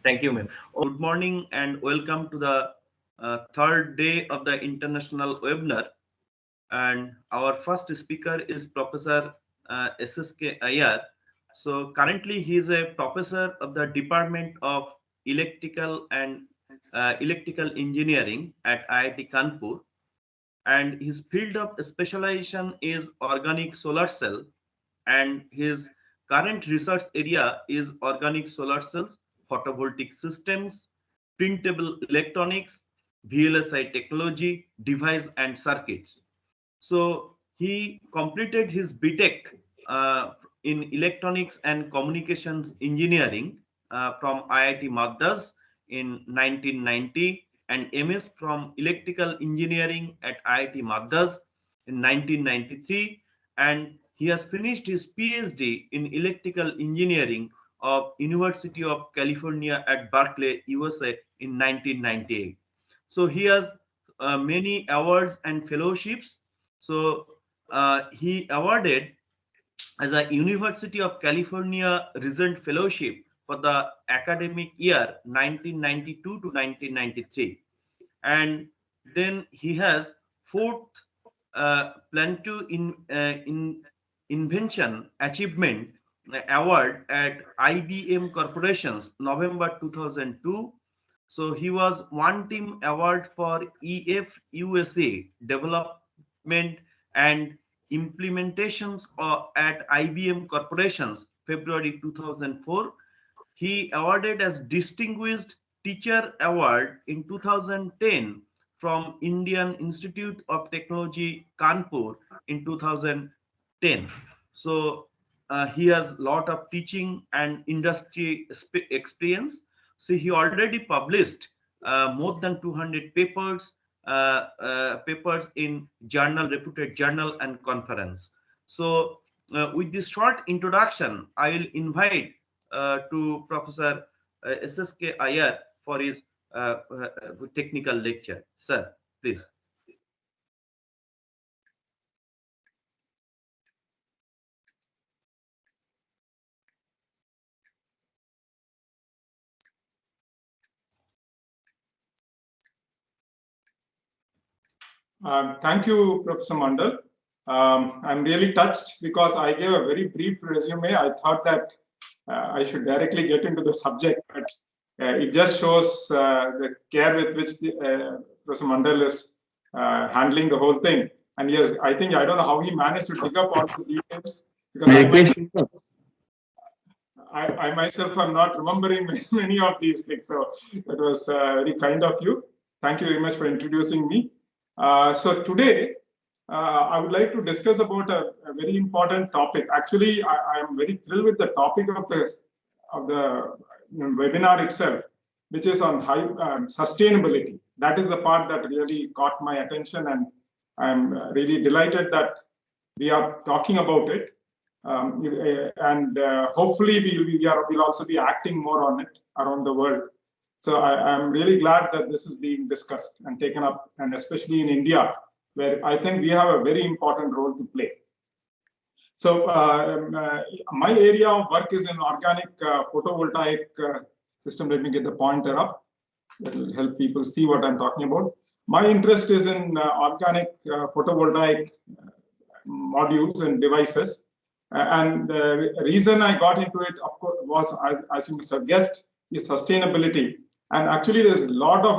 Thank you, ma'am. Good morning and welcome to the third day of the international webinar. And our first speaker is Professor SK Iyer. So currently he is a professor of the Department of Electrical and Electrical Engineering at IIT Kanpur. And his field of specialization is organic solar cell, and his current research area is organic solar cells, photovoltaic systems, printable electronics, VLSI technology, device and circuits. So he completed his BTech in electronics and communications engineering from IIT Madras in 1990 and MS from electrical engineering at IIT Madras in 1993, and he has finished his PhD in electrical engineering of University of California at Berkeley, USA in 1998. So he has many awards and fellowships. So he awarded as a University of California Regent Fellowship for the academic year 1992 to 1993, and then he has fourth Plantu in Invention Achievement Award at IBM Corporations November 2002. So he was one team award for EF USA development and implementations at IBM Corporations February 2004. He awarded as Distinguished Teacher Award in 2010 from Indian Institute of Technology Kanpur in 2010. So he has a lot of teaching and industry experience. So he already published more than 200 papers in reputed journal and conference. So with this short introduction, I will invite to Professor SSK Iyer for his technical lecture. Sir, please. Thank you, Professor Mondal. I'm really touched because I gave a very brief resume. I thought that I should directly get into the subject, but it just shows the care with which Professor Mondal is handling the whole thing. And yes, I think I don't know how he managed to dig up all these details, because I myself am not remembering many of these things. So it was very kind of you. Thank you very much for introducing me. So today, I would like to discuss about a very important topic. Actually, I am very thrilled with the topic of the webinar itself, which is on high sustainability. That is the part that really caught my attention, and I'm really delighted that we are talking about it. And hopefully we'll also be acting more on it around the world. So I'm really glad that this is being discussed and taken up, and especially in India, where I think we have a very important role to play. So my area of work is in organic photovoltaic system. Let me get the pointer up. That will help people see what I'm talking about. My interest is in organic photovoltaic modules and devices. And the reason I got into it, of course, was, as you must have guessed, is sustainability. And actually, there's a lot of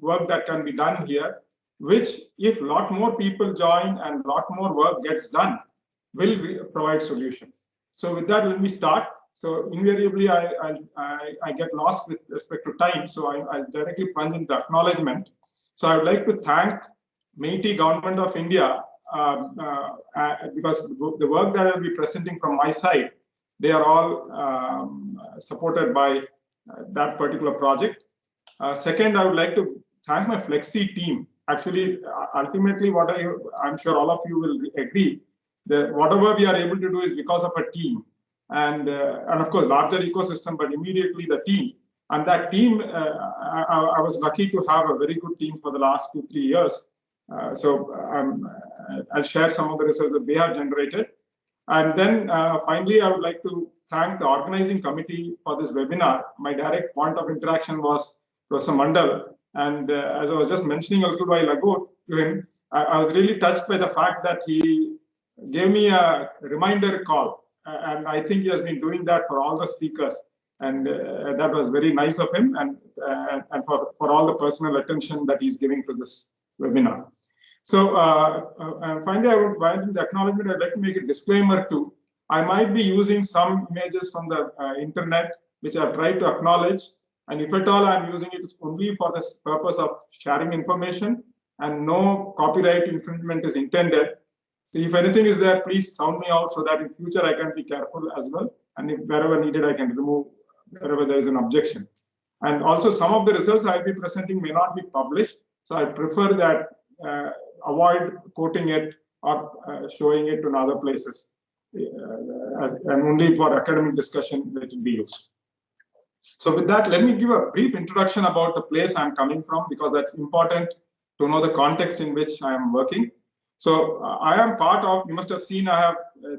work that can be done here, which, if a lot more people join and a lot more work gets done, will provide solutions. So with that, let me start. So invariably, I get lost with respect to time. So I'll directly plunge into acknowledgement. So I would like to thank Meity Government of India, because the work that I'll be presenting from my side, they are all supported by that particular project. Second, I would like to thank my Flexi team. Actually, ultimately, what I'm sure all of you will agree, that whatever we are able to do is because of a team, and of course larger ecosystem, but immediately the team. And that team, I was lucky to have a very good team for the last 2-3 years. So I'll share some of the results that they have generated. And then finally, I would like to thank the organizing committee for this webinar. My direct point of interaction was Professor Mondal. And as I was just mentioning a little while ago to him, I was really touched by the fact that he gave me a reminder call. And I think he has been doing that for all the speakers. And that was very nice of him, and for all the personal attention that he's giving to this webinar. So finally, I would, while in the acknowledgement, I'd like to make a disclaimer too. I might be using some images from the internet, which I've tried to acknowledge. And if at all, I'm using it only for the purpose of sharing information, and no copyright infringement is intended. So if anything is there, please sound me out so that in future I can be careful as well. And if wherever needed, I can remove wherever there is an objection. And also, some of the results I'll be presenting may not be published. So I prefer that avoid quoting it or showing it in other places. And only for academic discussion that will be used. So with that, let me give a brief introduction about the place I'm coming from, because that's important to know the context in which I am working. So I am part of, you must have seen, I have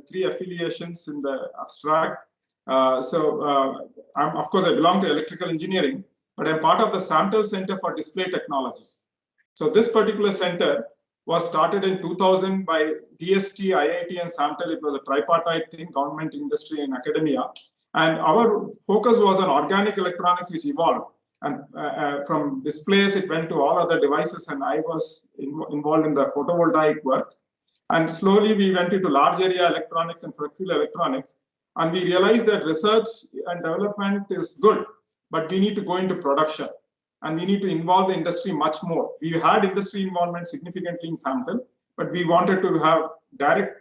3 affiliations in the abstract. Of course, I belong to electrical engineering, but I'm part of the Samtel Center for Display Technologies. So this particular center was started in 2000 by DST, IIT, and Samtel. It was a tripartite thing, government, industry, and academia. And our focus was on organic electronics, which evolved. And from displays, it went to all other devices, and I was involved in the photovoltaic work. And slowly, we went into large area electronics and flexible electronics. And we realized that research and development is good, but we need to go into production. And we need to involve the industry much more. We had industry involvement significantly in Samtel, but we wanted to have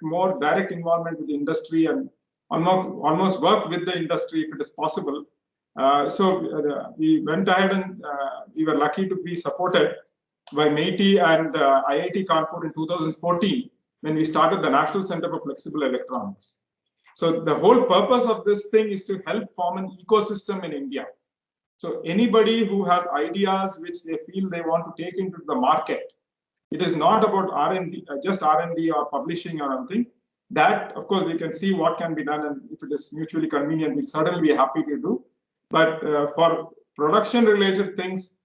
more direct involvement with the industry and almost work with the industry if it is possible. We went ahead and we were lucky to be supported by MeitY and IIT Kanpur in 2014 when we started the National Center for Flexible Electronics. So the whole purpose of this thing is to help form an ecosystem in India. So anybody who has ideas which they feel they want to take into the market, it is not about R&D, just R&D or publishing or something. That, of course, we can see what can be done, and if it is mutually convenient, we'll certainly be happy to do. But for production-related things,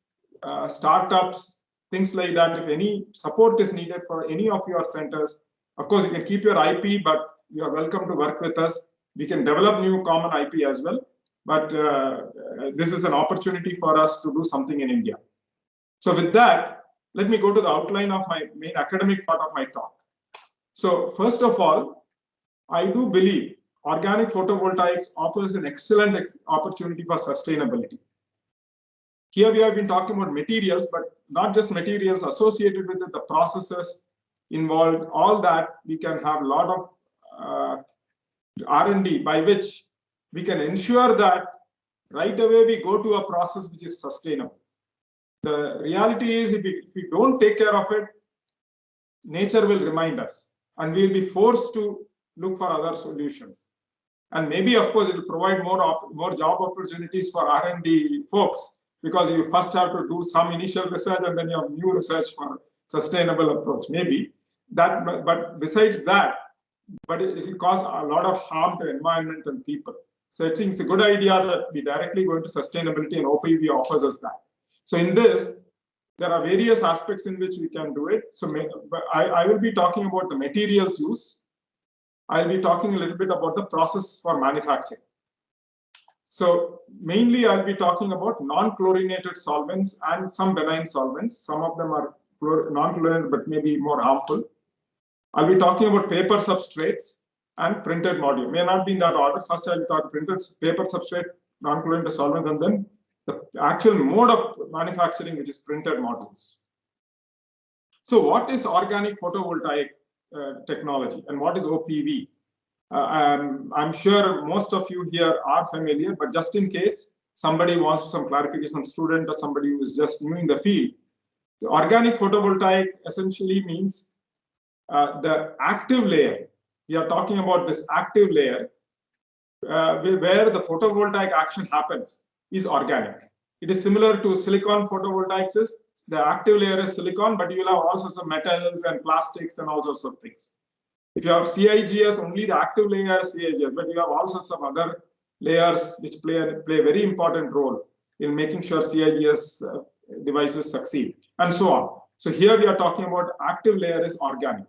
startups, things like that, if any support is needed for any of your centers, of course, you can keep your IP, but you are welcome to work with us. We can develop new common IP as well. But this is an opportunity for us to do something in India. So with that, let me go to the outline of my main academic part of my talk. So first of all, I do believe organic photovoltaics offers an excellent opportunity for sustainability. Here we have been talking about materials, but not just materials associated with it, the processes involved, all that. We can have a lot of R&D by which we can ensure that right away we go to a process which is sustainable. The reality is, if we don't take care of it, nature will remind us, and we'll be forced to look for other solutions. And maybe, of course, it will provide more job opportunities for R&D folks, because you first have to do some initial research and then you have new research for sustainable approach. Maybe that, but besides that, but it will cause a lot of harm to environment and people. So I think it's a good idea that we directly go into sustainability, and OPV offers us that. So in this, there are various aspects in which we can do it. So I will be talking about the materials use. I'll be talking a little bit about the process for manufacturing. So mainly I'll be talking about non-chlorinated solvents and some benign solvents. Some of them are non-chlorinated but maybe more harmful. I'll be talking about paper substrates and printed module. May not be in that order. First I'll talk printed paper substrate, non-chlorinated solvents, and then the actual mode of manufacturing, which is printed modules. So what is organic photovoltaic technology, and what is OPV? I'm sure most of you here are familiar, but just in case somebody wants some clarification, student or somebody who is just new in the field, the organic photovoltaic essentially means the active layer. We are talking about this active layer where the photovoltaic action happens is organic. It is similar to silicon photovoltaics. The active layer is silicon, but you will have all sorts of metals and plastics and all sorts of things. If you have CIGS, only the active layer is CIGS, but you have all sorts of other layers which play a very important role in making sure CIGS devices succeed, and so on. So here we are talking about active layer is organic.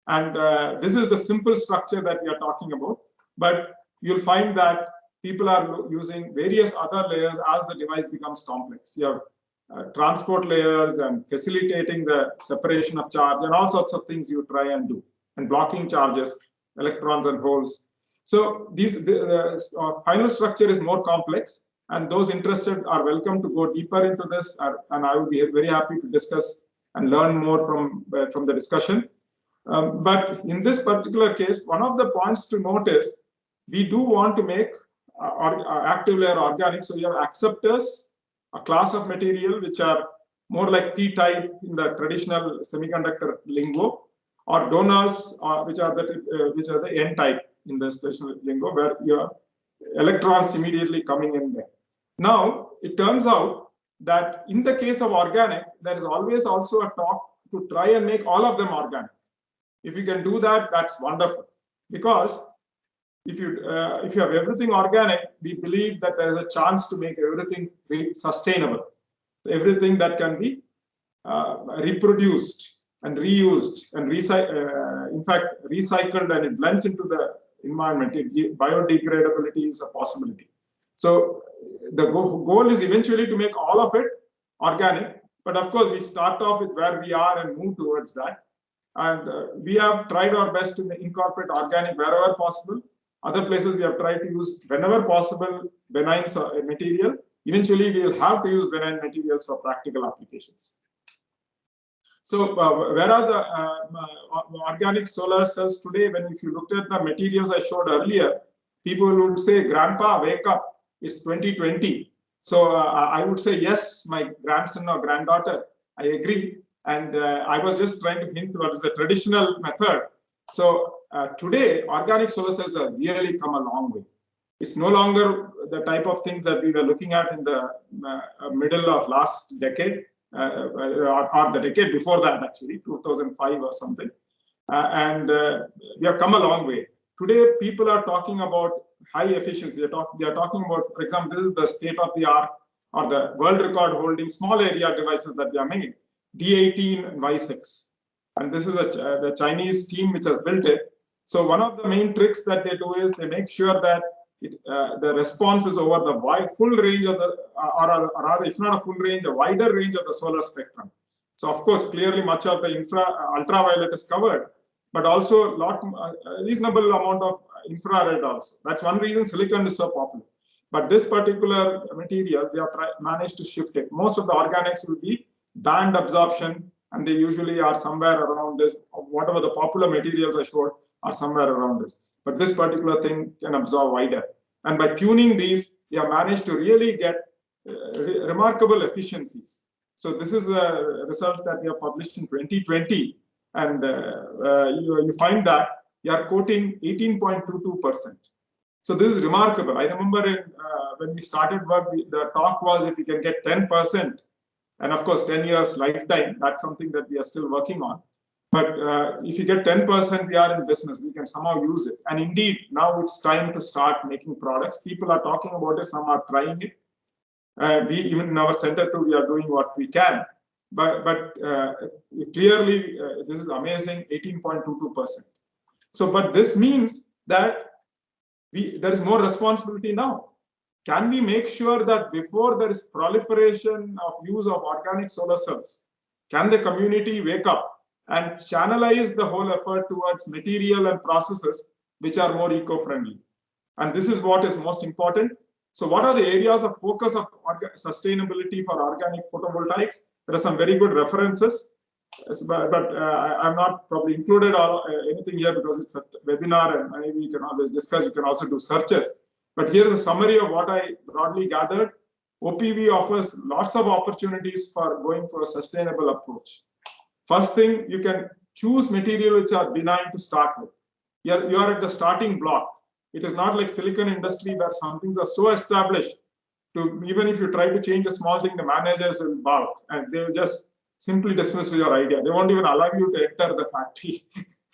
And this is the simple structure that we are talking about. But you'll find that people are using various other layers as the device becomes complex. You have transport layers and facilitating the separation of charge and all sorts of things you try and do, and blocking charges, electrons and holes. So the final structure is more complex, and those interested are welcome to go deeper into this, and I will be very happy to discuss and learn more from the discussion. But in this particular case, one of the points to note is we do want to make active layer organic. So you have acceptors, a class of material which are more like p-type in the traditional semiconductor lingo, or donors, which are the n-type in the traditional lingo, where your electrons immediately coming in there. Now it turns out that in the case of organic, there is always also a talk to try and make all of them organic. If you can do that, that's wonderful, because if you have everything organic, we believe that there is a chance to make everything sustainable, everything that can be reproduced and reused and in fact recycled, and it blends into the environment. Biodegradability is a possibility. So the goal is eventually to make all of it organic, but of course we start off with where we are and move towards that. And we have tried our best to incorporate organic wherever possible. Other places we have tried to use, whenever possible, benign material. Eventually we will have to use benign materials for practical applications. So where are the organic solar cells today? If you looked at the materials I showed earlier, people would say, "Grandpa, wake up, it's 2020. So I would say, yes, my grandson or granddaughter, I agree. And I was just trying to hint towards the traditional method. So today, organic solar cells have really come a long way. It's no longer the type of things that we were looking at in the middle of last decade, or the decade before that, actually, 2005 or something. We have come a long way. Today, people are talking about high efficiency. They are talking about, for example, this is the state of the art or the world record holding small area devices that they are made. D18 and Y6, and this is the Chinese team which has built it. So one of the main tricks that they do is they make sure that the response is over the full range of the, or rather, if not a full range, a wider range of the solar spectrum. So of course, clearly much of the ultraviolet is covered, but also a reasonable amount of infrared also. That's one reason silicon is so popular. But this particular material, they have managed to shift it. Most of the organics will be band absorption, and they usually are somewhere around this. Whatever the popular materials I showed are somewhere around this. But this particular thing can absorb wider. And by tuning these, they have managed to really get remarkable efficiencies. So this is a result that they have published in 2020. And you find that they are quoting 18.22%. So this is remarkable. I remember when we started work, the talk was if we can get 10%, and of course 10 years lifetime, that's something that we are still working on. But if you get 10%, we are in business, we can somehow use it. And indeed, now it's time to start making products. People are talking about it, some are trying it. We, even in our center too, we are doing what we can. But clearly, this is amazing, 18.22%. So, but this means that there is more responsibility now. Can we make sure that before there is proliferation of use of organic solar cells, can the community wake up and channelize the whole effort towards material and processes which are more eco-friendly? And this is what is most important. So what are the areas of focus of sustainability for organic photovoltaics? There are some very good references, but I'm not probably included anything here because it's a webinar and maybe you can always discuss. You can also do searches. But here's a summary of what I broadly gathered. OPV offers lots of opportunities for going for a sustainable approach. First thing, you can choose material which are benign to start with. You are at the starting block. It is not like silicon industry where some things are so established. Even if you try to change a small thing, the managers will bow and they will just simply dismiss your idea. They won't even allow you to enter the factory.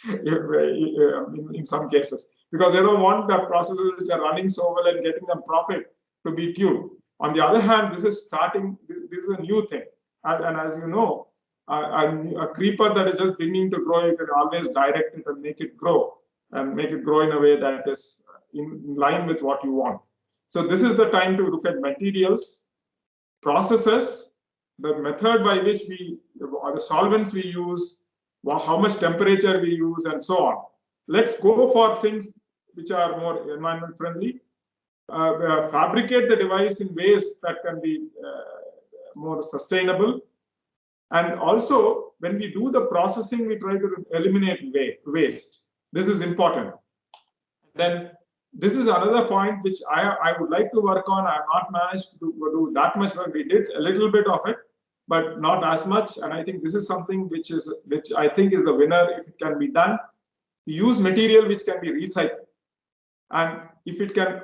in some cases, because they don't want the processes which are running so well and getting them profit to be tuned. On the other hand, this is a new thing. And as you know, a creeper that is just beginning to grow, you can always direct it and make it grow in a way that is in line with what you want. So this is the time to look at materials, processes, the method by which or the solvents we use, how much temperature we use, and so on. Let's go for things which are more environment friendly. Fabricate the device in ways that can be more sustainable. And also, when we do the processing, we try to eliminate waste. This is important. Then this is another point which I would like to work on. I have not managed to do that much work. We did a little bit of it, but not as much. And I think this is something which I think is the winner if it can be done. We use material which can be recycled. And if it can,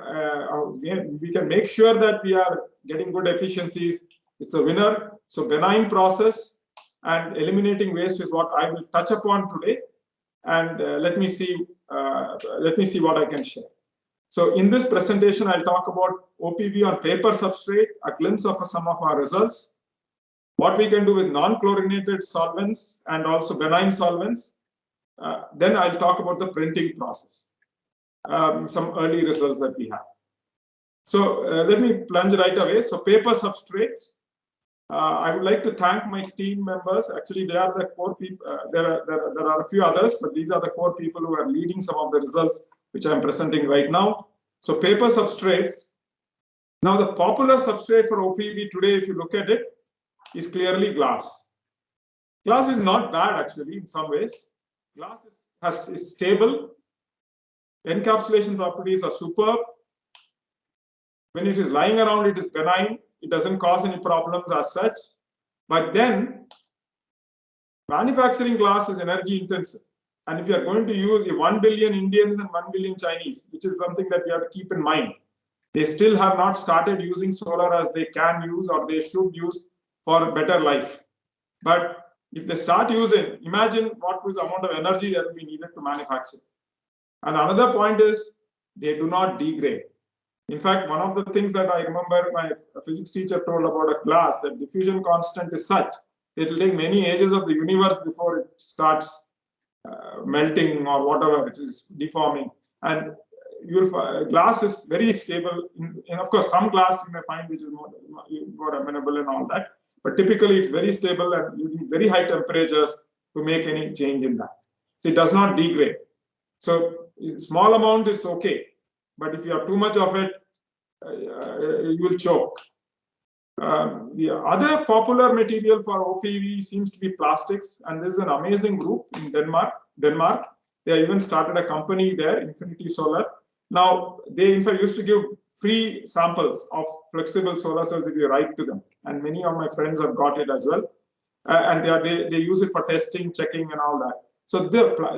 we can make sure that we are getting good efficiencies. It's a winner. So benign process and eliminating waste is what I will touch upon today. And let me see what I can share. So in this presentation, I'll talk about OPV on paper substrate, a glimpse of some of our results, what we can do with non-chlorinated solvents and also benign solvents. Then I'll talk about the printing process, some early results that we have. So let me plunge right away. So paper substrates. I would like to thank my team members. Actually, they are the core people. There are a few others, but these are the core people who are leading some of the results which I'm presenting right now. So paper substrates. Now the popular substrate for OPV today, if you look at it, is clearly glass. Glass is not bad actually in some ways. Glass is stable. Encapsulation properties are superb. When it is lying around, it is benign. It doesn't cause any problems as such. But then manufacturing glass is energy intensive. And if you are going to use 1 billion Indians and 1 billion Chinese, which is something that we have to keep in mind, they still have not started using solar as they can use or they should use for a better life. But if they start using, imagine what was the amount of energy that will be needed to manufacture. And another point is they do not degrade. In fact, one of the things that I remember my physics teacher told about a glass, that diffusion constant is such, it will take many ages of the universe before it starts melting or whatever, it is deforming. And glass is very stable. And of course, some glass you may find which is more amenable and all that. But typically, it's very stable and you need very high temperatures to make any change in that. So it does not degrade. So in small amount, it's okay. But if you have too much of it, you will choke. The other popular material for OPV seems to be plastics. And this is an amazing group in Denmark. They even started a company there, Infinity Solar. Now, they in fact used to give free samples of flexible solar cells if you write to them. And many of my friends have got it as well. And they use it for testing, checking, and all that. So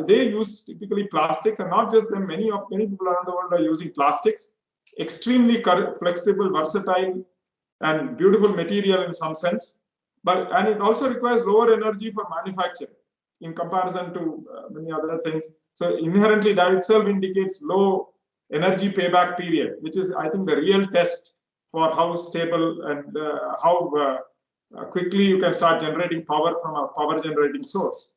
they use typically plastics, and not just them. Many people around the world are using plastics. Extremely flexible, versatile, and beautiful material in some sense. And it also requires lower energy for manufacturing in comparison to many other things. So inherently, that itself indicates low energy payback period, which is, I think, the real test for how stable and how quickly you can start generating power from a power generating source.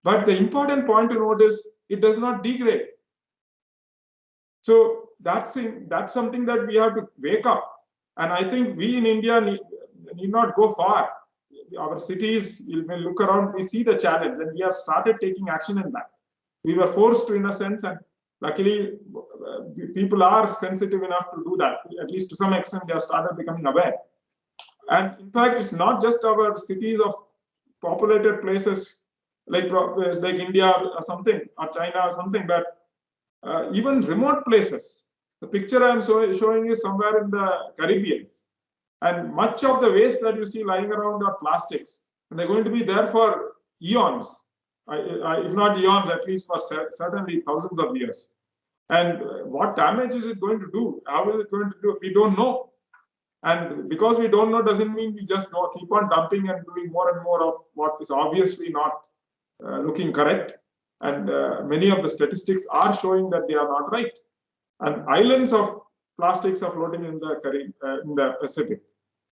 But the important point to note is it does not degrade. So that's something that we have to wake up. And I think we in India need not go far. Our cities, we look around, we see the challenge, and we have started taking action in that. We were forced to, in a sense, and luckily people are sensitive enough to do that. At least to some extent, they have started becoming aware. And in fact, it's not just our cities of populated places like India or something, or China or something, but even remote places. The picture I'm showing is somewhere in the Caribbean. And much of the waste that you see lying around are plastics. And they're going to be there for eons, if not eons, at least for certainly thousands of years. And what damage is it going to do? How is it going to do? We don't know. And because we don't know doesn't mean we just keep on dumping and doing more and more of what is obviously not looking correct. and many of the statistics are showing that they are not right. And islands of plastics are floating in the Pacific.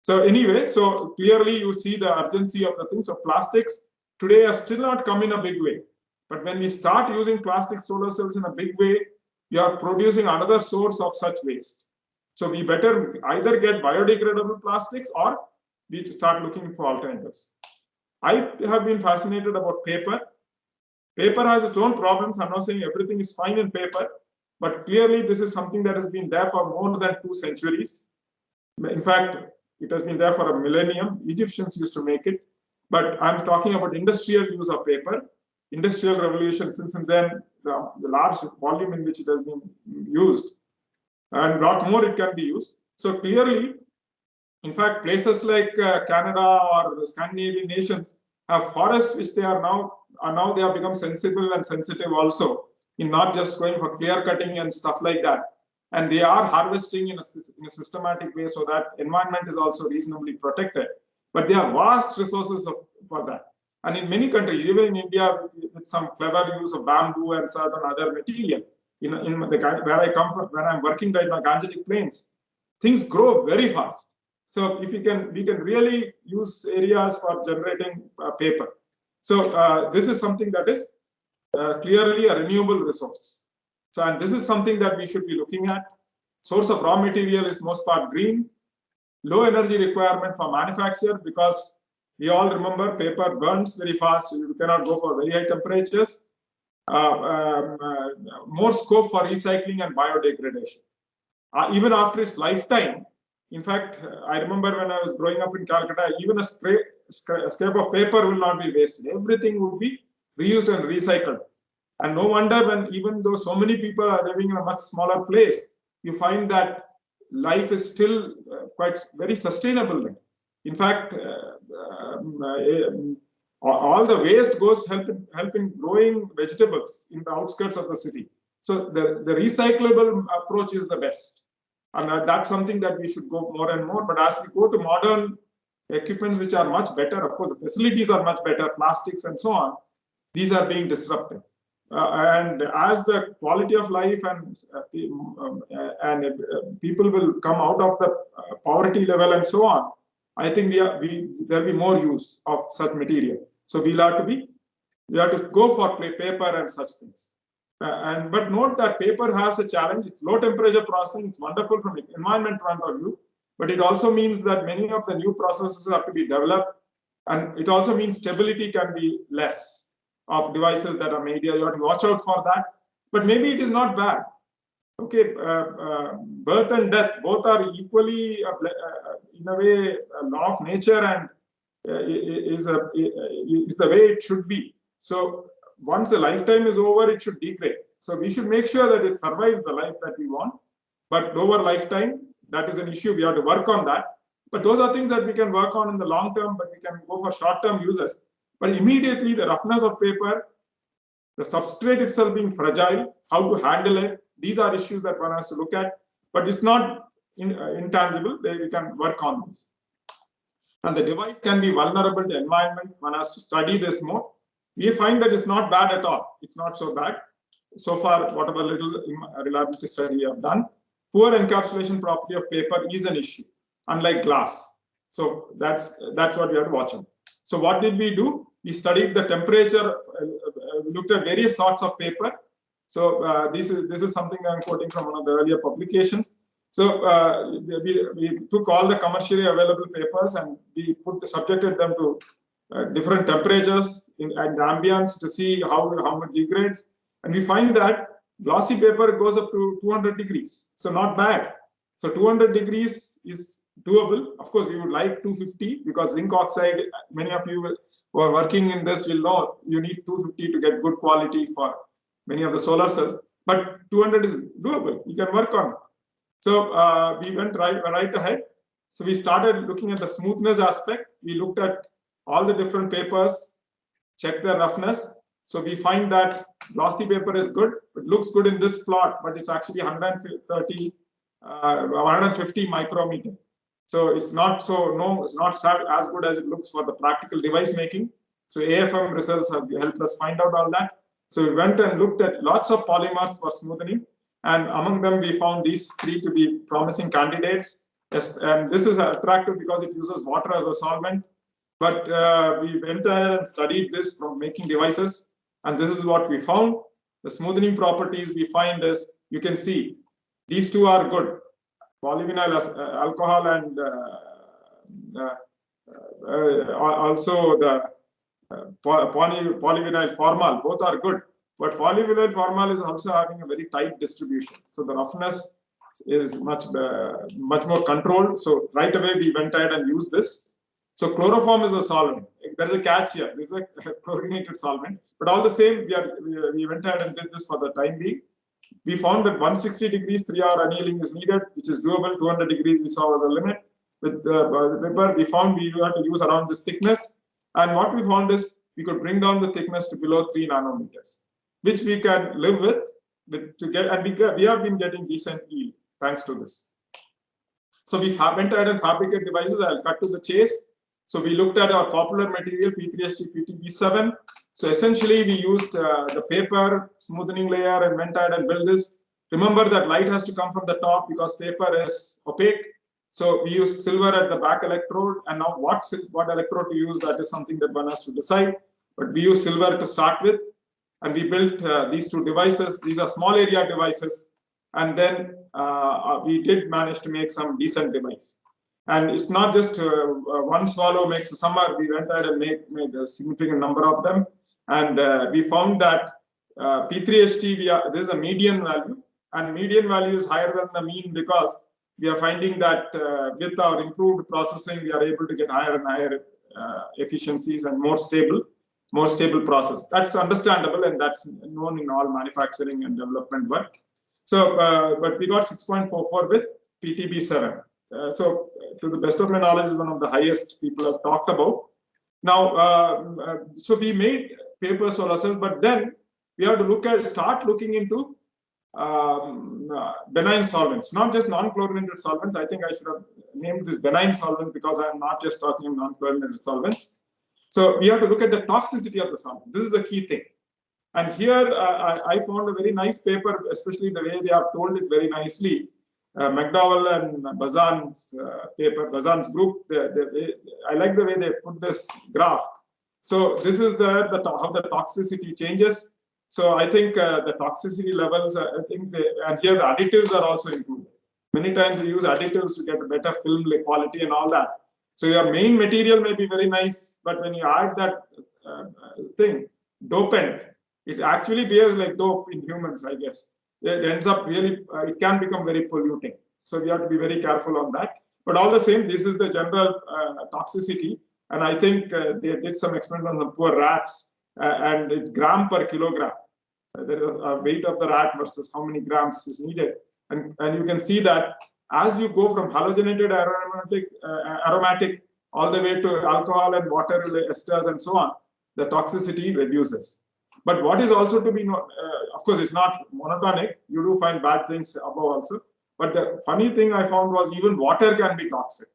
So anyway, so clearly you see the urgency of the thing. So plastics today are still not come in a big way. But when we start using plastic solar cells in a big way, you are producing another source of such waste. So we better either get biodegradable plastics or we start looking for alternatives. I have been fascinated about paper. Paper has its own problems. I'm not saying everything is fine in paper, but clearly this is something that has been there for more than 2 centuries. In fact, it has been there for a millennium. Egyptians used to make it, but I'm talking about industrial use of paper. Industrial revolution, since and then the large volume in which it has been used, and a lot more it can be used. So clearly, in fact, places like Canada or the Scandinavian nations have forests which they are now they have become sensible and sensitive also in not just going for clear cutting and stuff like that. And they are harvesting in a systematic way so that environment is also reasonably protected. But there are vast resources for that. And in many countries, even in India, with some clever use of bamboo and certain other material, where I come from, where I'm working right now, Gangetic Plains, things grow very fast. So if we can really use areas for generating paper. So this is something that is clearly a renewable resource. So, and this is something that we should be looking at. Source of raw material is most part green. Low energy requirement for manufacture, because we all remember paper burns very fast, so you cannot go for very high temperatures. More scope for recycling and biodegradation. Even after its lifetime, in fact, I remember when I was growing up in Calcutta, even a scrap of paper will not be wasted. Everything would be reused and recycled. And no wonder when, even though so many people are living in a much smaller place, you find that life is still quite very sustainable. In fact, all the waste goes helping growing vegetables in the outskirts of the city. So the recyclable approach is the best. And that's something that we should go more and more. But as we go to modern equipments which are much better, of course, the facilities are much better, plastics and so on, these are being disrupted. And as the quality of life and people will come out of the poverty level and so on, I think there'll be more use of such material. So we have to go for paper and such things. But note that paper has a challenge. It's low temperature processing. It's wonderful from an environment point of view, but it also means that many of the new processes have to be developed, and it also means stability can be less of devices that are made. You have to watch out for that. But maybe it is not bad. Okay, birth and death both are equally, in a way, a law of nature, and is the way it should be. So once the lifetime is over, it should degrade. So we should make sure that it survives the life that we want. But over lifetime, that is an issue. We have to work on that. But those are things that we can work on in the long term, but we can go for short-term uses. But immediately, the roughness of paper, the substrate itself being fragile, how to handle it, these are issues that one has to look at. But it's not intangible. We can work on this. And the device can be vulnerable to environment. One has to study this more. We find that it's not bad at all. It's not so bad. So far, whatever little reliability study we have done, poor encapsulation property of paper is an issue, unlike glass. So that's what we have to watch on. So what did we do? We studied the temperature, looked at various sorts of paper. So this is something I'm quoting from one of the earlier publications. So we took all the commercially available papers and we subjected them to different temperatures and the ambience to see how it degrades. And we find that glossy paper goes up to 200 degrees. So not bad. So 200 degrees is doable. Of course, we would like 250 because zinc oxide, many of you who are working in this will know you need 250 to get good quality for many of the solar cells. But 200 is doable. You can work on it. So we went right ahead. So we started looking at the smoothness aspect. We looked at all the different papers, checked their roughness. So we find that glossy paper is good. It looks good in this plot, but it's actually 150 micrometer. So it's not it's not as good as it looks for the practical device making. So AFM results have helped us find out all that. So we went and looked at lots of polymers for smoothing, and among them we found these 3 to be promising candidates. And this is attractive because it uses water as a solvent. But we went ahead and studied this from making devices, and this is what we found. The smoothing properties we find is, you can see, these 2 are good. Polyvinyl alcohol and also the polyvinyl formol, both are good. But polyvinyl formol is also having a very tight distribution. So the roughness is much more controlled. So right away we went ahead and used this. So chloroform is a solvent. There's a catch here. This is a chlorinated solvent. But all the same, we went ahead and did this for the time being. We found that 160 degrees 3-hour annealing is needed, which is doable. 200 degrees we saw was a limit. With the paper, we found we had to use around this thickness. And what we found is we could bring down the thickness to below 3 nanometers, which we can live with to get, and we have been getting decent yield thanks to this. So we went ahead and fabricated devices. I'll cut to the chase. So we looked at our popular material, P3ST, PTB7. So essentially, we used the paper smoothing layer and went ahead and built this. Remember that light has to come from the top because paper is opaque. So we used silver at the back electrode, and now what electrode to use, that is something that one has to decide. But we use silver to start with, and we built these 2 devices. These are small area devices, and then we did manage to make some decent device. And it's not just one swallow makes a summer. We went ahead and made a significant number of them, and we found that P3ST, this is a median value, and median value is higher than the mean because we are finding that with our improved processing, we are able to get higher and higher efficiencies and more stable process. That's understandable, and that's known in all manufacturing and development work. So, but we got 6.44 with PTB7. So, to the best of my knowledge, is one of the highest people have talked about. Now, so we made paper solar cells, but then we have to start looking into benign solvents, not just non-chlorinated solvents. I think I should have named this benign solvent because I'm not just talking of non-chlorinated solvents. So we have to look at the toxicity of the solvent. This is the key thing. And here I found a very nice paper, especially the way they have told it very nicely. McDowell and Bazan's paper, Bazan's group. I like the way they put this graph. So this is how the toxicity changes. So I think the toxicity levels, and here the additives are also included. Many times we use additives to get a better film quality and all that. So your main material may be very nice, but when you add that dopant, it actually behaves like dope in humans, I guess. It ends up really, it can become very polluting. So we have to be very careful on that. But all the same, this is the general toxicity. And I think they did some experiment on the poor rats, and it's gram per kilogram. There is a weight of the rat versus how many grams is needed. And you can see that as you go from halogenated aromatic all the way to alcohol and water esters and so on, the toxicity reduces. But what is also to be known, of course, it's not monotonic. You do find bad things above also. But the funny thing I found was even water can be toxic.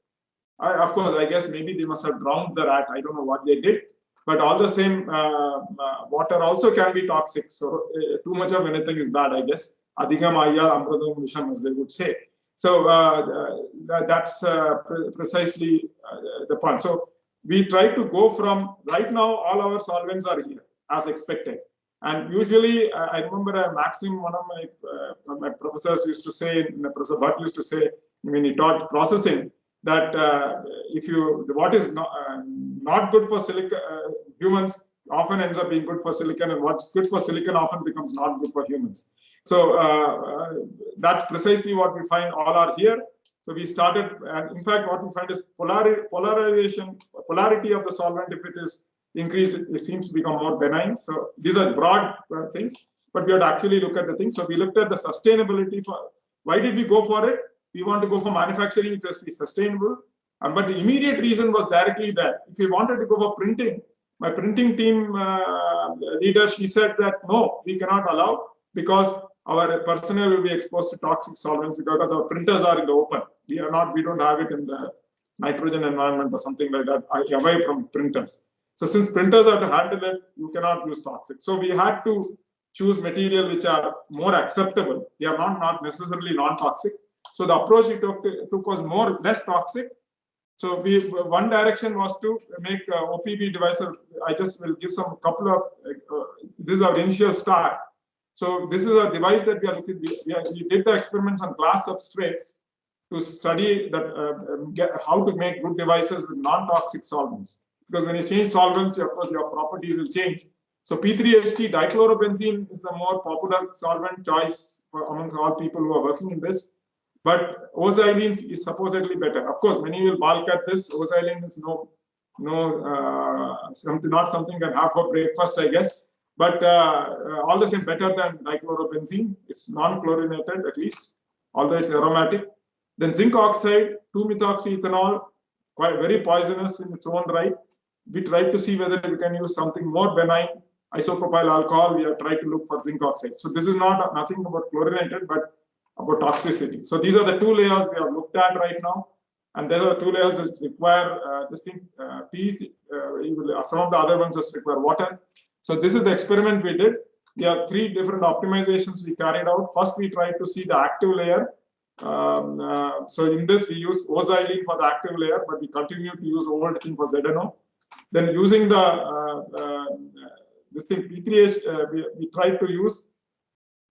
Of course, I guess maybe they must have drowned the rat. I don't know what they did. But all the same, water also can be toxic. So too much of anything is bad, I guess. Adhigam ayya amradam visham, as they would say. So that's precisely the point. So we try to go from, right now, all our solvents are here as expected. And usually, I remember a maxim one of my professors used to say, Professor Bhatt used to say when he taught processing, that what is not good for humans often ends up being good for silicon, and what's good for silicon often becomes not good for humans. So that's precisely what we find all are here. So we started, and in fact, what we find is polarity of the solvent. If it is increased, it seems to become more benign. So these are broad things, but we have to actually look at the things. So we looked at the sustainability for, why did we go for it? We want to go for manufacturing just to be sustainable. But the immediate reason was directly that if we wanted to go for printing, my printing team leader, she said that no, we cannot allow, because our personnel will be exposed to toxic solvents because our printers are in the open. We don't have it in the nitrogen environment or something like that, away from printers. So since printers have to handle it, you cannot use toxic. So we had to choose material which are more acceptable. They are not necessarily non-toxic. So the approach we took was less toxic. So one direction was to make OPB devices. I just will give some couple of, this is our initial start. So this is a device that we are looking, we did the experiments on glass substrates to study that how to make good devices with non-toxic solvents. Because when you change solvents, of course, your properties will change. So P3HT dichlorobenzene is the more popular solvent choice amongst all people who are working in this. But O-xylene is supposedly better. Of course, many will balk at this. O-xylene is not something that have for breakfast, I guess. But all the same, better than dichlorobenzene. It's non-chlorinated at least, although it's aromatic. Then zinc oxide, 2-methoxyethanol, quite very poisonous in its own right. We tried to see whether we can use something more benign. Isopropyl alcohol, we have tried to look for zinc oxide. So this is nothing about chlorinated, but about toxicity. So these are the two layers we have looked at right now. And there are two layers which require some of the other ones just require water. So this is the experiment we did. There are 3 different optimizations we carried out. First, we tried to see the active layer. So in this, we use O-xylene for the active layer, but we continue to use old thing for ZNO. Then using this thing P3H, we tried to use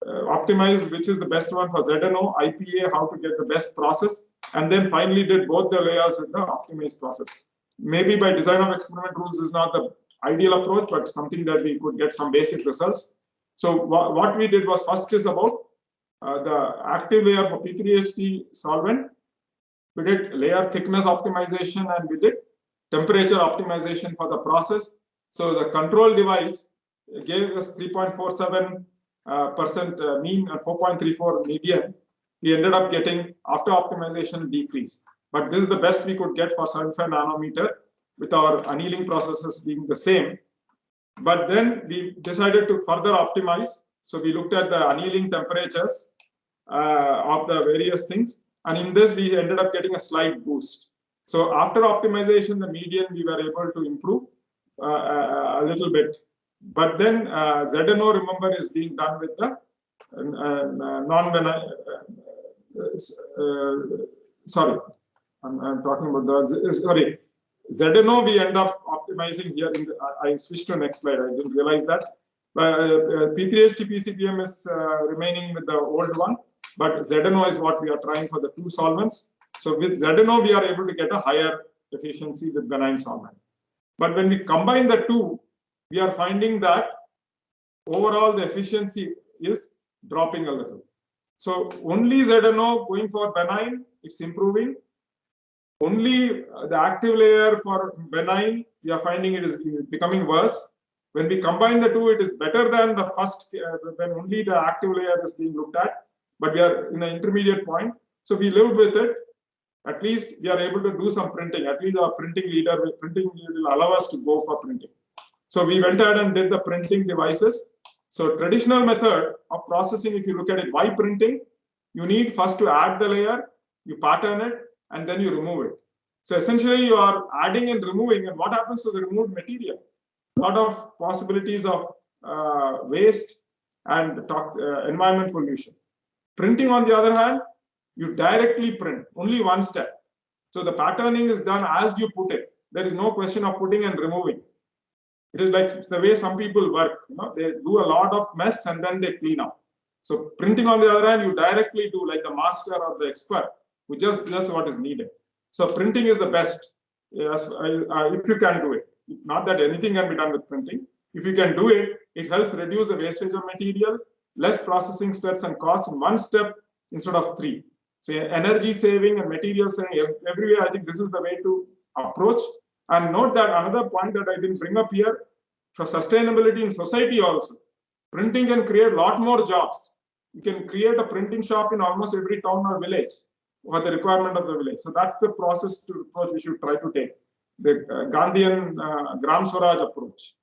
optimize which is the best one for ZNO, IPA, how to get the best process, and then finally did both the layers with the optimized process. Maybe by design of experiment rules is not the ideal approach, but something that we could get some basic results. So what we did was first is about the active layer for P3HT solvent. We did layer thickness optimization and we did temperature optimization for the process. So the control device gave us 3.47% mean and 4.34 median. We ended up getting, after optimization, decrease. But this is the best we could get for 75 nanometer with our annealing processes being the same. But then we decided to further optimize. So we looked at the annealing temperatures of the various things. And in this, we ended up getting a slight boost. So after optimization, the median, we were able to improve a little bit. But then ZNO, remember, is being done with the non-benign. Sorry, I'm talking about the, sorry. ZNO, we end up optimizing here. I switched to next slide. I didn't realize that. P3HT PCPM is remaining with the old one, but ZNO is what we are trying for the 2 solvents. So with ZNO, we are able to get a higher efficiency with benign solvent. But when we combine the 2, we are finding that overall the efficiency is dropping a little. So only ZNO going for benign, it's improving. Only the active layer for benign, we are finding it is becoming worse. When we combine the 2, it is better than the first, when only the active layer is being looked at, but we are in an intermediate point. So we lived with it. At least we are able to do some printing. At least our printing leader will allow us to go for printing. So we went ahead and did the printing devices. So traditional method of processing, if you look at it, why printing? You need first to add the layer, you pattern it, and then you remove it. So essentially you are adding and removing, and what happens to the removed material? A lot of possibilities of waste and environment pollution. Printing, on the other hand, you directly print, only one step. So the patterning is done as you put it. There is no question of putting and removing. It is like the way some people work. They do a lot of mess and then they clean up. So printing, on the other hand, you directly do, like the master or the expert, who just does what is needed. So printing is the best, yes, if you can do it. Not that anything can be done with printing. If you can do it, it helps reduce the wastage of material, less processing steps and costs in one step instead of 3. So energy saving and material saving everywhere, I think this is the way to approach. And note that another point that I didn't bring up here, for sustainability in society also, printing can create a lot more jobs. You can create a printing shop in almost every town or village for the requirement of the village. So that's the process to approach we should try to take. The Gandhian Gram Swaraj approach,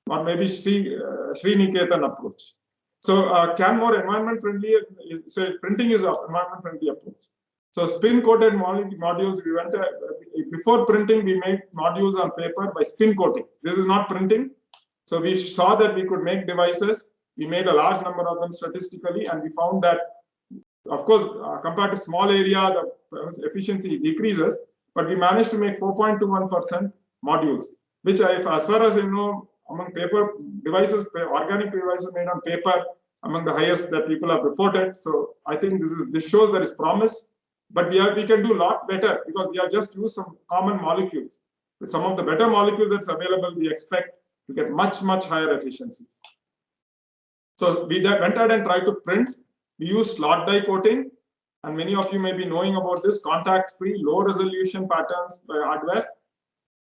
or maybe Sri Niketan approach. So can more environment friendly, so printing is an environment friendly approach. So spin coated modules, we went before printing, we made modules on paper by spin coating. This is not printing. So we saw that we could make devices We made a large number of them statistically, and we found that, of course, compared to small area, the efficiency decreases, but we managed to make 4.21% modules, which as far as I know, among paper devices, organic devices made on paper, among the highest that people have reported. So I think this shows there is promise, but we can do a lot better because we have just used some common molecules. With some of the better molecules that's available, we expect to get much higher efficiencies. So we went ahead and tried to print. We used slot die coating, and many of you may be knowing about this, contact-free, low-resolution patterns by hardware,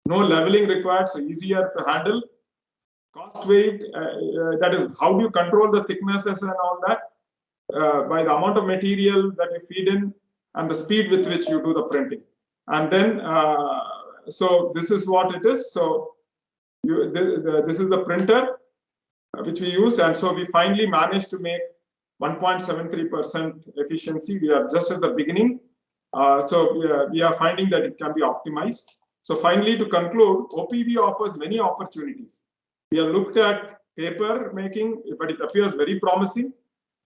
no leveling required, so easier to handle. Cost weight, that is, how do you control the thicknesses and all that? By the amount of material that you feed in and the speed with which you do the printing. And then, so this is what it is. So this is the printer which we use, and so we finally managed to make 1.73% efficiency. We are just at the beginning, so we are finding that it can be optimized. So finally, to conclude, OPV offers many opportunities. We have looked at paper making, but it appears very promising.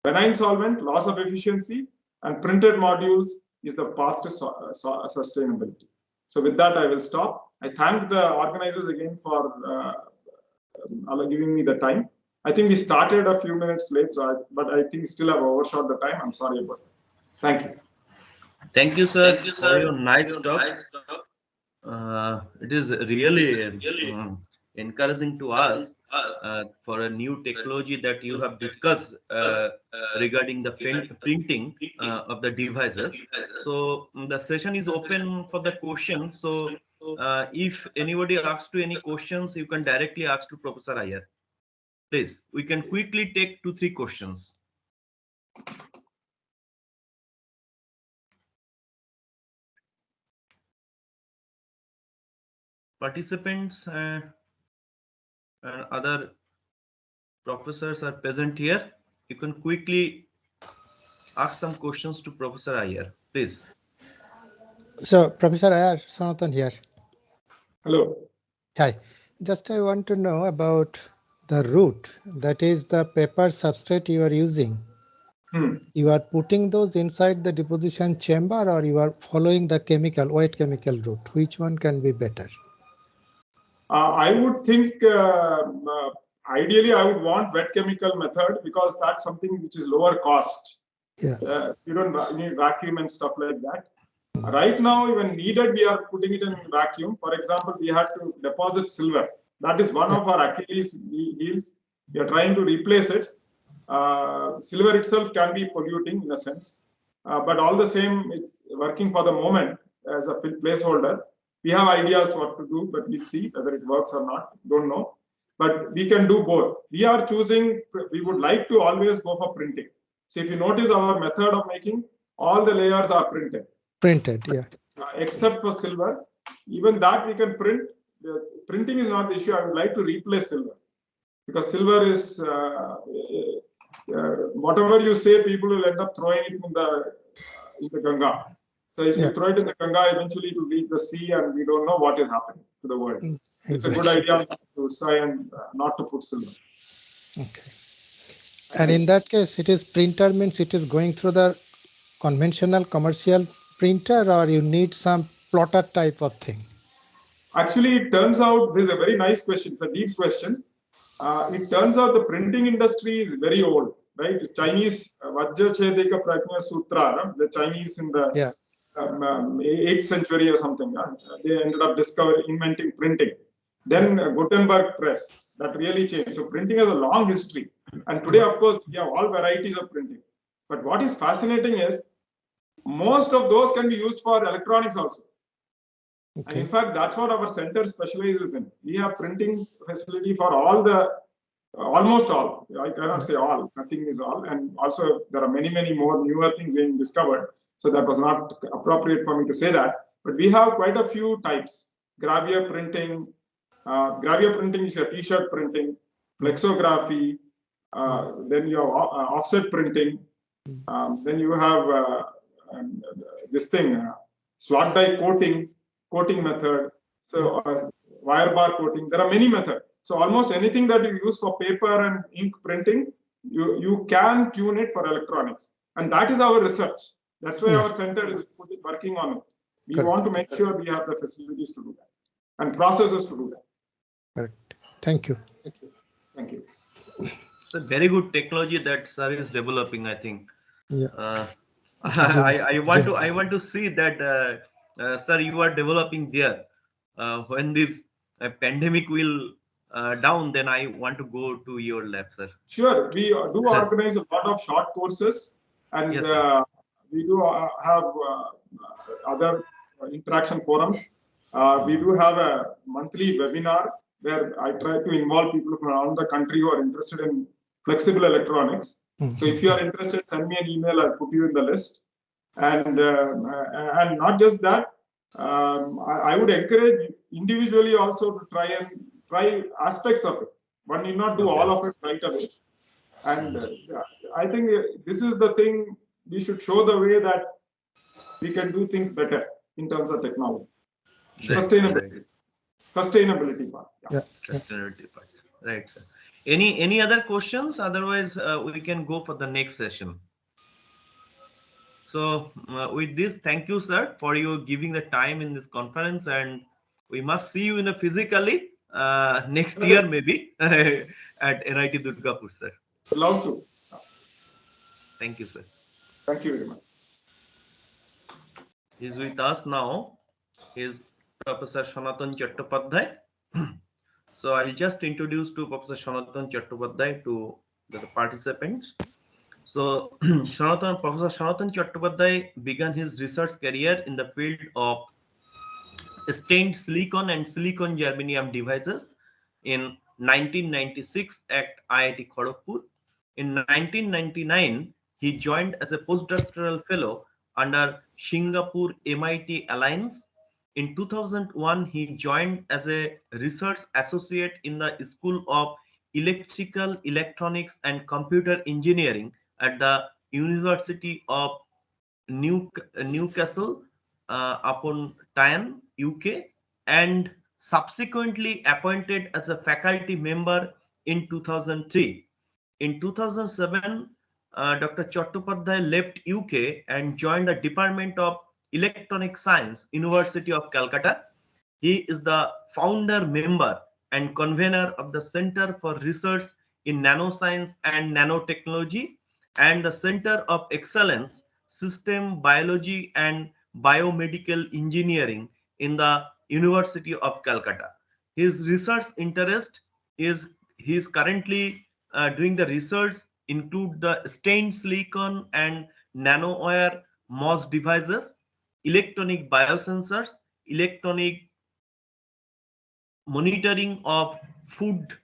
Benign solvent, loss of efficiency, and printed modules is the path to sustainability. So with that, I will stop. I thank the organizers again for giving me the time. I think we started a few minutes late, but I think still have overshot the time. I'm sorry about it. Thank you. Thank you, sir, for your nice talk. It is really encouraging to us for a new technology that you have discussed regarding the printing of the devices. So the session is open for the questions. So if anybody asks to any questions, you can directly ask to Professor Iyer. Please, we can quickly take 2-3 questions. Participants and other professors are present here. You can quickly ask some questions to Professor Iyer, please. So, Professor Iyer, Sanatan here. Hello. Hi. Just I want to know about the route, that is the paper substrate you are using. You are putting those inside the deposition chamber, or you are following the wet chemical route? Which one can be better? I would think ideally I would want wet chemical method because that's something which is lower cost. Yeah. You don't need vacuum and stuff like that. Right now, when needed, we are putting it in vacuum. For example, we had to deposit silver. That is one of our Achilles heels. We are trying to replace it. Silver itself can be polluting in a sense, but all the same, it's working for the moment as a placeholder. We have ideas what to do, but we'll see whether it works or not. Don't know. But we can do both. We are choosing, we would like to always go for printing. So if you notice our method of making, all the layers are printed. Printed, yeah. Except for silver. Even that we can print. Printing is not the issue. I would like to replace silver. Because silver is, whatever you say, people will end up throwing it in the Ganga. So if you throw it in the Ganga, eventually it will reach the sea, and we don't know what is happening to the world. So it's a good idea to try and not to put silver. Okay. And in that case, it is printer means it is going through the conventional commercial printer, or you need some plotter type of thing? Actually, it turns out this is a very nice question. It's a deep question. It turns out the printing industry is very old, right? Chinese Vajra Chedika Prajna Sutra, the Chinese in the 8th century or something, they ended up inventing printing. Then Gutenberg press, that really changed. So printing has a long history. And today, of course, we have all varieties of printing. But what is fascinating is most of those can be used for electronics also. Okay. And in fact, that's what our center specializes in. We have printing facility for almost all. I cannot say all, nothing is all. And also there are many more newer things being discovered. So that was not appropriate for me to say that. But we have quite a few types. Gravure printing. Gravure printing is a t-shirt printing. Flexography. Then you have offset printing. Then you have this thing, slot die coating method. So wire bar coating. There are many methods. So almost anything that you use for paper and ink printing, you can tune it for electronics. And that is our research. That's why our center is working on it. We want to make sure we have the facilities to do that and processes to do that. Correct. Thank you. Thank you. Thank you. It's a very good technology that sir is developing, I think. Yeah. I want to see that, sir, you are developing there. When this pandemic will down, then I want to go to your lab, sir. Sure, we do organize a lot of short courses, and Yes, we do have other interaction forums. We do have a monthly webinar where I try to involve people from around the country who are interested in flexible electronics. So if you are interested, send me an email. I'll put you in the list. And not just that, I would encourage individually also to try aspects of it. One need not do all of it right away. And I think this is the thing, we should show the way that we can do things better in terms of technology. Sustainability part. Yeah. Sustainability part. Right, sir. Any other questions? Otherwise, we can go for the next session. So with this, thank you, sir, for you giving the time in this conference, and we must see you in a physically next year maybe at NIT Durgapur, sir. Love to. Thank you, sir. Thank you very much. He's with us now is Professor Sanatan Chatupathi. So I'll just introduce to Professor Sanatan Chatupathi to the participants. So Professor Sanatan Chatupathi began his research career in the field of stained silicon and silicon germanium devices in 1996 at IIT Kharagpur. In 1999, he joined as a postdoctoral fellow under Singapore MIT Alliance. In 2001, he joined as a research associate in the School of Electrical, Electronics and Computer Engineering at the University of Newcastle upon Tyne, UK, and subsequently appointed as a faculty member in 2003. In 2007, Dr. Chatupathi left UK and joined the Department of Electronic Science, University of Calcutta. He is the founder member and convener of the Center for Research in Nanoscience and Nanotechnology and the Center of Excellence, System Biology and Biomedical Engineering in the University of Calcutta. His research interest is he is currently doing the research include the stained silicon and nanowire MOS devices, electronic biosensors, electronic monitoring of food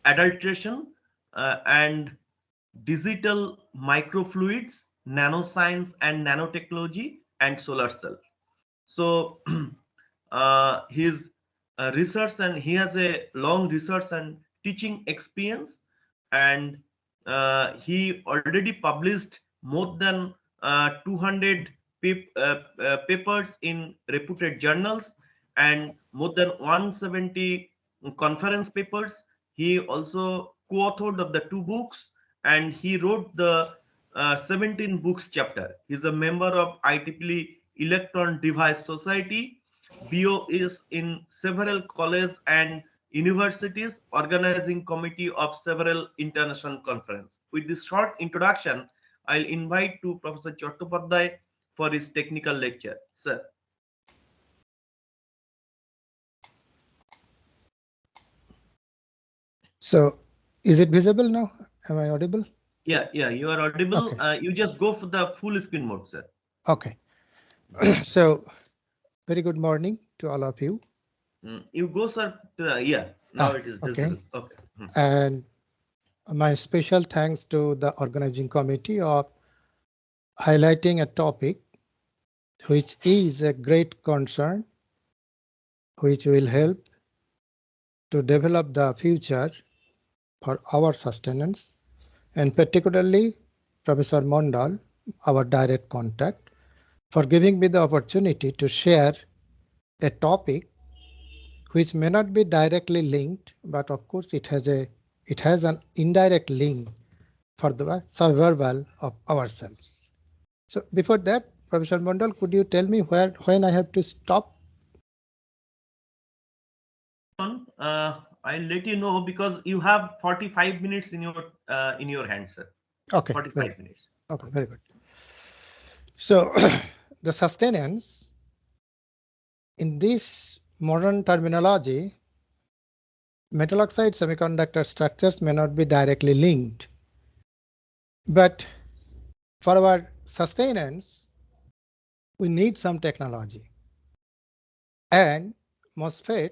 adulteration, and digital microfluids, nanoscience and nanotechnology, and solar cell. So his research, and he has a long research and teaching experience, and he already published more than 200 papers in reputed journals and more than 170 conference papers. He also co-authored of the 2 books, and he wrote the 17 books chapter. He's a member of IEEE Electron Device Society. BO is in several colleges and universities, organizing committee of several international conferences. With this short introduction, I'll invite to Professor Chatupathi for his technical lecture. Sir. So, is it visible now? Am I audible? Yeah, you are audible. Okay. You just go for the full screen mode, sir. Okay. So, very good morning to all of you. You go, sir. Now it is visible. Okay. And my special thanks to the organizing committee of highlighting a topic which is a great concern, which will help to develop the future for our sustenance, and particularly Professor Mondal, our direct contact, for giving me the opportunity to share a topic which may not be directly linked, but of course it has an indirect link for the survival of ourselves. So before that, Professor Mondal, could you tell me when I have to stop? I'll let you know because you have 45 minutes in your hand, sir. Okay, 45 minutes. Okay, very good. So the sustenance in this modern terminology, metal oxide semiconductor structures may not be directly linked, but for our sustenance, we need some technology. And MOSFET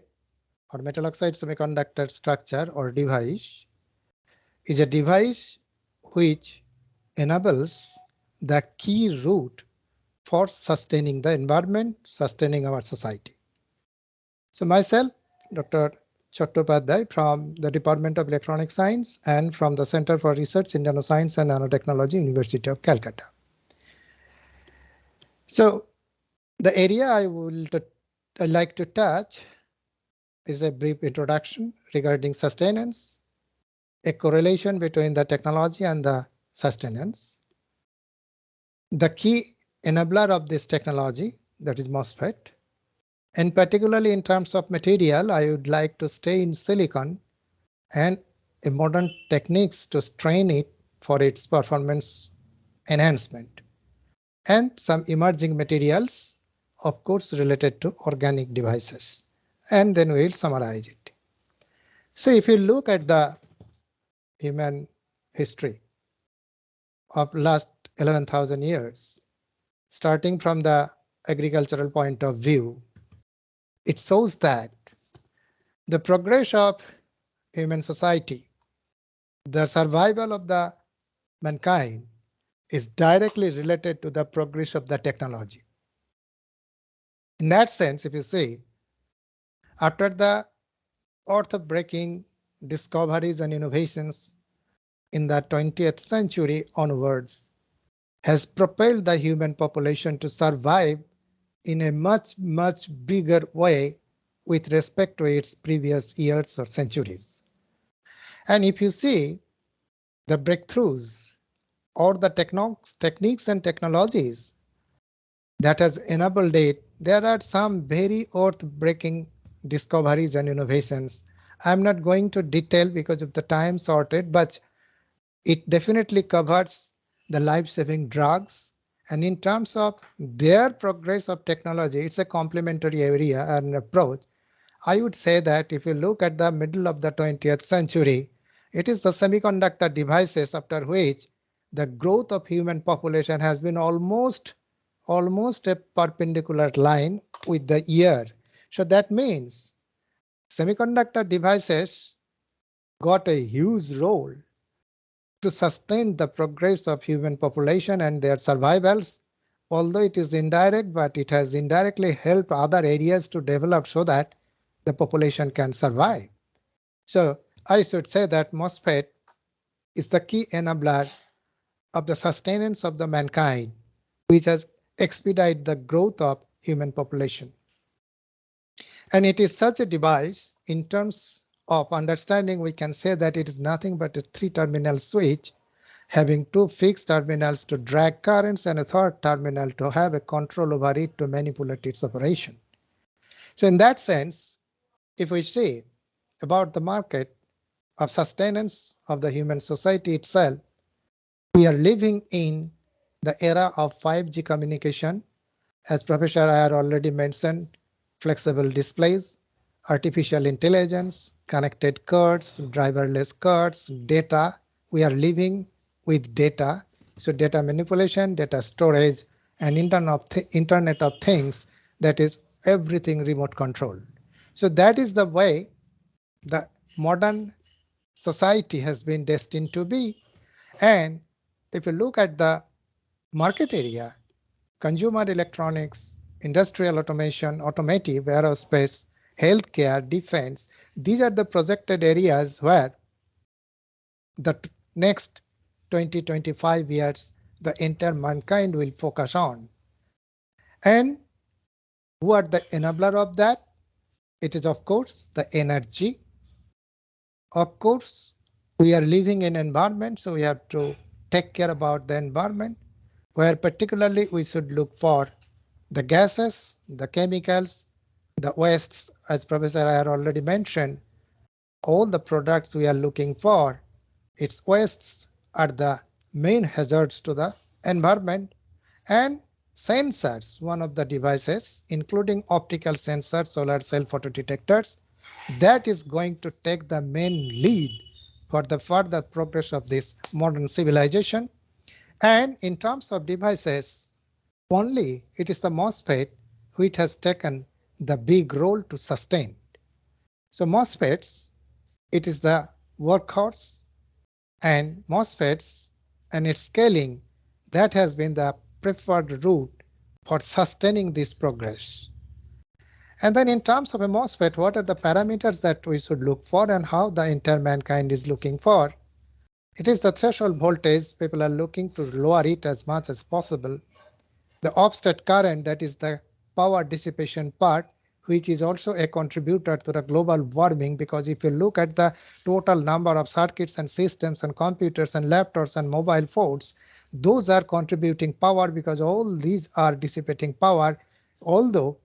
or metal oxide semiconductor structure or device is a device which enables the key route for sustaining the environment, sustaining our society. So myself, Dr. Chatupathi from the Department of Electronic Science and from the Center for Research in Nanoscience and Nanotechnology, University of Calcutta. So the area I would like to touch is a brief introduction regarding sustenance, a correlation between the technology and the sustenance, the key enabler of this technology, that is MOSFET, and particularly in terms of material, I would like to stay in silicon and modern techniques to strain it for its performance enhancement, and some emerging materials, of course, related to organic devices. And then we'll summarize it. So if you look at the human history of last 11,000 years, starting from the agricultural point of view, it shows that the progress of human society, the survival of the mankind is directly related to the progress of the technology. In that sense, if you see, after the earth-breaking discoveries and innovations in the 20th century onwards, has propelled the human population to survive in a much bigger way with respect to its previous years or centuries. And if you see the breakthroughs or the techniques and technologies that has enabled it, there are some very earth-breaking discoveries and innovations. I'm not going to detail because of the time shortage, but it definitely covers the life-saving drugs. And in terms of their progress of technology, it's a complementary area and approach. I would say that if you look at the middle of the 20th century, it is the semiconductor devices after which the growth of human population has been almost a perpendicular line with the year. So that means semiconductor devices got a huge role to sustain the progress of human population and their survivals. Although it is indirect, but it has indirectly helped other areas to develop so that the population can survive. So I should say that MOSFET is the key enabler of the sustenance of the mankind, which has expedited the growth of human population. And it is such a device, in terms of understanding, we can say that it is nothing but a three-terminal switch having two fixed terminals to drag currents and a third terminal to have a control over it to manipulate its operation. So in that sense, if we see about the market of sustenance of the human society itself, we are living in the era of 5G communication. As Professor Iyer already mentioned, flexible displays, artificial intelligence, connected cards, driverless cards, data. We are living with data. So data manipulation, data storage, and Internet of Things, that is everything remote control. So that is the way the modern society has been destined to be. And if you look at the market area, consumer electronics, industrial automation, automotive, aerospace, healthcare, defense, these are the projected areas where the next 20-25 years the entire mankind will focus on. And who are the enabler of that? It is, of course, the energy. Of course, We are living in environment, so we have to take care about the environment, where particularly we should look for the gases, the chemicals, the wastes, as Professor Iyer already mentioned. All the products we are looking for, its wastes are the main hazards to the environment. And sensors, one of the devices, including optical sensors, solar cell photodetectors, that is going to take the main lead for the further progress of this modern civilization. And in terms of devices, only it is the MOSFET which has taken the big role to sustain. So MOSFETs, it is the workhorse, and MOSFETs and its scaling, that has been the preferred route for sustaining this progress. And then in terms of a MOSFET, what are the parameters that we should look for and how the entire mankind is looking for? It is the threshold voltage. People are looking to lower it as much as possible. The offset current, that is the power dissipation part, which is also a contributor to the global warming, because if you look at the total number of circuits and systems and computers and laptops and mobile phones, those are contributing power because all these are dissipating power. Although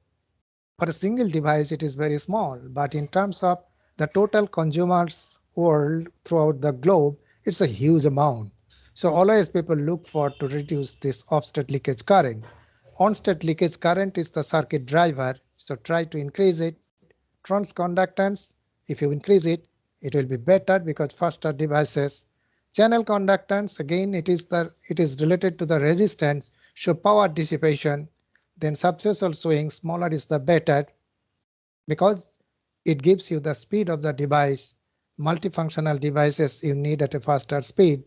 for a single device it is very small, but in terms of the total consumers world throughout the globe, it's a huge amount. So always people look for to reduce this offset leakage current. On-state leakage current is the circuit driver, so try to increase it. Transconductance, if you increase it, it will be better because faster devices. Channel conductance, again it is related to the resistance, so power dissipation. Then subthreshold swing, smaller is the better because it gives you the speed of the device. Multifunctional devices you need at a faster speed.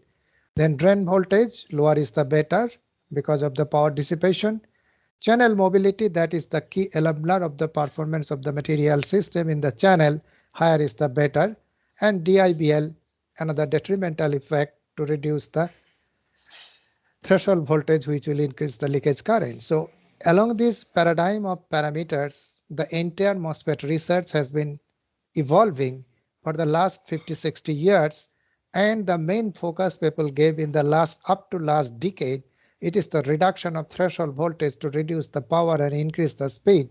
Then drain voltage, lower is the better because of the power dissipation. Channel mobility, that is the key enabler of the performance of the material system in the channel, higher is the better. And DIBL, another detrimental effect to reduce the threshold voltage, which will increase the leakage current. So along this paradigm of parameters, the entire MOSFET research has been evolving for the last 50-60 years, and the main focus people gave in the up to last decade, it is the reduction of threshold voltage to reduce the power and increase the speed.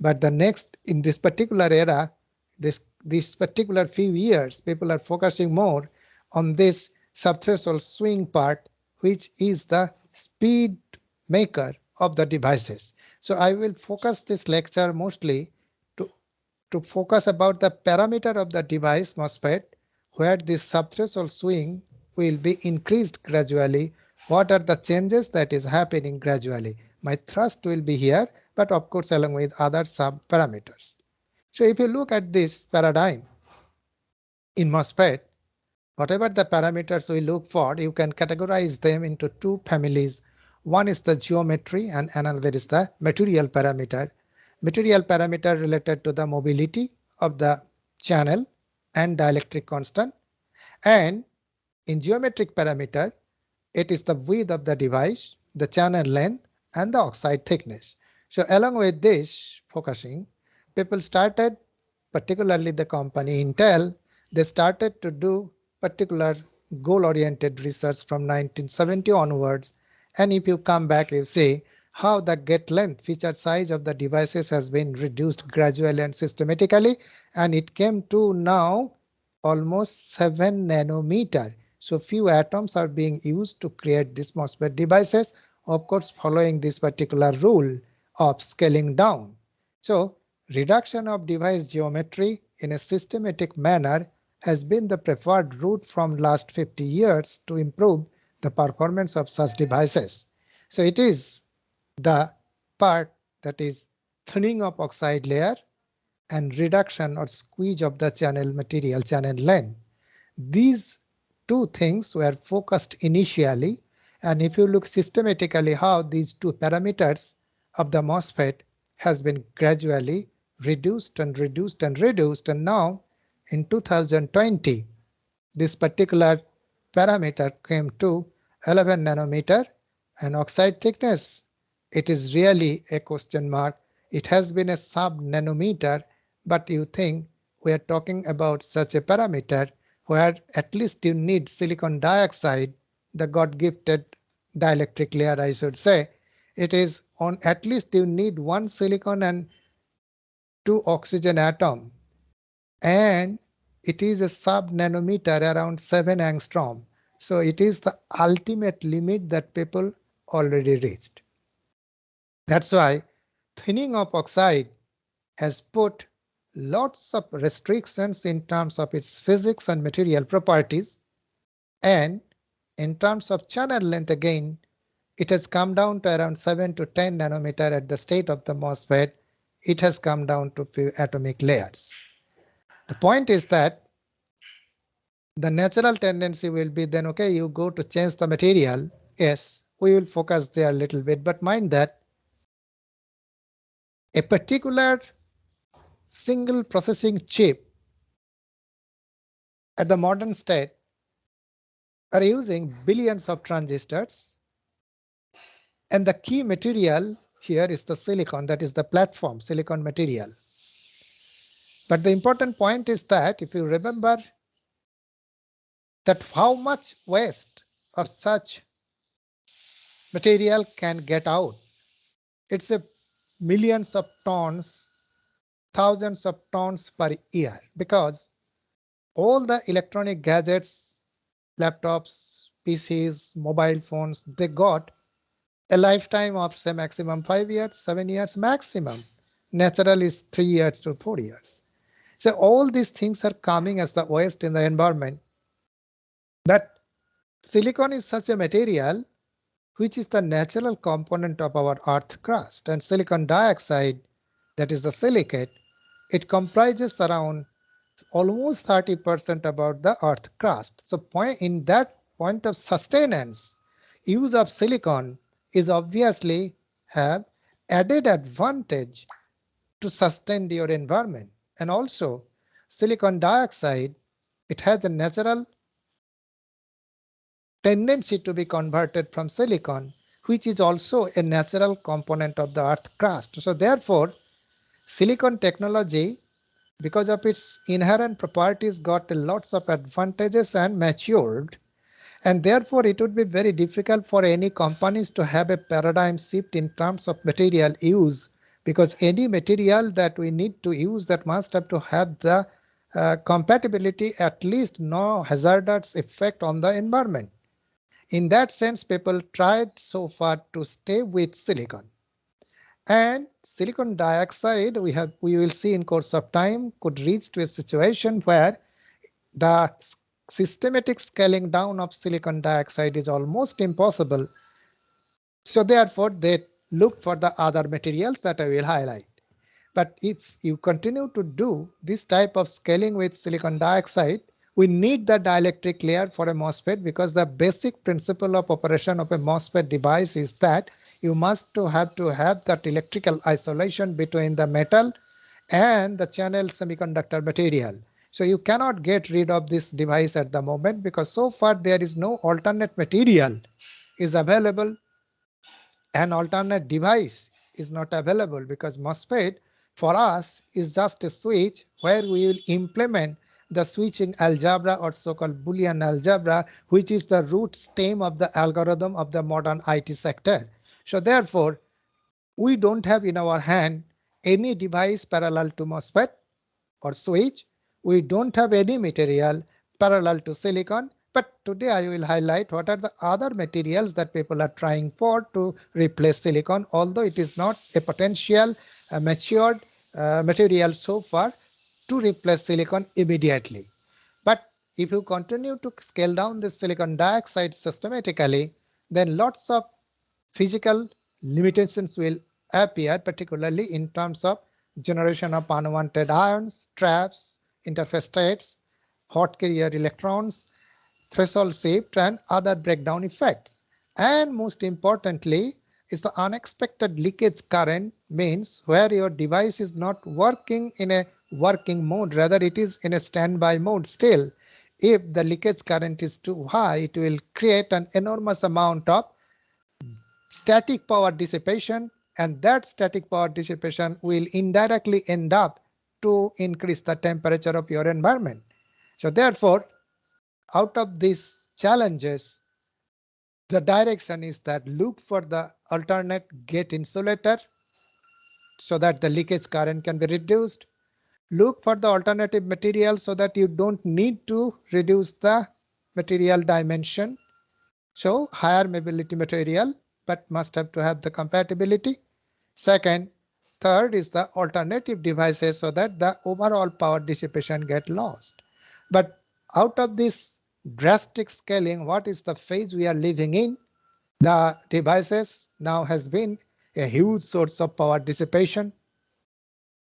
But the next, in this particular era, this particular few years, people are focusing more on this subthreshold swing part, which is the speed maker of the devices. So I will focus this lecture mostly to focus about the parameter of the device MOSFET, where this subthreshold swing will be increased gradually. What are the changes that is happening gradually? My thrust will be here, but of course along with other sub parameters. So if you look at this paradigm in MOSFET, whatever the parameters we look for, you can categorize them into two families. One is the geometry and another is the material parameter. Material parameter related to the mobility of the channel and dielectric constant. And in geometric parameter, it is the width of the device, the channel length, and the oxide thickness. So along with this focusing, people started, particularly the company Intel, they started to do particular goal-oriented research from 1970 onwards. And if you come back, you see how the gate length, feature size of the devices has been reduced gradually and systematically, and it came to now almost 7 nanometer. So few atoms are being used to create these MOSFET devices, of course following this particular rule of scaling down. So reduction of device geometry in a systematic manner has been the preferred route from last 50 years to improve the performance of such devices. So it is the part that is thinning of oxide layer and reduction or squeeze of the channel material channel length. These two things were focused initially, and if you look systematically how these two parameters of the MOSFET has been gradually reduced and reduced and reduced, and now in 2020 this particular parameter came to 11 nanometer, and oxide thickness, it is really a question mark. It has been a sub nanometer, but you think we are talking about such a parameter where at least you need silicon dioxide, the God-gifted dielectric layer, I should say. It is on at least you need one silicon and two oxygen atom, and it is a sub-nanometer around 7 angstrom. So it is the ultimate limit that people already reached. That's why thinning of oxide has put lots of restrictions in terms of its physics and material properties, and in terms of channel length again, it has come down to around 7 to 10 nanometer at the state of the MOSFET. It has come down to few atomic layers. The point is that the natural tendency will be then, okay, you go to change the material. Yes, we will focus there a little bit, but mind that a particular single processing chip at the modern state are using billions of transistors, and the key material here is the silicon, that is the platform silicon material. But the important point is that if you remember that how much waste of such material can get out, it's a millions of tons, thousands of tons per year, because all the electronic gadgets, laptops, PCs, mobile phones, they got a lifetime of say maximum 5 years, 7 years maximum. Natural is 3 years to 4 years. So all these things are coming as the waste in the environment. That silicon is such a material which is the natural component of our earth crust, and silicon dioxide, that is the silicate, it comprises around almost 30% about the earth crust. So in that point of sustenance, use of silicon is obviously have added advantage to sustain your environment. And also silicon dioxide, it has a natural tendency to be converted from silicon, which is also a natural component of the earth crust. So therefore, silicon technology, because of its inherent properties, got lots of advantages and matured. And therefore, it would be very difficult for any companies to have a paradigm shift in terms of material use, because any material that we need to use, that must have to have the compatibility, at least no hazardous effect on the environment. In that sense, people tried so far to stay with silicon. And silicon dioxide, we will see in course of time, could reach to a situation where the systematic scaling down of silicon dioxide is almost impossible. So therefore, they look for the other materials that I will highlight. But if you continue to do this type of scaling with silicon dioxide, we need the dielectric layer for a MOSFET, because the basic principle of operation of a MOSFET device is that you must have that electrical isolation between the metal and the channel semiconductor material. So you cannot get rid of this device at the moment, because so far there is no alternate material is available. An alternate device is not available, because MOSFET for us is just a switch where we will implement the switching algebra, or so-called Boolean algebra, which is the root stem of the algorithm of the modern IT sector. So therefore, we don't have in our hand any device parallel to MOSFET or switch. We don't have any material parallel to silicon. But today I will highlight what are the other materials that people are trying for to replace silicon, although it is not a potential matured material so far to replace silicon immediately. But if you continue to scale down the silicon dioxide systematically, then lots of physical limitations will appear, particularly in terms of generation of unwanted ions, traps, interface states, hot carrier electrons, threshold shift, and other breakdown effects. And most importantly is the unexpected leakage current, means where your device is not working in a working mode, rather it is in a standby mode still. If the leakage current is too high, it will create an enormous amount of static power dissipation, and that static power dissipation will indirectly end up to increase the temperature of your environment. So therefore, out of these challenges, the direction is that look for the alternate gate insulator so that the leakage current can be reduced. Look for the alternative material so that you don't need to reduce the material dimension. So higher mobility material, but must have to have the compatibility. Second, third is the alternative devices so that the overall power dissipation get lost. But out of this drastic scaling, what is the phase we are living in? The devices now has been a huge source of power dissipation.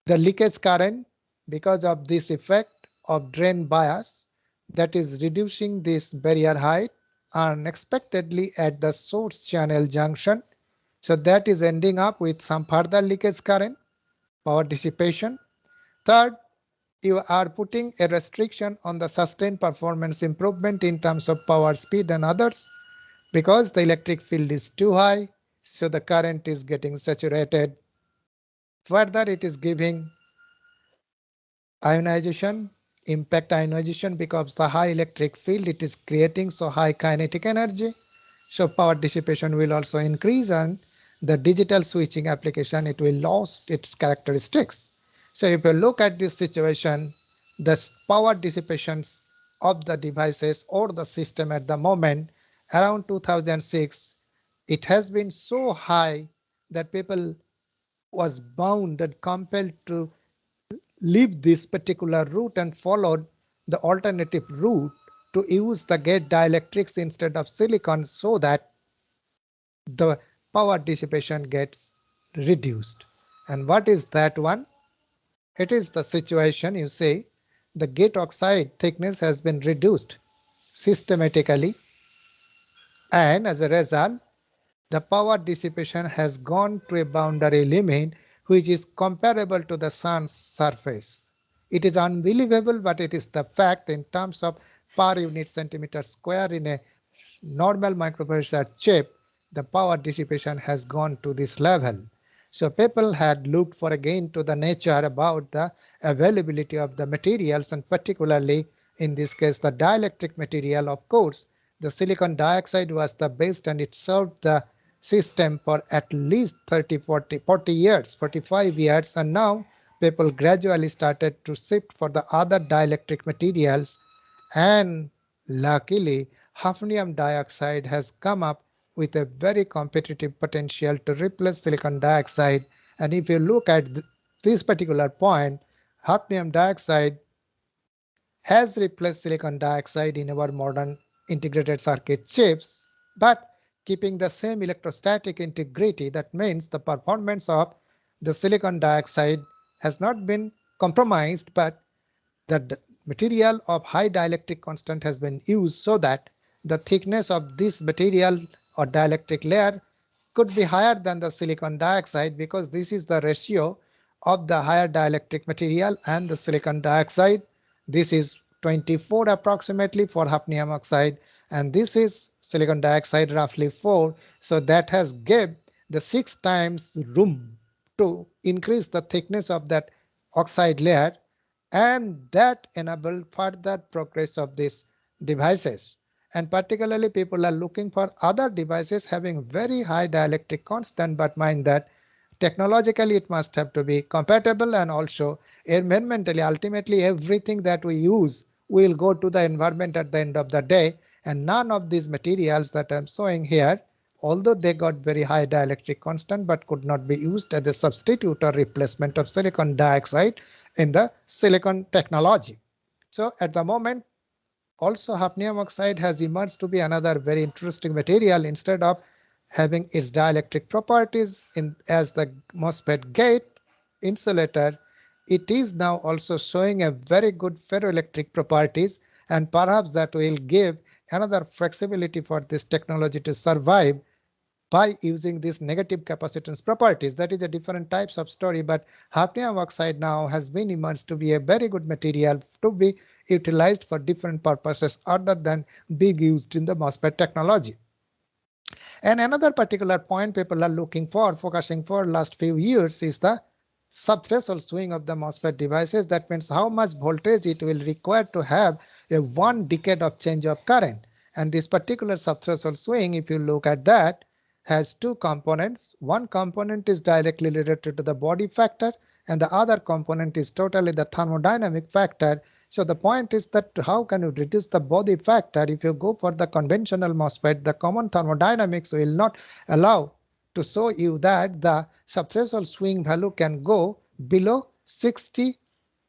The leakage current, because of this effect of drain bias, that is reducing this barrier height unexpectedly at the source channel junction. So that is ending up with some further leakage current, power dissipation. Third, you are putting a restriction on the sustained performance improvement in terms of power, speed and others because the electric field is too high, so the current is getting saturated. Further, it is giving ionization, impact ionization because the high electric field it is creating so high kinetic energy. So power dissipation will also increase and the digital switching application it will lose its characteristics. So if you look at this situation, the power dissipations of the devices or the system at the moment around 2006, it has been so high that people was bound and compelled to leave this particular route and followed the alternative route to use the gate dielectrics instead of silicon so that the power dissipation gets reduced. And what is that one? It is the situation you say the gate oxide thickness has been reduced systematically, and as a result the power dissipation has gone to a boundary limit which is comparable to the sun's surface. It is unbelievable, but it is the fact in terms of per unit centimeter square in a normal microprocessor chip, the power dissipation has gone to this level. So people had looked for again to the nature about the availability of the materials and particularly in this case the dielectric material. Of course, the silicon dioxide was the best and it served the system for at least 30, 40 years, 45 years, and now people gradually started to shift for the other dielectric materials, and luckily hafnium dioxide has come up with a very competitive potential to replace silicon dioxide. And if you look at this particular point, hafnium dioxide has replaced silicon dioxide in our modern integrated circuit chips, but keeping the same electrostatic integrity. That means the performance of the silicon dioxide has not been compromised, but the material of high dielectric constant has been used so that the thickness of this material or dielectric layer could be higher than the silicon dioxide because this is the ratio of the higher dielectric material and the silicon dioxide. This is 24 approximately for hafnium oxide and this is silicon dioxide roughly 4. So that has gave the 6 times room to increase the thickness of that oxide layer, and that enabled further progress of these devices. And particularly people are looking for other devices having very high dielectric constant, but mind that technologically it must have to be compatible and also environmentally. Ultimately everything that we use will go to the environment at the end of the day, and none of these materials that I'm showing here, although they got very high dielectric constant but could not be used as a substitute or replacement of silicon dioxide in the silicon technology. So at the moment also hafnium oxide has emerged to be another very interesting material. Instead of having its dielectric properties as the MOSFET gate insulator, it is now also showing a very good ferroelectric properties, and perhaps that will give another flexibility for this technology to survive by using these negative capacitance properties. That is a different types of story, but hafnium oxide now has been emerged to be a very good material to be utilized for different purposes other than being used in the MOSFET technology. And another particular point people are looking for, focusing for last few years is the sub-threshold swing of the MOSFET devices. That means how much voltage it will require to have a 1 decade of change of current. And this particular sub-threshold swing, if you look at that, has two components. One component is directly related to the body factor, and the other component is totally the thermodynamic factor. So the point is that how can you reduce the body factor? If you go for the conventional MOSFET, the common thermodynamics will not allow to show you that the subthreshold swing value can go below 60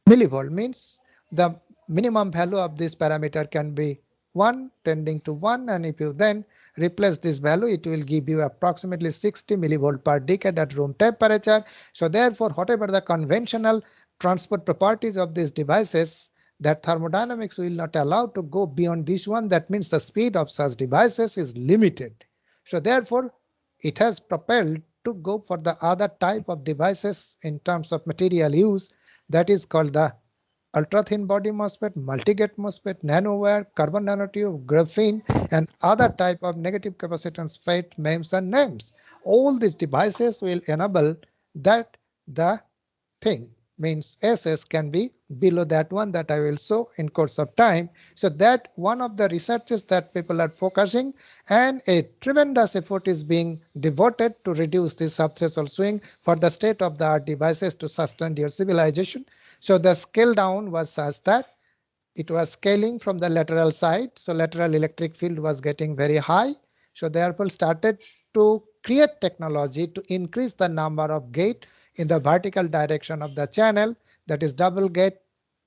millivolt, means the minimum value of this parameter can be 1 tending to 1, and if you then replace this value, it will give you approximately 60 millivolt per decade at room temperature. So therefore, whatever the conventional transport properties of these devices, that thermodynamics will not allow to go beyond this one. That means the speed of such devices is limited. So therefore, it has propelled to go for the other type of devices in terms of material use, that is called the ultra thin body MOSFET, multi-gate MOSFET, nanowire, carbon nanotube, graphene, and other type of negative capacitance FET, MEMS, and NEMS. All these devices will enable that the thing, means SS, can be below that one that I will show in course of time. So that one of the researches that people are focusing, and a tremendous effort is being devoted to reduce this subthreshold swing for the state-of-the-art devices to sustain your civilization. So the scale down was such that it was scaling from the lateral side. So lateral electric field was getting very high. So therefore started to create technology to increase the number of gate in the vertical direction of the channel, that is double gate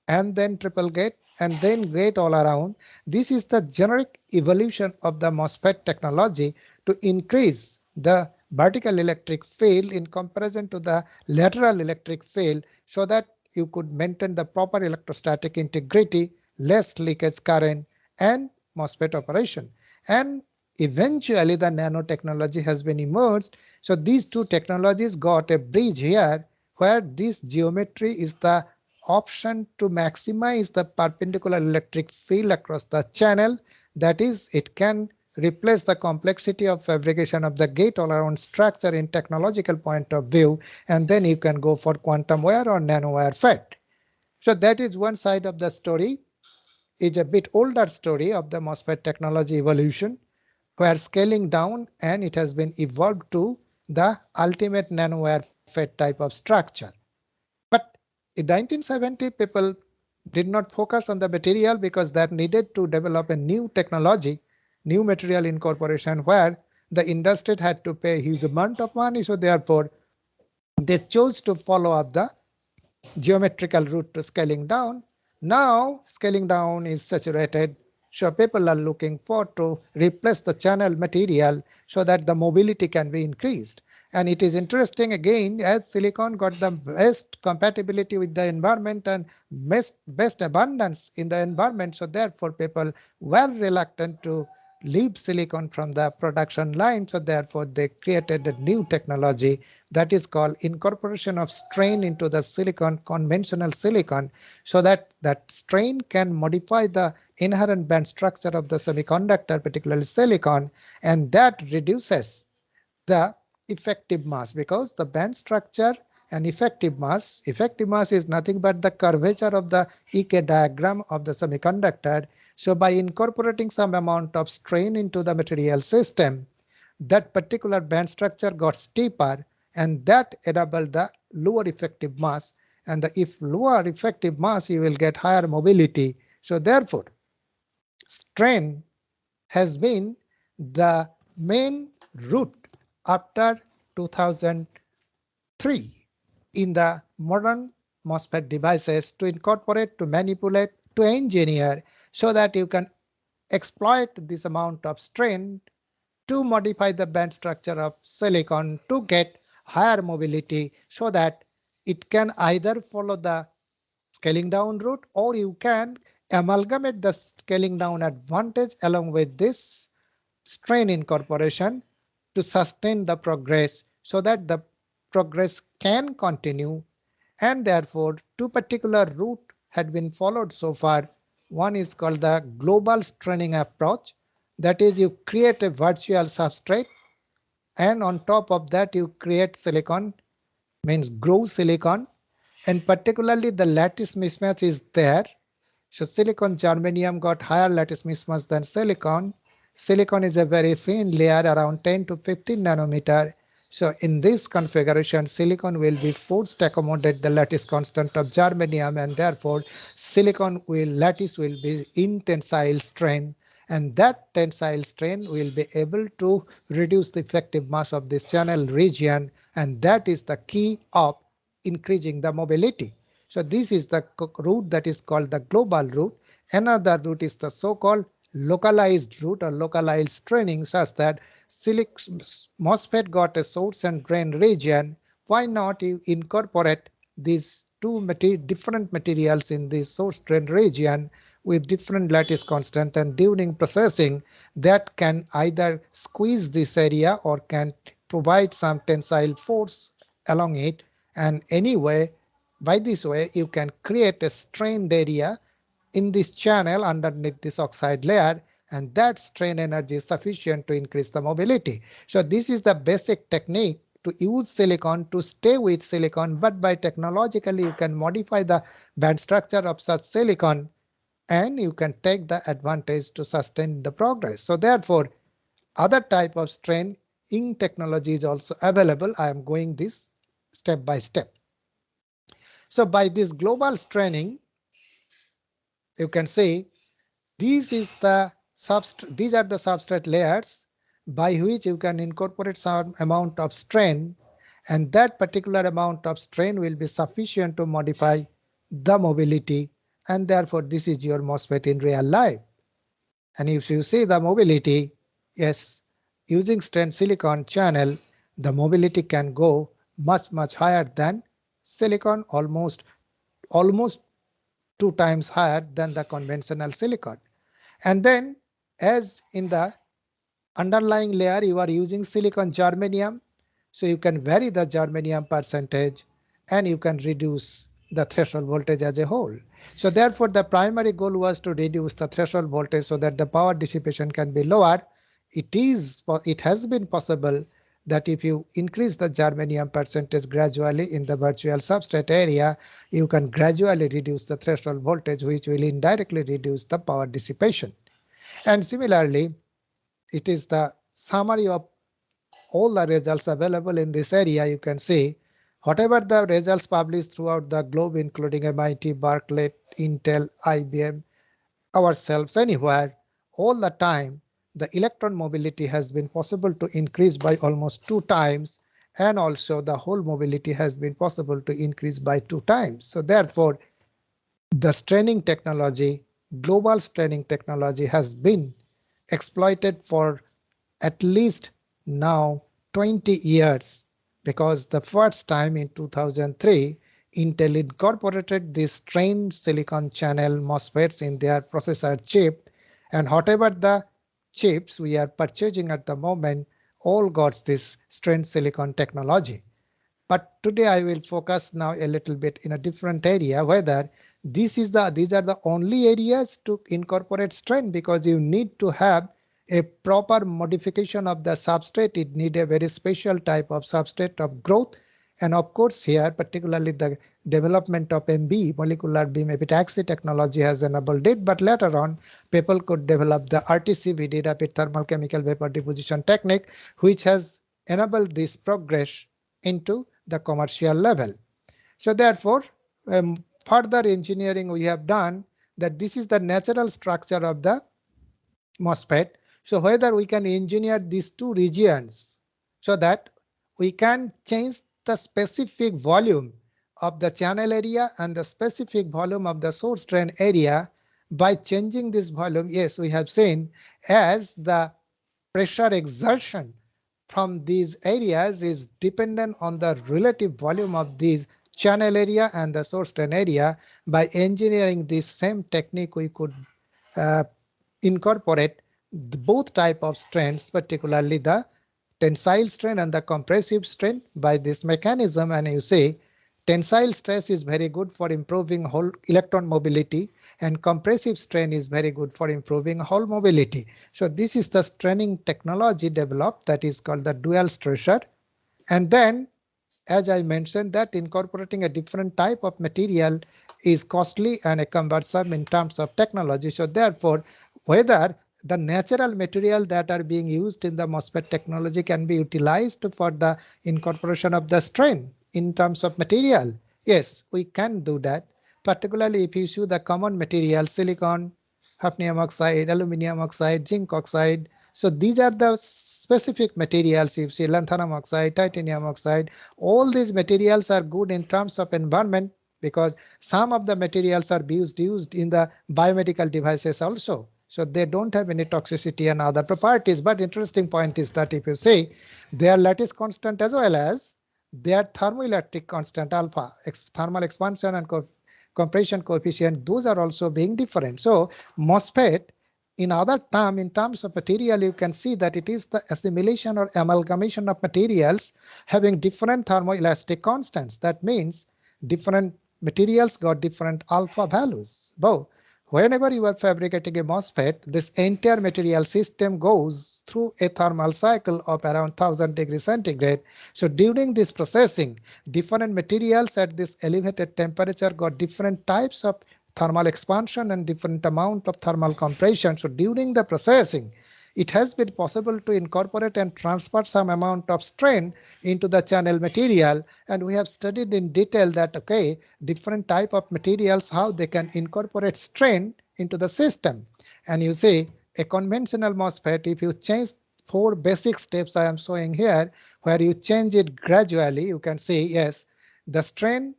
and then triple gate and then gate all around. This is the generic evolution of the MOSFET technology to increase the vertical electric field in comparison to the lateral electric field, so that you could maintain the proper electrostatic integrity, less leakage current, and MOSFET operation. And eventually the nanotechnology has been emerged. So these two technologies got a bridge here, where this geometry is the option to maximize the perpendicular electric field across the channel. That is, it can replace the complexity of fabrication of the gate all around structure in technological point of view, and then you can go for quantum wire or nanowire FET. So that is one side of the story. It's a bit older story of the MOSFET technology evolution, where scaling down and it has been evolved to the ultimate nanowire FET type of structure. But in 1970, people did not focus on the material because that needed to develop a new technology, new material incorporation, where the industry had to pay a huge amount of money. So therefore, they chose to follow up the geometrical route to scaling down. Now scaling down is saturated, so people are looking for to replace the channel material so that the mobility can be increased. And it is interesting again, as silicon got the best compatibility with the environment and best abundance in the environment, so therefore people were reluctant to leave silicon from the production line. So therefore they created a new technology that is called incorporation of strain into the silicon, conventional silicon, so that that strain can modify the inherent band structure of the semiconductor, particularly silicon, and that reduces the effective mass, because the band structure and effective mass is nothing but the curvature of the EK diagram of the semiconductor. So by incorporating some amount of strain into the material system, that particular band structure got steeper, and that enabled the lower effective mass. And if lower effective mass, you will get higher mobility. So therefore, strain has been the main route after 2003 in the modern MOSFET devices to incorporate, to manipulate, to engineer, so that you can exploit this amount of strain to modify the band structure of silicon to get higher mobility, so that it can either follow the scaling down route, or you can amalgamate the scaling down advantage along with this strain incorporation to sustain the progress, so that the progress can continue. And therefore, two particular route had been followed so far. One is called the global straining approach. That is, you create a virtual substrate, and on top of that you create silicon means grow silicon, and particularly the lattice mismatch is there. So silicon germanium got higher lattice mismatch than silicon. Silicon is a very thin layer around 10 to 15 nanometer. So in this configuration, silicon will be forced to accommodate the lattice constant of germanium, and therefore lattice will be in tensile strain, and that tensile strain will be able to reduce the effective mass of this channel region, and that is the key of increasing the mobility. So this is the route that is called the global route. Another route is the so-called localized route or localized straining, such that MOSFET got a source and drain region. Why not you incorporate these two different materials in the source drain region with different lattice constant, and during processing that can either squeeze this area or can provide some tensile force along it, and anyway by this way you can create a strained area in this channel underneath this oxide layer, and that strain energy is sufficient to increase the mobility. So this is the basic technique to use silicon to stay with silicon, but by technologically you can modify the band structure of such silicon and you can take the advantage to sustain the progress. So therefore other type of strain in technology is also available. I am going this step by step. So by this global straining, you can see these are the substrate layers by which you can incorporate some amount of strain, and that particular amount of strain will be sufficient to modify the mobility, and therefore this is your MOSFET in real life. And if you see the mobility, yes, using strained silicon channel, the mobility can go much higher than silicon, almost 2 times higher than the conventional silicon. And then as in the underlying layer you are using silicon germanium, so you can vary the germanium percentage and you can reduce the threshold voltage as a whole. So therefore the primary goal was to reduce the threshold voltage so that the power dissipation can be lower. It has been possible that if you increase the germanium percentage gradually in the virtual substrate area, you can gradually reduce the threshold voltage, which will indirectly reduce the power dissipation. And similarly, it is the summary of all the results available in this area. You can see whatever the results published throughout the globe, including MIT, Berkeley, Intel, IBM, ourselves, anywhere, all the time, the electron mobility has been possible to increase by almost 2 times, and also the whole mobility has been possible to increase by 2 times. So therefore, the straining technology, global straining technology, has been exploited for at least now 20 years, because the first time in 2003 Intel incorporated these strained silicon channel MOSFETs in their processor chip, and whatever the chips we are purchasing at the moment all got this strained silicon technology. But today I will focus now a little bit in a different area, whether these are the only areas to incorporate strain, because you need to have a proper modification of the substrate. It need a very special type of substrate of growth. And of course here particularly the development of MB, molecular beam epitaxy technology, has enabled it, but later on people could develop the RTCVD, rapid thermal chemical vapor deposition technique, which has enabled this progress into the commercial level. So therefore further engineering we have done, that this is the natural structure of the MOSFET. So whether we can engineer these two regions so that we can change the specific volume of the channel area and the specific volume of the source drain area. By changing this volume, yes, we have seen as the pressure exertion from these areas is dependent on the relative volume of these channel area and the source drain area. By engineering this same technique, we could incorporate both type of strains, particularly the tensile strain and the compressive strain, by this mechanism. And you see tensile stress is very good for improving whole electron mobility, and compressive strain is very good for improving whole mobility. So this is the straining technology developed, that is called the dual stressor. And then as I mentioned, that incorporating a different type of material is costly and a cumbersome in terms of technology. So therefore, whether the natural material that are being used in the MOSFET technology can be utilized for the incorporation of the strain in terms of material. Yes, we can do that, particularly if you use the common material, silicon, hafnium oxide, aluminum oxide, zinc oxide. So these are the specific materials. You see lanthanum oxide, titanium oxide, all these materials are good in terms of environment because some of the materials are used in the biomedical devices also. So they don't have any toxicity and other properties. But interesting point is that if you see their lattice constant as well as their thermoelectric constant alpha, thermal expansion and compression coefficient, those are also being different. So MOSFET, in other term, in terms of material, you can see that it is the assimilation or amalgamation of materials having different thermoelastic constants. That means different materials got different alpha values. Both. Whenever you are fabricating a MOSFET, this entire material system goes through a thermal cycle of around 1000 degrees centigrade. So during this processing, different materials at this elevated temperature got different types of thermal expansion and different amount of thermal compression. So during the processing, it has been possible to incorporate and transfer some amount of strain into the channel material. And we have studied in detail that, okay, different type of materials, how they can incorporate strain into the system. And you see a conventional MOSFET, if you change 4 basic steps I am showing here, where you change it gradually, you can see, yes, the strain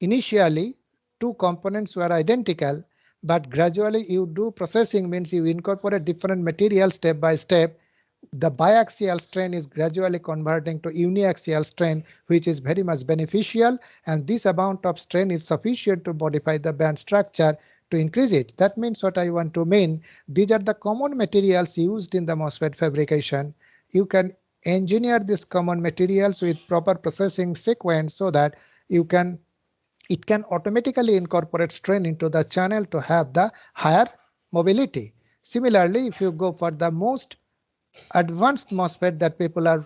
initially 2 components were identical, but gradually you do processing, means you incorporate different materials step by step. The biaxial strain is gradually converting to uniaxial strain, which is very much beneficial, and this amount of strain is sufficient to modify the band structure to increase it. That means what I want to mean, these are the common materials used in the MOSFET fabrication. You can engineer these common materials with proper processing sequence so that it can automatically incorporate strain into the channel to have the higher mobility. Similarly, if you go for the most advanced MOSFET that people are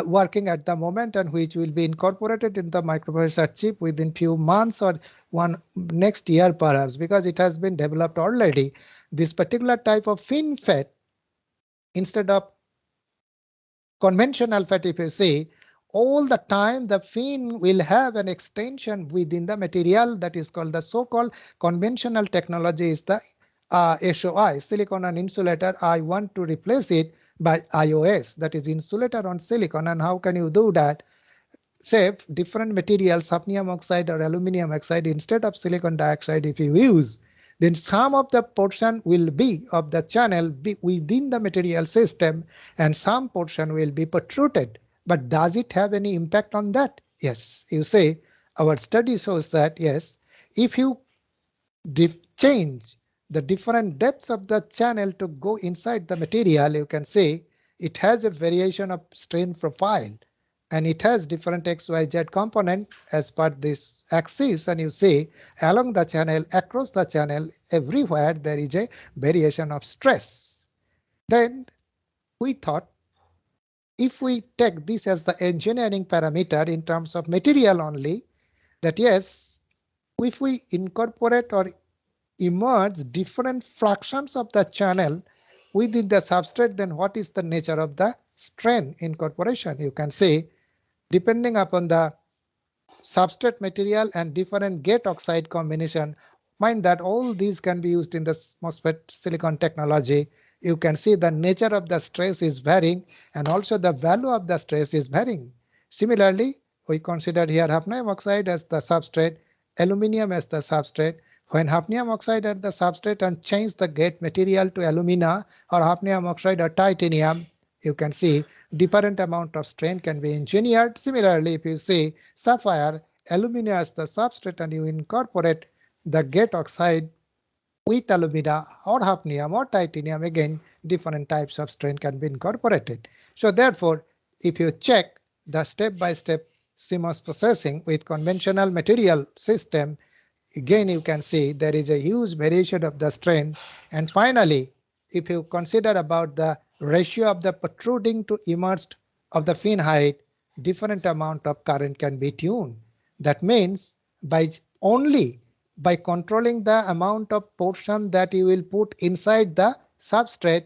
working at the moment and which will be incorporated in the microprocessor chip within few months or one next year perhaps, because it has been developed already, this particular type of FinFET, instead of conventional FET, if you see, all the time the fin will have an extension within the material that is called the so-called conventional technology is the SOI, silicon on insulator. I want to replace it by IOS, that is insulator on silicon. And how can you do that? Say different materials, hafnium oxide or aluminum oxide, instead of silicon dioxide, if you use, then some of the portion will be of the channel be within the material system and some portion will be protruded. But does it have any impact on that? Yes, you say our study shows that yes, if you change the different depths of the channel to go inside the material, you can say it has a variation of strain profile and it has different XYZ component as per this axis, and you see along the channel, across the channel, everywhere there is a variation of stress. Then we thought, if we take this as the engineering parameter in terms of material only, that yes, if we incorporate or emerge different fractions of the channel within the substrate, then what is the nature of the strain incorporation? You can see, depending upon the substrate material and different gate oxide combination, mind that all these can be used in the MOSFET silicon technology. You can see the nature of the stress is varying and also the value of the stress is varying. Similarly, we consider here hafnium oxide as the substrate, aluminum as the substrate. When hafnium oxide at the substrate and change the gate material to alumina or hafnium oxide or titanium, you can see different amount of strain can be engineered. Similarly, if you see sapphire, alumina as the substrate and you incorporate the gate oxide with alumina or hafnium or titanium, again different types of strain can be incorporated. So therefore, if you check the step-by-step CMOS processing with conventional material system, again you can see there is a huge variation of the strain. And finally, if you consider about the ratio of the protruding to emerged of the fin height, different amount of current can be tuned. That means only by controlling the amount of portion that you will put inside the substrate,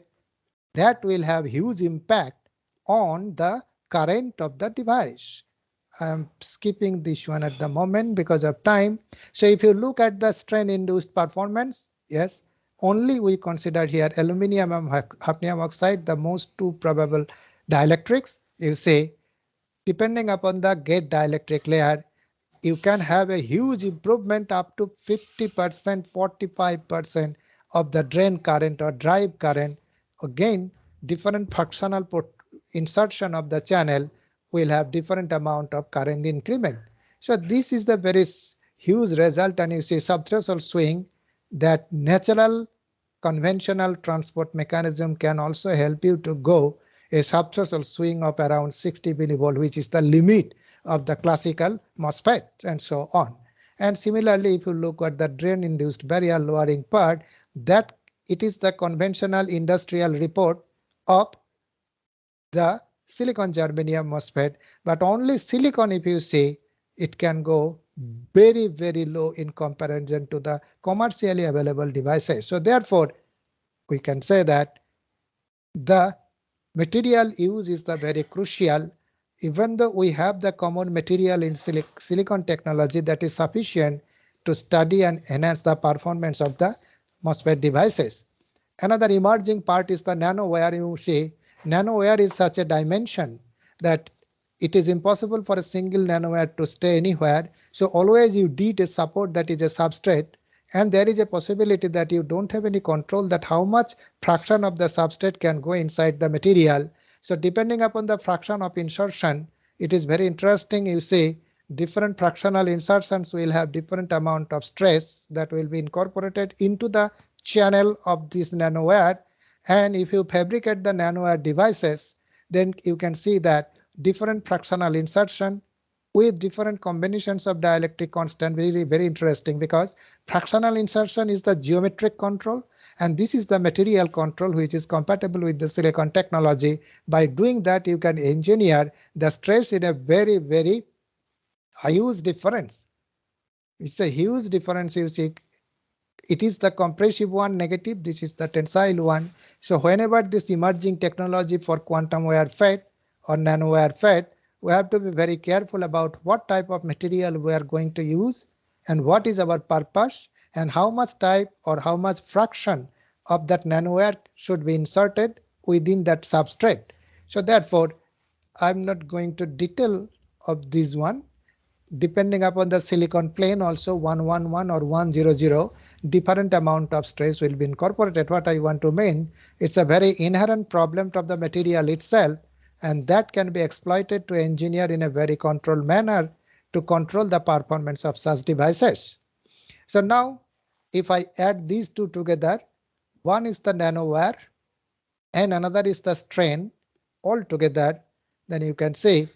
that will have huge impact on the current of the device. I'm skipping this one at the moment because of time. So if you look at the strain induced performance, yes, only we consider here aluminum and hafnium oxide, the most two probable dielectrics. You say, depending upon the gate dielectric layer, you can have a huge improvement up to 50%, 45% of the drain current or drive current. Again, different functional insertion of the channel will have different amount of current increment. So this is the very huge result, and you see subthreshold swing, that natural conventional transport mechanism can also help you to go a subthreshold swing of around 60 millivolt, which is the limit of the classical MOSFET, and so on. And similarly, if you look at the drain induced barrier lowering part, that it is the conventional industrial report of the silicon germanium MOSFET, but only silicon, if you see, it can go very, very low in comparison to the commercially available devices. So therefore, we can say that the material use is the very crucial. Even though we have the common material in silicon technology that is sufficient to study and enhance the performance of the MOSFET devices. Another emerging part is the nanowire. You see, nanowire is such a dimension that it is impossible for a single nanowire to stay anywhere. So always you need a support that is a substrate, and there is a possibility that you don't have any control that how much fraction of the substrate can go inside the material. So depending upon the fraction of insertion, it is very interesting. You see, different fractional insertions will have different amount of stress that will be incorporated into the channel of this nanowire. And if you fabricate the nanowire devices, then you can see that different fractional insertion with different combinations of dielectric constant, very, very interesting, because fractional insertion is the geometric control, and this is the material control which is compatible with the silicon technology. By doing that, you can engineer the stress in a very, very huge difference. It's a huge difference. You see, it is the compressive one negative, this is the tensile one. So whenever this emerging technology for quantum wire FET or nanowire FET, we have to be very careful about what type of material we are going to use and what is our purpose and how much type or how much fraction of that nanowire should be inserted within that substrate. So therefore, I'm not going to detail of this one. Depending upon the silicon plane, also 111 or 100, different amount of stress will be incorporated. What I want to mean, it's a very inherent problem of the material itself, and that can be exploited to engineer in a very controlled manner to control the performance of such devices. So now, if I add these two together, one is the nanowire and another is the strain all together, then you can see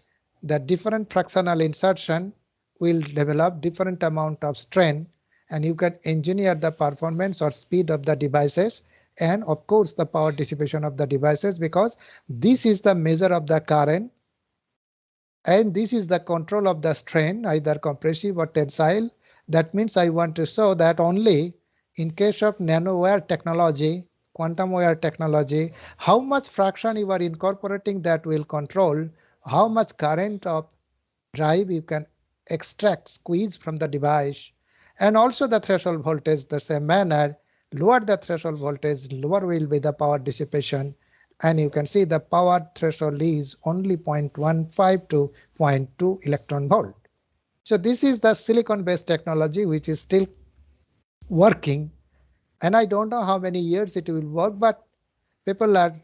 that different fractional insertion will develop different amount of strain, and you can engineer the performance or speed of the devices and of course the power dissipation of the devices, because this is the measure of the current and this is the control of the strain, either compressive or tensile. That means I want to show that only in case of nanowire technology, quantum wire technology, how much fraction you are incorporating that will control how much current of drive you can extract, squeeze from the device, and also the threshold voltage the same manner. Lower the threshold voltage, lower will be the power dissipation, and you can see the power threshold is only 0.15 to 0.2 electron volt. So this is the silicon based technology which is still working, and I don't know how many years it will work, but people are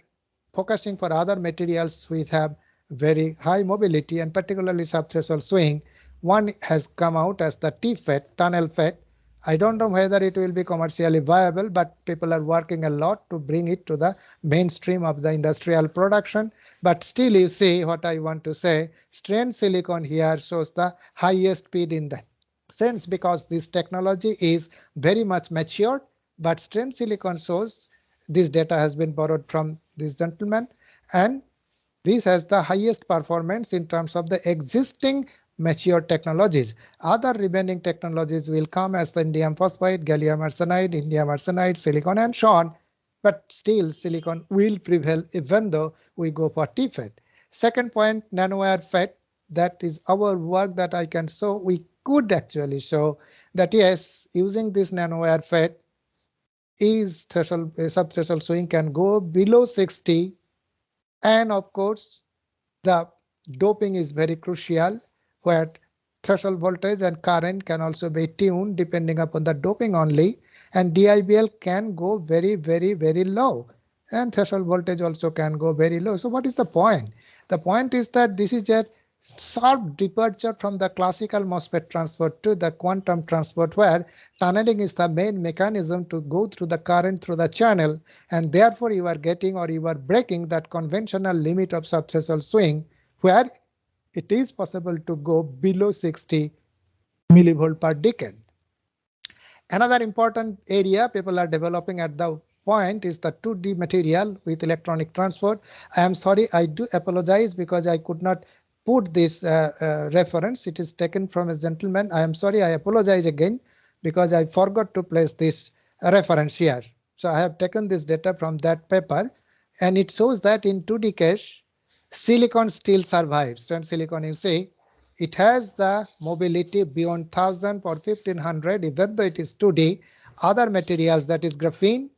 focusing for other materials which have very high mobility and particularly subthreshold swing. One has come out as the T-FET, tunnel FET. I don't know whether it will be commercially viable, but people are working a lot to bring it to the mainstream of the industrial production. But still, you see what I want to say, strain silicon here shows the highest speed in the sense because this technology is very much matured, but strain silicon shows this data has been borrowed from this gentleman, and This has the highest performance in terms of the existing mature technologies. Other remaining technologies will come as the indium phosphide, gallium arsenide, indium arsenide, silicon, and so on. But still, silicon will prevail even though we go for TFET. Second point, nanowire FET. That is our work that I can show. We could actually show that yes, using this nanowire FET, is threshold subthreshold swing can go below 60, and of course the doping is very crucial, where threshold voltage and current can also be tuned depending upon the doping only, and DIBL can go very low, and threshold voltage also can go very low. So what is the point? The point is that this is a sharp departure from the classical MOSFET transport to the quantum transport, where tunneling is the main mechanism to go through the current through the channel, and therefore you are getting or you are breaking that conventional limit of subthreshold swing, where it is possible to go below 60 millivolt per decade. Another important area people are developing at the point is the 2D material with electronic transport. I am sorry, I do apologize because I could not put this reference. It is taken from a gentleman. I am sorry, I apologize again because I forgot to place this reference here. So I have taken this data from that paper, and it shows that in 2D case, silicon still survives. And silicon, you see, it has the mobility beyond 1000 or 1500, even though it is 2D. Other materials, that is graphene,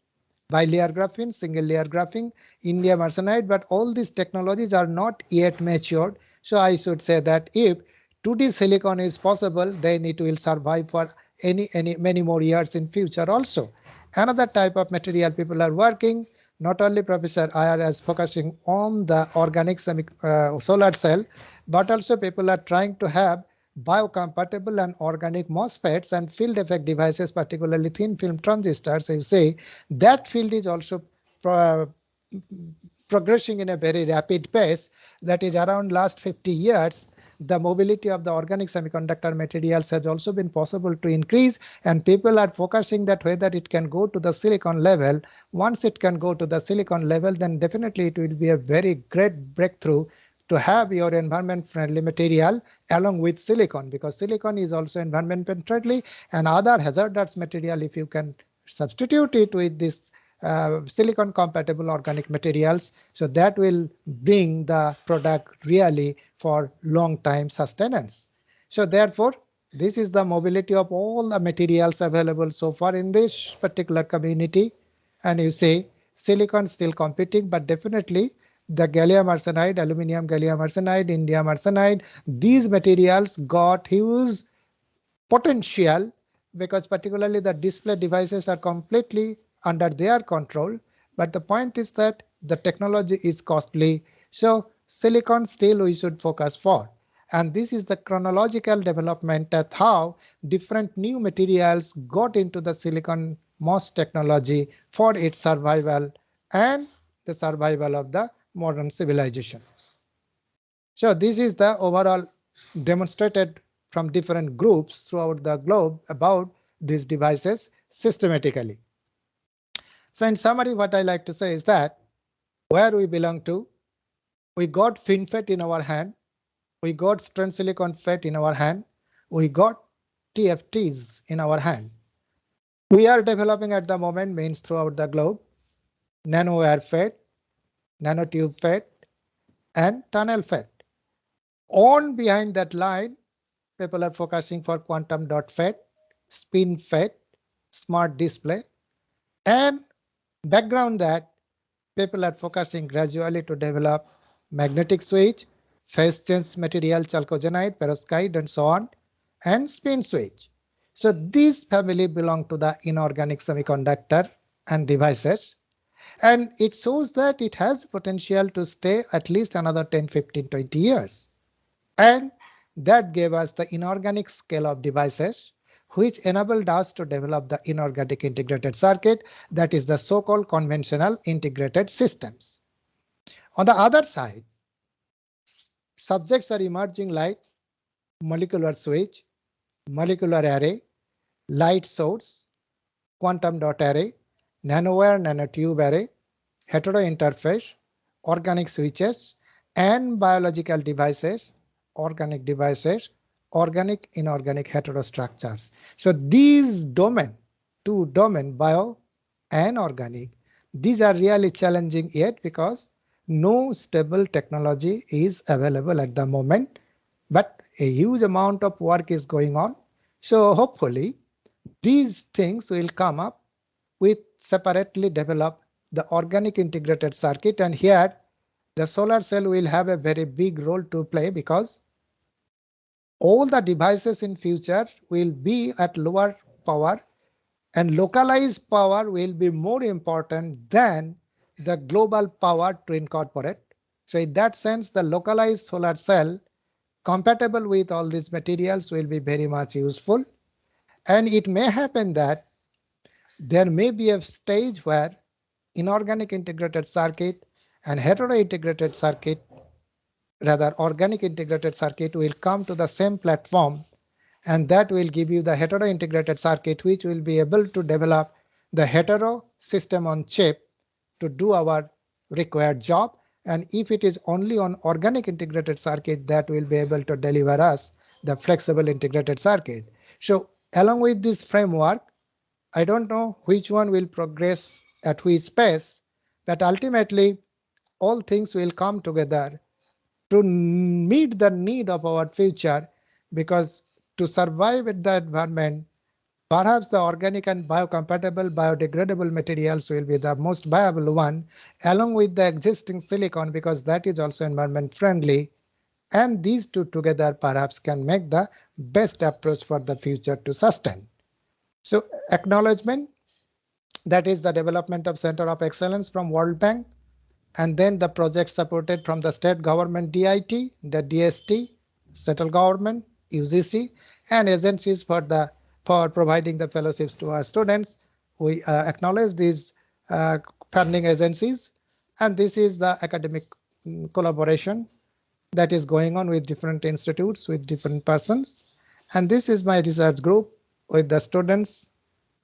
bilayer graphene, single layer graphene, indium arsenide, but all these technologies are not yet matured. So I should say that if 2D silicon is possible, then it will survive for many more years in future also. Another type of material people are working, not only Professor Iyer is focusing on the organic solar cell, but also people are trying to have biocompatible and organic MOSFETs and field effect devices, particularly thin film transistors. You say that field is also progressing in a very rapid pace. That is around last 50 years. The mobility of the organic semiconductor materials has also been possible to increase, and people are focusing that whether it can go to the silicon level. Once it can go to the silicon level, then definitely it will be a very great breakthrough to have your environment friendly material along with silicon, because silicon is also environment friendly, and other hazardous material, if you can substitute it with this silicon compatible organic materials, so that will bring the product really for long time sustenance. So therefore, this is the mobility of all the materials available so far in this particular community. And you say silicon still competing, but definitely the gallium arsenide, aluminum gallium arsenide, indium arsenide, these materials got huge potential, because particularly the display devices are completely under their control. But the point is that the technology is costly. So silicon still we should focus for. And this is the chronological development at how different new materials got into the silicon MOS technology for its survival and the survival of the modern civilization. So this is the overall demonstrated from different groups throughout the globe about these devices systematically. So in summary, what I like to say is that where we belong to, we got FinFET in our hand, we got strain silicon FET in our hand, we got TFTs in our hand. We are developing at the moment means throughout the globe, nanowire FET, nanotube FET, and tunnel FET. On behind that line, people are focusing for quantum dot FET, spin FET, smart display, and background that people are focusing gradually to develop magnetic switch, phase change material, chalcogenide, perovskite, and so on, and spin switch. So these family belong to the inorganic semiconductor and devices. And it shows that it has potential to stay at least another 10, 15, 20 years. And that gave us the inorganic scale of devices, which enabled us to develop the inorganic integrated circuit, that is the so-called conventional integrated systems. On the other side, subjects are emerging like molecular switch, molecular array, light source, quantum dot array, nanowire nanotube array, heterointerface, organic switches, and biological devices, organic devices, organic, inorganic heterostructures. So these two domain, bio and organic, these are really challenging yet because no stable technology is available at the moment, but a huge amount of work is going on. So hopefully these things will come up with separately develop the organic integrated circuit, and here the solar cell will have a very big role to play because all the devices in future will be at lower power, and localized power will be more important than the global power to incorporate. So in that sense, the localized solar cell compatible with all these materials will be very much useful. And it may happen that there may be a stage where inorganic integrated circuit and hetero integrated circuit, rather organic integrated circuit, will come to the same platform, and that will give you the hetero integrated circuit, which will be able to develop the hetero system on chip to do our required job. And if it is only on organic integrated circuit, that will be able to deliver us the flexible integrated circuit. So along with this framework, I don't know which one will progress at which pace, but ultimately all things will come together to meet the need of our future, because to survive in the environment, perhaps the organic and biocompatible, biodegradable materials will be the most viable one, along with the existing silicon, because that is also environment friendly. And these two together perhaps can make the best approach for the future to sustain. So acknowledgement, that is the development of Center of Excellence from World Bank, and then the project supported from the state government DIT, the DST, central government, UGC, and agencies for providing the fellowships to our students. We acknowledge these funding agencies, and this is the academic collaboration that is going on with different institutes, with different persons. And this is my research group with the students.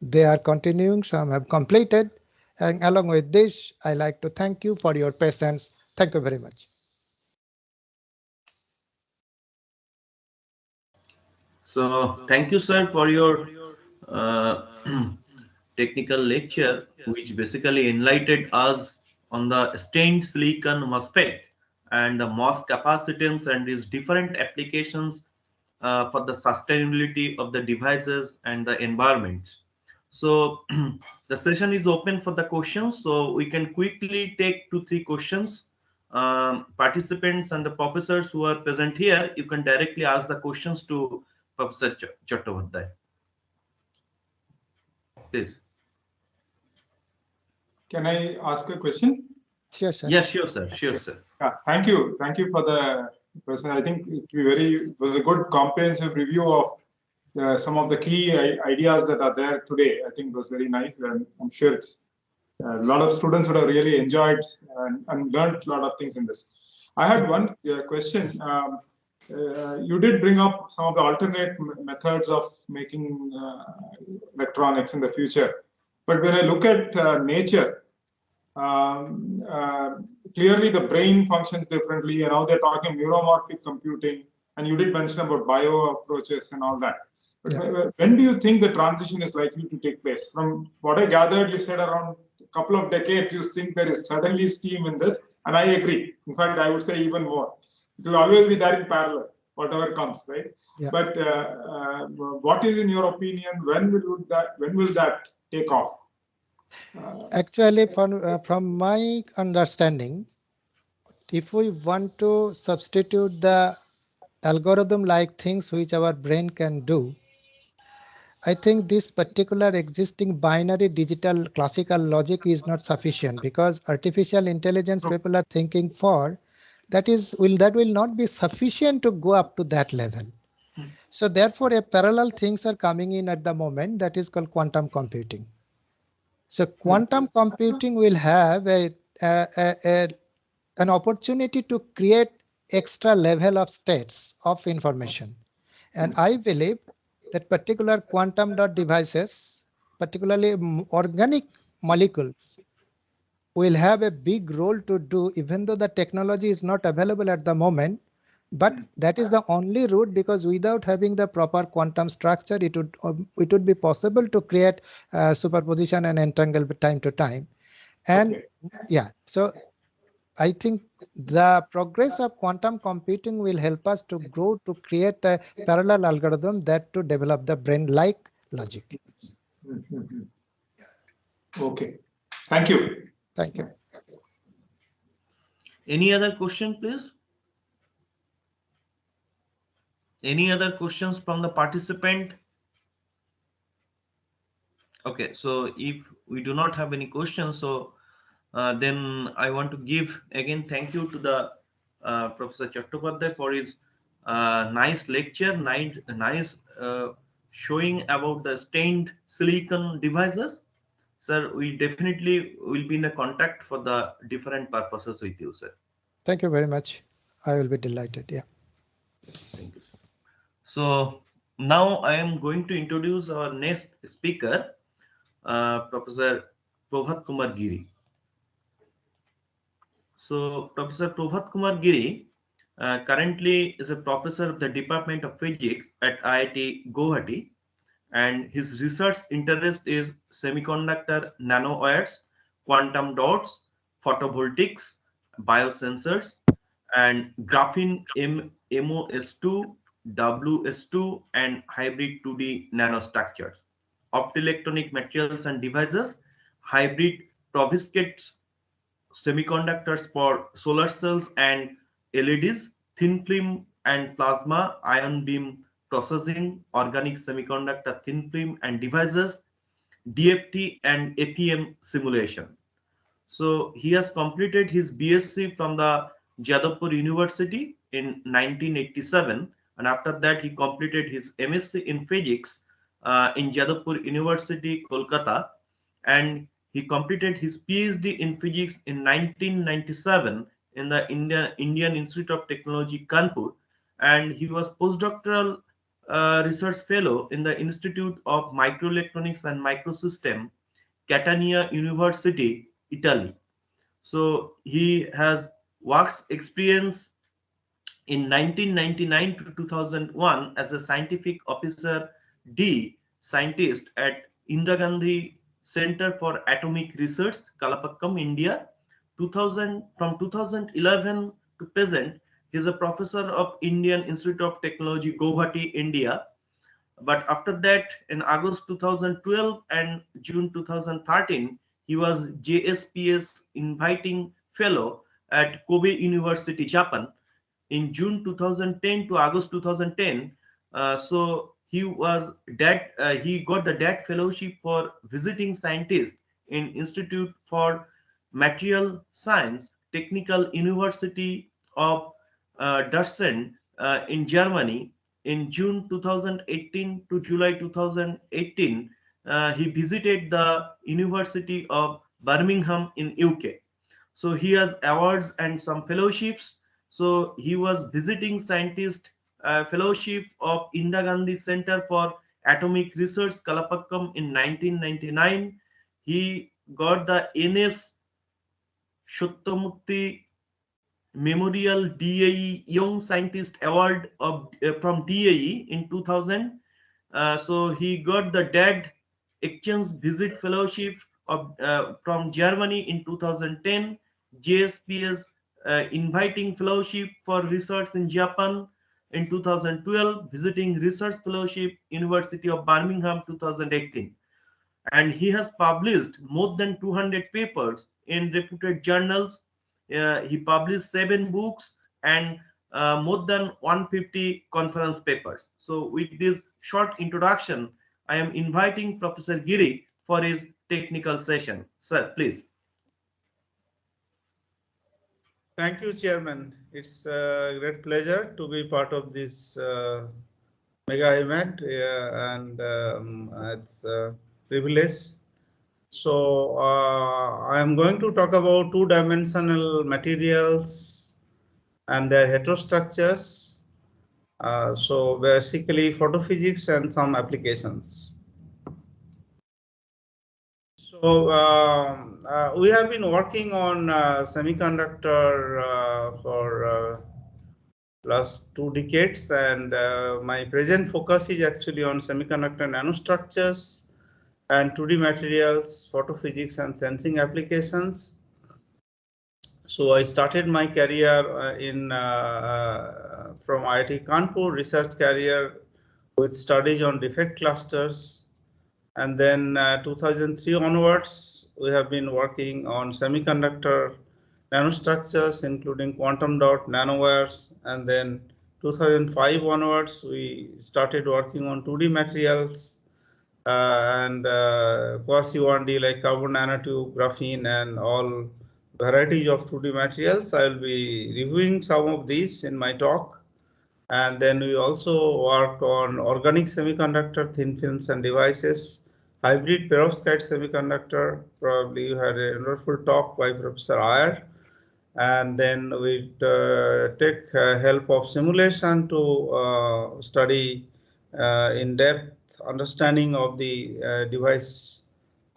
They are continuing, some have completed. And along with this, I like to thank you for your patience. Thank you very much. So thank you, sir, for your uh, technical lecture, which basically enlightened us on the stained silicon MOSFET and the MOS capacitance and its different applications for the sustainability of the devices and the environments. So the session is open for the questions. So we can quickly take 2-3 questions. Participants and the professors who are present here, you can directly ask the questions to Professor Chattopadhyay. Please. Can I ask a question? Sure, sir. Yes, sure, sir. Sure, sir. Thank you. Thank you for the question. I think it was a good comprehensive review of some of the key ideas that are there today. I think it was very nice, and I'm sure it's a lot of students would have really enjoyed and learned a lot of things in this. I had one question. You did bring up some of the alternate methods of making electronics in the future. But when I look at nature, clearly the brain functions differently, and now they're talking neuromorphic computing, and you did mention about bio approaches and all that. But when do you think the transition is likely to take place? From what I gathered, you said around a couple of decades, you think there is suddenly steam in this, and I agree. In fact, I would say even more. It will always be there in parallel, whatever comes, right? Yeah. But what is, in your opinion, when will that take off? Actually, from my understanding, if we want to substitute the algorithm-like things which our brain can do, I think this particular existing binary digital classical logic is not sufficient, because artificial intelligence people are thinking for that will not be sufficient to go up to that level. So therefore, a parallel things are coming in at the moment that is called quantum computing. So quantum computing will have an opportunity to create extra level of states of information. And I believe that particular quantum dot devices, particularly organic molecules, will have a big role to do, even though the technology is not available at the moment. But that is the only route, because without having the proper quantum structure, it would be possible to create superposition and entanglement time to time. And Okay. yeah, so I think the progress of quantum computing will help us to grow to create a parallel algorithm that to develop the brain-like logic. Okay. Thank you. Thank you. Any other question, please? Any other questions from the participant? Okay, so if we do not have any questions, so then I want to give again thank you to the Professor Chatupathi for his nice lecture, nice showing about the stained silicon devices. Sir, we definitely will be in a contact for the different purposes with you, sir. Thank you very much. I will be delighted. Yeah. Thank you, sir. So now I am going to introduce our next speaker, Professor Prabhat Kumar Giri. So Professor Prabhat Kumar Giri currently is a professor of the Department of Physics at IIT Guwahati, and his research interest is semiconductor nanowires, quantum dots, photovoltaics, biosensors, and graphene MOS2, WS2, and hybrid 2D nanostructures, optoelectronic materials and devices, hybrid perovskites, semiconductors for solar cells and LEDs, thin film and plasma ion beam processing, organic semiconductor thin film and devices, DFT and APM simulation. So he has completed his BSc from the Jadavpur University in 1987, and after that he completed his MSc in physics in Jadavpur University, Kolkata, and he completed his PhD in physics in 1997 in the Indian Institute of Technology, Kanpur, and he was postdoctoral research fellow in the Institute of Microelectronics and Microsystem, Catania University, Italy. So he has works experience in 1999 to 2001 as a scientific officer D scientist at Indira Gandhi Center for Atomic Research, Kalapakkam, India. 2000 from 2011 to present, he is a professor of Indian Institute of Technology, Guwahati, India. But after that, in August 2012 and June 2013, he was JSPS inviting fellow at Kobe University, Japan. In June 2010 to August 2010, so he was that he got the DAT fellowship for visiting scientist in Institute for Material Science, Technical University of Dresden in Germany. In June 2018 to July 2018, he visited the University of Birmingham in UK. So he has awards and some fellowships. So he was visiting scientist fellowship of Indira Gandhi Center for Atomic Research, Kalapakkam in 1999. He got the NS Shottamurthy Memorial DAE Young Scientist Award of from DAE in 2000. So he got the DAD Exchange Visit Fellowship of from Germany in 2010. JSPS Inviting Fellowship for Research in Japan in 2012. Visiting Research Fellowship University of Birmingham 2018. And he has published more than 200 papers in reputed journals. He published 7 books and more than 150 conference papers. So with this short introduction, I am inviting Professor Giri for his technical session. Sir, please. Thank you, Chairman. It's a great pleasure to be part of this mega event, and it's a privilege. So I am going to talk about two-dimensional materials and their heterostructures. So basically photophysics and some applications. So So we have been working on semiconductor for last 2 decades, and my present focus is actually on semiconductor nanostructures and 2D materials, photophysics and sensing applications. So I started my career from IIT Kanpur research career with studies on defect clusters, and then 2003 onwards we have been working on semiconductor nanostructures including quantum dot nanowires, and then 2005 onwards we started working on 2D materials and quasi 1D like carbon nanotube, graphene, and all varieties of 2D materials. I will be reviewing some of these in my talk. And then we also work on organic semiconductor, thin films and devices, hybrid perovskite semiconductor. Probably you had a wonderful talk by Professor Iyer. And then we take help of simulation to study in depth understanding of the device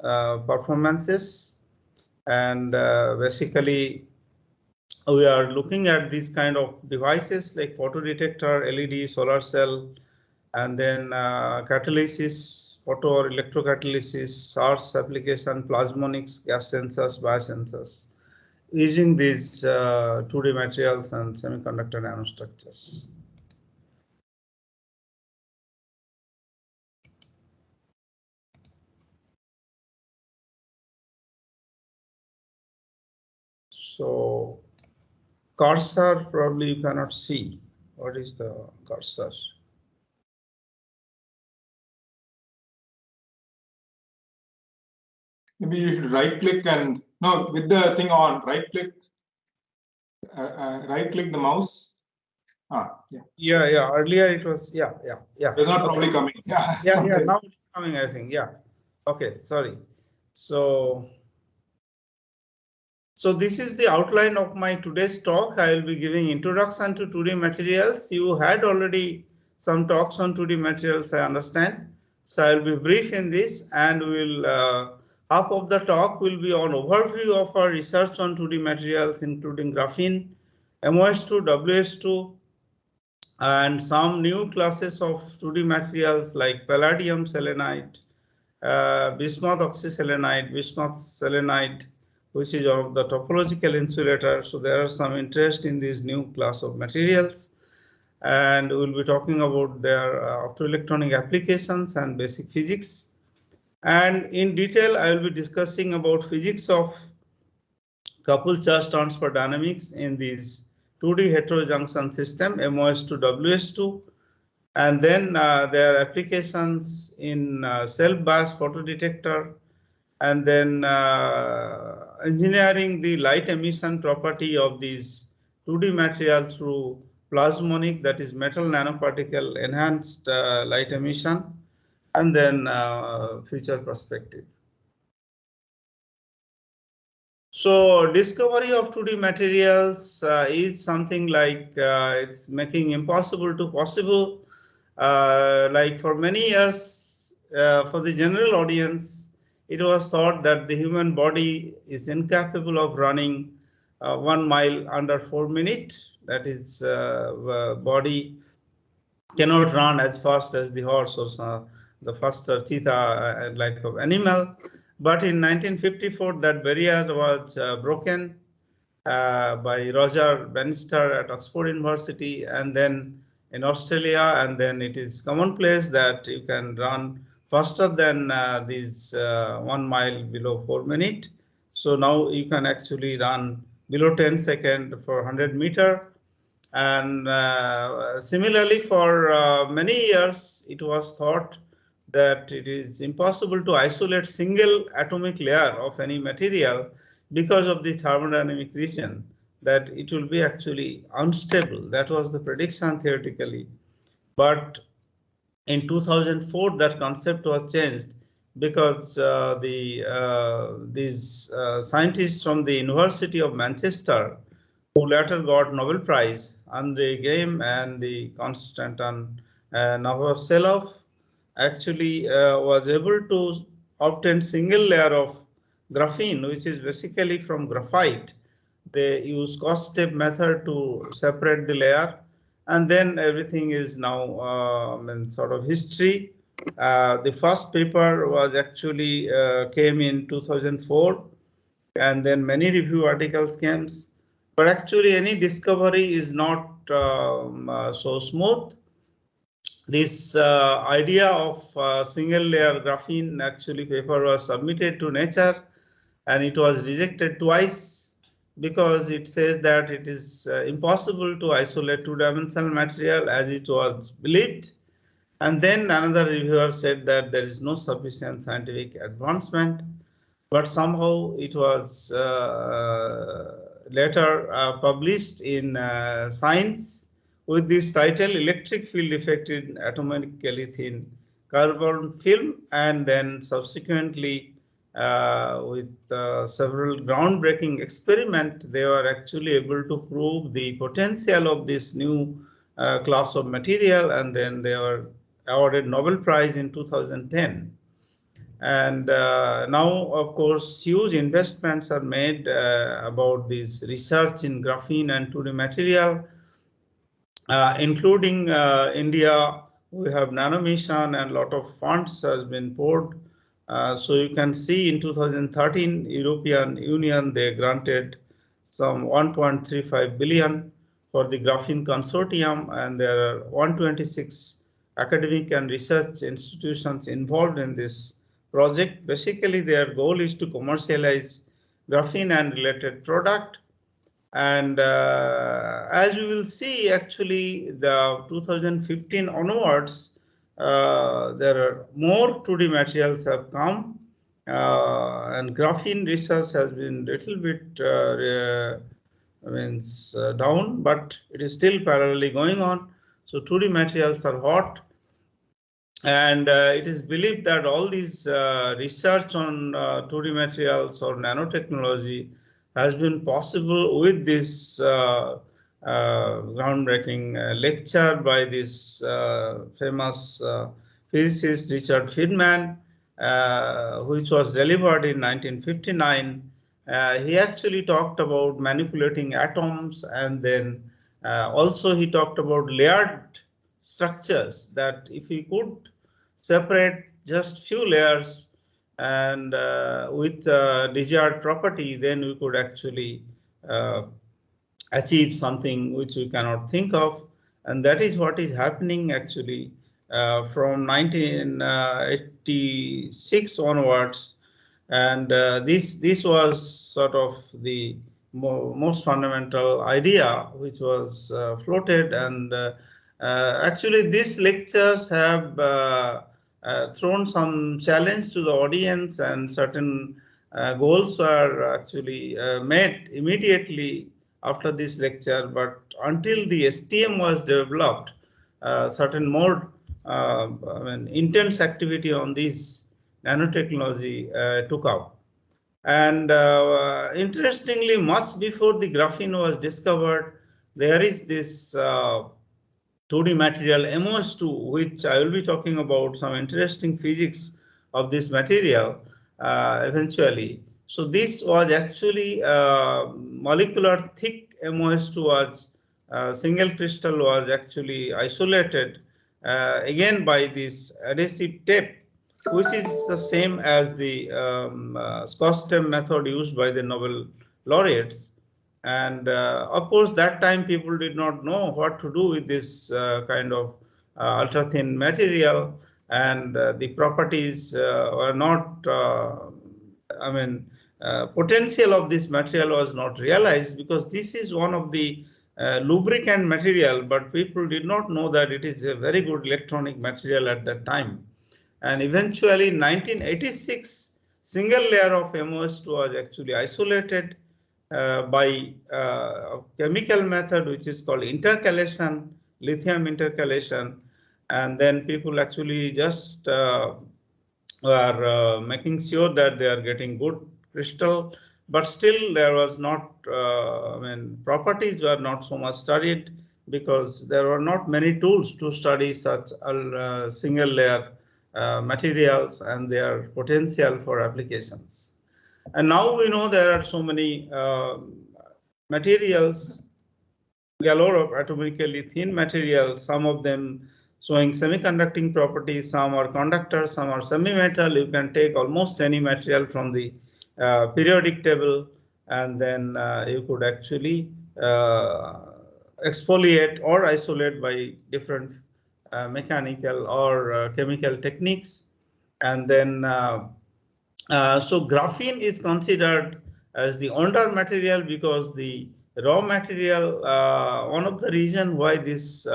performances. And basically we are looking at these kind of devices like photodetector, LED, solar cell, and then catalysis, photo or electrocatalysis, SARS application, plasmonics, gas sensors, biosensors, using these 2D materials and semiconductor nanostructures. So cursor probably you cannot see. What is the cursor? Maybe you should right click and no, with the thing on, right click the mouse. Yeah. Earlier it was, yeah. It's not probably coming. Yeah. Now it's coming, I think. Yeah. Okay, sorry. So this is the outline of my today's talk. I will be giving introduction to 2D materials. You had already some talks on 2D materials, I understand. So I will be brief in this, and will half of the talk will be on overview of our research on 2D materials, including graphene, MOS2, WS2, and some new classes of 2D materials like palladium selenide, bismuth oxyselenide, bismuth selenide, which is one of the topological insulators. So there are some interest in these new class of materials, and we'll be talking about their optoelectronic applications and basic physics. And in detail, I will be discussing about physics of coupled charge transfer dynamics in these 2D heterojunction system, MOS to WS2, and then their applications in self-biased photodetector, and then engineering the light emission property of these 2D material through plasmonic, that is metal nanoparticle enhanced light emission, and then future perspective. So discovery of 2D materials is something like it's making impossible to possible. Like for many years, for the general audience, it was thought that the human body is incapable of running 1 mile under 4 minutes. That is, body cannot run as fast as the horse or the faster cheetah like of animal. But in 1954, that barrier was broken by Roger Bannister at Oxford University, and then in Australia, and then it is commonplace that you can run faster than these 1 mile below 4 minutes. So now you can actually run below 10 seconds for 100 meter. And similarly, for many years, it was thought that it is impossible to isolate single atomic layer of any material because of the thermodynamic region, that it will be actually unstable. That was the prediction theoretically. But in 2004, that concept was changed because these scientists from the University of Manchester, who later got Nobel Prize, Andrei Geim and the Konstantin Novoselov, actually was able to obtain single layer of graphene, which is basically from graphite. They use cross-step method to separate the layer, and then everything is now in sort of history. The first paper was actually came in 2004, and then many review articles came. But actually, any discovery is not so smooth. This idea of single layer graphene actually paper was submitted to Nature, and it was rejected twice because it says that it is impossible to isolate two-dimensional material as it was believed. And then another reviewer said that there is no sufficient scientific advancement, but somehow it was later published in Science with this title, Electric Field Effect in Atomically Thin Carbon Film, and then subsequently with several groundbreaking experiments, they were actually able to prove the potential of this new class of material, and then they were awarded Nobel Prize in 2010. And now, of course, huge investments are made about this research in graphene and 2D material, including India. We have nanomission, and a lot of funds has been poured. So you can see in 2013, European Union, they granted some 1.35 billion for the graphene consortium, and there are 126 academic and research institutions involved in this project. Basically, their goal is to commercialize graphene and related product. And as you will see, actually, the 2015 onwards, there are more 2D materials have come, and graphene research has been a little bit down, but it is still parallelly going on. So 2D materials are hot. And it is believed that all these research on 2D materials or nanotechnology has been possible with this groundbreaking lecture by this famous physicist Richard Feynman, which was delivered in 1959. He actually talked about manipulating atoms, and then also he talked about layered structures, that if we could separate just few layers and with desired property, then we could actually achieve something which we cannot think of. And that is what is happening actually from 1986 onwards. And this was sort of the most fundamental idea which was floated. And actually, these lectures have thrown some challenge to the audience, and certain goals were actually met immediately after this lecture. But until the STM was developed, certain more intense activity on this nanotechnology took up. And interestingly, much before the graphene was discovered, there is this 2D material MOS2, which I will be talking about some interesting physics of this material eventually. So this was actually molecular thick MOS2 was single crystal was actually isolated again by this adhesive tape, which is the same as the Scotch-Tape method used by the Nobel laureates. And of course, that time people did not know what to do with this kind of ultra thin material, and the properties were not, potential of this material was not realized, because this is one of the lubricant material, but people did not know that it is a very good electronic material at that time. And eventually in 1986, single layer of MOS2 was actually isolated by chemical method, which is called intercalation, lithium intercalation. And then people actually just were making sure that they are getting good crystal, but still there was not, properties were not so much studied, because there were not many tools to study such single layer materials and their potential for applications. And now we know there are so many materials, galore of atomically thin materials, some of them showing semiconducting properties, some are conductors, some are semi-metal. You can take almost any material from the periodic table, and then you could actually exfoliate or isolate by different mechanical or chemical techniques. And then so graphene is considered as the under material because the raw material, one of the reasons why this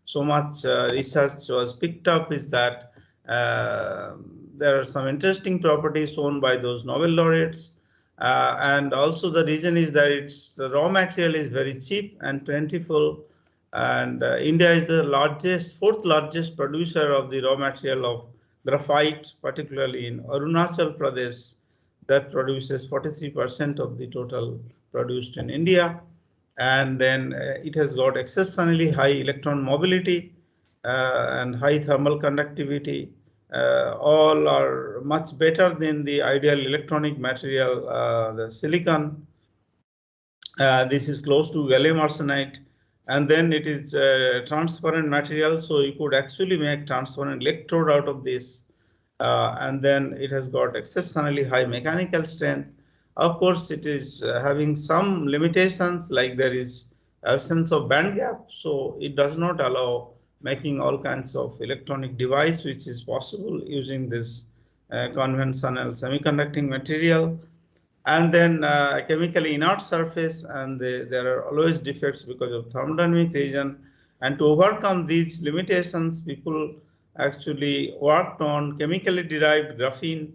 so much research was picked up is that there are some interesting properties shown by those Nobel laureates. And also the reason is that the raw material is very cheap and plentiful. And India is the fourth largest producer of the raw material of graphite, particularly in Arunachal Pradesh, that produces 43% of the total produced in India. And then it has got exceptionally high electron mobility and high thermal conductivity. All are much better than the ideal electronic material, the silicon. This is close to gallium arsenide. And then it is transparent material, so you could actually make transparent electrode out of this. And then it has got exceptionally high mechanical strength. Of course, it is having some limitations, like there is absence of band gap, so it does not allow making all kinds of electronic device, which is possible using this conventional semiconducting material. And then chemically inert surface, and there are always defects because of thermodynamic region. And to overcome these limitations, people actually worked on chemically derived graphene,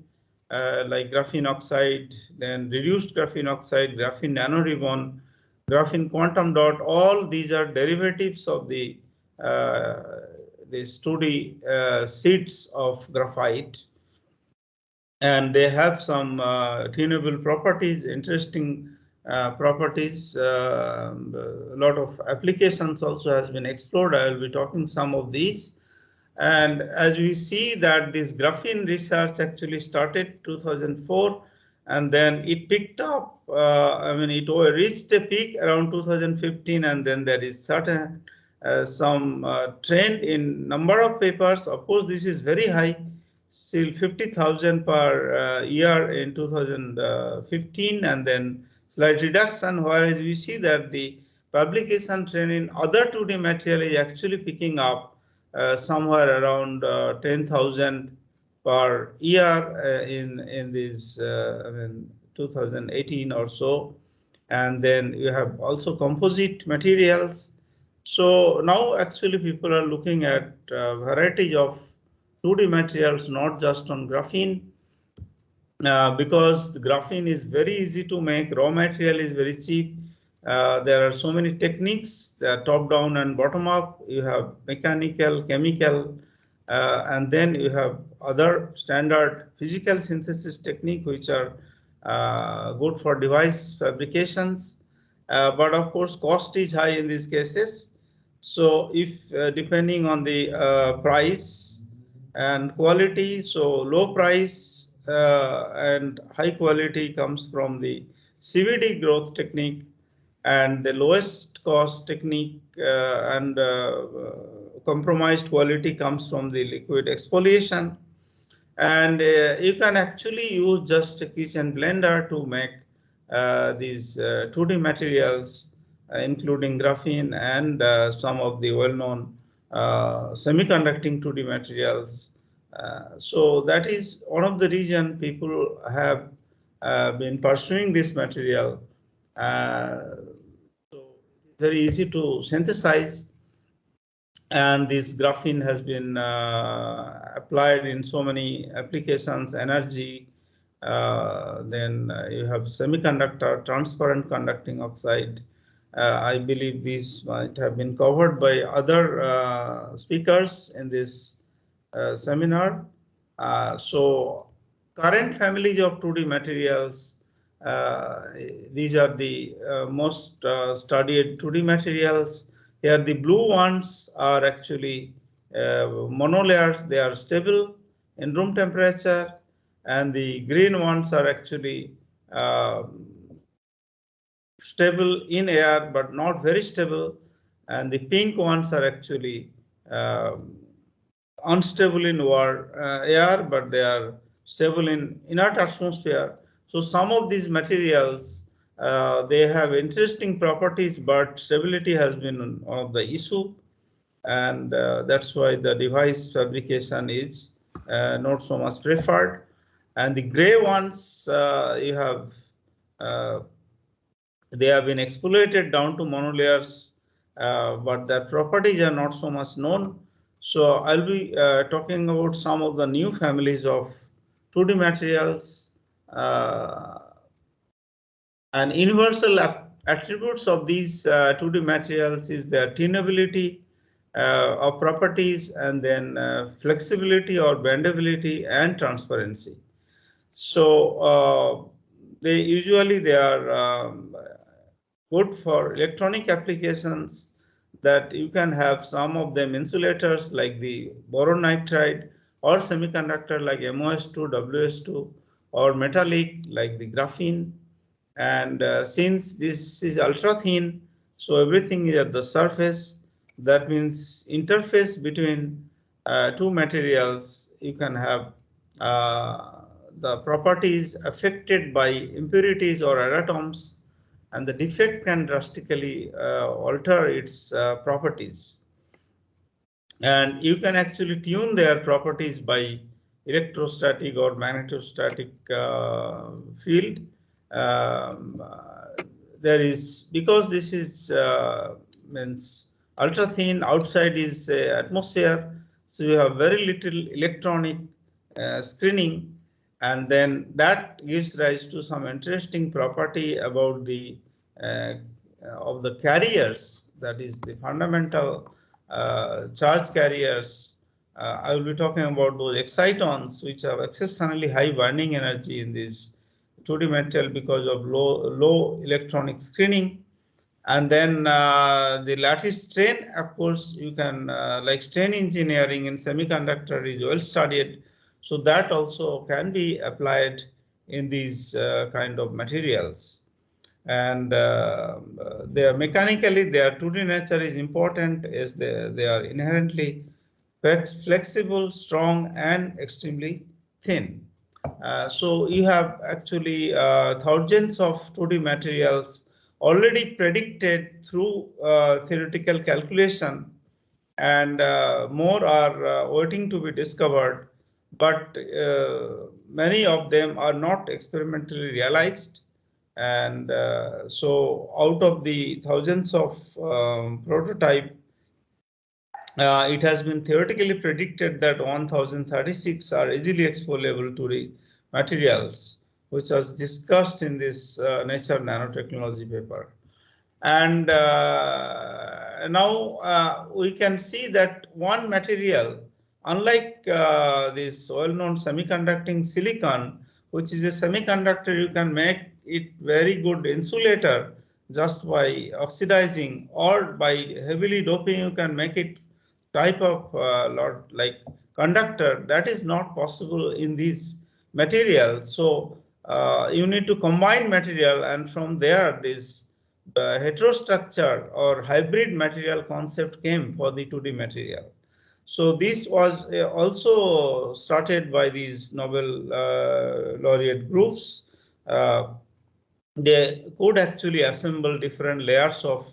like graphene oxide, then reduced graphene oxide, graphene nanoribbon, graphene quantum dot. All these are derivatives of the these 2D sheets of graphite. And they have some tunable properties, interesting properties. A lot of applications also has been explored. I will be talking some of these. And as we see that this graphene research actually started 2004, and then it picked up. I mean, it reached a peak around 2015, and then there is certain some trend in number of papers. Of course, this is very high. Still 50,000 per year in 2015, and then slight reduction, whereas we see that the publication trend in other 2D material is actually picking up somewhere around 10,000 per year in this I mean 2018 or so. And then you have also composite materials. So now actually people are looking at a variety of 2D materials, not just on graphene, because the graphene is very easy to make, raw material is very cheap. There are so many techniques, top down and bottom up. You have mechanical, chemical, and then you have other standard physical synthesis technique, which are good for device fabrications. But of course, cost is high in these cases. So if depending on the price and quality, so low price and high quality comes from the CVD growth technique, and the lowest cost technique and compromised quality comes from the liquid exfoliation. And you can actually use just a kitchen blender to make these 2D materials, including graphene and some of the well-known semiconducting 2D materials. So that is one of the reasons people have been pursuing this material. So it's very easy to synthesize, and this graphene has been applied in so many applications, energy. Then you have semiconductor, transparent conducting oxide. I believe these might have been covered by other speakers in this seminar. So current families of 2D materials, these are the most studied 2D materials. Here the blue ones are actually monolayers. They are stable in room temperature, and the green ones are actually stable in air but not very stable, and the pink ones are actually unstable in air but they are stable in inert atmosphere. So some of these materials they have interesting properties, but stability has been one of the issue, and that's why the device fabrication is not so much preferred. And the gray ones you have they have been exfoliated down to monolayers, but their properties are not so much known. So I'll be talking about some of the new families of 2D materials, and universal attributes of these 2D materials is their tunability of properties, and then flexibility or bendability and transparency. So they are good for electronic applications, that you can have some of them insulators like the boron nitride, or semiconductor like MOS2, WS2, or metallic like the graphene. And since this is ultra thin, so everything is at the surface. That means interface between two materials, you can have the properties affected by impurities or erratoms, and the defect can drastically alter its properties. And you can actually tune their properties by electrostatic or magnetostatic field. There is, because this is means ultra thin, outside is atmosphere, so you have very little electronic screening, and then that gives rise to some interesting property about the of the carriers, that is the fundamental charge carriers. I will be talking about those excitons, which have exceptionally high burning energy in this 2D material because of low electronic screening. And then the lattice strain, of course, you can like strain engineering in semiconductor is well studied, so that also can be applied in these kind of materials. And they are mechanically, their 2D nature is important, as they are inherently flexible, strong, and extremely thin. So you have actually thousands of 2D materials already predicted through theoretical calculation, and more are waiting to be discovered, but many of them are not experimentally realized. And so out of the thousands of prototype, it has been theoretically predicted that 1036 are easily exfoliable to the materials, which was discussed in this Nature Nanotechnology paper. And now we can see that one material, unlike this well-known semiconducting silicon, which is a semiconductor, you can make it very good insulator just by oxidizing, or by heavily doping you can make it type of like conductor. That is not possible in these materials. So you need to combine material, and from there this heterostructure or hybrid material concept came for the 2D material. So this was also started by these Nobel laureate groups. They could actually assemble different layers of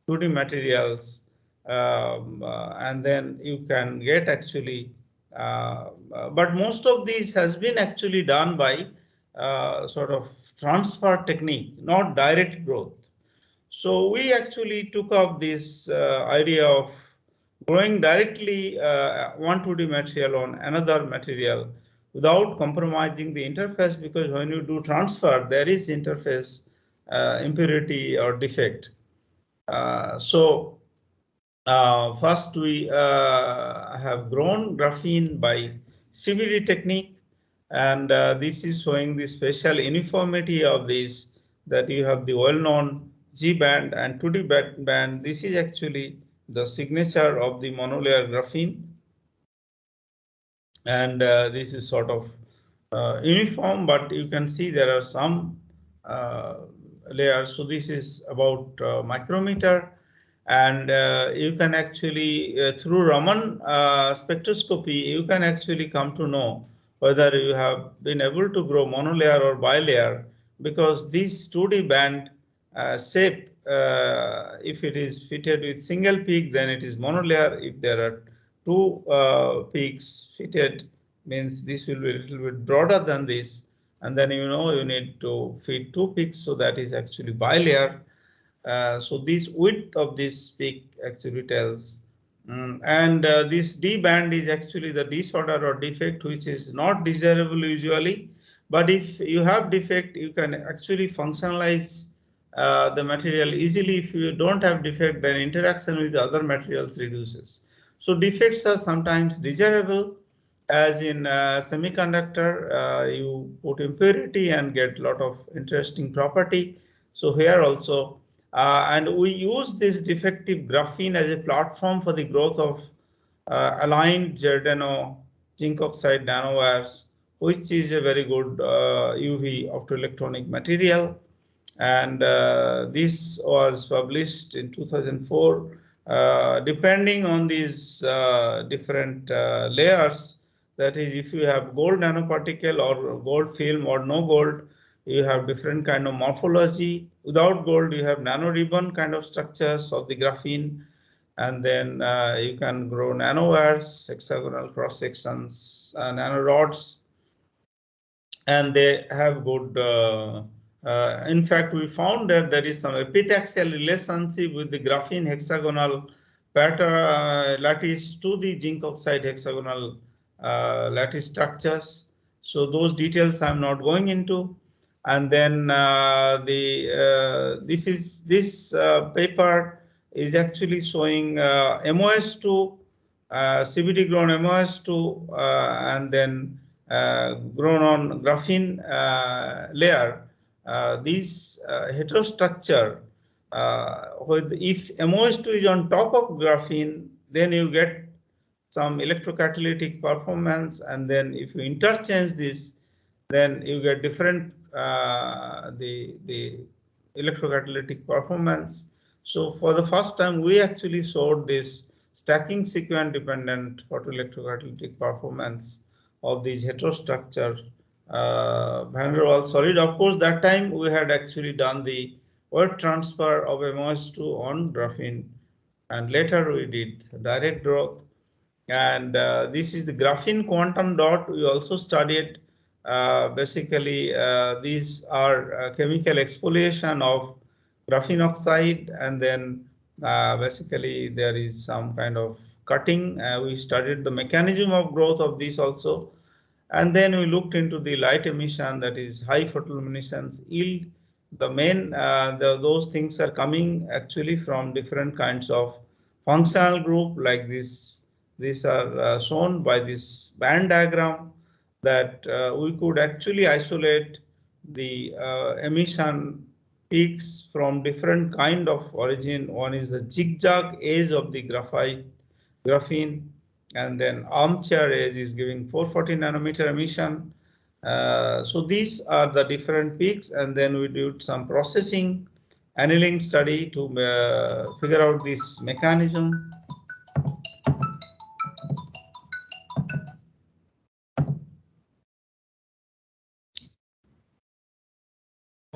2D materials, and then you can get actually, but most of these has been actually done by sort of transfer technique, not direct growth. So we actually took up this idea of growing directly one 2D material on another material without compromising the interface, because when you do transfer, there is interface impurity or defect. So first we have grown graphene by CVD technique, and this is showing the special uniformity of this, that you have the well-known G band and 2D band. This is actually the signature of the monolayer graphene, and this is sort of uniform, but you can see there are some layers. So this is about micrometer, and you can actually through Raman spectroscopy you can actually come to know whether you have been able to grow monolayer or bilayer, because this 2D band shape, if it is fitted with single peak, then it is monolayer. If there are two peaks fitted, means this will be a little bit broader than this, and then you know you need to fit two peaks, so that is actually bilayer. So this width of this peak actually tells, and this D band is actually the disorder or defect which is not desirable usually, but if you have defect you can actually functionalize the material easily. If you don't have defect, then interaction with the other materials reduces. So defects are sometimes desirable, as in semiconductor, you put impurity and get a lot of interesting property. So here also, and we use this defective graphene as a platform for the growth of aligned Giordano zinc oxide nanowires, which is a very good UV optoelectronic material. And this was published in 2004. Depending on these different layers, that is, if you have gold nanoparticle or gold film or no gold, you have different kind of morphology. Without gold, you have nano ribbon kind of structures of the graphene, and then you can grow nanowires, hexagonal cross sections, nanorods, and they have good. In fact, we found that there is some epitaxial relationship with the graphene hexagonal pattern lattice to the zinc oxide hexagonal lattice structures. So those details I'm not going into. And then this paper is actually showing MOS2, CVD grown MOS2, and then grown on graphene layer. These heterostructure, if MOS2 is on top of graphene, then you get some electrocatalytic performance, and then if you interchange this, then you get different the electrocatalytic performance. So for the first time, we actually showed this stacking sequence dependent photoelectrocatalytic performance of these heterostructure van der Waals solid. Of course, that time we had actually done the word transfer of MOS2 on graphene, and later we did direct growth. And this is the graphene quantum dot. We also studied basically these are chemical exfoliation of graphene oxide, and then basically there is some kind of cutting. We studied the mechanism of growth of this also. And then we looked into the light emission, that is high photoluminescence yield. The main, those things are coming actually from different kinds of functional group like this. These are shown by this band diagram, that we could actually isolate the emission peaks from different kind of origin. One is the zigzag edge of the graphene, and then armchair edge is giving 440 nanometer emission. So these are the different peaks, and then we did some processing annealing study to figure out this mechanism.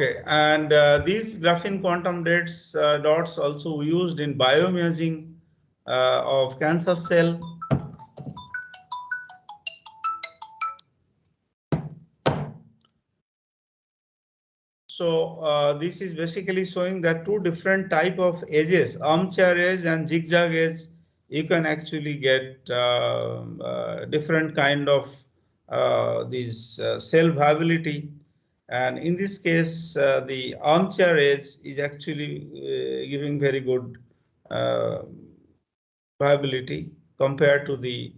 Okay, and these graphene quantum dots also used in bioimaging of cancer cell. So this is basically showing that two different type of edges, armchair edge and zigzag edge. You can actually get different kind of these cell viability. And in this case, the armchair edge is actually giving very good viability compared to the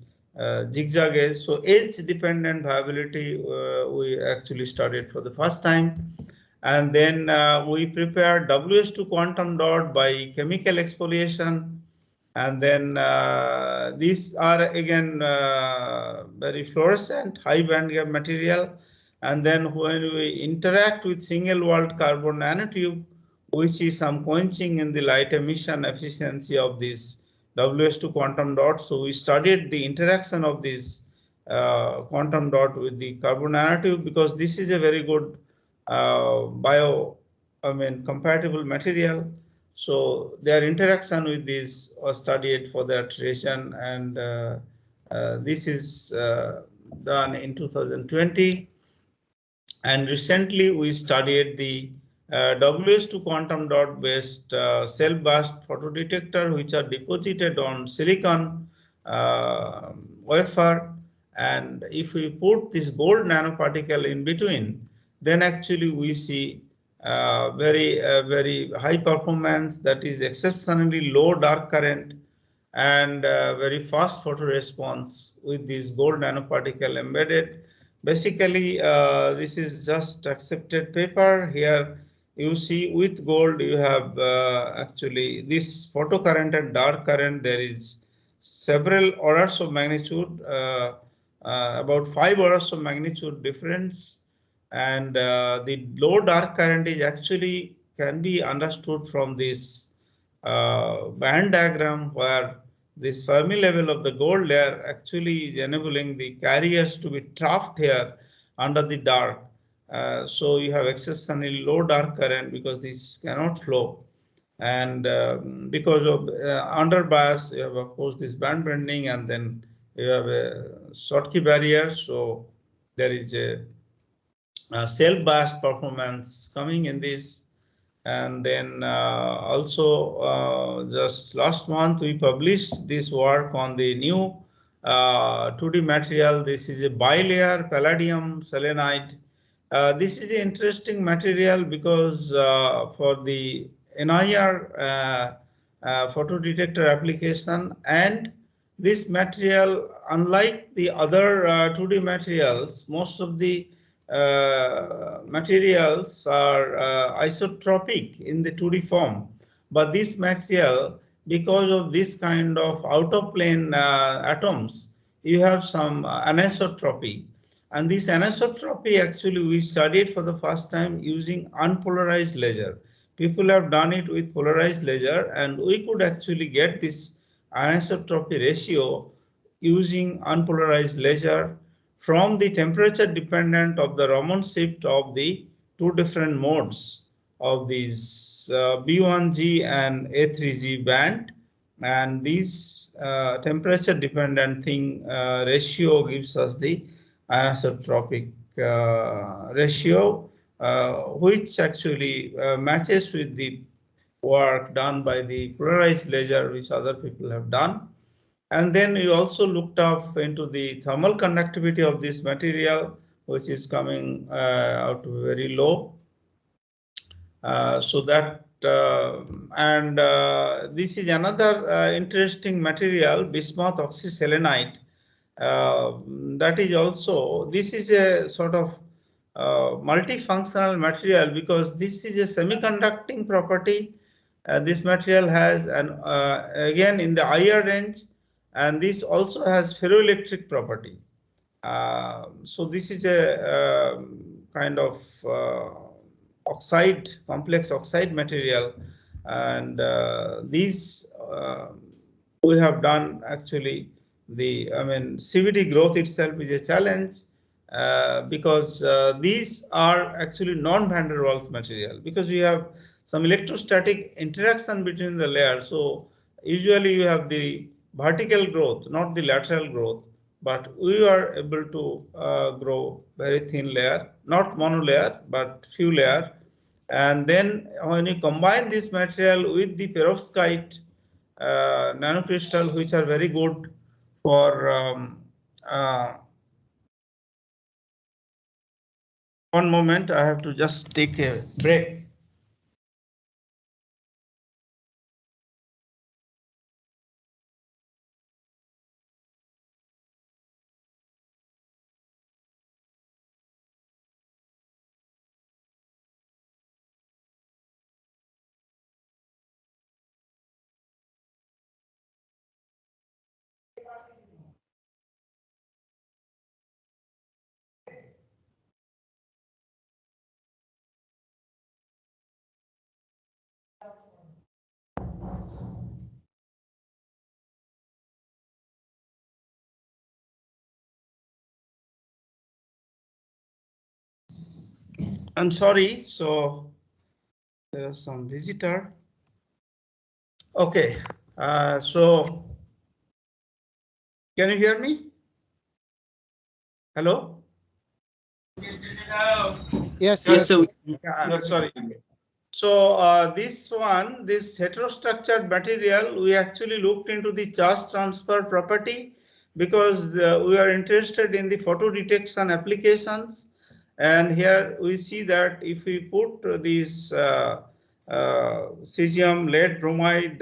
zigzag edge. So edge dependent viability we actually studied for the first time. And then we prepared WS2 quantum dot by chemical exfoliation. And then these are again very fluorescent high band gap material. And then when we interact with single walled carbon nanotube, we see some quenching in the light emission efficiency of this WS2 quantum dot. So we studied the interaction of this quantum dot with the carbon nanotube, because this is a very good compatible material. So their interaction with this was studied for the iteration, and this is done in 2020. And recently we studied the WS2 quantum dot based cell burst photodetector, which are deposited on silicon wafer. And if we put this gold nanoparticle in between, then actually we see very high performance, that is exceptionally low dark current and very fast photo response with this gold nanoparticle embedded. Basically, this is just accepted paper. Here you see with gold you have actually this photocurrent and dark current. There is several orders of magnitude, about 5 orders of magnitude difference. And the low dark current is actually can be understood from this band diagram, where this Fermi level of the gold layer actually is enabling the carriers to be trapped here under the dark. So you have exceptionally low dark current because this cannot flow. And because of under bias, you have of course this band bending, and then you have a Schottky barrier. So there is a self-biased performance coming in this. And then also just last month we published this work on the new 2D material. This is a bilayer palladium selenide. This is an interesting material because for the NIR photodetector application, and this material, unlike the other 2D materials, most of the materials are isotropic in the 2D form, but this material, because of this kind of out of plane atoms, you have some anisotropy. And this anisotropy actually we studied for the first time using unpolarized laser. People have done it with polarized laser, and we could actually get this anisotropy ratio using unpolarized laser from the temperature dependent of the Raman shift of the two different modes of these B1G and A3G band. And this temperature dependent thing ratio gives us the anisotropic ratio, which actually matches with the work done by the polarized laser, which other people have done. And then we also looked up into the thermal conductivity of this material, which is coming out very low. So that this is another interesting material, bismuth oxyselenide. That is also, this is a sort of multifunctional material, because this is a semiconducting property. This material has again in the Iyer range, and this also has ferroelectric property. So this is a kind of oxide, complex oxide material, and these we have done actually the, CVD growth itself is a challenge because these are actually non-van der Waals material, because we have some electrostatic interaction between the layers. So usually you have the vertical growth, not the lateral growth, but we are able to grow very thin layer, not monolayer, but few layer. And then when you combine this material with the perovskite nanocrystal, which are very good for one moment, I have to just take a break. I'm sorry, so there is some visitor. Okay, so can you hear me? Hello? Yes, Yes, sir. Sorry. So this heterostructured material, we actually looked into the charge transfer property because we are interested in the photo detection applications. And here we see that if we put these cesium, lead, bromide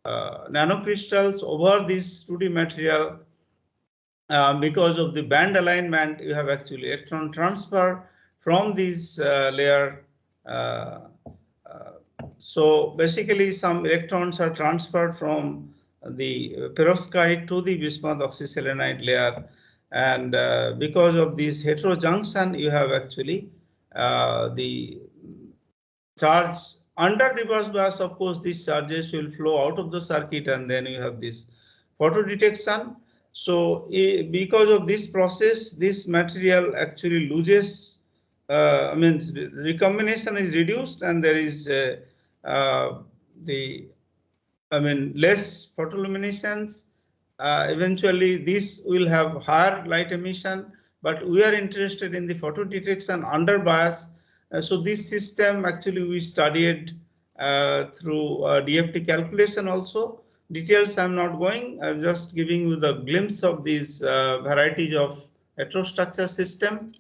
nanocrystals over this 2D material, because of the band alignment, you have actually electron transfer from this layer. So basically, some electrons are transferred from the perovskite to the bismuth oxyselenide layer, and because of this heterojunction, you have actually the charge under reverse bias. Of course, these charges will flow out of the circuit, and then you have this photo detection. So because of this process, this material actually loses, I mean, recombination is reduced, and there is less photoluminescence. Eventually, this will have higher light emission, but we are interested in the photo detection under bias. So this system actually we studied through DFT calculation also. Details I'm not going, I'm just giving you the glimpse of these varieties of heterostructure system.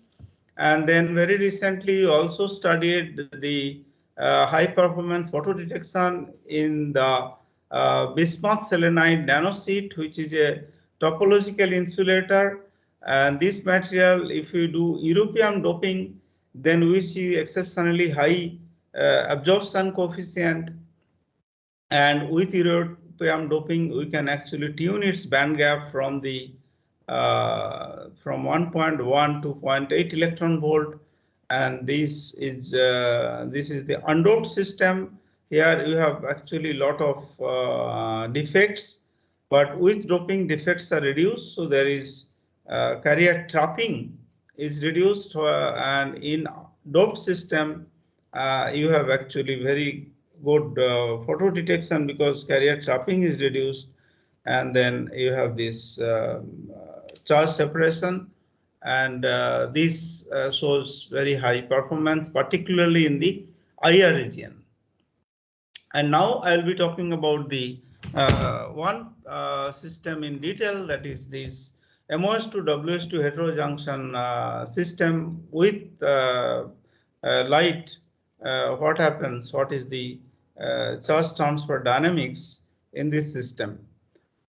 And then very recently we also studied the high performance photo detection in the bismuth selenide nanosheet, which is a topological insulator. And this material, if you do europium doping, then we see exceptionally high absorption coefficient. And with europium doping, we can actually tune its band gap from the from 1.1 to 0.8 electron volt, and this is the undoped system. Here you have actually lot of defects, but with doping defects are reduced, so there is carrier trapping is reduced, and in doped system you have actually very good photo detection because carrier trapping is reduced, and then you have this charge separation, and this shows very high performance, particularly in the Iyer region. And now I'll be talking about the one system in detail, that is this MOS to WS2 heterojunction system with light. What happens? What is the charge transfer dynamics in this system?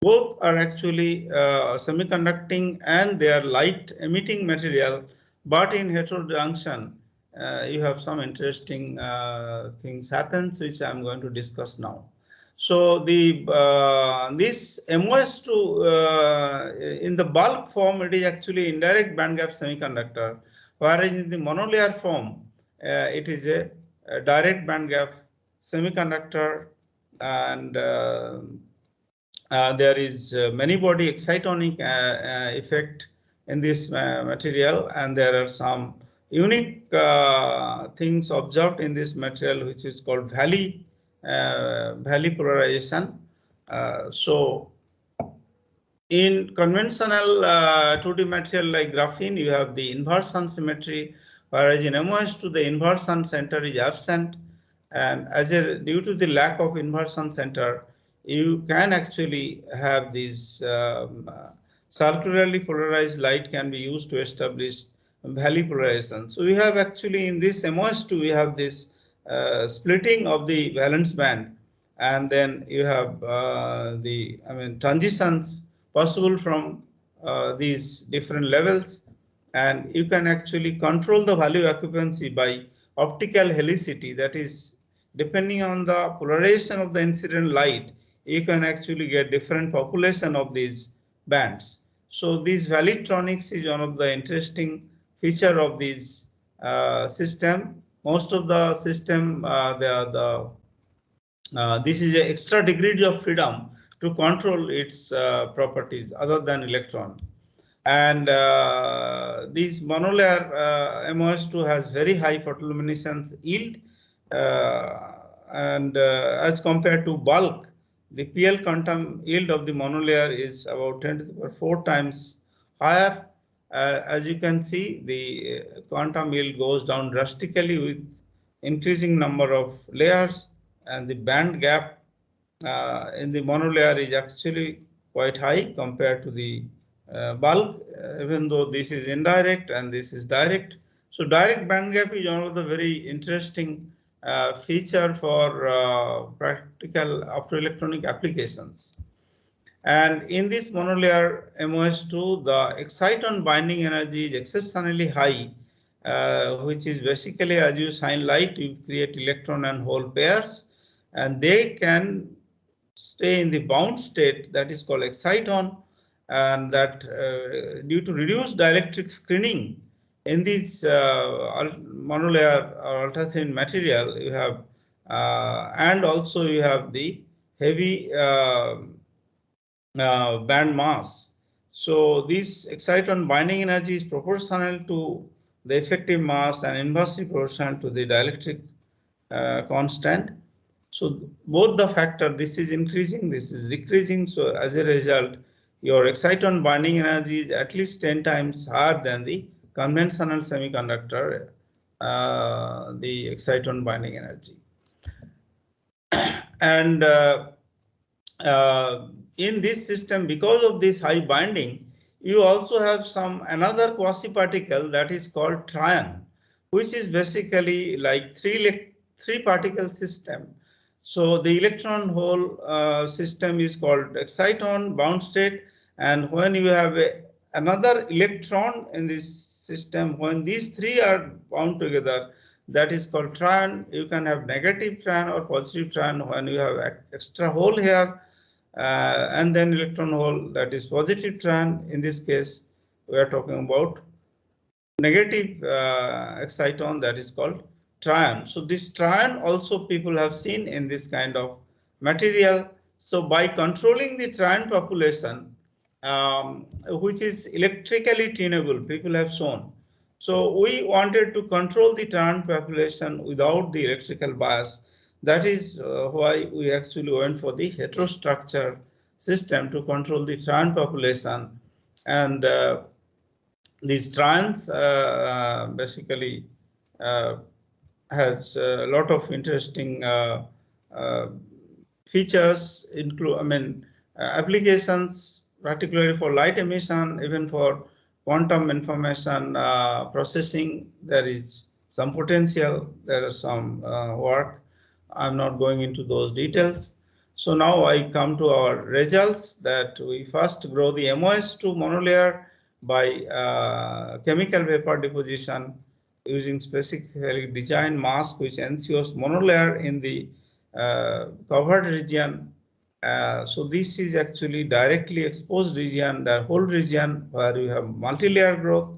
Both are actually semiconducting and they are light emitting material, but in heterojunction you have some interesting things happens, which I'm going to discuss now. So the this MOS2 in the bulk form, it is actually indirect bandgap semiconductor, whereas in the monolayer form it is a direct bandgap semiconductor, and there is many body excitonic effect in this material, and there are some unique things observed in this material, which is called valley polarization. So in conventional 2D material like graphene, you have the inversion symmetry, whereas in MOS2 the inversion center is absent, and due to the lack of inversion center, you can actually have these circularly polarized light can be used to establish valley polarization. So we have actually in this MOS2 we have this splitting of the valence band, and then you have transitions possible from these different levels, and you can actually control the value occupancy by optical helicity, that is depending on the polarization of the incident light, you can actually get different population of these bands. So this valleytronics is one of the interesting feature of this system. Most of the system, this is an extra degree of freedom to control its properties other than electron. And these monolayer MOS2 has very high photoluminescence yield, and as compared to bulk, the PL quantum yield of the monolayer is about 10 to the power 4 times higher. As you can see, the quantum yield goes down drastically with increasing number of layers, and the band gap in the monolayer is actually quite high compared to the bulk, even though this is indirect and this is direct. So direct band gap is one of the very interesting feature for practical optoelectronic applications. And in this monolayer MOS2, the exciton binding energy is exceptionally high, which is basically as you shine light, you create electron and hole pairs, and they can stay in the bound state, that is called exciton, and that due to reduced dielectric screening in this monolayer or ultra thin material, you have and also you have the heavy band mass. So this exciton binding energy is proportional to the effective mass and inversely proportional to the dielectric constant. So both the factor, this is increasing, this is decreasing. So as a result, your exciton binding energy is at least 10 times higher than the conventional semiconductor, the exciton binding energy. And in this system, because of this high binding, you also have another quasi particle that is called trion, which is basically like three particle system. So the electron hole system is called exciton bound state, and when you have another electron in this system, when these three are bound together, that is called trion. You can have negative trion or positive trion when you have extra hole here, and then electron hole, that is positive trion. In this case, we are talking about negative exciton, that is called trion. So this trion also people have seen in this kind of material. So by controlling the trion population, which is electrically tunable, people have shown. So we wanted to control the trion population without the electrical bias. That is why we actually went for the heterostructure system to control the trion population. And these trions basically has a lot of interesting features, applications, particularly for light emission, even for quantum information processing. There is some potential, there is some work. I'm not going into those details. So now I come to our results, that we first grow the MOS2 monolayer by chemical vapor deposition using specifically designed mask which ensures monolayer in the covered region. So this is actually directly exposed region, the whole region where you have multi-layer growth,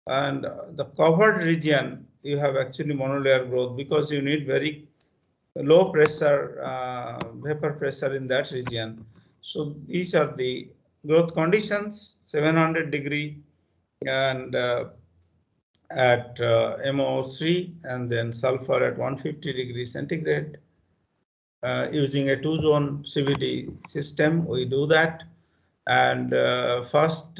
and the covered region you have actually monolayer growth because you need very low pressure, vapor pressure in that region. So these are the growth conditions: 700 degree and at MO3, and then sulfur at 150 degrees centigrade. Using a two-zone CVD system, we do that. And first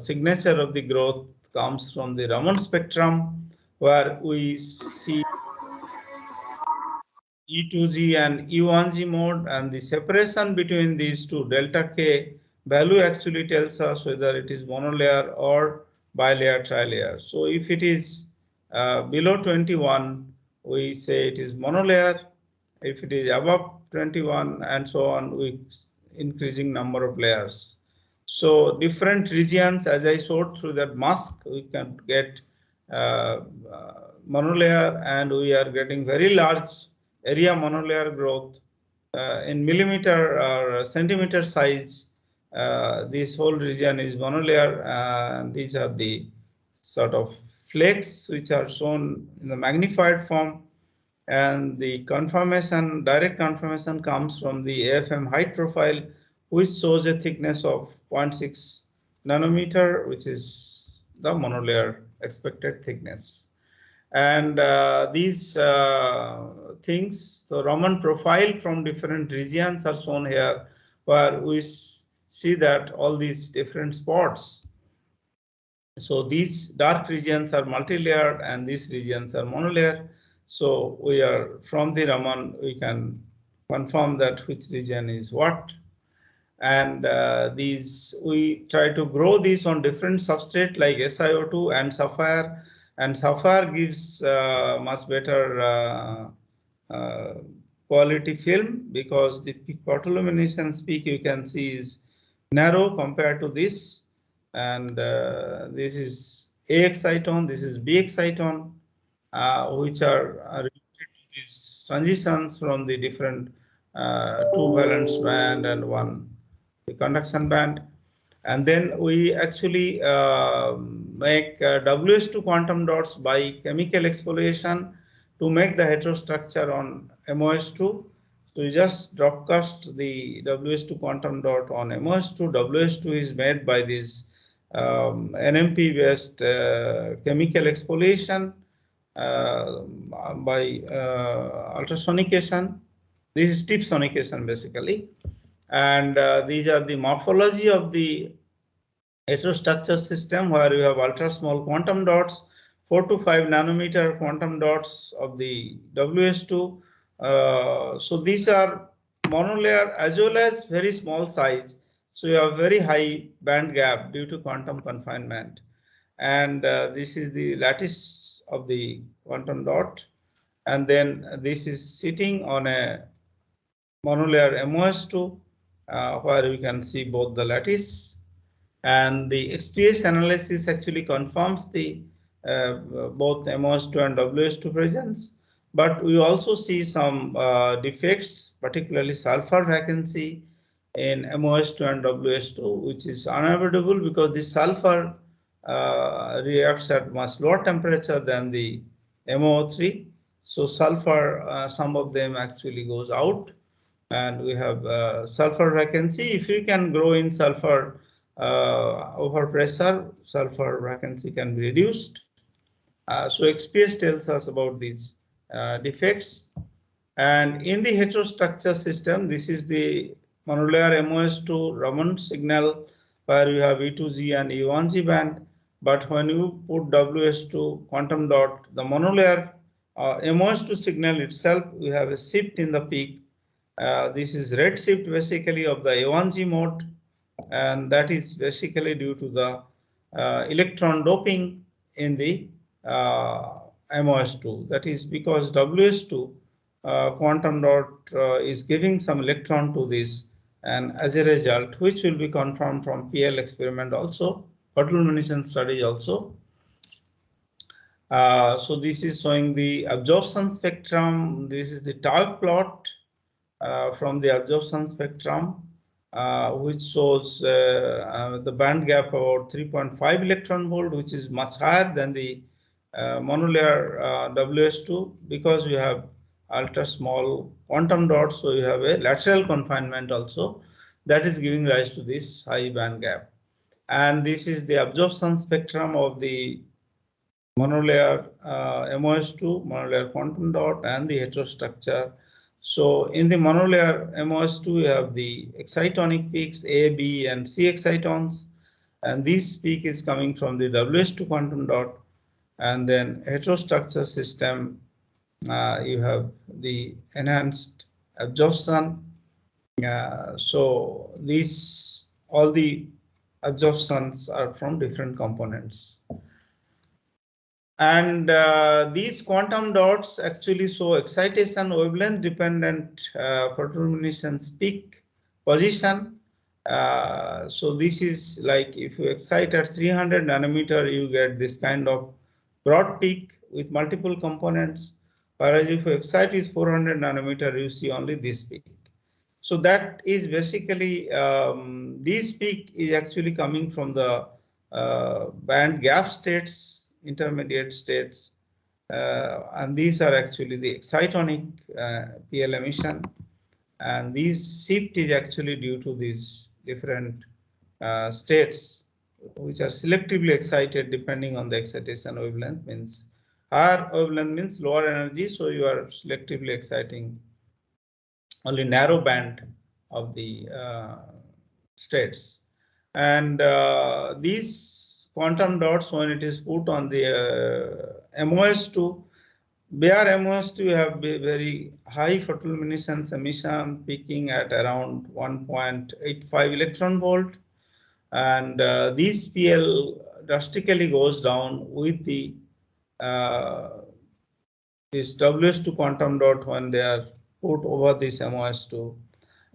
signature of the growth comes from the Raman spectrum, where we see E2G and E1G mode, and the separation between these two delta K value actually tells us whether it is monolayer or bilayer trilayer. So if it is below 21, we say it is monolayer. If it is above 21 and so on, with increasing number of layers. So different regions, as I showed through that mask, we can get monolayer, and we are getting very large area monolayer growth in millimeter or centimeter size. This whole region is monolayer. These are the sort of flakes which are shown in the magnified form, and the conformation, direct conformation, comes from the AFM height profile, which shows a thickness of 0.6 nanometer, which is the monolayer expected thickness. And these things, so Raman profile from different regions are shown here, where we see that all these different spots. So these dark regions are multi-layered and these regions are monolayer. So we are from the Raman, we can confirm that which region is what. And these we try to grow these on different substrate like SiO2 and sapphire. And sapphire gives much better quality film, because the photoluminescence peak you can see is narrow compared to this. And this is A exciton, this is B exciton, which are related to these transitions from the different two valence band and one the conduction band. And then we actually make WS2 quantum dots by chemical exfoliation to make the heterostructure on MOS2. So you just drop cast the WS2 quantum dot on MOS2. WS2 is made by this NMP based chemical exfoliation by ultrasonication. This is tip sonication basically. And these are the morphology of the heterostructure system, where you have ultra small quantum dots, 4 to 5 nanometer quantum dots of the WS2. So these are monolayer as well as very small size. So you have very high band gap due to quantum confinement. And this is the lattice of the quantum dot. And then this is sitting on a monolayer MOS2, where we can see both the lattice, and the XPS analysis actually confirms the both MOS2 and WS2 presence. But we also see some defects, particularly sulfur vacancy in MOS2 and WS2, which is unavoidable because the sulfur reacts at much lower temperature than the MO3. So sulfur, some of them actually goes out, and we have sulfur vacancy. If you can grow in sulfur over pressure, sulfur vacancy can be reduced. So XPS tells us about these defects. And in the heterostructure system, this is the monolayer MOS2 Raman signal, where you have E2G and E1G band. But when you put WS2 quantum dot, the monolayer MOS2 signal itself, we have a shift in the peak. This is red shift basically of the A1G mode, and that is basically due to the electron doping in the MOS2. That is because WS2 quantum dot is giving some electron to this, and as a result, which will be confirmed from PL experiment also, photoluminescence study also. So this is showing the absorption spectrum. This is the tau plot from the absorption spectrum, which shows the band gap about 3.5 electron volt, which is much higher than the monolayer WS2, because we have ultra small quantum dots, so you have a lateral confinement also that is giving rise to this high band gap. And this is the absorption spectrum of the monolayer MOS2, monolayer quantum dot, and the heterostructure. So in the monolayer MOS2, we have the excitonic peaks A, B, and C excitons, and this peak is coming from the WS2 quantum dot. And then heterostructure system, you have the enhanced absorption. So these all the absorptions are from different components. And these quantum dots actually show excitation wavelength dependent photoluminescence peak position. So this is like if you excite at 300 nanometer, you get this kind of broad peak with multiple components, whereas if you excite with 400 nanometer, you see only this peak. So that is basically this peak is actually coming from the band gap states, intermediate states, and these are actually the excitonic PL emission, and this shift is actually due to these different states which are selectively excited depending on the excitation wavelength. Means higher wavelength means lower energy, so you are selectively exciting only narrow band of the states. And these quantum dots, when it is put on the MOS2, bare MOS2, you have very high photoluminescence emission peaking at around 1.85 electron volt, and these PL drastically goes down with the this WS2 quantum dot when they are put over this MOS2.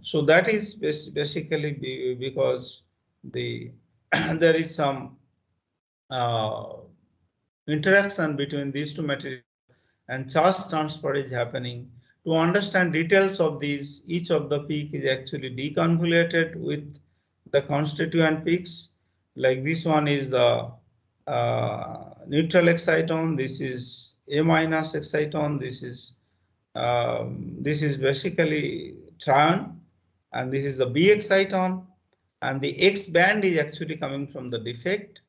So that is basically because the there is some interaction between these two materials and charge transfer is happening. To understand details of these, each of the peak is actually deconvoluted with the constituent peaks. Like this one is the neutral exciton. This is A minus exciton. This is basically trion, and this is the B exciton, and the X band is actually coming from the defect.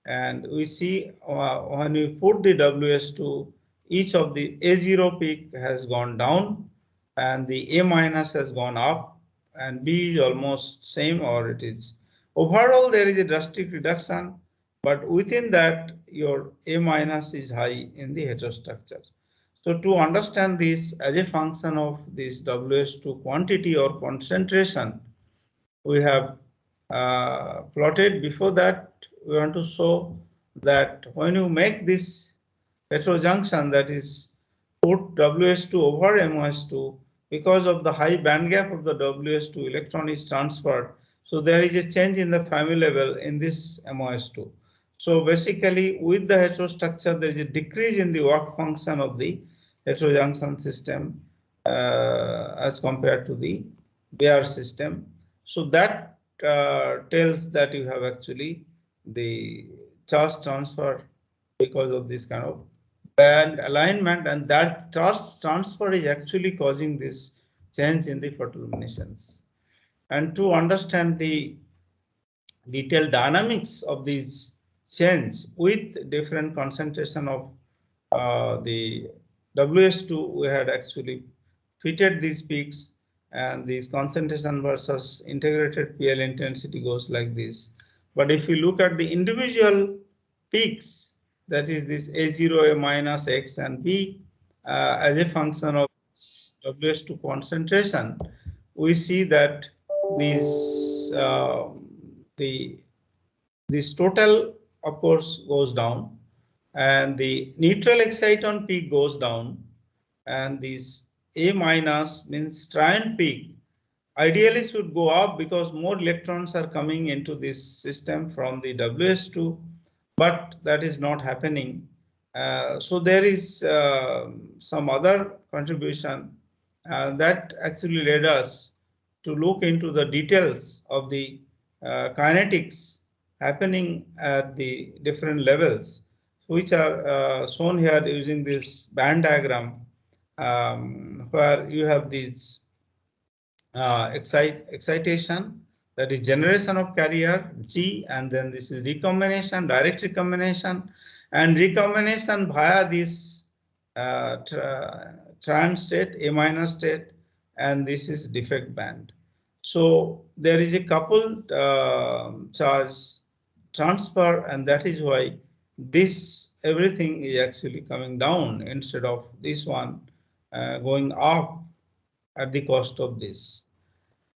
And we see when we put the WS2, each of the A0 peak has gone down and the A minus has gone up, and B is almost same, or it is overall there is a drastic reduction, but within that your A minus is high in the heterostructure. So to understand this as a function of this WS2 quantity or concentration, we have plotted. Before that, we want to show that when you make this heterojunction, that is put WS2 over MOS2, because of the high band gap of the WS2, electron is transferred. So there is a change in the Fermi level in this MOS2. So basically with the heterostructure, there is a decrease in the work function of the heterojunction system as compared to the bare system. So that tells that you have actually the charge transfer because of this kind of band alignment, and that charge transfer is actually causing this change in the photoluminescence. And to understand the detailed dynamics of this change with different concentration of the WS2, we had actually fitted these peaks, and this concentration versus integrated PL intensity goes like this. But if you look at the individual peaks, that is this A0, A minus, X and B as a function of WS2 concentration, we see that these this total of course goes down, and the neutral exciton peak goes down, and this A minus means trion peak ideally should go up because more electrons are coming into this system from the WS2, but that is not happening. So there is some other contribution that actually led us to look into the details of the kinetics happening at the different levels, which are shown here using this band diagram, where you have these excitation, that is generation of carrier G, and then this is recombination, direct recombination, and recombination via this trion state, A minus state, and this is defect band. So there is a coupled charge transfer, and that is why this everything is actually coming down instead of this one going up at the cost of this.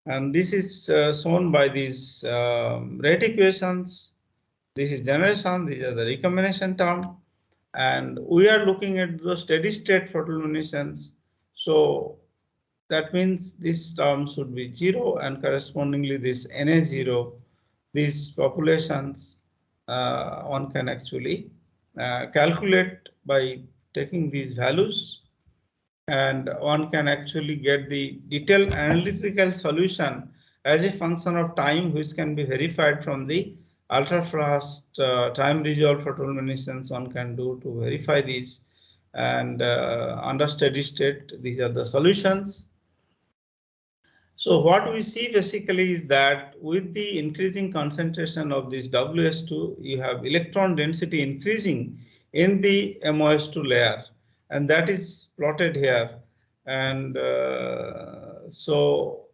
And this is shown by these rate equations. This is generation, these are the recombination term, and we are looking at the steady state photoluminescence. So that means this term should be 0, and correspondingly this Na0, these populations one can actually calculate by taking these values, and one can actually get the detailed analytical solution as a function of time, which can be verified from the ultra-fast time resolved photoluminescence one can do to verify these. And under steady state, these are the solutions. So what we see basically is that with the increasing concentration of this WS2, you have electron density increasing in the MOS2 layer, and that is plotted here. And so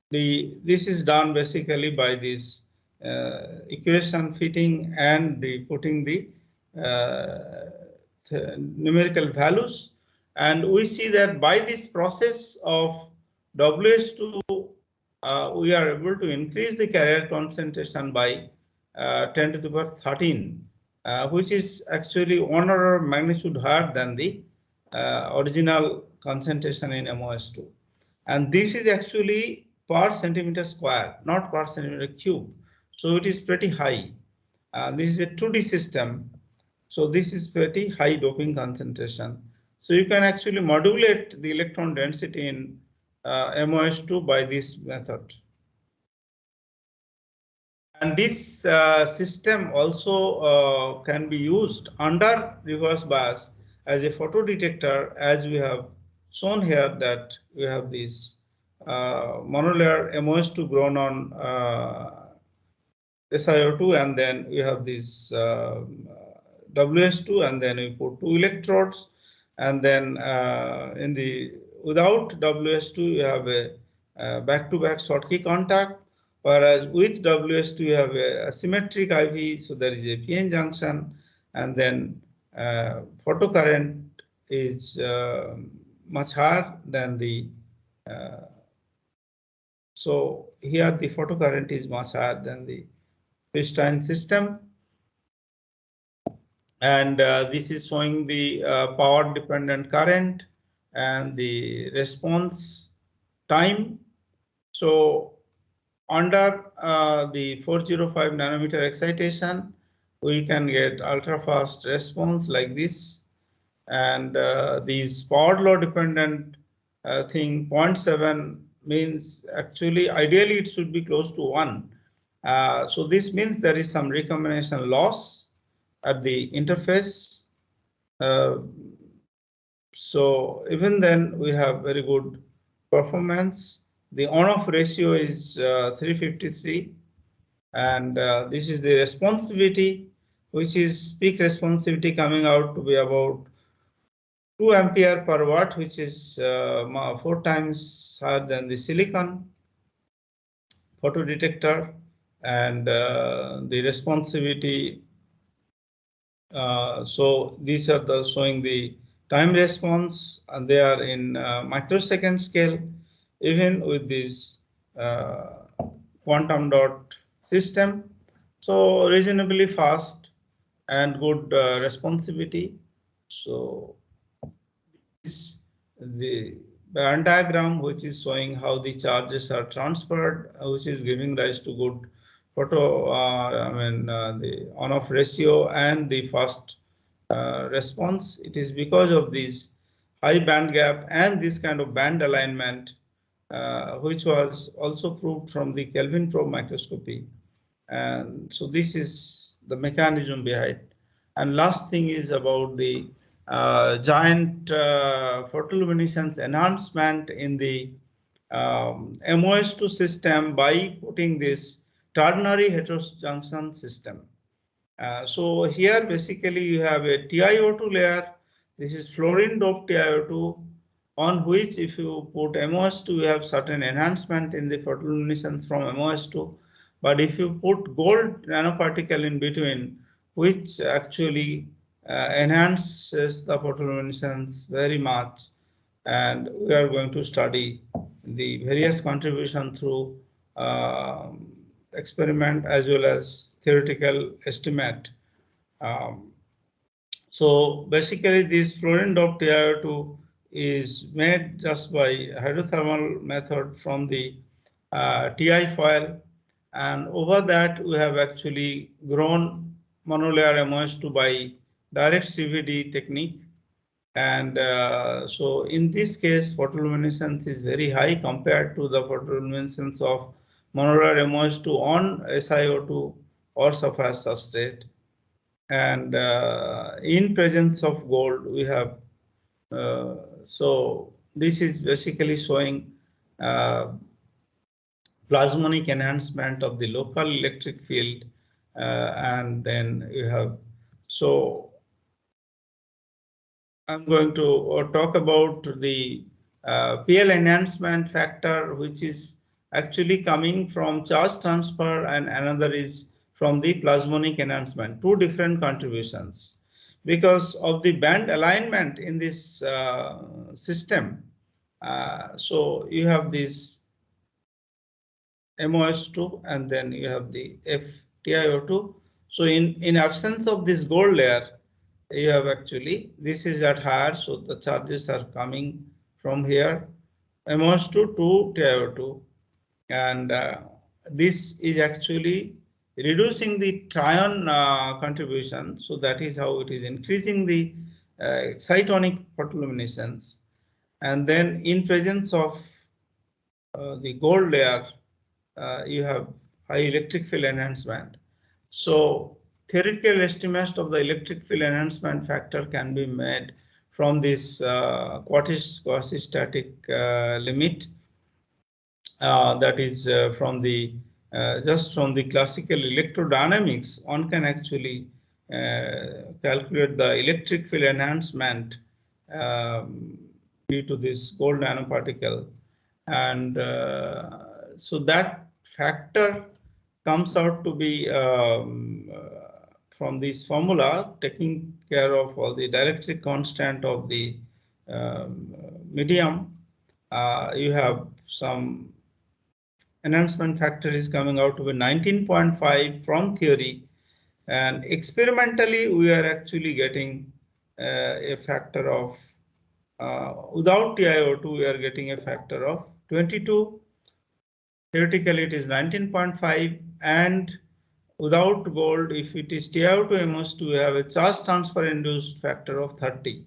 this is done basically by this equation fitting and the putting the numerical values, and we see that by this process of WS2 we are able to increase the carrier concentration by 10 to the power 13, which is actually 1 order of magnitude higher than the original concentration in MOS2. And this is actually per centimeter square, not per centimeter cube. So it is pretty high. This is a 2D system. So this is pretty high doping concentration. So you can actually modulate the electron density in MOS2 by this method. And this system also can be used under reverse bias as a photodetector, as we have shown here that we have this monolayer MOS2 grown on SiO2, and then we have this WS2, and then we put 2 electrodes, and then in the without WS2 you have a back-to-back Schottky contact, whereas with WS2 you have a symmetric IV, so there is a PN junction, and then photocurrent is much higher than the so here the photocurrent is much higher than the pristine system. And this is showing the power dependent current and the response time. So under the 405 nanometer excitation, we can get ultra fast response like this. And these power law dependent thing 0.7 means actually ideally it should be close to 1. So this means there is some recombination loss at the interface. So even then we have very good performance. The on-off ratio is 353, and this is the responsivity, which is peak responsivity coming out to be about 2 ampere per watt, which is 4 times higher than the silicon photodetector, and the responsivity. So these are the showing the time response, and they are in microsecond scale, even with this quantum dot system. So reasonably fast and good responsivity. So this the Venn diagram, which is showing how the charges are transferred, which is giving rise to good photo, the on-off ratio and the fast response. It is because of this high band gap and this kind of band alignment, which was also proved from the Kelvin probe microscopy. And so this is the mechanism behind. And last thing is about the giant photoluminescence enhancement in the MOS2 system by putting this ternary heterojunction system. So here basically you have a TiO2 layer. This is fluorine doped TiO2, on which if you put MOS2 you have certain enhancement in the photoluminescence from MOS2. But if you put gold nanoparticle in between, which actually enhances the photoluminescence very much, and we are going to study the various contribution through experiment as well as theoretical estimate. So basically this fluorine doped TiO2 is made just by hydrothermal method from the Ti foil, and over that we have actually grown monolayer MOS2 by direct CVD technique. And so in this case photoluminescence is very high compared to the photoluminescence of monolayer MOS2 on SiO2 or sapphire substrate. And in presence of gold we have so this is basically showing plasmonic enhancement of the local electric field, and then you have, so I'm going to talk about the PL enhancement factor, which is actually coming from charge transfer, and another is from the plasmonic enhancement, two different contributions. Because of the band alignment in this system, so you have this MOS2 and then you have the FTiO2. So in absence of this gold layer, you have actually, this is at higher, so the charges are coming from here, MOS2 to TiO2, and this is actually reducing the trion contribution. So that is how it is increasing the excitonic photoluminescence. And then in presence of the gold layer, you have high electric field enhancement. So theoretical estimates of the electric field enhancement factor can be made from this quasi-static limit, that is from the just from the classical electrodynamics. One can actually calculate the electric field enhancement due to this gold nanoparticle, and so that factor comes out to be from this formula, taking care of all the dielectric constant of the medium. You have some enhancement factor is coming out to be 19.5 from theory, and experimentally we are actually getting a factor of without TiO2 we are getting a factor of 22. Theoretically it is 19.5, and without gold, if it is TiO2 MOS2, we have a charge transfer induced factor of 30.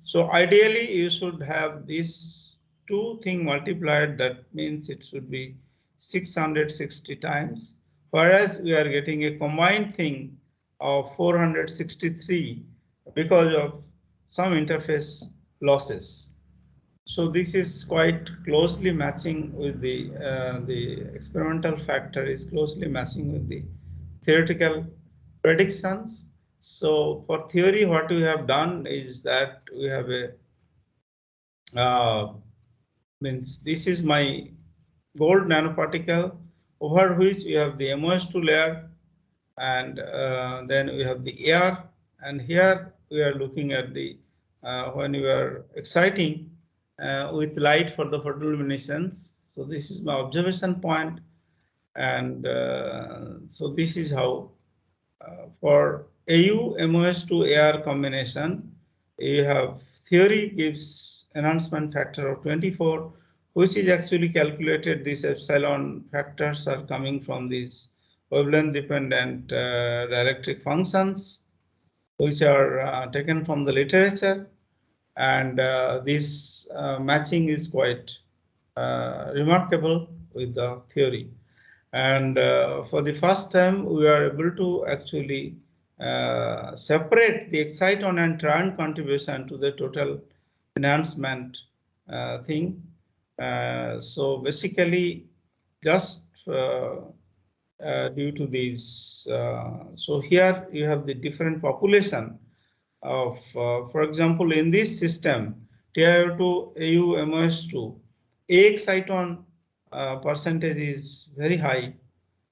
So ideally you should have these two things multiplied, that means it should be 660 times, whereas we are getting a combined thing of 463 because of some interface losses. So this is quite closely matching with the experimental factor is closely matching with the theoretical predictions. So for theory, what we have done is that we have a means this is my gold nanoparticle over which we have the MOS2 layer, and then we have the air, and here we are looking at the when we are exciting with light for the photoluminescence. So this is my observation point, and so this is how for AU MOS2 AR combination, you have theory gives enhancement factor of 24, which is actually calculated. These epsilon factors are coming from these wavelength dependent dielectric functions, which are taken from the literature, and this matching is quite remarkable with the theory. And for the first time, we are able to actually separate the exciton and trion contribution to the total enhancement thing. So basically, just due to these, so here you have the different population of, for example, in this system, TiO2, AU, MOS2, A exciton percentage is very high,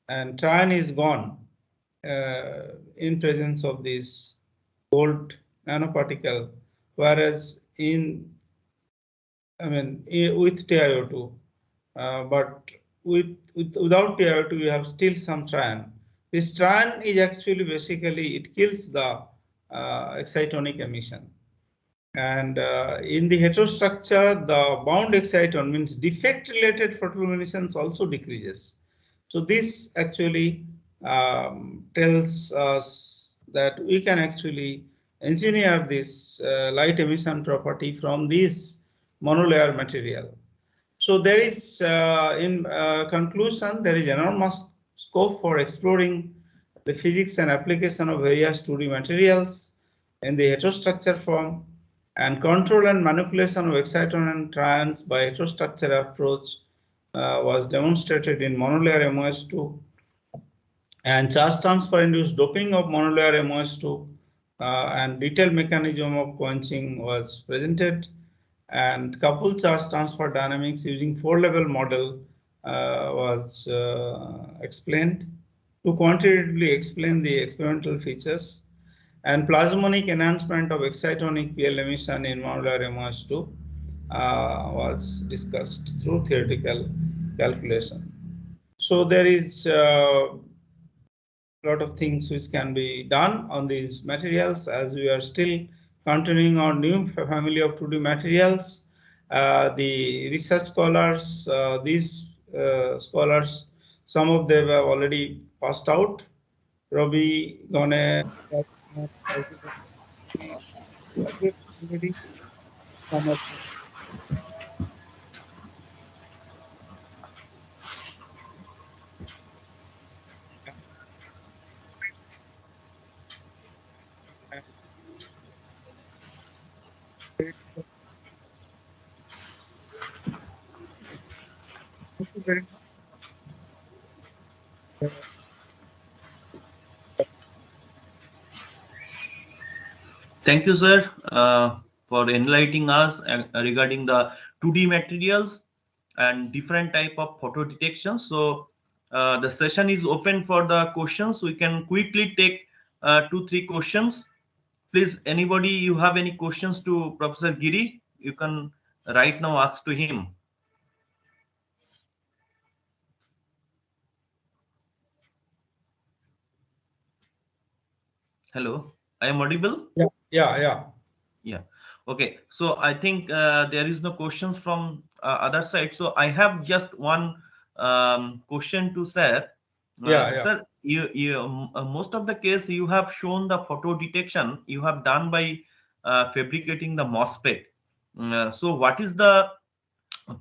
and trion is gone in presence of this gold nanoparticle, whereas with TiO2, but without TiO2 we have still some trion. This trion is actually basically it kills the excitonic emission. And in the heterostructure, the bound exciton means defect related photoluminescence also decreases. So this actually tells us that we can actually engineer this light emission property from this monolayer material. So there is, in conclusion, there is enormous scope for exploring the physics and application of various 2D materials in the heterostructure form, and control and manipulation of exciton and trions by heterostructure approach was demonstrated in monolayer MOS2, and charge transfer induced doping of monolayer MOS2 and detailed mechanism of quenching was presented, and coupled charge transfer dynamics using 4-level model was explained to quantitatively explain the experimental features, and plasmonic enhancement of excitonic PL emission in monolayer MOS2 was discussed through theoretical calculation. So there is a lot of things which can be done on these materials, as we are still continuing our new family of 2D materials. The research scholars, these scholars, some of them have already passed out. Ravi, Gane, some of them. Thank you very much. Thank you, sir, for enlightening us regarding the 2D materials and different type of photo detection. So the session is open for the questions. We can quickly take 2-3 questions. Please, anybody, you have any questions to Professor Giri, you can right now ask to him. Hello, I am audible? Yeah. Okay. So I think there is no questions from other side. So I have just one question to sir. Sir, most of the case you have shown the photo detection you have done by fabricating the MOSFET. So what is the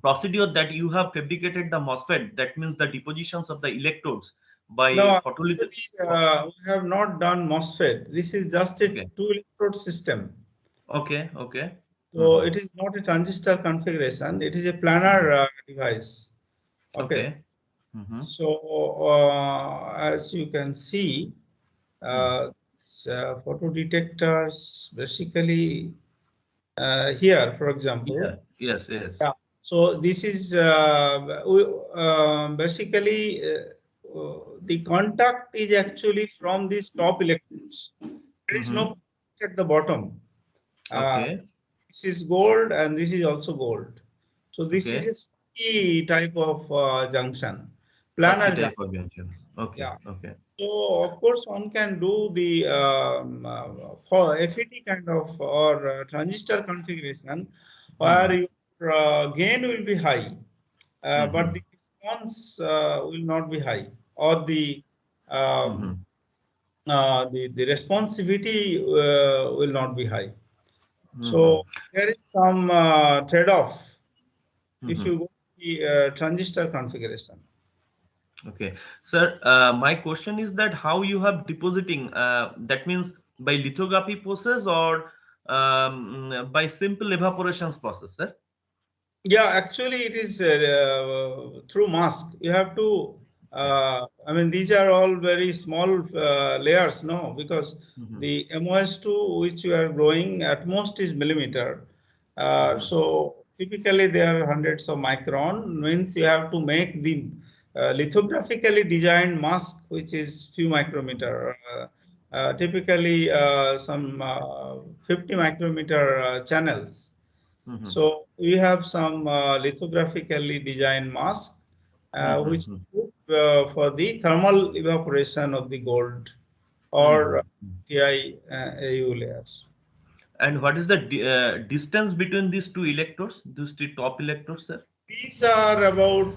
procedure that you have fabricated the MOSFET? That means the depositions of the electrodes by photolithography. We have not done MOSFET. This is just a 2-electrode system. Okay. Okay. So it is not a transistor configuration. It is a planar device. Okay. So as you can see, photo detectors basically here, for example. Yes. Yeah. So this is basically the contact is actually from these top electrodes. There is no at the bottom. This is gold and this is also gold. So this is a sticky type of junction. Planar junction. Okay. Yeah. Okay. So of course one can do the for FET kind of or transistor configuration where your gain will be high, but the response will not be high, or the responsivity will not be high. So there is some trade-off if you go to the transistor configuration. Okay, sir, my question is that how you have depositing, that means by lithography process or by simple evaporations process, sir? Yeah, actually it is through mask. You have to, I mean, these are all very small layers, no, because the MOS2 which you are growing at most is millimeter. So typically they are hundreds of micron, means you have to make the lithographically designed mask, which is few micrometer, typically some 50 micrometer channels. So we have some lithographically designed mask, which is good for the thermal evaporation of the gold or TI AU layers. And what is the distance between these two electrodes, these two top electrodes, sir? These are about,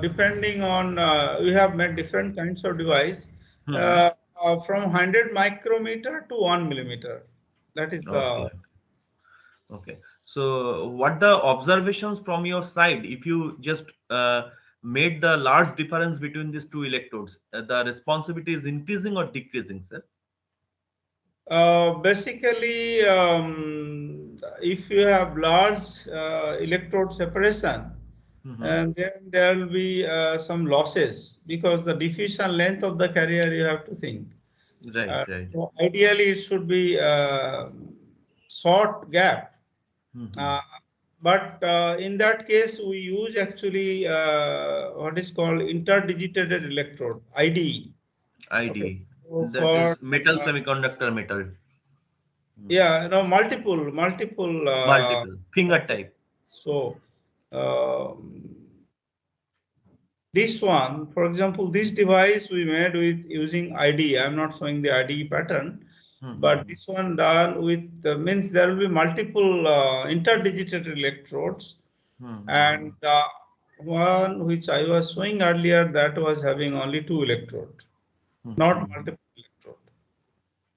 depending on, we have made different kinds of device, from 100 micrometer to 1 millimeter. That is the... Okay. So what the observations from your side, if you just made the large difference between these two electrodes, the responsivity is increasing or decreasing, sir? Basically, if you have large electrode separation, and then there will be some losses because the diffusion length of the carrier you have to think. Right, right. So ideally, it should be short gap. But in that case, we use actually what is called interdigitated electrode, IDE. ID. Okay. So That for is metal semiconductor metal. yeah, no, multiple Multiple finger type. So this one, for example, this device we made with using IDE. I'm not showing the IDE pattern, but this one done with means there will be multiple interdigitated electrodes, and the one which I was showing earlier that was having only 2 electrodes, not multiple electrode.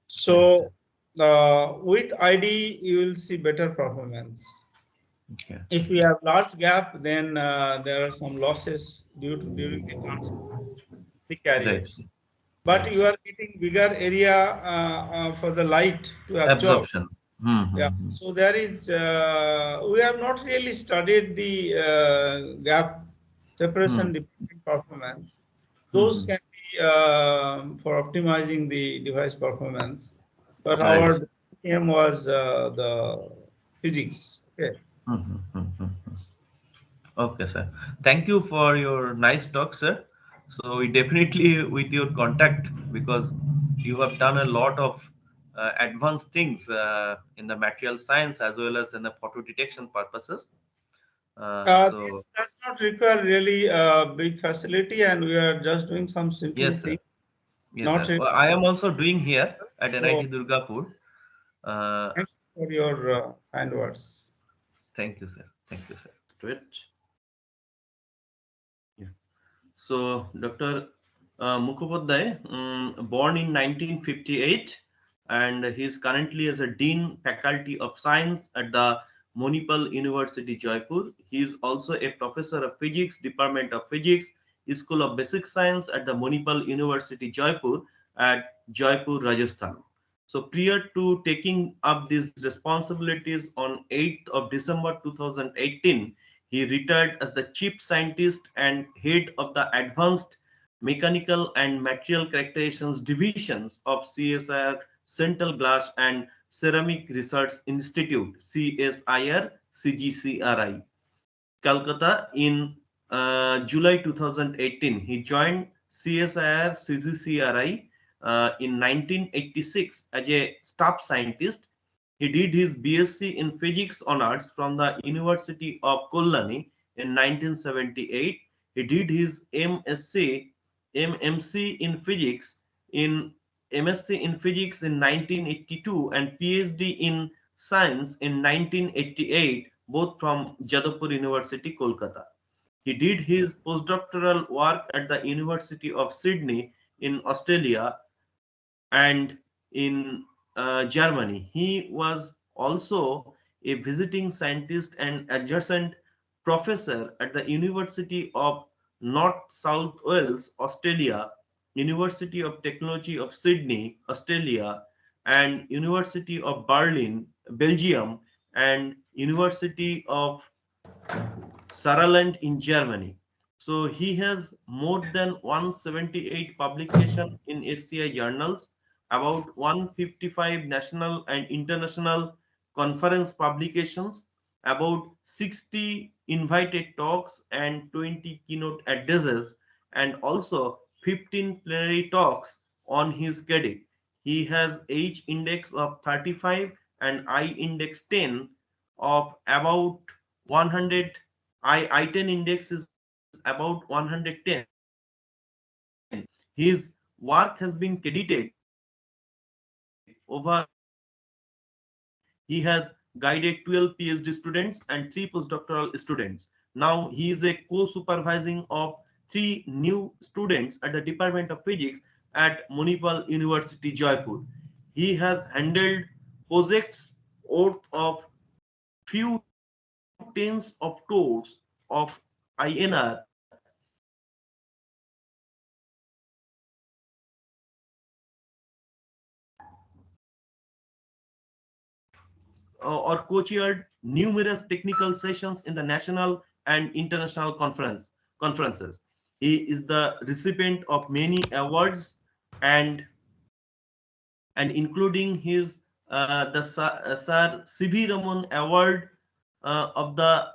So with IDE you will see better performance. Okay. If we have large gap, then there are some losses during the transport the carriers. But you are getting bigger area for the light to absorb. Absorption. Yeah. So there is we have not really studied the gap separation dependent performance. Those can be for optimizing the device performance. But our aim was the physics. Okay. Okay, sir. Thank you for your nice talk, sir. So we definitely with your contact because you have done a lot of advanced things in the material science as well as in the photo detection purposes. So This does not require really a big facility, and we are just doing some simple yes, sir. things. Yes, Not sir. really. Well, I am also doing here at So, NIT Durgapur. thank you for your kind words. Thank you, sir. Thank you, sir. Twitch. Yeah. So, Dr. Mukhopadhyay, born in 1958, and he is currently as a Dean Faculty of Science at the Manipal University, Jaipur. He is also a Professor of Physics, Department of Physics, School of Basic Science at the Manipal University, Jaipur at Jaipur, Rajasthan. So prior to taking up these responsibilities on 8th of December 2018, he retired as the chief scientist and head of the advanced mechanical and material characterizations divisions of CSIR Central Glass and Ceramic Research Institute, CSIR CGCRI, Calcutta in July 2018. He joined CSIR CGCRI in 1986 as a staff scientist. He did his BSc in Physics Honors from the University of Kolani in 1978. He did his MMC in Physics in MSc in Physics in 1982 and PhD in Science in 1988, both from Jadavpur University, Kolkata. He did his postdoctoral work at the University of Sydney in Australia and in Germany. He was also a visiting scientist and adjunct professor at the University of North South Wales, Australia, University of Technology of Sydney, Australia, and University of Berlin, Belgium, and University of Saarland in Germany. So he has more than 178 publications in SCI journals, about 155 national and international conference publications, about 60 invited talks and 20 keynote addresses, and also 15 plenary talks on his credit. He has H index of 35 and I index 10 of about 100. I10 index is about 110. His work has been credited over 100 publications. He has guided 12 PhD students and 3 postdoctoral students. Now he is a co-supervising of 3 new students at the Department of Physics at Manipal University, Jaipur. He has handled projects worth of few tens of crores of INR or co-chaired numerous technical sessions in the national and international conferences. He is the recipient of many awards and including his the Sir C.V. Raman Award of the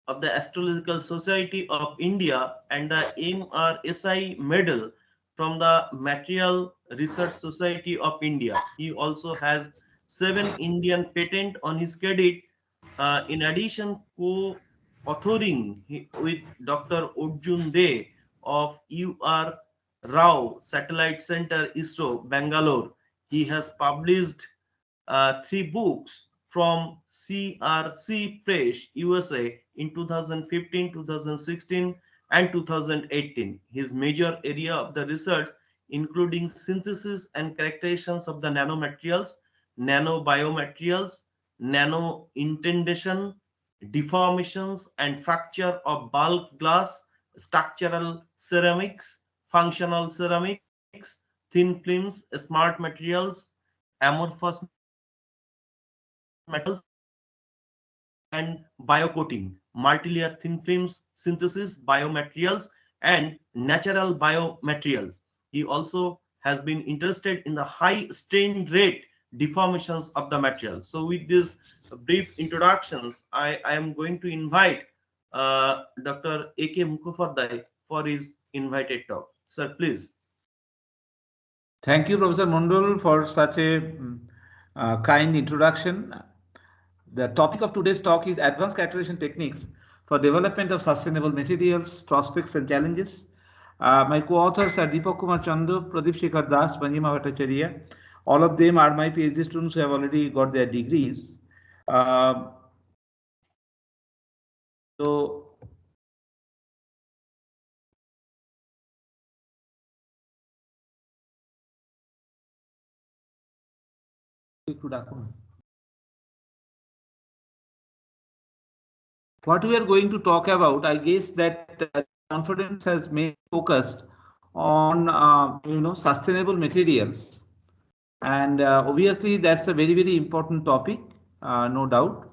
Astrological Society of India and the MRSI medal from the Material Research Society of India. He also has 7 Indian patent on his credit. In addition, co-authoring with Dr. Arjun De of UR Rao Satellite Center, ISRO, Bangalore. He has published 3 books from CRC Press, USA in 2015, 2016, and 2018. His major area of the research including synthesis and characterizations of the nanomaterials, nanobiomaterials, nano indentation, deformations and fracture of bulk glass, structural ceramics, functional ceramics, thin films, smart materials, amorphous metals, and biocoating, multilayer thin films, synthesis, biomaterials, and natural biomaterials. He also has been interested in the high strain rate deformations of the materials. So with these brief introductions, I am going to invite Dr. A.K. Mukhopadhyay for his invited talk. Sir, please. Thank you, Professor Mondal, for such a kind introduction. The topic of today's talk is Advanced Characterization Techniques for Development of Sustainable Materials, Prospects and Challenges. My co-authors are Deepak Kumar Chandu, Pradeep Shekhar Das, Panjima Bhattacharya. All of them are my PhD students who have already got their degrees. So what we are going to talk about, I guess that conference has been focused on sustainable materials, and obviously that's a very important topic, no doubt,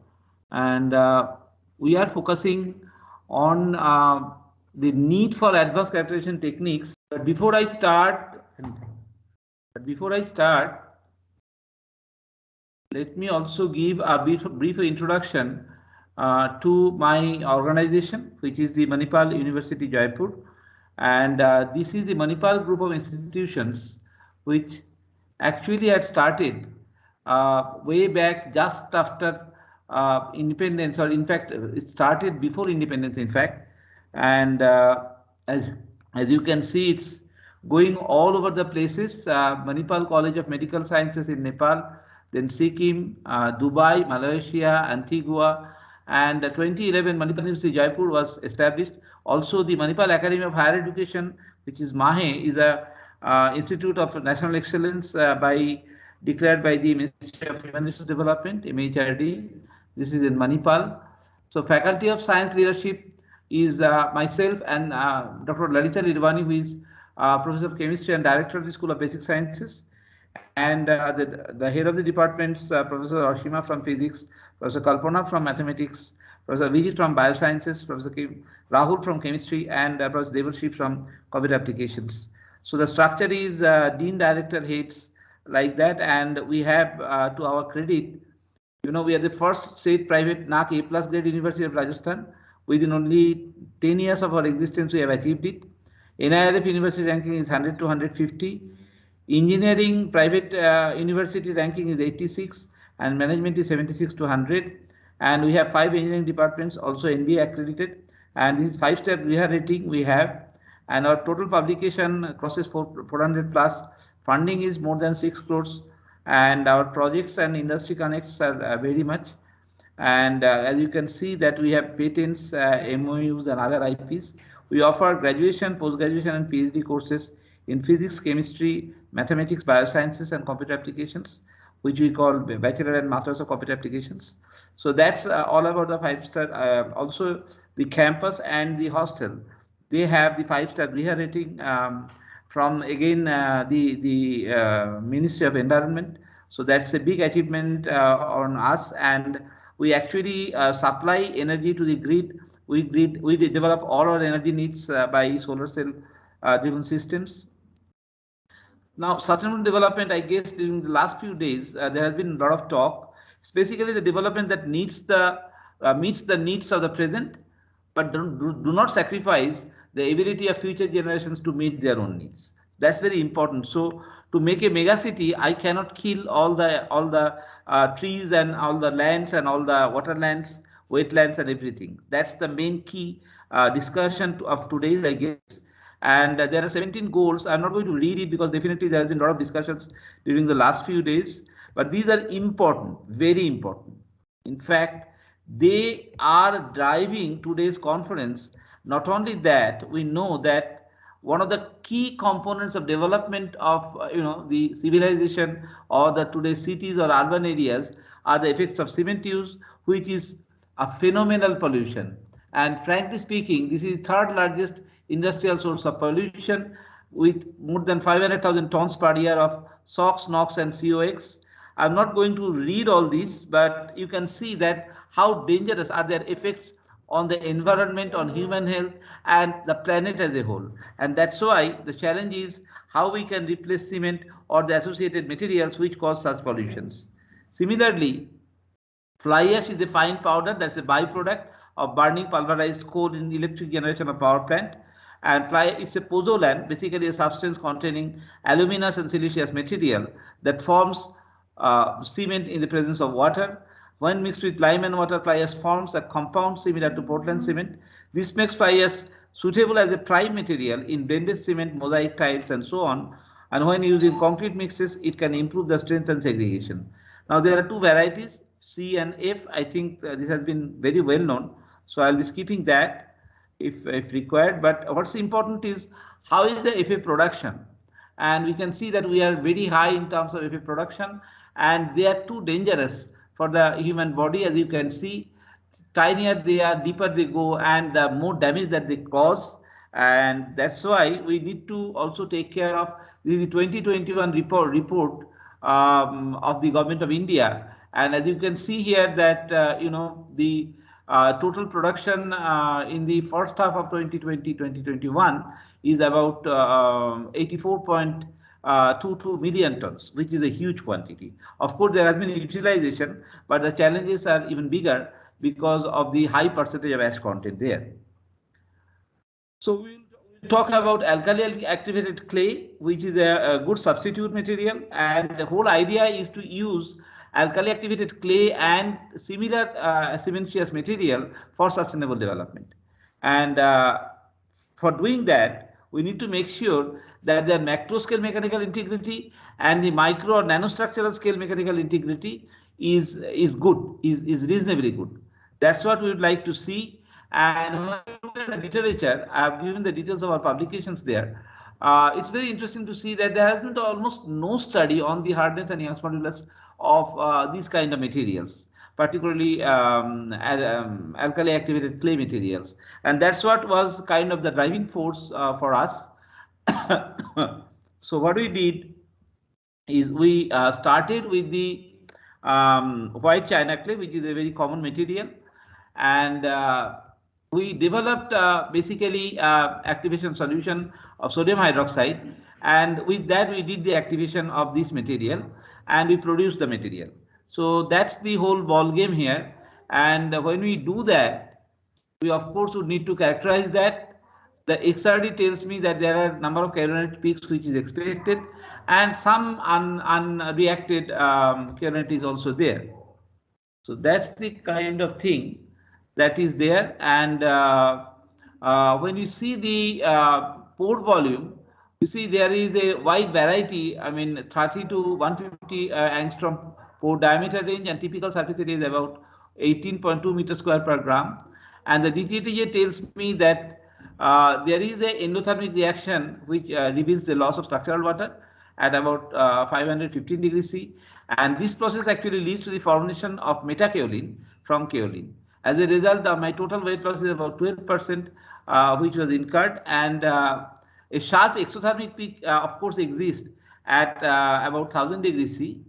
and we are focusing on the need for advanced characterization techniques. But before I start, let me also give a brief introduction to my organization, which is the Manipal University, Jaipur. And this is the Manipal group of institutions which actually had started way back just after independence, or in fact, it started before independence, in fact. And as you can see, it's going all over the places. Manipal College of Medical Sciences in Nepal, then Sikkim, Dubai, Malaysia, Antigua, and 2011 Manipal University Jaipur was established. Also, the Manipal Academy of Higher Education, which is MAHE, is a Institute of National Excellence declared by the Ministry of Human Resource Development, MHRD. This is in Manipal. So, Faculty of Science Leadership is myself and Dr. Lalita Lirvani, who is Professor of Chemistry and Director of the School of Basic Sciences, and the head of the departments, Professor Ashima from Physics, Professor Kalpana from Mathematics, Professor Vijit from Biosciences, Professor Rahul from Chemistry, and Professor Devarshi from Computer Applications. So the structure is Dean, Director, Heads, like that, and we have to our credit, we are the first state private NAC A+ grade University of Rajasthan. Within only 10 years of our existence, we have achieved it. NIRF University ranking is 100 to 150. Engineering private university ranking is 86, and management is 76 to 100. And we have 5 engineering departments, also NBA accredited. And this is 5-star GRIHA rating we have. And our total publication crosses 400 plus. Funding is more than 6 crores. And our projects and industry connects are very much. And as you can see that we have patents, MOUs and other IPs. We offer graduation, post-graduation and PhD courses in physics, chemistry, mathematics, biosciences and computer applications, which we call Bachelor and Masters of Computer Applications. So that's all about the 5-star. Also the campus and the hostel, they have the 5-star GRIHA rating from again the Ministry of Environment. So that's a big achievement on us, and We actually supply energy to the grid. We develop all our energy needs by solar cell driven systems. Now, sustainable development, I guess during the last few days, there has been a lot of talk. It's basically the development that meets the needs of the present, but do not sacrifice the ability of future generations to meet their own needs. That's very important. So, to make a mega city, I cannot kill all the trees and all the lands and all the waterlands, wetlands, and everything. That's the main key discussion of today's, I guess. And there are 17 goals. I'm not going to read it because definitely there has been a lot of discussions during the last few days, but these are important, very important. In fact, they are driving today's conference. Not only that, we know that one of the key components of development of the civilization or the today's cities or urban areas are the effects of cement use, which is a phenomenal pollution. And frankly speaking, this is the third largest industrial source of pollution, with more than 500,000 tons per year of SOx, NOx, and COX. I'm not going to read all these, but you can see that how dangerous are their effects on the environment, on human health, and the planet as a whole. And that's why the challenge is how we can replace cement or the associated materials which cause such pollutions. Similarly, fly ash is a fine powder that's a byproduct of burning pulverized coal in electric generation of power plant. And it's a pozzolan, basically a substance containing aluminous and siliceous material that forms cement in the presence of water. When mixed with lime and water, fly ash forms a compound similar to Portland cement. This makes fly ash suitable as a prime material in blended cement, mosaic tiles, and so on. And when used in concrete mixes, it can improve the strength and segregation. Now, there are two varieties, C and F. I think this has been very well known, so I'll be skipping that if required. But what's important is how is the FA production? And we can see that we are very high in terms of FA production, and they are too dangerous for the human body. As you can see, tinier they are, deeper they go, and the more damage that they cause. And that's why we need to also take care of the 2021 report of the government of India. And as you can see here that the total production in the first half of 2020-2021 is about 84.22 million tons, which is a huge quantity. Of course, there has been utilization, but the challenges are even bigger because of the high percentage of ash content there. So we'll talk about alkali activated clay, which is a good substitute material, and the whole idea is to use alkali activated clay and similar cementitious material for sustainable development. And for doing that, we need to make sure that the macro scale mechanical integrity and the micro or nanostructural scale mechanical integrity is good, is reasonably good. That's what we would like to see. And when we look at the literature, I have given the details of our publications there. It's very interesting to see that there has been almost no study on the hardness and Young's modulus of these kind of materials, particularly alkali activated clay materials. And that's what was kind of the driving force for us. So what we did is we started with the white china clay, which is a very common material, and we developed basically activation solution of sodium hydroxide, and with that we did the activation of this material and we produced the material. So that's the whole ball game here. And when we do that, we of course would need to characterize that. The XRD tells me that there are a number of keronite peaks which is expected, and some unreacted keronite is also there. So that's the kind of thing that is there. And when you see the pore volume, you see there is a wide variety. I mean, 30 to 150 angstrom pore diameter range, and typical surface area is about 18.2 meters square per gram. And the DTTJ tells me that there is a endothermic reaction which reveals the loss of structural water at about 515 degrees C. And this process actually leads to the formation of metakaolin from kaolin. As a result, my total weight loss is about 12%, which was incurred, and a sharp exothermic peak, of course, exists at about 1000 degrees C,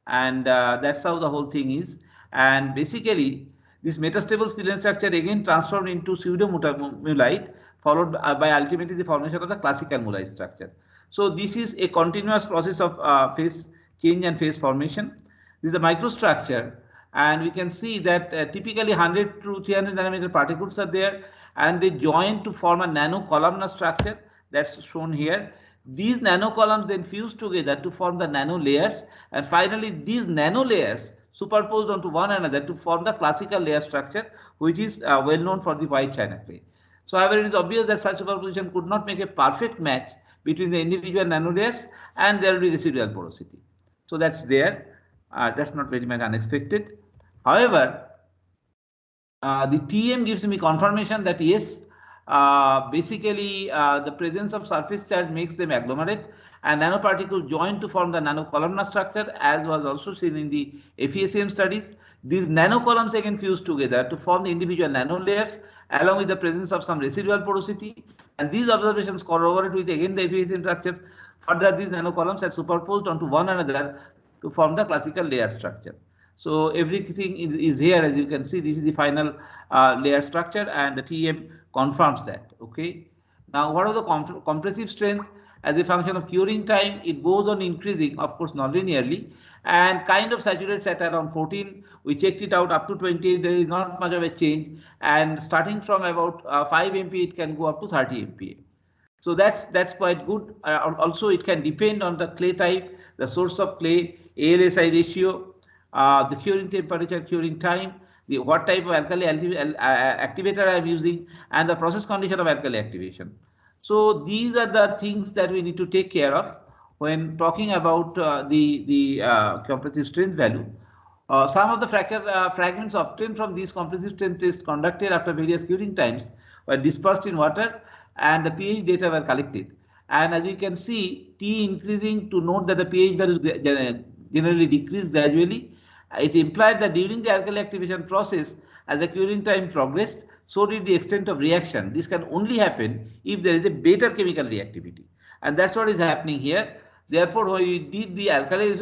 and that's how the whole thing is. And basically, this metastable spinel structure again transformed into pseudomulite, followed by ultimately the formation of the classical mullite structure. So this is a continuous process of phase change and phase formation. This is a microstructure, and we can see that typically 100 to 300 nanometer particles are there, and they join to form a nano-columnar structure that's shown here. These nanocolumns then fuse together to form the nano layers, and finally these nano layers superposed onto one another to form the classical layer structure, which is well known for the white china clay. So however, it is obvious that such superposition could not make a perfect match between the individual nano layers, and there will be residual porosity. So that's there. That's not very much unexpected. However, the TM gives me confirmation that yes, basically the presence of surface charge makes them agglomerate, and nanoparticles join to form the nanocolumnar structure, as was also seen in the FESM studies. These nanocolumns again fuse together to form the individual nano layers, along with the presence of some residual porosity, and these observations corroborate with again the FESM structure. Further, these nanocolumns are superposed onto one another to form the classical layer structure. So everything is here, as you can see. This is the final layer structure, and the TM confirms that. Okay. Now, what are the compressive strength? As a function of curing time, it goes on increasing, of course, non-linearly, and kind of saturates at around 14. We checked it out up to 20. There is not much of a change, and starting from about 5 MPa, it can go up to 30 MPa. So that's quite good. Also, it can depend on the clay type, the source of clay, ALSI ratio, the curing temperature, curing time, what type of alkali activator I am using, and the process condition of alkali activation. So these are the things that we need to take care of when talking about the compressive strength value. Some of the fragments obtained from these compressive strength tests conducted after various curing times were dispersed in water, and the pH data were collected. And as you can see, T increasing to note that the pH values generally decrease gradually. It implied that during the alkali activation process, as the curing time progressed, so did the extent of reaction. This can only happen if there is a better chemical reactivity. And that's what is happening here. Therefore, when we did the alkali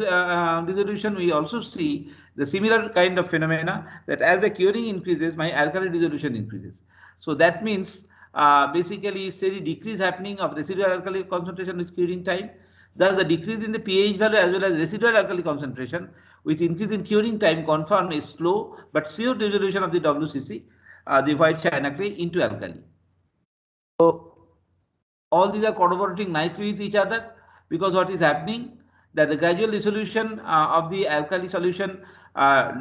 dissolution, we also see the similar kind of phenomena, that as the curing increases, my alkali dissolution increases. So that means basically steady decrease happening of residual alkali concentration with curing time. Thus, the decrease in the pH value as well as residual alkali concentration with increase in curing time confirm a slow but sure dissolution of the WCC, the white china clay, into alkali. So all these are corroborating nicely with each other, because what is happening, that the gradual dissolution of the alkali solution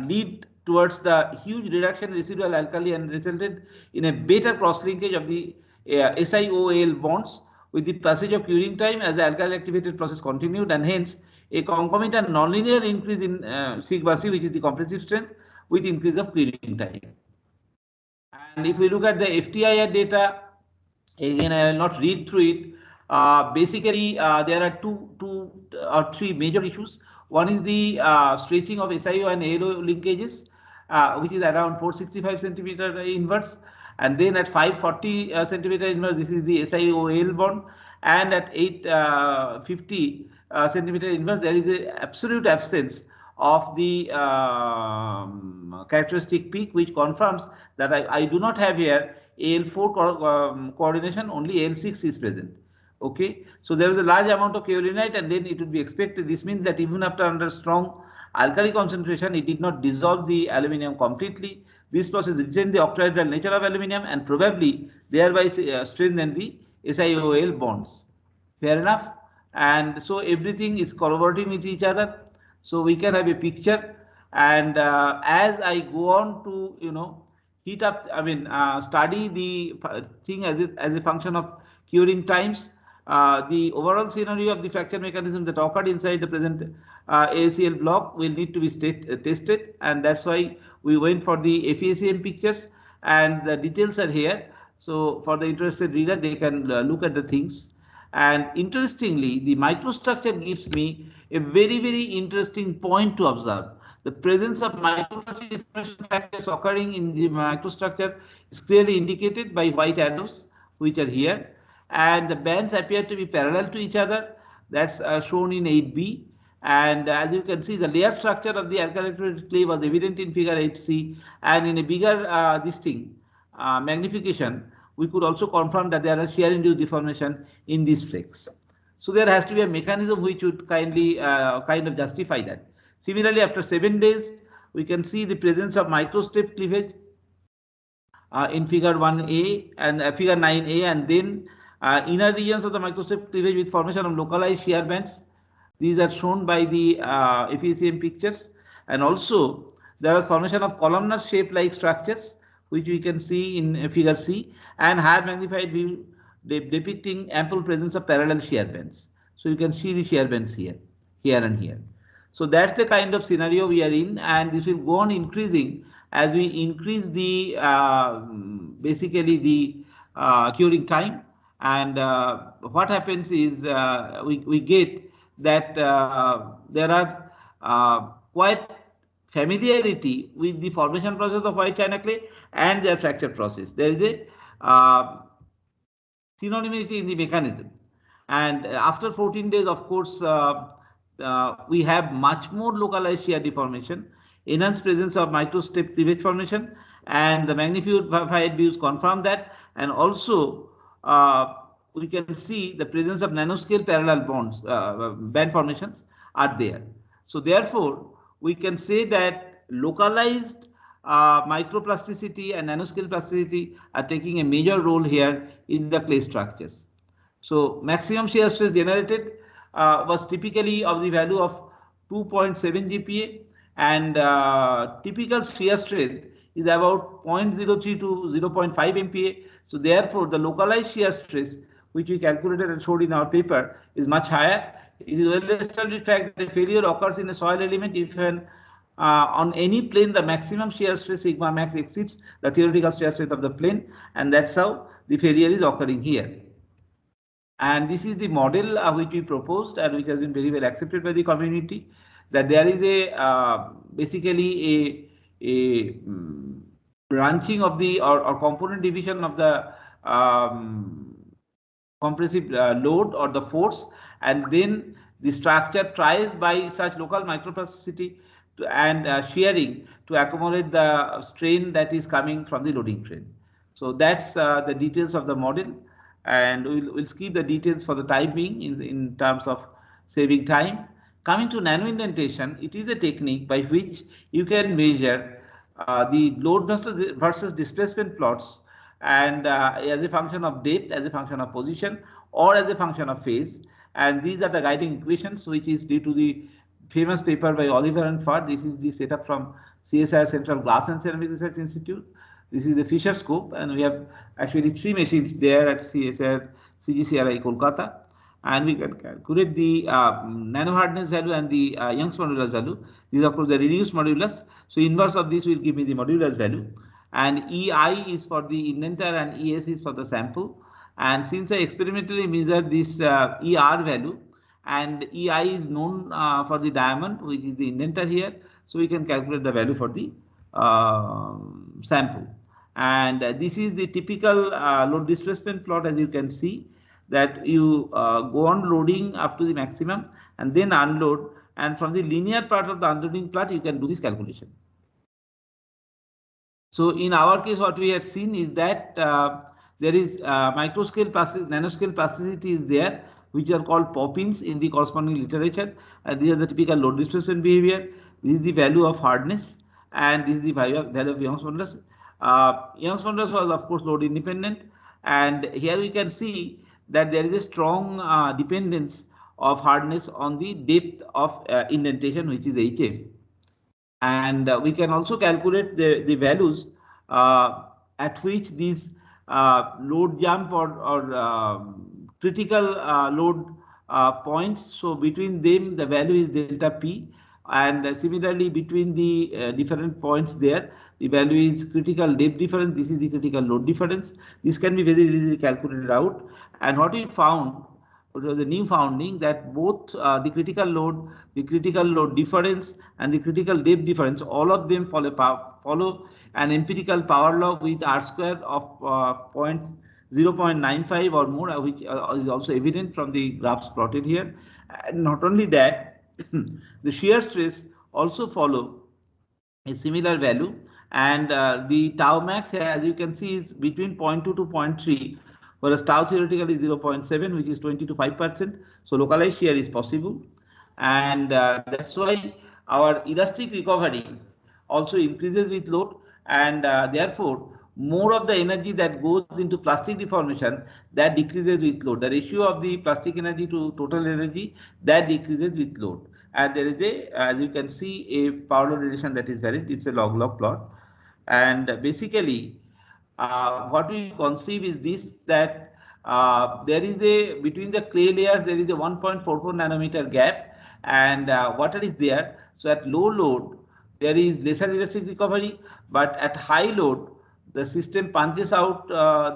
lead towards the huge reduction in residual alkali and resulted in a better cross linkage of the SiOL bonds with the passage of curing time as the alkali activated process continued, and hence a concomitant nonlinear increase in sigma C, which is the compressive strength, with increase of curing time. And if we look at the FTIR data, again I will not read through it. Basically, there are two or three major issues. One is the stretching of SiO and ALO linkages, which is around 465 centimeter inverse, and then at 540 centimeter inverse, this is the SiO-AL bond, and at 850 centimeter inverse, there is an absolute absence of the characteristic peak, which confirms that I do not have here AL4 coordination, only AL6 is present. Okay, so there is a large amount of kaolinite, and then it would be expected. This means that even after under strong alkali concentration, it did not dissolve the aluminium completely. This process retained the octahedral nature of aluminium and probably thereby strengthened the SiOL bonds. Fair enough. And so everything is corroborating with each other. So we can have a picture. And as I go on to, heat up, study the thing as a function of curing times, the overall scenario of the fracture mechanism that occurred inside the present ACL block will need to be tested, and that's why we went for the FESM pictures, and the details are here. So for the interested reader, they can look at the things. And interestingly, the microstructure gives me a very, very interesting point to observe. The presence of microclastic deformation factors occurring in the microstructure is clearly indicated by white arrows, which are here, and the bands appear to be parallel to each other. That's shown in 8B, And as you can see, the layer structure of the alkali electrolytic clay was evident in figure 8c, and in a bigger magnification, we could also confirm that there are shear induced deformation in these flakes. So there has to be a mechanism which would kindly kind of justify that. Similarly, after 7 days, we can see the presence of microstrip cleavage in figure 1a and figure 9a, and then inner regions of the microstrip cleavage with formation of localized shear bands. These are shown by the FECM pictures, and also there is formation of columnar shape like structures, which we can see in figure C, and higher magnified view depicting ample presence of parallel shear bands. So you can see the shear bands here, here and here. So that's the kind of scenario we are in, and this will go on increasing as we increase the basically the curing time. And what happens is we get that there are quite familiarity with the formation process of white china clay and their fracture process. There is a synonymity in the mechanism. And after 14 days, of course, we have much more localized shear deformation, enhanced presence of microstrip cleavage formation, and the magnified views confirm that. And also, we can see the presence of nanoscale parallel bonds, band formations are there. So therefore, we can say that localized microplasticity and nanoscale plasticity are taking a major role here in the clay structures. So maximum shear stress generated was typically of the value of 2.7 GPa, and typical shear strength is about 0.03 to 0.5 MPa. So therefore, the localized shear stress, which we calculated and showed in our paper, is much higher. It is well established fact that failure occurs in a soil element if on any plane the maximum shear stress sigma max exceeds the theoretical shear strength of the plane, and that's how the failure is occurring here. And this is the model which we proposed and which has been very well accepted by the community, that there is a basically a branching of the or component division of the compressive load or the force, and then the structure tries by such local microplasticity and shearing to accommodate the strain that is coming from the loading train. So that's the details of the model, and we'll skip the details for the time being in terms of saving time. Coming to nano indentation, it is a technique by which you can measure the load versus displacement plots, and as a function of depth, as a function of position, or as a function of phase. And these are the guiding equations, which is due to the famous paper by Oliver and Furr. This is the setup from CSIR Central Glass and Ceramic Research Institute. This is the Fisher scope, and we have actually 3 machines there at CSIR CGCRI Kolkata, and we can calculate the nano hardness value and the Young's modulus value. These are of course the reduced modulus. So inverse of this will give me the modulus value, and EI is for the indenter and ES is for the sample. And since I experimentally measured this ER value, and EI is known for the diamond, which is the indenter here, so we can calculate the value for the sample. And this is the typical load displacement plot, as you can see, that you go on loading up to the maximum and then unload, and from the linear part of the unloading plot you can do this calculation. So in our case, what we have seen is that there is microscale plasticity, nanoscale plasticity is there, which are called poppins in the corresponding literature, and these are the typical load displacement behavior. This is the value of hardness, and this is the value of Young's modulus. Young's modulus was of course load independent, and here we can see that there is a strong dependence of hardness on the depth of indentation, which is HF. And we can also calculate the values at which these load jump or critical load points. So between them the value is delta P, and similarly between the different points there the value is critical depth difference. This is the critical load difference. This can be very easily calculated out, and what we found, it was a new finding, that both the critical load difference and the critical depth difference, all of them follow an empirical power law with R square of 0.95 or more, which is also evident from the graphs plotted here. And not only that, The shear stress also follow a similar value, and the tau max here, as you can see, is between 0.2 to 0.3, whereas tau theoretically is 0.7, which is 20 to 5%. So localized shear is possible, and that's why our elastic recovery also increases with load, and therefore more of the energy that goes into plastic deformation, that decreases with load. The ratio of the plastic energy to total energy, that decreases with load. And there is a, as you can see, a power load relation that is varied. It's a log plot, and basically what we conceive is this, that there is a, between the clay layers there is a 1.44 nanometer gap, and water is there. So at low load there is lesser elastic recovery, but at high load the system punches out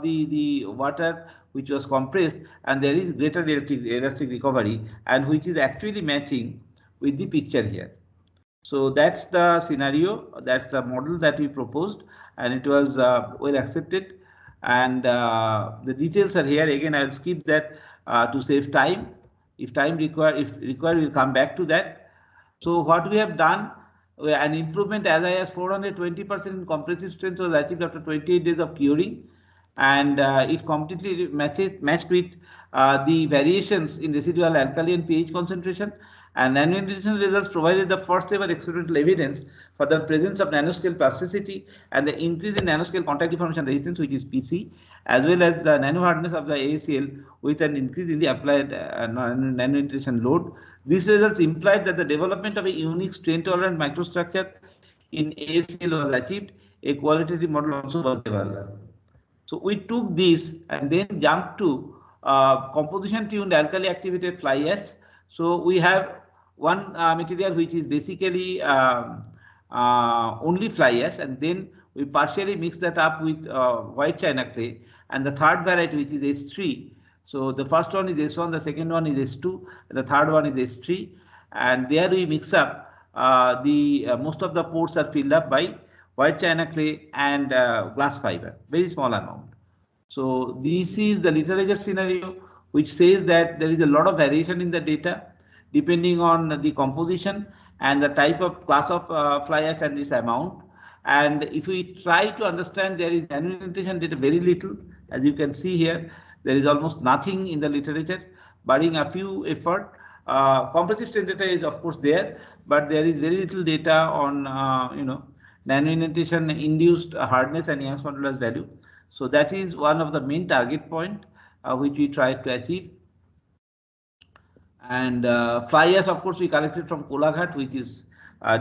the water which was compressed, and there is greater elastic recovery, and which is actually matching with the picture here. So that's the scenario, that's the model that we proposed, and it was well accepted. And the details are here. Again, I'll skip that to save time. If required, we'll come back to that. So what we have done, an improvement as high as 420% in compressive strength was achieved after 28 days of curing, and it completely matched with the variations in residual alkali and pH concentration. And nanointention results provided the first ever experimental evidence for the presence of nanoscale plasticity and the increase in nanoscale contact deformation resistance, which is PC, as well as the nano hardness of the ACL with an increase in the applied nanointention load. These results implied that the development of a unique strain tolerant microstructure in ACL was achieved. A qualitative model also was developed. So we took this and then jumped to composition tuned alkali activated fly ash. So we have one material which is basically only fly ash, and then we partially mix that up with white china clay, and the third variety, which is S3. So the first one is S1, the second one is S2, and the third one is S3, and there we mix up most of the pores are filled up by white china clay and glass fiber, very small amount. So this is the literature scenario, which says that there is a lot of variation in the data depending on the composition and the type of class of fly ash and this amount. And if we try to understand, there is nanoindentation data very little. As you can see here, there is almost nothing in the literature, barring a few effort. Compressive strength data is of course there, but there is very little data on nanoindentation induced hardness and Young's modulus value. So that is one of the main target point which we try to achieve. And fly ash, of course, we collected from Kolaghat, which is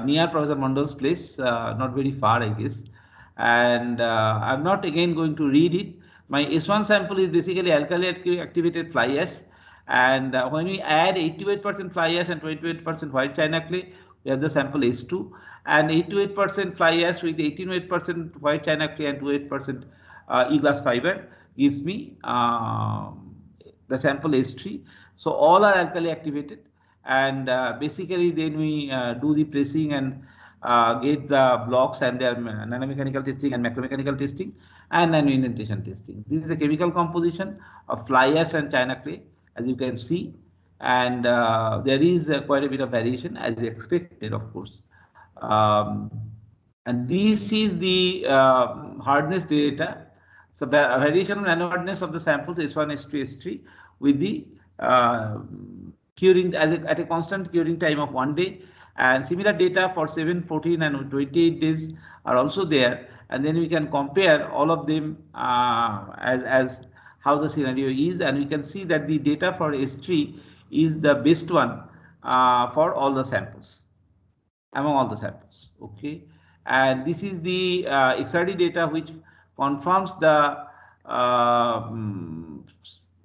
near Professor Mondal's place, not very far, I guess. And I'm not again going to read it. My S1 sample is basically alkali activated fly ash. And when we add 88% fly ash and 28% white china clay, we have the sample S2. And 88% fly ash with 18% white china clay and 28% e-glass fiber gives me the sample S3. So all are alkali activated, and basically then we do the pressing and get the blocks and their nanomechanical testing and macromechanical testing and nanoindentation testing. This is the chemical composition of fly ash and china clay, as you can see, and there is quite a bit of variation as expected, of course. And this is the hardness data. So the variation of nano hardness of the samples S1, S2, S3 with the curing at a constant curing time of 1 day, and similar data for 7, 14 and 28 days are also there, and then we can compare all of them as how the scenario is, and we can see that the data for S3 is the best one for all the samples, among all the samples. Okay, and this is the XRD data which confirms the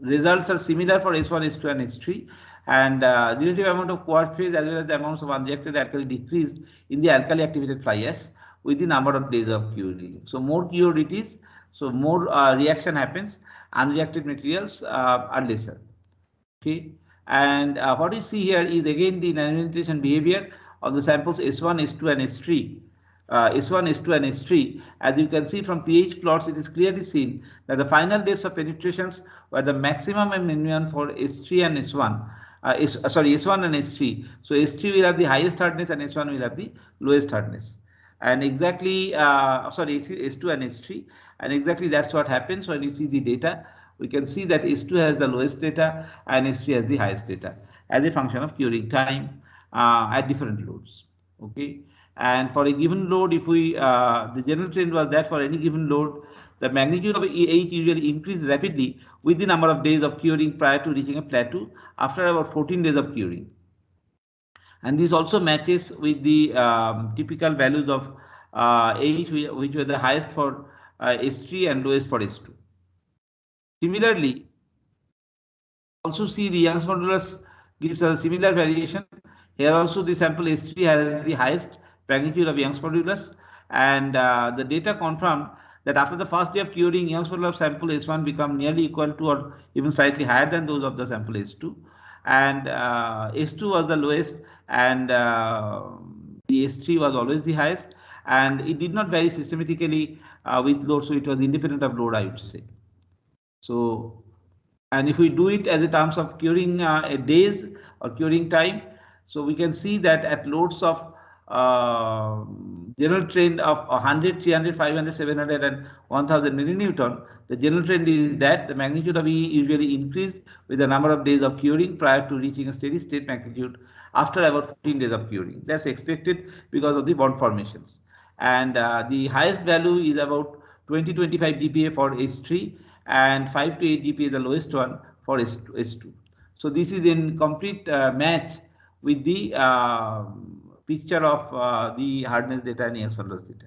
results are similar for S1, S2 and S3, and relative amount of quartz phase as well as the amounts of unreacted alkali decreased in the alkali activated fly ash with the number of days of curing. So more cured it is, so more reaction happens, unreacted materials are lesser. Okay, and what you see here is again the nanoindentation behavior of the samples S1, S2 and S3. S1, S2 and S3. As you can see from pH plots, it is clearly seen that the final depths of penetrations were the maximum and minimum for S3 and S1, sorry, S1 and S3. So S3 will have the highest hardness and S1 will have the lowest hardness. And exactly, sorry, S2 and S3. And exactly that's what happens when you see the data. We can see that S2 has the lowest data and S3 has the highest data as a function of curing time at different loads. Okay. And for a given load, if we, the general trend was that for any given load, the magnitude of H usually increased rapidly with the number of days of curing prior to reaching a plateau after about 14 days of curing. And this also matches with the typical values of H, which were the highest for S3 and lowest for S2. Similarly, also see the Young's modulus gives us a similar variation. Here also the sample S3 has the highest magnitude of Young's modulus, and the data confirmed that after the first day of curing, Young's modulus of sample S1 become nearly equal to or even slightly higher than those of the sample S2, and S2 was the lowest, and the S3 was always the highest, and it did not vary systematically with load, so it was independent of load, I would say. So, and if we do it as a terms of curing days or curing time, so we can see that at loads of general trend of 100, 300, 500, 700 and 1000 millinewton, the general trend is that the magnitude of E usually increased with the number of days of curing prior to reaching a steady state magnitude after about 14 days of curing. That's expected because of the bond formations. And the highest value is about 20-25 GPa for S3 and 5 to 8 GPa the lowest one for S2. So this is in complete match with the picture of the hardness data and Young's modulus data.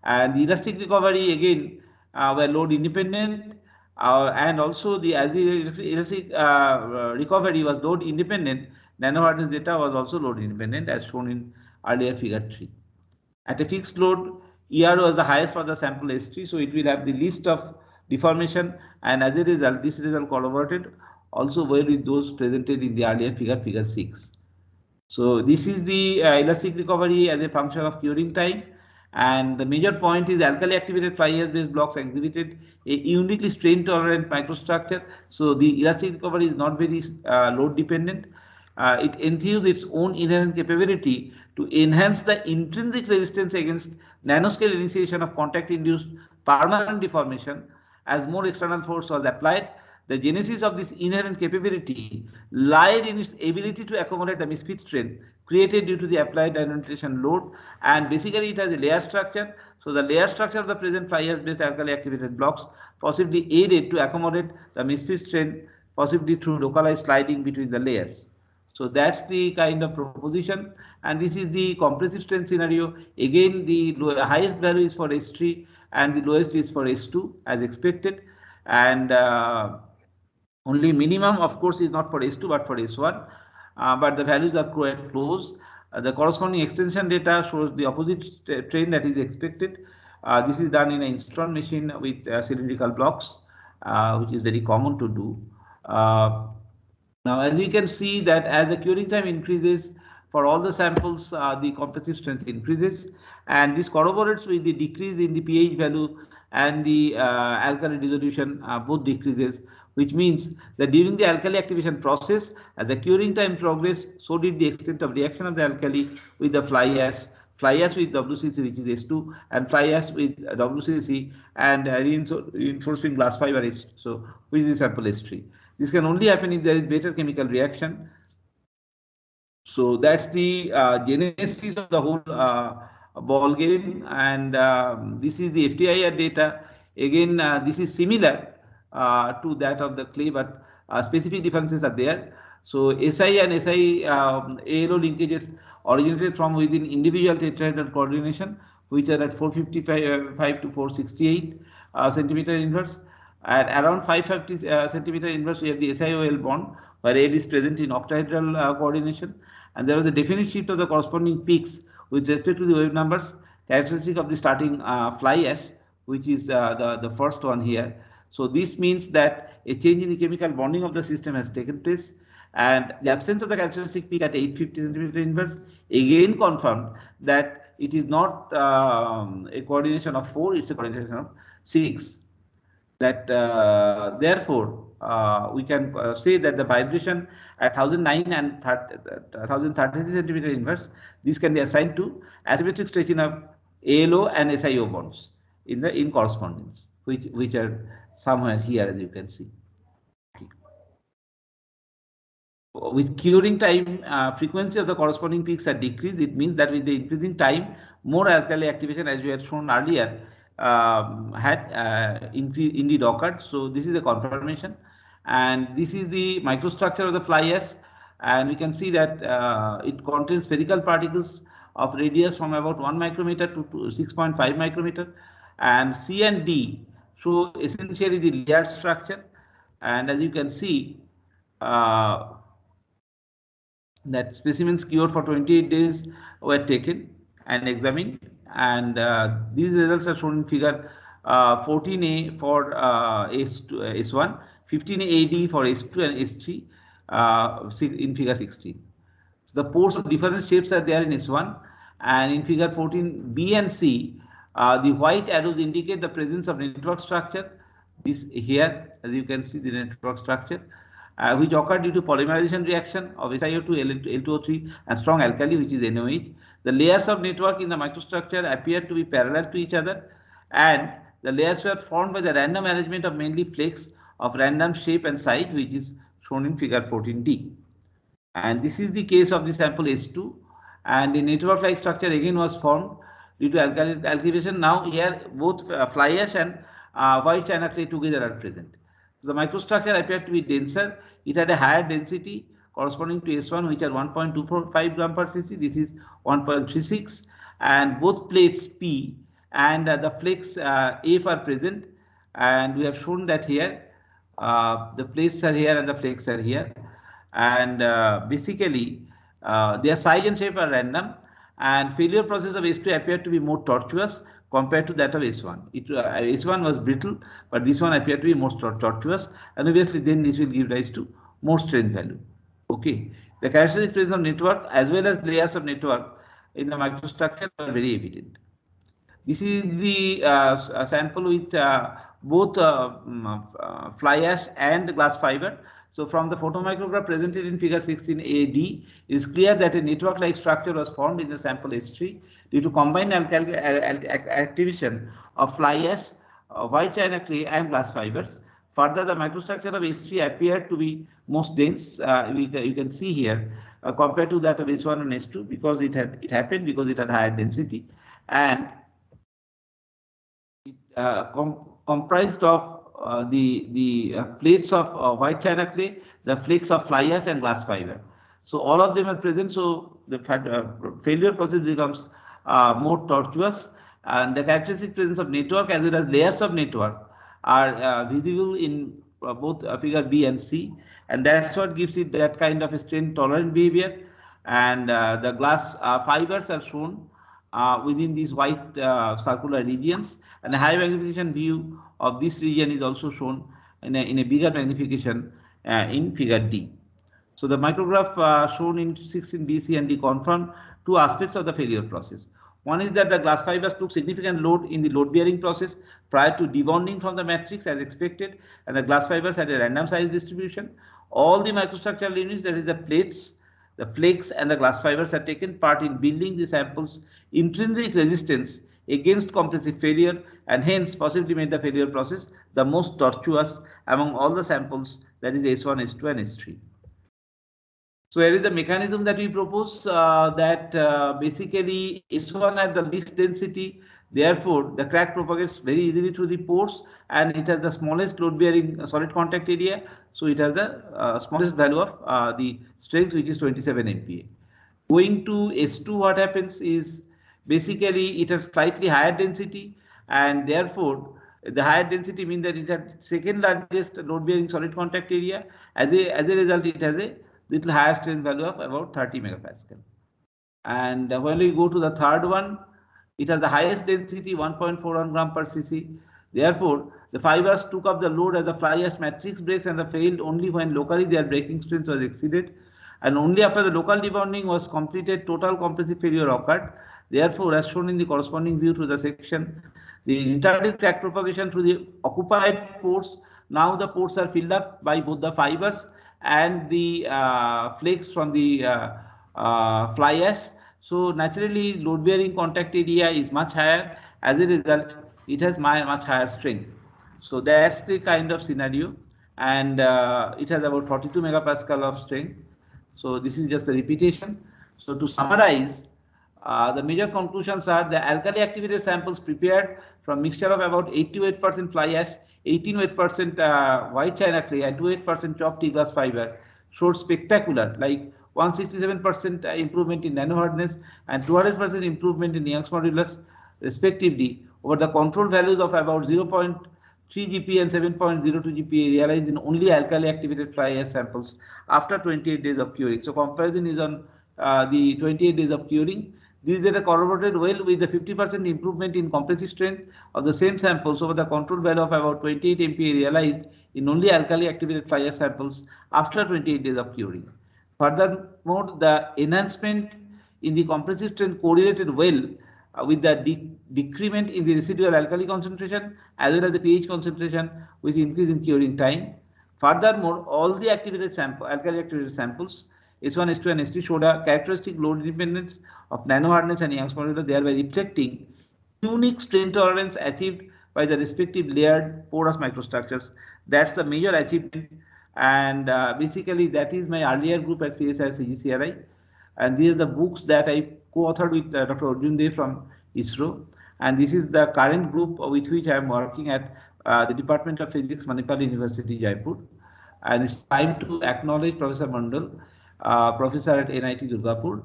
And the elastic recovery again were load independent, and also the as the elastic recovery was load independent, nano hardness data was also load independent as shown in earlier figure 3. At a fixed load, ER was the highest for the sample S3, so it will have the least of deformation, and as a result, this result corroborated also well with those presented in the earlier figure, figure 6. So this is the elastic recovery as a function of curing time, and the major point is alkali activated fly ash based blocks exhibited a uniquely strain tolerant microstructure. So the elastic recovery is not very load dependent. It entheses its own inherent capability to enhance the intrinsic resistance against nanoscale initiation of contact-induced permanent deformation as more external force was applied. The genesis of this inherent capability lied in its ability to accommodate the misfit strain created due to the applied dynamization load, and basically it has a layer structure. So the layer structure of the present fly ash based alkali activated blocks possibly aided to accommodate the misfit strain, possibly through localized sliding between the layers. So that's the kind of proposition, and this is the compressive strain scenario. Again, the highest value is for S3 and the lowest is for S2 as expected, and only minimum of course is not for S2 but for S1, but the values are quite close. The corresponding extension data shows the opposite trend that is expected. This is done in an instrument machine with cylindrical blocks, which is very common to do. Now, as you can see that as the curing time increases for all the samples, the compressive strength increases, and this corroborates with the decrease in the pH value and the alkali dissolution both decreases, which means that during the alkali activation process, as the curing time progressed, so did the extent of reaction of the alkali with the fly ash with WCC, which is S2, and fly ash with WCC, and reinforcing glass fiber S, so which is sample S3. This can only happen if there is better chemical reaction. So that's the genesis of the whole ball game, and this is the FTIR data. Again, this is similar to that of the clay, but specific differences are there. So SI and SI ALO linkages originated from within individual tetrahedral coordination, which are at 455 to 468 centimeter inverse. At around 550 centimeter inverse, we have the SiOL bond, where L is present in octahedral coordination, and there was a definite shift of the corresponding peaks with respect to the wave numbers, characteristic of the starting fly ash, which is the first one here. So this means that a change in the chemical bonding of the system has taken place, and the absence of the characteristic peak at 850 centimeter inverse again confirmed that it is not a coordination of 4, it's a coordination of 6. That therefore we can say that the vibration at 1009 and 1033 centimeter inverse, this can be assigned to asymmetric stretching of ALO and SIO bonds in correspondence, which are somewhere here, as you can see. Okay. With curing time, frequency of the corresponding peaks are decreased. It means that with the increasing time, more alkali activation, as we had shown earlier, had indeed occurred. So this is a confirmation, and this is the microstructure of the fly ash, and we can see that it contains spherical particles of radius from about 1 micrometer to 6.5 micrometer, and C and D show essentially the layered structure, and as you can see, that specimens cured for 28 days were taken and examined, and these results are shown in figure 14A for S1, 15AD for S2 and S3 in figure 16. So the pores of different shapes are there in S1, and in figure 14B and C, the white arrows indicate the presence of network structure. This here, as you can see, the network structure, which occurred due to polymerization reaction of SiO2, L2O3, and strong alkali, which is NOH. The layers of network in the microstructure appear to be parallel to each other, and the layers were formed by the random arrangement of mainly flakes of random shape and size, which is shown in figure 14D. And this is the case of the sample S2, and the network-like structure again was formed due to alkylation. Now here both fly ash and white china clay together are present. So the microstructure appeared to be denser. It had a higher density corresponding to S1, which are 1.245 gram per cc. This is 1.36, and both plates P and the flakes F are present, and we have shown that here the plates are here and the flakes are here, and basically their size and shape are random, and failure process of S2 appeared to be more tortuous compared to that of S1. S1 was brittle, but this one appeared to be more tortuous, and obviously then this will give rise to more strength value. Okay, the characteristic presence of network as well as layers of network in the microstructure are very evident. This is the sample with both fly ash and glass fiber. So from the photomicrograph presented in figure 16AD, it is clear that a network-like structure was formed in the sample S3 due to combined activation of fly ash, white china clay, and glass fibers. Further, the microstructure of S3 appeared to be most dense. You can see here compared to that of S1 and S2, because it happened because it had higher density, and comprised of the plates of white china clay, the flakes of fly ash, and glass fiber. So all of them are present. So the failure process becomes more tortuous, and the characteristic presence of network as well as layers of network are visible in both figure B and C, and that's what gives it that kind of a strain tolerant behavior. And the glass fibers are shown within these white circular regions, and a high magnification view of this region is also shown in a bigger magnification in figure D. So the micrograph shown in 16B, C, and D confirm two aspects of the failure process. One is that the glass fibers took significant load in the load bearing process prior to debonding from the matrix as expected, and the glass fibers had a random size distribution. All the microstructural units, that is the plates, the flakes, and the glass fibers, have taken part in building the sample's intrinsic resistance against compressive failure, and hence possibly made the failure process the most tortuous among all the samples, that is S1, S2, and S3. So here is the mechanism that we propose, that basically S1 at the least density, therefore the crack propagates very easily through the pores, and it has the smallest load bearing solid contact area, so it has the smallest value of the strength, which is 27 MPa. Going to S2, what happens is basically it has slightly higher density, and therefore the higher density means that it has second largest load bearing solid contact area. As a result, it has a little higher strength value of about 30 megapascal. And when we go to the third one, it has the highest density, 1.41 gram per cc. Therefore, the fibers took up the load as the fly ash matrix breaks, and failed only when locally their breaking strength was exceeded, and only after the local debonding was completed total compressive failure occurred. Therefore, as shown in the corresponding view to the section, the retarded crack propagation through the occupied pores now the ports are filled up by both the fibers and the flakes from the fly ash. So naturally load bearing contact area is much higher. As a result, it has much higher strength. So that's the kind of scenario, and it has about 42 megapascal of strength. So this is just a repetition. So to summarize, the major conclusions are the alkali activated samples prepared from mixture of about 8 to 8% fly ash, 18 to 8% white china clay, and 2 to 8% chopped tea glass fiber showed spectacular, like 167% improvement in nano hardness and 200% improvement in Young's modulus, respectively, over the control values of about 0.3 GPa and 7.02 GPa realized in only alkali activated fly ash samples after 28 days of curing. So comparison is on the 28 days of curing. These data corroborated well with the 50% improvement in compressive strength of the same samples over the control value of about 28 MPa realized in only alkali activated fly ash samples after 28 days of curing. Furthermore, the enhancement in the compressive strength correlated well with the decrement in the residual alkali concentration as well as the pH concentration with increase in curing time. Furthermore, all the alkali activated samples S1, S2 and S3 showed a characteristic load independence of nano hardness and Young's modulus, thereby reflecting unique strain tolerance achieved by the respective layered porous microstructures. That's the major achievement, and basically that is my earlier group at CSIR CGCRI, and these are the books that I co-authored with Dr. Arjun Dey from ISRO, and this is the current group with which I am working at the Department of Physics, Manipal University, Jaipur. And it's time to acknowledge Professor Mondal, Professor at NIT Durgapur,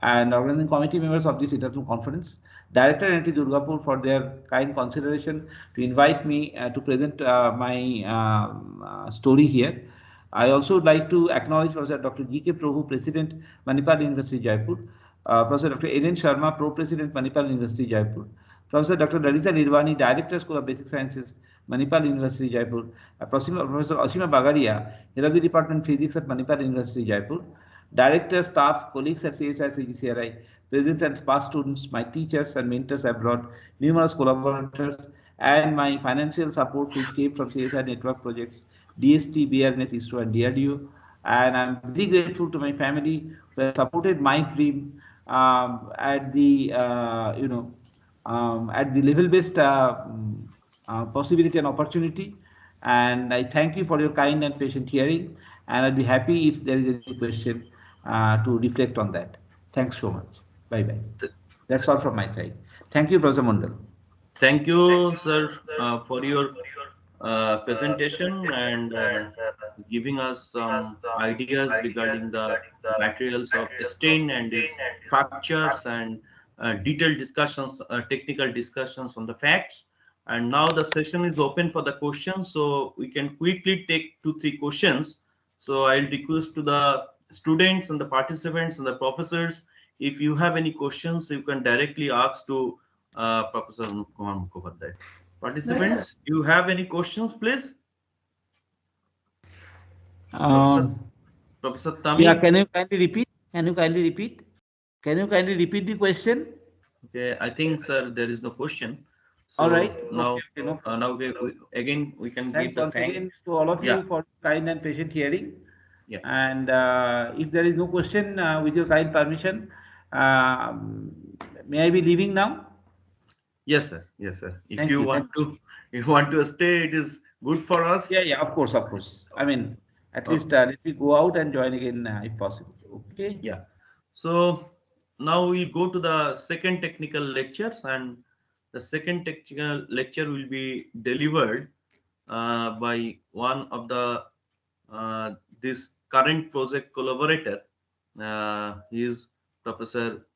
and organizing committee members of this international conference, Director at NIT Durgapur for their kind consideration to invite me to present my story here. I also would like to acknowledge Professor Dr. G.K. Prabhu, President, Manipal University, Jaipur, Professor Dr. N.N. Sharma, Pro-President, Manipal University, Jaipur, Professor Dr. Lalita Nirvani, Director, School of Basic Sciences, Manipal University, Jaipur, Professor Asima Bagaria, Head of the Department of Physics at Manipal University, Jaipur, Director, staff, colleagues at CSIR CGCRI, present and past students, my teachers and mentors abroad, numerous collaborators, and my financial support which came from CSIR network projects, DST, BRNS, ISRO, and DRDO. And I'm very grateful to my family who have supported my dream at the at the level-based possibility and opportunity. And I thank you for your kind and patient hearing. And I'll be happy if there is any question to reflect on that. Thanks so much. Bye-bye. That's all from my side. Thank you, Professor Mondal. Thank you, sir, for your presentation and giving us some ideas regarding the materials of stain and its structures and detailed discussions, technical discussions on the facts. And now the session is open for the questions, so we can quickly take 2-3 questions. So I'll request to the students and the participants and the professors, if you have any questions, you can directly ask to Professor Kumar Mukhopadhyay. Participants, do you have any questions, please? Professor Tami? Yeah, can you kindly repeat? Can you kindly repeat? Can you kindly repeat the question? Okay, I think, sir, there is no question. So all right. Now, okay, no now again we can thanks give the once again to all of you for kind and patient hearing. Yeah. And if there is no question, with your kind permission, may I be leaving now? Yes, sir. Yes, sir. If you want to stay, it is good for us. Yeah, of course, of course. I mean, at least let me go out and join again if possible. Okay. Yeah. So now we'll go to the second technical lectures, and the second technical lecture will be delivered by one of the this current project collaborator. He is Professor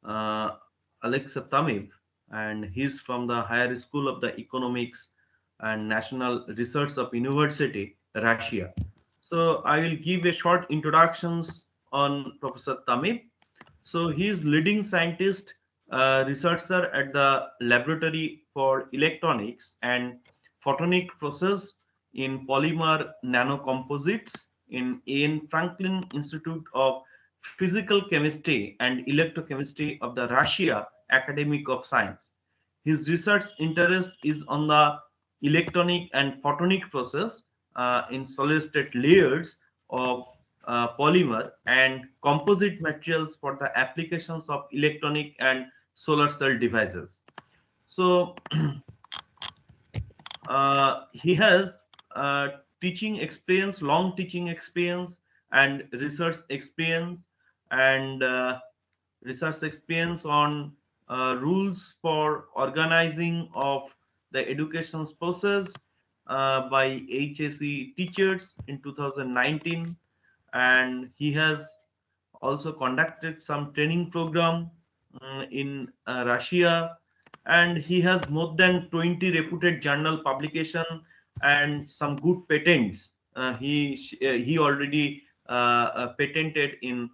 Alex Tamib, and he's from the Higher School of the Economics and National Research of University, Russia. So I will give a short introductions on Professor Tamib. So he is leading scientist, researcher at the Laboratory for Electronics and Photonic Process in Polymer Nanocomposites in A.N. Franklin Institute of Physical Chemistry and Electrochemistry of the Russia Academy of Science. His research interest is on the electronic and photonic process, in solid state layers of polymer and composite materials for the applications of electronic and solar cell devices. So he has teaching experience, long teaching experience, and research experience, and research experience on rules for organizing of the education process by HSE teachers in 2019, and he has also conducted some training program in Russia, and he has more than 20 reputed journal publication and some good patents. He already uh, patented in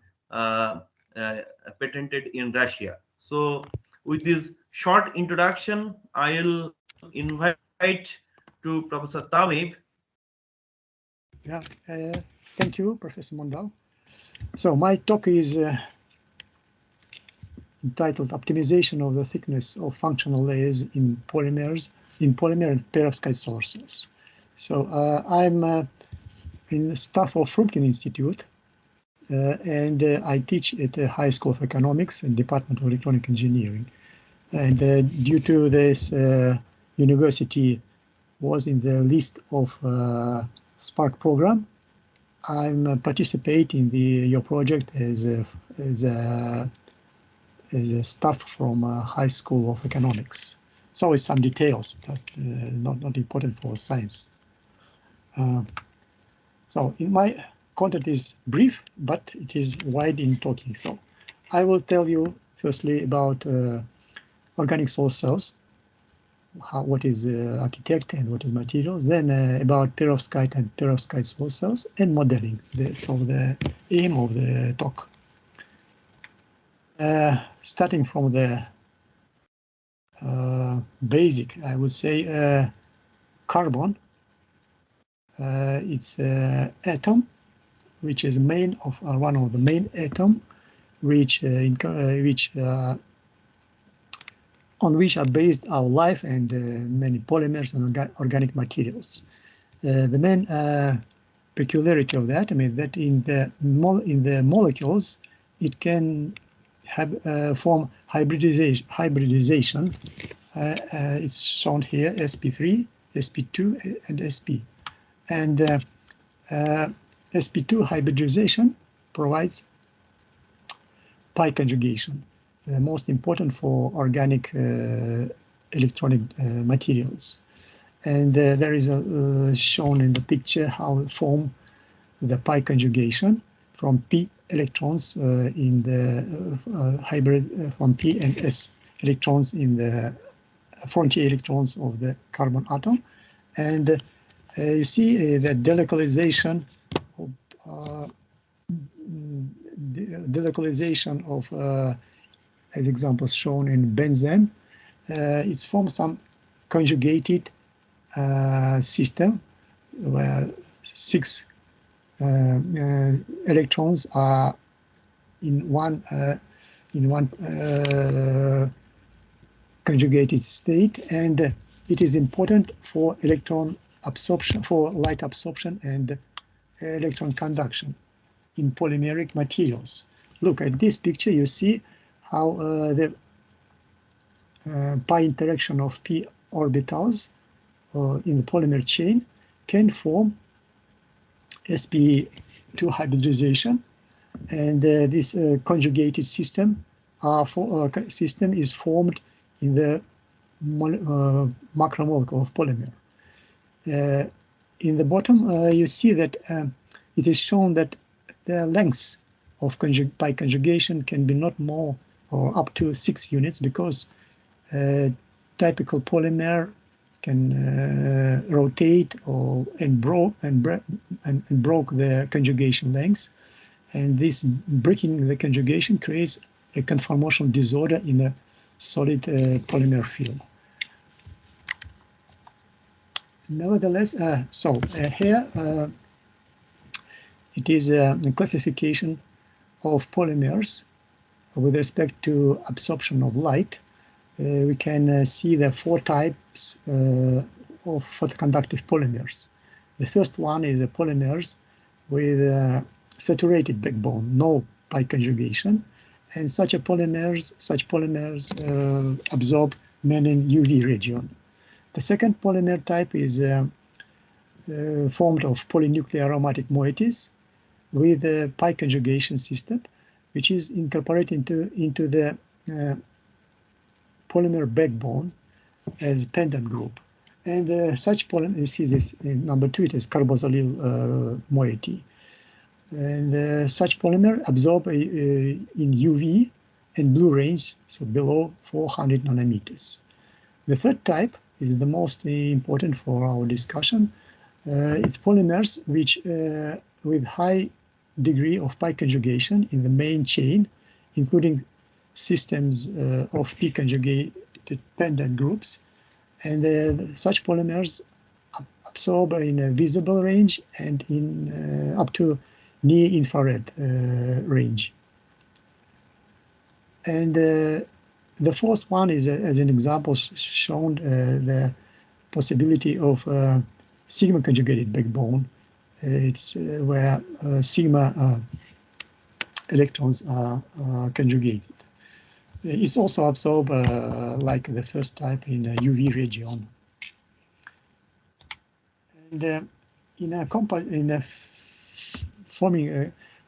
Russia. So with this short introduction, I'll invite to Professor Tamib. Yeah, thank you, Professor Mondal. So my talk is entitled Optimization of the Thickness of Functional Layers in Polymers, in Polymer and Perovskite Solar Cells. So I'm in the staff of Frumpkin Institute, and I teach at the High School of Economics and Department of Electronic Engineering. And due to this, university was in the list of SPARC program, I'm participating in your project as a staff from High School of Economics. So it's some details, but not important for science. So in my content is brief, but it is wide in talking. So I will tell you firstly about organic solar cells, what is architect and what is materials, then about perovskite and perovskite solar cells, and modeling. So the aim of the talk. Starting from the basic, I would say carbon. It's an atom, which is one of the main atom, on which are based our life and many polymers and organic materials. The main peculiarity of the atom is that in the molecules, it can form hybridization. It's shown here: sp3, sp2, and sp. And sp2 hybridization provides pi conjugation, the most important for organic electronic materials. And there is shown in the picture how it form the pi conjugation from p electrons in the hybrid from p and s electrons in the frontier electrons of the carbon atom. And you see the delocalization of as examples shown in benzene. It's from some conjugated system where 6 electrons are in one conjugated state, and it is important for electron absorption, for light absorption and electron conduction in polymeric materials. Look at this picture. You see how the pi interaction of p orbitals in the polymer chain can form sp2 hybridization, and this conjugated system is formed in the macromolecule of polymer. In the bottom, you see that it is shown that the length of pi conjugation can be not more or up to 6 units, because typical polymer can rotate and broke the conjugation lengths, and this breaking the conjugation creates a conformational disorder in a solid polymer film. Nevertheless, here it is a classification of polymers with respect to absorption of light. We can see the 4 types of photoconductive polymers. The first one is the polymers with a saturated backbone, no pi conjugation, and such polymers absorb menin UV region. The second polymer type is formed of polynuclear aromatic moieties with a pi conjugation system, which is incorporated into the polymer backbone as pendant group. And such polymer, you see this in number 2, it is carboxylyl moiety. And such polymer absorb in UV and blue range, so below 400 nanometers. The third type is the most important for our discussion. It's polymers which with high degree of pi conjugation in the main chain, including systems of pi conjugated pendant groups. And such polymers absorb in a visible range and in up to near infrared range. And the fourth one is, as an example, shown the possibility of sigma conjugated backbone. It's where sigma electrons are conjugated. It's also absorbed like the first type in a UV region. And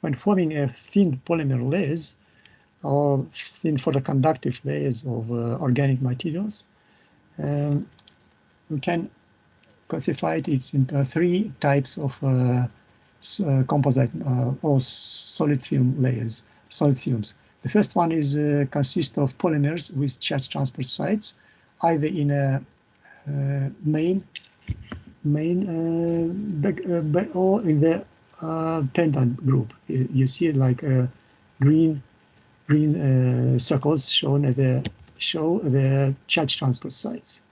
when forming a thin polymer layers or thin photoconductive layers of organic materials, we can classify it into 3 types of composite or solid film layers, solid films. The first one is consists of polymers with charge transport sites, either in a main or in the pendant group. You see like green circles shown at show the charge transport sites.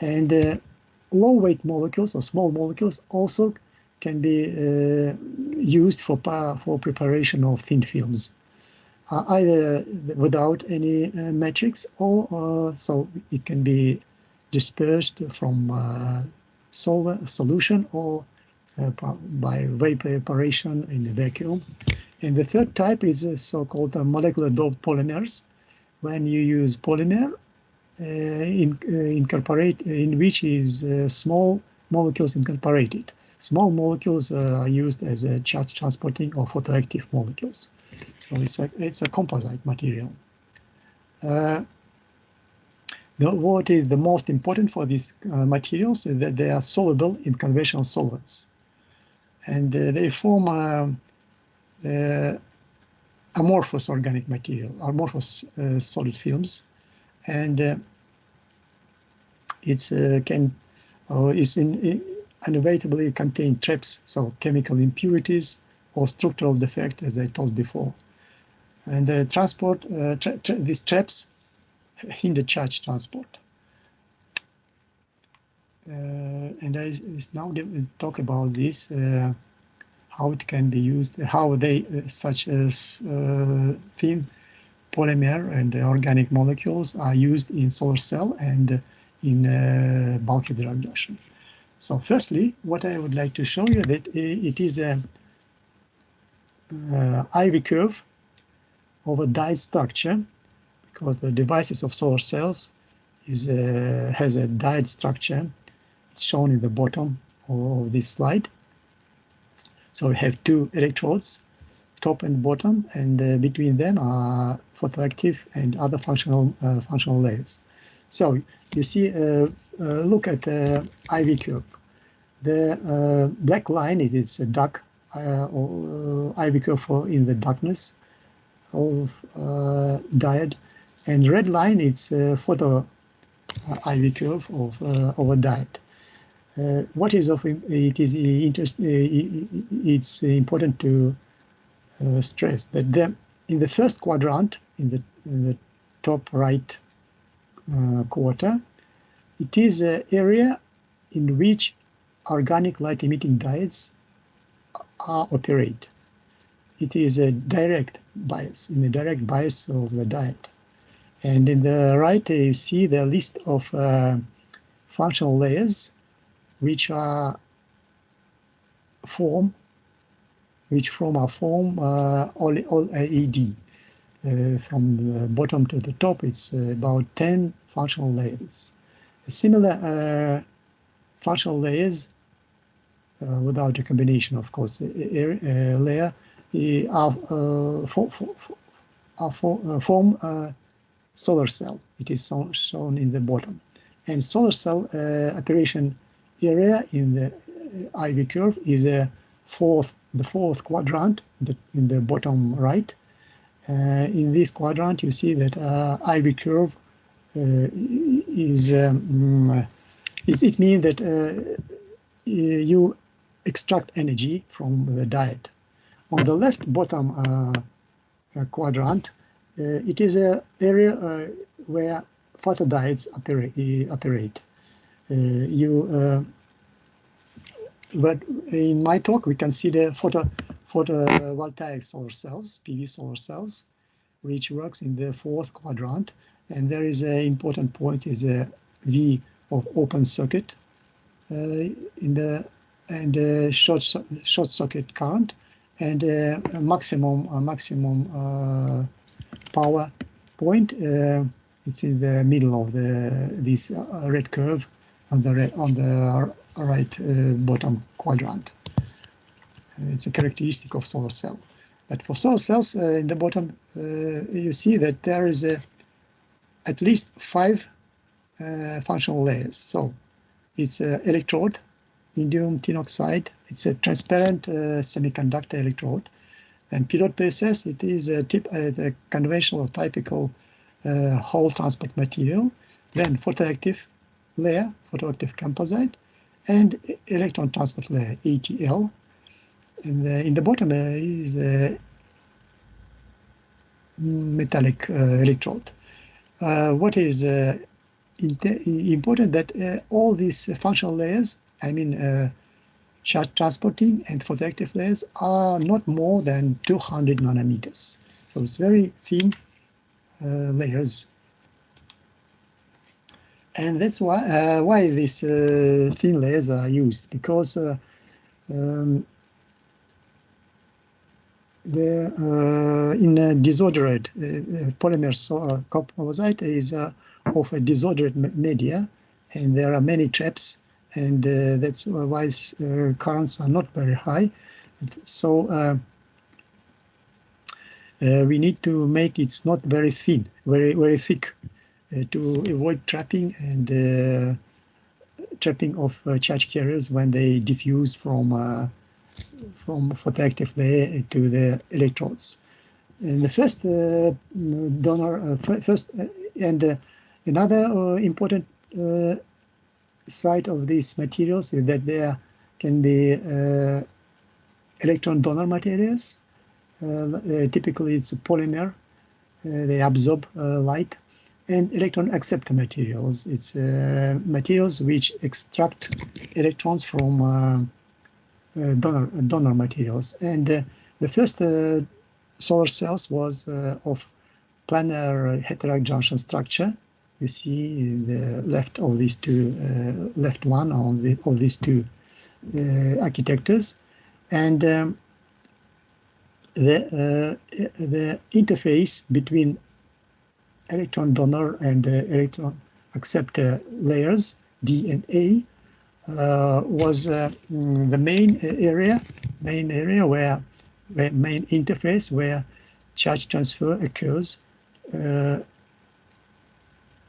And low weight molecules or small molecules also can be used for preparation of thin films, either without any matrix or so it can be dispersed from solution or by vapor evaporation in a vacuum. And the third type is so-called molecular doped polymers, when you use polymer incorporate in which is small molecules incorporated. Small molecules are used as a charge transporting or photoactive molecules. So it's a composite material. What is the most important for these materials is that they are soluble in conventional solvents, and they form amorphous organic material, amorphous solid films, and it's inevitably contain traps, so chemical impurities or structural defect, as I told before. And these traps hinder charge transport. And I now talk about this, how it can be used, how they, such as thin polymer and organic molecules are used in solar cell and in bulky drug reduction. So firstly, what I would like to show you that it is a IV curve of a dyed structure, because the devices of solar cells has a dyed structure. It's shown in the bottom of this slide. So we have 2 electrodes, top and bottom, and between them are photoactive and other functional layers. So you see, look at the IV curve. The black line, it is a dark IV curve in the darkness of dyad, and red line it's photo IV curve of a dyad. What is of it is it's important to stress that in the first quadrant, in the top right quarter, it is an area in which organic light emitting diodes operate. It is a direct bias, in the direct bias of the diode. And in the right, you see the list of functional layers which are form, which form all AED. From the bottom to the top, it's about 10 functional layers. Similar functional layers, without a combination, of course, layer, form solar cell. It is shown in the bottom. And solar cell operation area in the IV curve is the fourth quadrant in the bottom right. In this quadrant, you see that IV curve is it means that you extract energy from the diet. On the left bottom quadrant, it is an area where photodiodes operate. But in my talk, we consider photovoltaic solar cells, PV solar cells, which works in the fourth quadrant. And there is an important point is a V of open circuit and short circuit current, and a maximum power point. It's in the middle of this red curve on the right bottom quadrant. It's a characteristic of solar cell. But for solar cells in the bottom, you see that there is at least 5 functional layers. So it's an electrode, indium tin oxide. It's a transparent semiconductor electrode. And period process, it is a conventional or typical whole transport material. Then photoactive layer, photoactive composite, and electron transport layer, ATL. And in the bottom is a metallic electrode. What is important that all these functional layers, I mean charge transporting and photoactive layers, are not more than 200 nanometers. So it's very thin layers. And that's why these thin layers are used, because in a disordered polymer composite is of a disordered media, and there are many traps, and that's why currents are not very high. So we need to make it not very thin, very thick, to avoid trapping and trapping of charge carriers when they diffuse from photoactive layer to the electrodes. And the first donor, another important side of these materials is that there can be electron donor materials. Typically, it's a polymer. They absorb light. And electron acceptor materials. It's materials which extract electrons from donor materials. And the first solar cells was of planar heterojunction structure. You see in the left of these two, left one of these two architectures, and the interface between electron donor and electron acceptor layers, D and A, was the main area where main interface where charge transfer occurs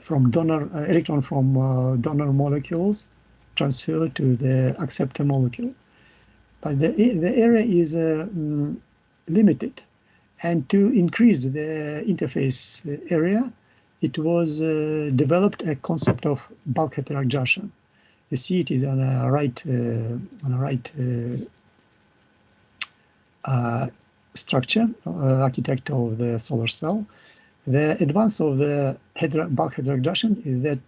from donor electron from donor molecules transfer to the acceptor molecule. But the area is limited, and to increase the interface area, it was developed a concept of bulk heterojunction. You see it is on a right structure, architecture of the solar cell. The advance of the bulk heterojunction is that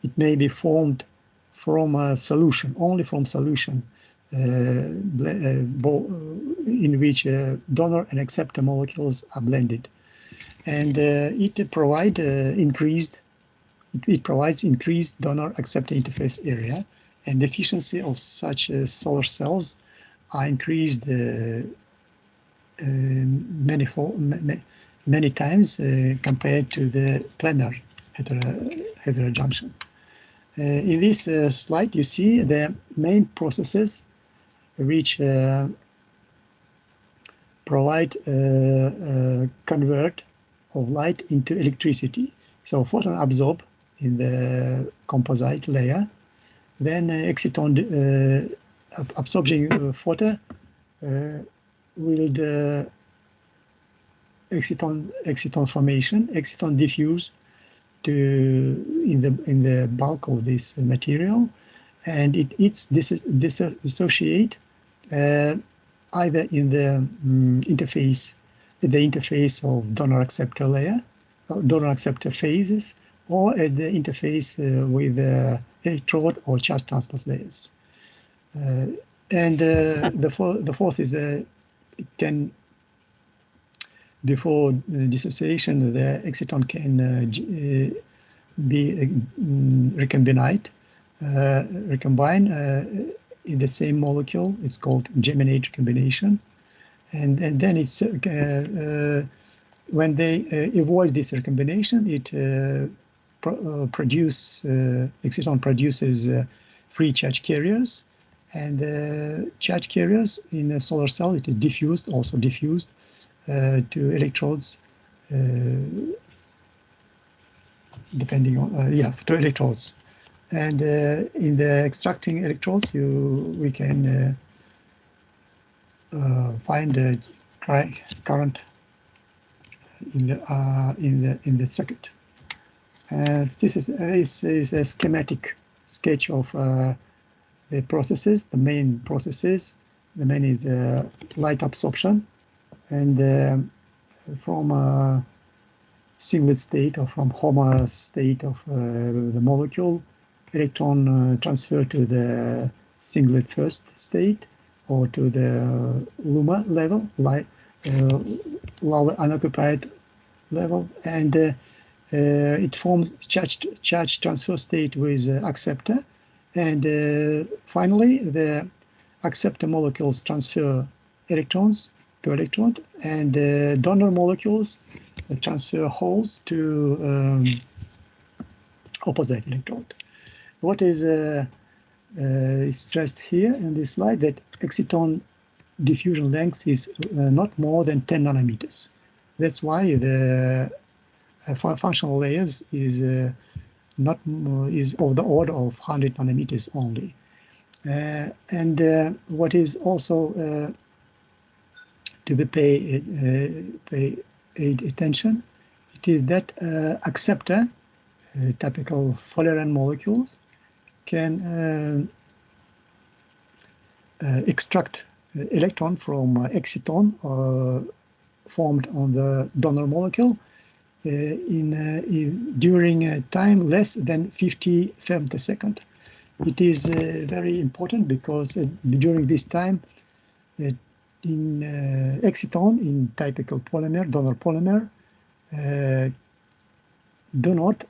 it may be formed from a solution, only from solution, in which donor and acceptor molecules are blended, and it provides increased donor acceptor interface area, and the efficiency of such solar cells are increased many times compared to the planar heterojunction. In this slide, you see the main processes which provide convert of light into electricity. So photon absorb in the composite layer, then exciton absorbing photon will the exciton formation, exciton diffuse to in the bulk of this material, and it's dissociate either in the interface of donor acceptor layer, donor acceptor phases, or at the interface with electrode or charge transport layers. And the fourth is it can, before dissociation, the exciton can be recombine in the same molecule. It's called geminate recombination, and then it's when they avoid this recombination, it exciton produces free charge carriers, and charge carriers in a solar cell, it is diffused, also diffused to electrodes, depending on to electrodes. And in the extracting electrodes, we can find the current in the circuit. This is a schematic sketch of the processes. The main processes. The main is light absorption, and from singlet state or from HOMA state of the molecule, electron transfer to the singlet first state or to the LUMA level, lower unoccupied level, and it forms charge transfer state with acceptor, and finally the acceptor molecules transfer electrons to electrode, and donor molecules transfer holes to opposite electrode. What is stressed here in this slide, that exciton diffusion length is not more than 10 nanometers. That's why the functional layers is is of the order of 100 nanometers only. And what is also to be paid attention, it is that acceptor, typical Fullerene molecules, can extract electron from exciton formed on the donor molecule during a time less than 50 femtosecond. It is very important because during this time, in exciton in typical polymer, donor polymer, do not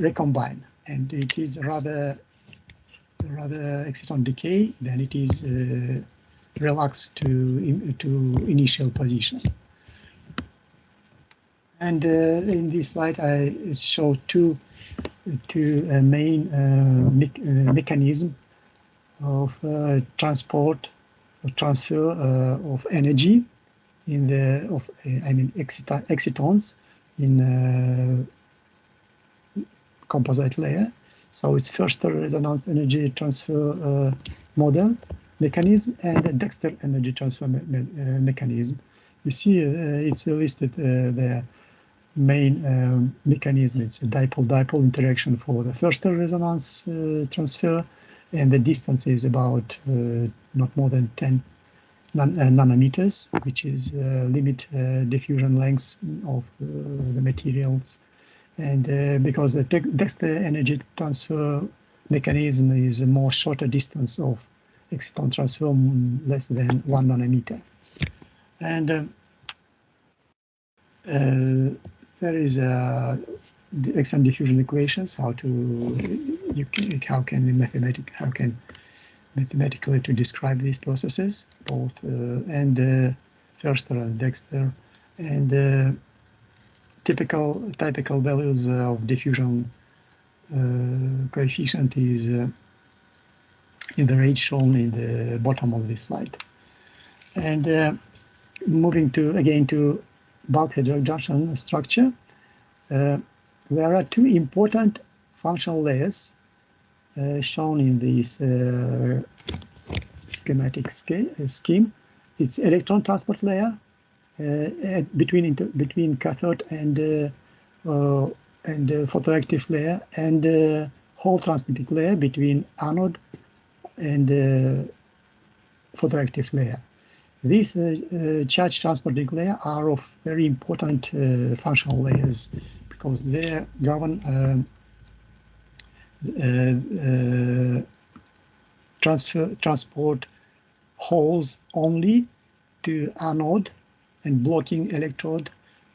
recombine, and it is rather exciton decay than it is relaxed to initial position. And in this slide, I show two main mechanism of transport or transfer of energy in the excitons in composite layer. So it's first resonance energy transfer model mechanism and a Dexter energy transfer mechanism. You see it's listed the main mechanism. It's a dipole-dipole interaction for the first resonance transfer, and the distance is about not more than 10 nanometers, which is limit diffusion length of the materials. And because the Dexter energy transfer mechanism is a more shorter distance of exciton transfer, less than 1 nanometer. And there is the X-ray diffusion equations, how can mathematically to describe these processes, both and Förster and Dexter, and typical values of diffusion coefficient is in the range shown in the bottom of this slide. And moving again to bulk heterojunction structure, there are two important functional layers shown in this schematic scheme. It's electron transport layer between cathode and photoactive layer, and hole transmitting layer between anode and photoactive layer. These charge transporting layer are of very important functional layers because they govern transport holes only to anode and blocking electrode,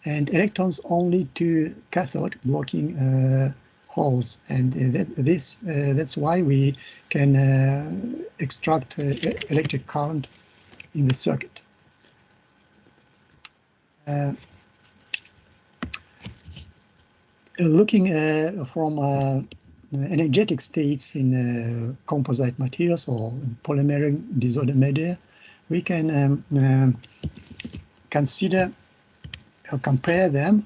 and electrons only to cathode, blocking holes. And that's why we can extract electric current in the circuit. Looking from energetic states in composite materials or polymeric disorder media, we can consider or compare them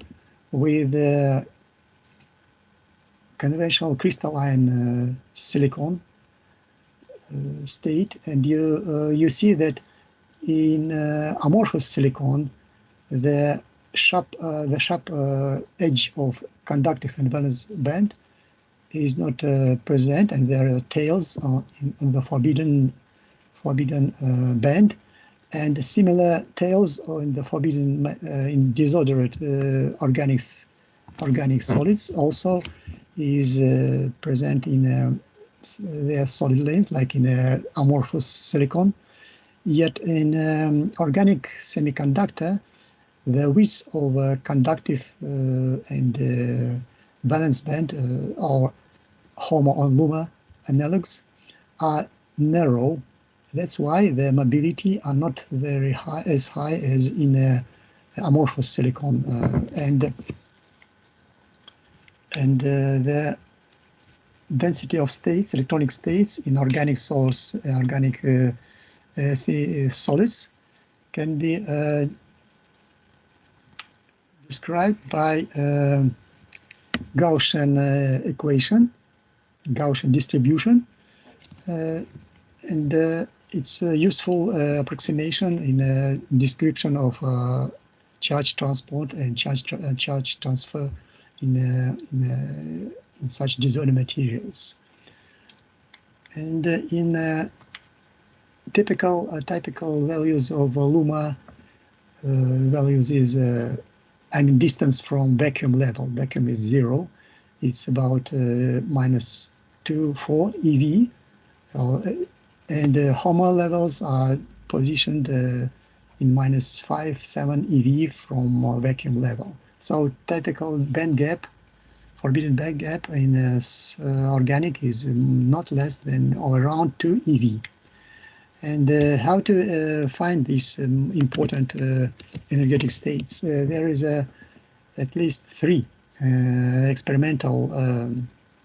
with conventional crystalline silicon state, and you see that in amorphous silicon, the sharp edge of conductive and valence band is not present, and there are tails in the forbidden band, and similar tails in the forbidden in disordered organic solids also is present in their solid lanes, like in amorphous silicon. Yet in organic semiconductor, the width of conductive and valence band or HOMO or LUMA analogs are narrow. That's why the mobility are not very high as in amorphous silicon, and the density of states, electronic states in organic solids can be described by Gaussian equation, Gaussian distribution, and it's a useful approximation in description of charge transport and charge transfer in such disorder materials. And in typical values of LUMA values is distance from vacuum level. Vacuum is 0. It's about -2.4 eV, and HOMO levels are positioned in -5.7 eV from vacuum level. So typical band gap, forbidden band gap in organic is not less than or around 2 eV. And how to find these important energetic states? There is at least 3 experimental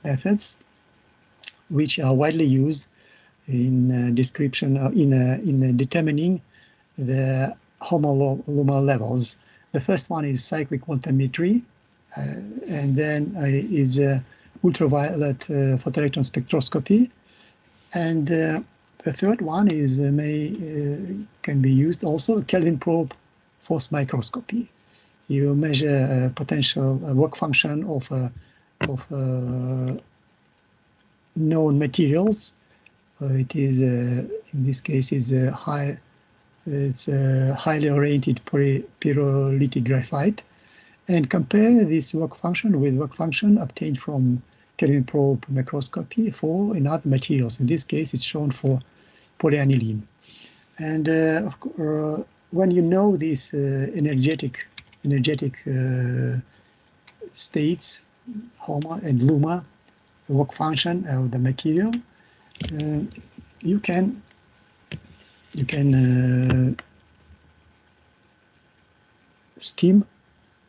methods which are widely used in description in determining the HOMO LUMA levels. The first one is cyclic quantimetry, and then is ultraviolet photoelectron spectroscopy, and the third one is can be used also Kelvin probe force microscopy. You measure potential work function of known materials. It is in this case is it's highly oriented pyrolytic graphite, and compare this work function with work function obtained from Kelvin probe microscopy for in other materials. In this case, it's shown for polyaniline. And when you know these energetic states HOMA and LUMA work function of the material. You can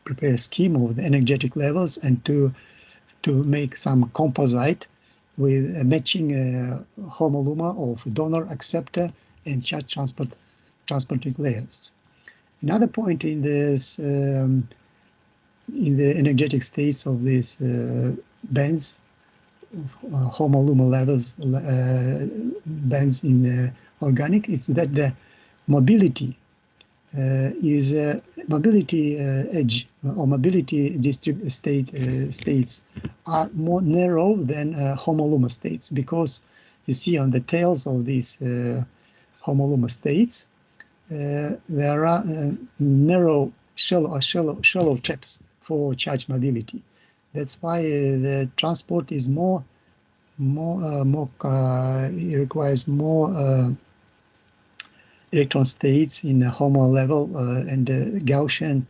prepare a scheme of the energetic levels and to make some composite with matching HOMA-LUMA of donor, acceptor, and charge transporting layers. Another point in this in the energetic states of these bands, HOMA-LUMA levels bands in organic, is that the mobility mobility edge or mobility states are more narrow than HOMA-LUMA states, because you see on the tails of these HOMA-LUMA states there are narrow shallow traps for charge mobility. That's why the transport is it requires more electron states in a HOMA level, and the Gaussian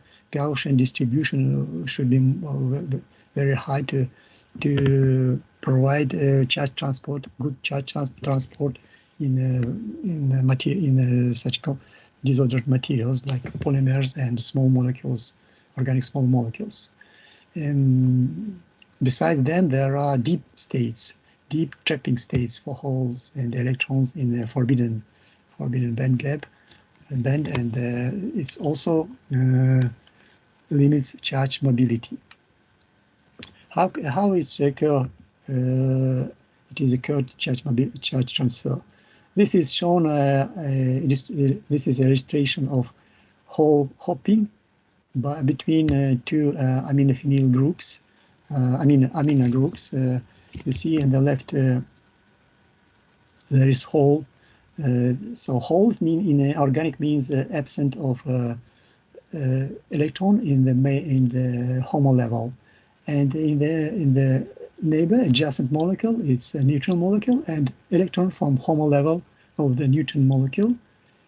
distribution should be very high to provide charge transport, good charge transport in such disordered materials like polymers and small molecules, organic small molecules. Besides them, there are deep trapping states for holes and electrons in the forbidden band gap and it's also limits charge mobility. How it's occur? It is occurred charge transfer. This is shown. This is a illustration of hole hopping between two aminophenyl groups, amino groups. You see on the left there is hole. So hole in organic means absent of electron in the HOMA level, and in the neighbor adjacent molecule it's a neutral molecule, and electron from HOMA level of the neutron molecule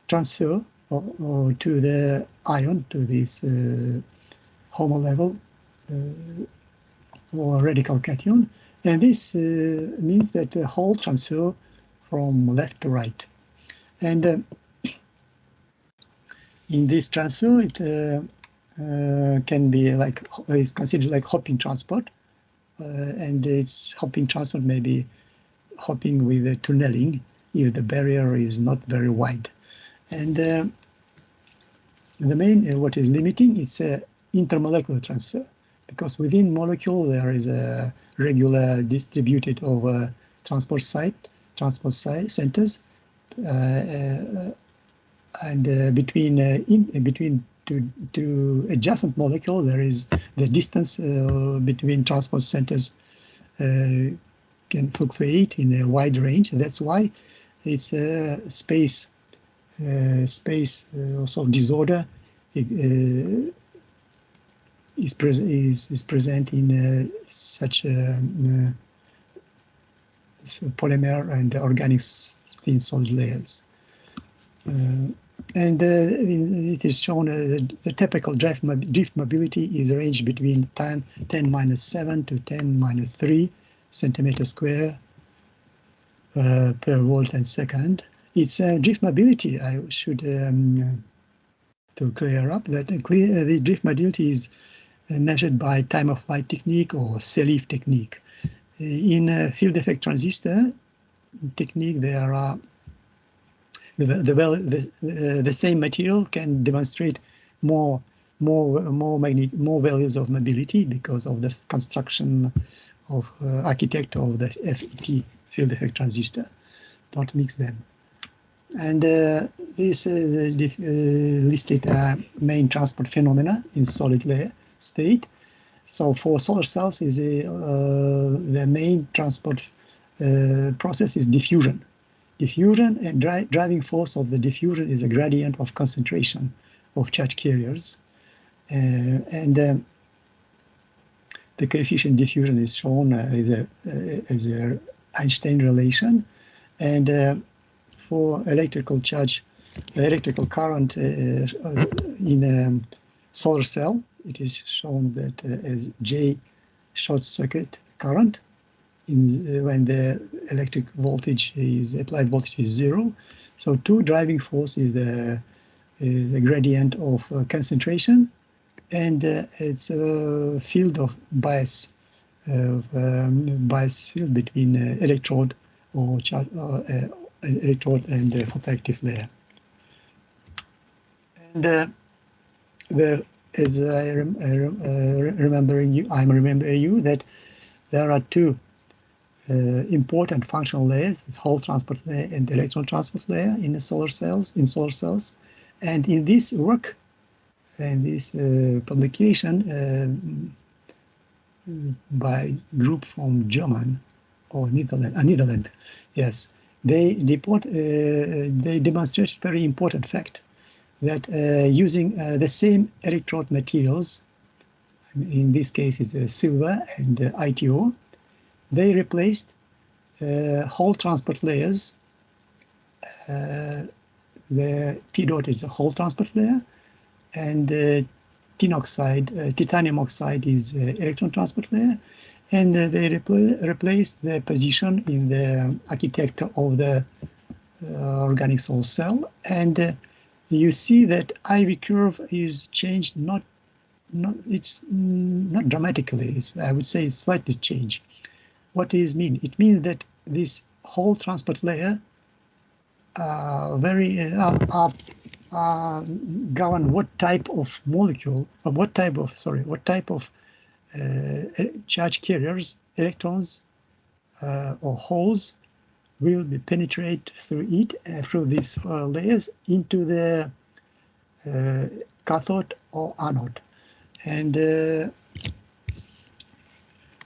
transfer to the ion, to this HOMA level or radical cation, and this means that the hole transfer from left to right. And in this transfer, it can be like, it's considered like hopping transport, and its hopping transport may be hopping with tunneling if the barrier is not very wide. And the main, what is limiting is intermolecular transfer, because within molecule there is a regular distributed over transport centers, and between two adjacent molecule there is the distance between transport centers can fluctuate in a wide range. That's why it's space also disorder is present in such polymer and organic thin solid layers. And it is shown the typical drift mobility is ranged between 10⁻⁷ to 10⁻³ centimeter square per volt and second. Its drift mobility, I should to clear up that the drift mobility is measured by time of flight technique or SELIF technique. In field effect transistor technique, there are the same material can demonstrate more values of mobility because of the construction of architect of the FET field effect transistor. Don't mix them. And this listed main transport phenomena in solid layer state. So for solar cells, is the main transport process is diffusion. Diffusion, and driving force of the diffusion is a gradient of concentration of charge carriers, and the coefficient diffusion is shown as a Einstein relation. And for electrical charge, the electrical current in a solar cell, it is shown that as J short circuit current when the electric voltage is applied voltage is 0. So 2 driving force is the gradient of concentration, and it's a field of bias bias field between electrode or electrode and the photoactive layer. And as I'm remembering you that there are 2 important functional layers: the Hall transport layer and the electron transport layer in the solar cells. And in this work, in this publication by group from German or Netherlands, yes, they demonstrated very important fact that using the same electrode materials, in this case is silver and ITO, they replaced Hall transport layers. The P dot is a Hall transport layer, and titanium oxide is electron transport layer, and they replaced the position in the architecture of the organic solar cell. And you see that IV curve is changed, it's not dramatically. I would say it's slightly changed. What does it mean? It means that this whole transport layer govern what type of molecule, or what type of charge carriers, electrons or holes will be penetrate through it, through these layers into the cathode or anode. And the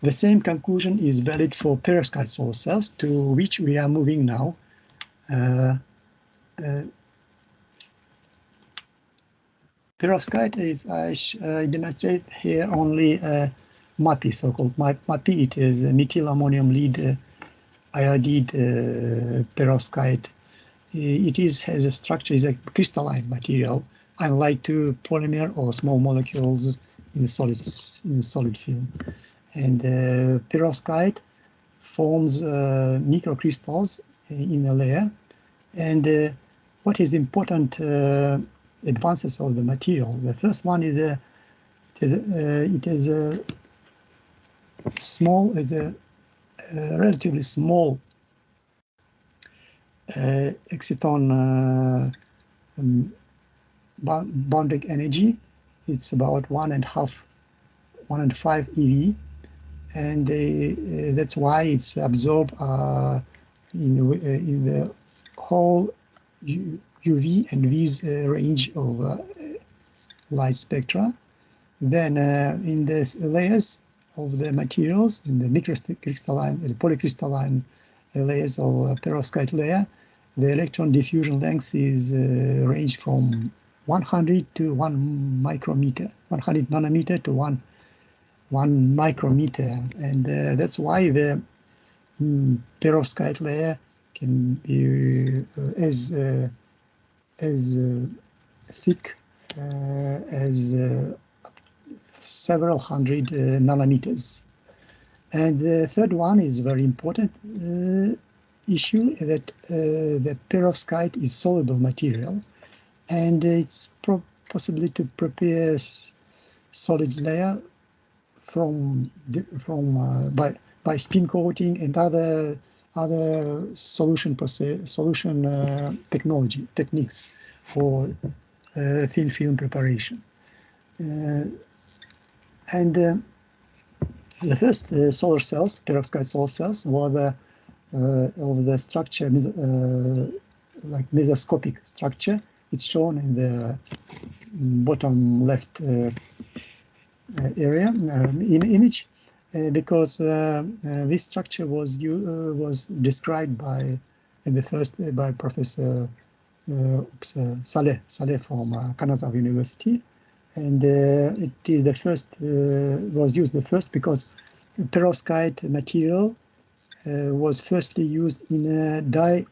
same conclusion is valid for perovskite solar cells, to which we are moving now. Perovskite is, I demonstrate here only MAPI, so-called MAPI. It is methyl ammonium lead iodide perovskite. It has a structure, is a crystalline material, unlike to polymer or small molecules in the solid film. And perovskite forms microcrystals in a layer. And what is important advances of the material? The first one is it is a small, relatively small exciton bonding energy. It's about 1.5 eV, and that's why it's absorbed in the whole UV and V's range of light spectra. Then in the layers of the materials, in the microcrystalline, the polycrystalline layers of perovskite layer, the electron diffusion length is range from 100 to 1 micrometer, 100 nanometer to 1 micrometer, and that's why the perovskite layer can be as thick as several hundred nanometers. And the third one is very important issue, that the perovskite is soluble material, and it's possible to prepare solid layer by spin coating and other solution techniques for thin film preparation. And the first solar cells, perovskite solar cells, were of the structure like mesoscopic structure. It's shown in the bottom left area image, because this structure was described by Professor Saleh from Kanazawa University, and it is the first was used the first because perovskite material was firstly used in dye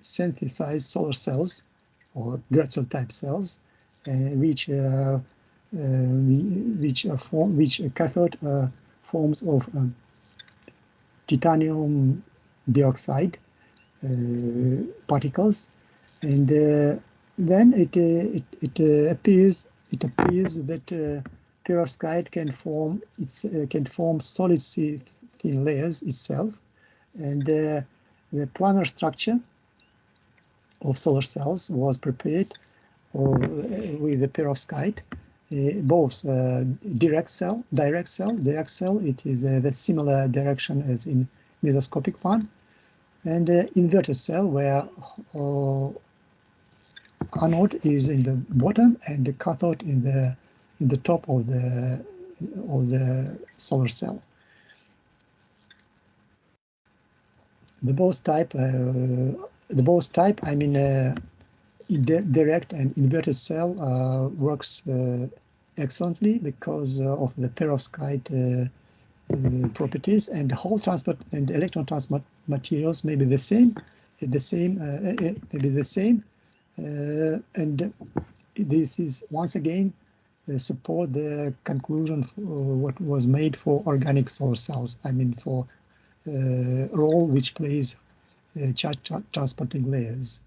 synthesized solar cells or Gratzel type cells, which which cathode forms of titanium dioxide particles, and then it appears that perovskite can form solid thin layers itself, and the planar structure of solar cells was prepared with the perovskite, both direct cell. It is the similar direction as in mesoscopic one, and inverted cell where anode is in the bottom and the cathode in the top of the solar cell. The Bose type, I mean, direct and inverted cell works excellently because of the perovskite properties, and the whole transport and electron transport materials may be the same, and this is once again support the conclusion what was made for organic solar cells. I mean, for role which plays charge transporting layers.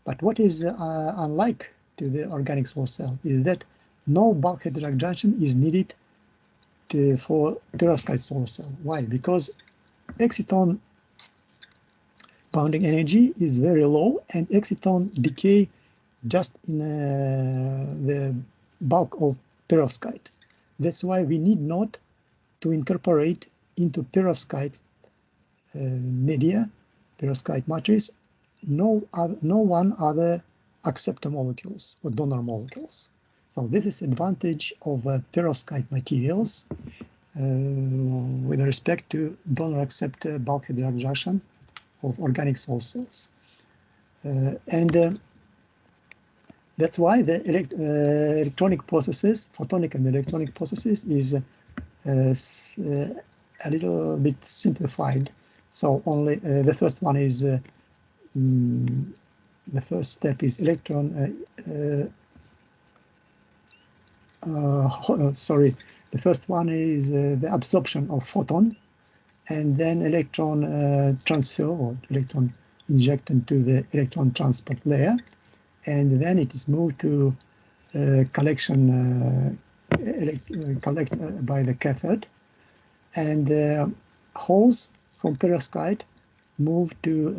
But what is unlike to the organic solar cell is that no bulkhead drag junction is needed for perovskite solar cell. Why? Because exciton bounding energy is very low, and exciton decay just in the bulk of perovskite. That's why we need not to incorporate into perovskite media, perovskite matrix, no one other acceptor molecules or donor molecules. So this is advantage of perovskite materials with respect to donor acceptor bulkhead drag junction of organic solar cells. That's why the electronic processes, photonic and electronic processes, is a little bit simplified. So only the first one is the first step is electron. The first one is the absorption of photon, and then electron transfer or electron injection to the electron transport layer, and then it is moved to collection by the cathode, and holes from perovskite move to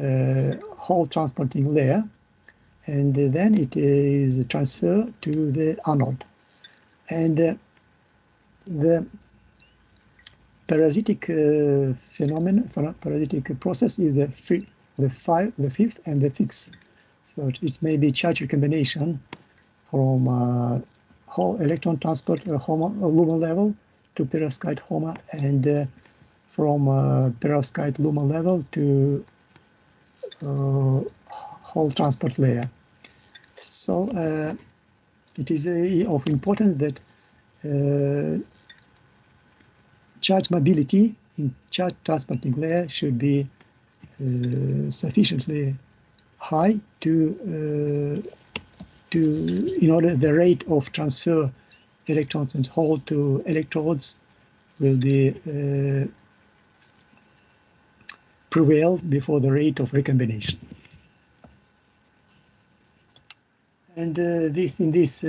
hole transporting layer, and then it is transferred to the anode. And the parasitic parasitic process is the fifth and the sixth. So it may be charge recombination from whole electron transport lumen level to perovskite HOMA, and from perovskite lumen level to whole transport layer. So it is of importance that charge mobility in charge transporting layer should be sufficiently high in order the rate of transfer electrons and hole to electrodes will be prevail before the rate of recombination. And in this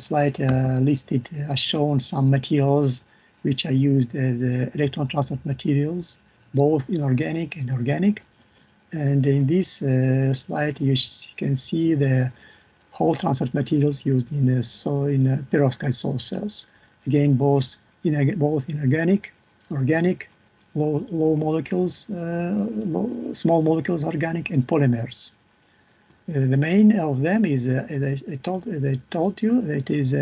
slide listed are shown some materials which are used as electron transport materials, both inorganic and organic. And in this slide, you can see the whole transport materials used in perovskite solar cells. Again, both inorganic, organic, low molecules, small molecules, organic, and polymers. The main of them is, as I told you, that is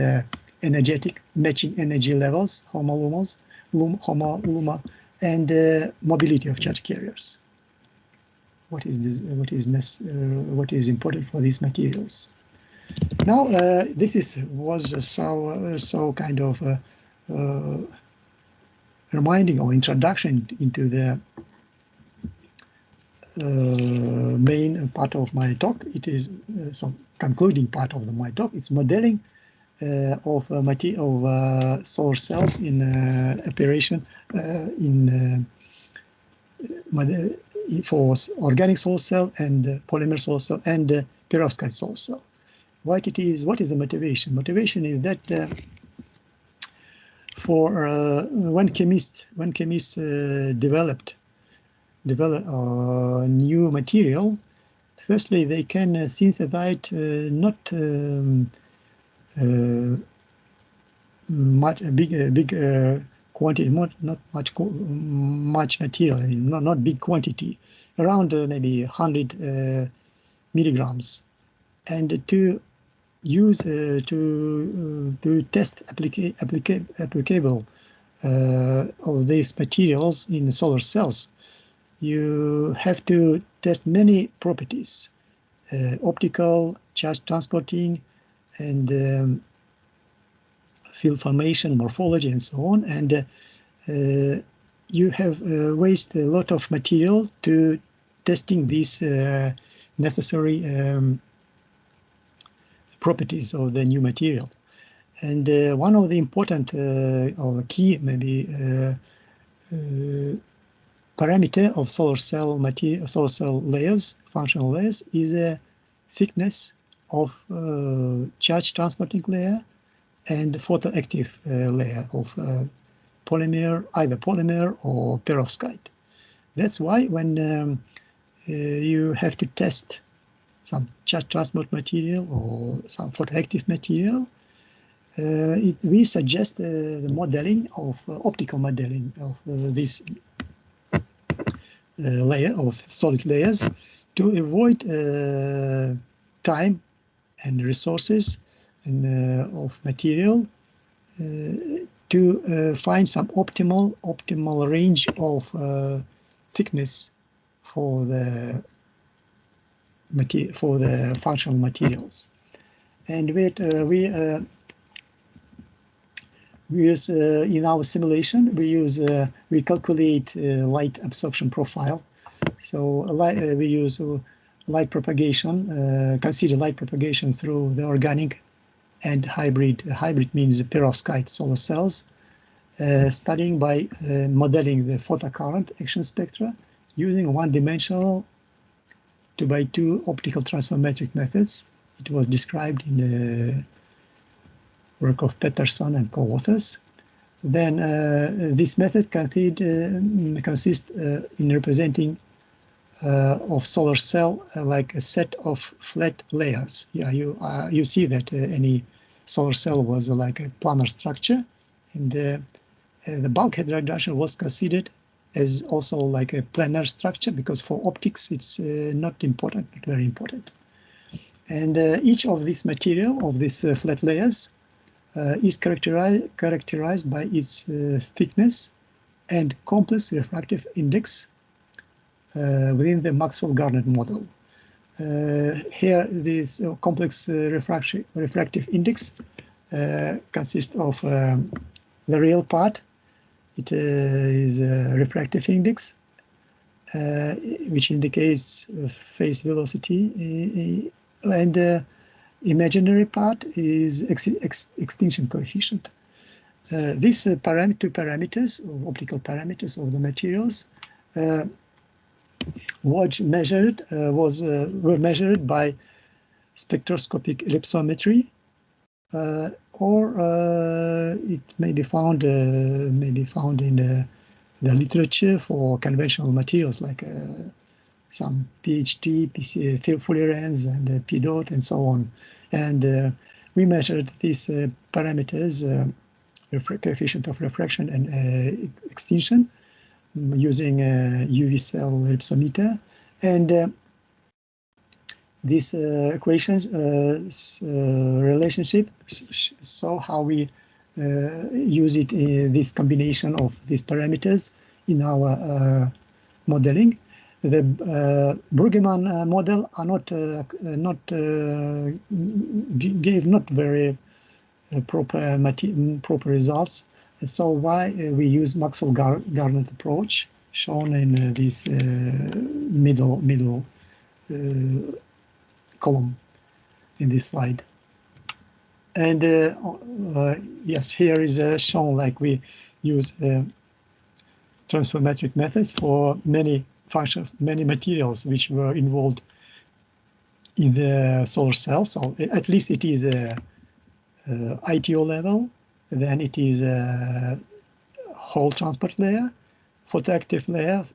energetic matching energy levels, HOMA, LUMA, and mobility of charge carriers. What is this? What is important for these materials? Now, this was so kind of reminding or introduction into the main part of my talk. It is some concluding part of my talk. It's modeling of solar cells in operation for organic solar cell and polymer solar cell and perovskite solar cell. What is the motivation? Motivation is that for when chemists develop new material, firstly they can synthesize not big quantity, not much material, not big quantity, around maybe 100 milligrams, and to use to test applicable of these materials in solar cells. You have to test many properties, optical, charge transporting, and field formation, morphology, and so on. And you have wasted a lot of material to testing these necessary properties of the new material. And one of the important or key maybe parameter of solar cell material, solar cell layers, functional layers, is a thickness of charge transporting layer and photoactive layer of polymer, either polymer or perovskite. That's why when you have to test some charge transport material or some photoactive material, we suggest the modeling of optical modeling of this layer of solid layers to avoid time and resources and of material to find some optimal range of thickness for the functional materials. And we use in our simulation we calculate light absorption profile. So we use light propagation, consider light propagation through the organic and hybrid. Hybrid means perovskite solar cells, studying by modeling the photocurrent action spectra using one-dimensional 2x2 optical transformatic methods. It was described in the work of Peterson and co-authors. Then this method consists in representing of solar cell like a set of flat layers. Yeah, you see that any solar cell was like a planar structure, and the bulkhead reduction was considered as also like a planar structure, because for optics it's not important, not very important. And each of this material, of these flat layers, is characterized by its thickness and complex refractive index within the Maxwell-Garnett model. Here, this complex refractive index consists of the real part. It is a refractive index, which indicates phase velocity, and imaginary part is extinction coefficient. These two parameters, optical parameters of the materials, were measured by spectroscopic ellipsometry, or it may be found in the literature for conventional materials like some PHT, fullerenes, and P dot, and so on. And we measured these parameters, coefficient of refraction and extinction, using UV cell ellipsometer, and this equation relationship show how we use it in this combination of these parameters in our modeling. The Burgerman model are gave not very proper results. And so why we use Maxwell-Garnett approach, shown in this middle column in this slide. And yes, here is shown like we use transformatric methods for many functions, many materials which were involved in the solar cell. So at least it is a ITO level, then it is a whole transport layer. Photoactive layer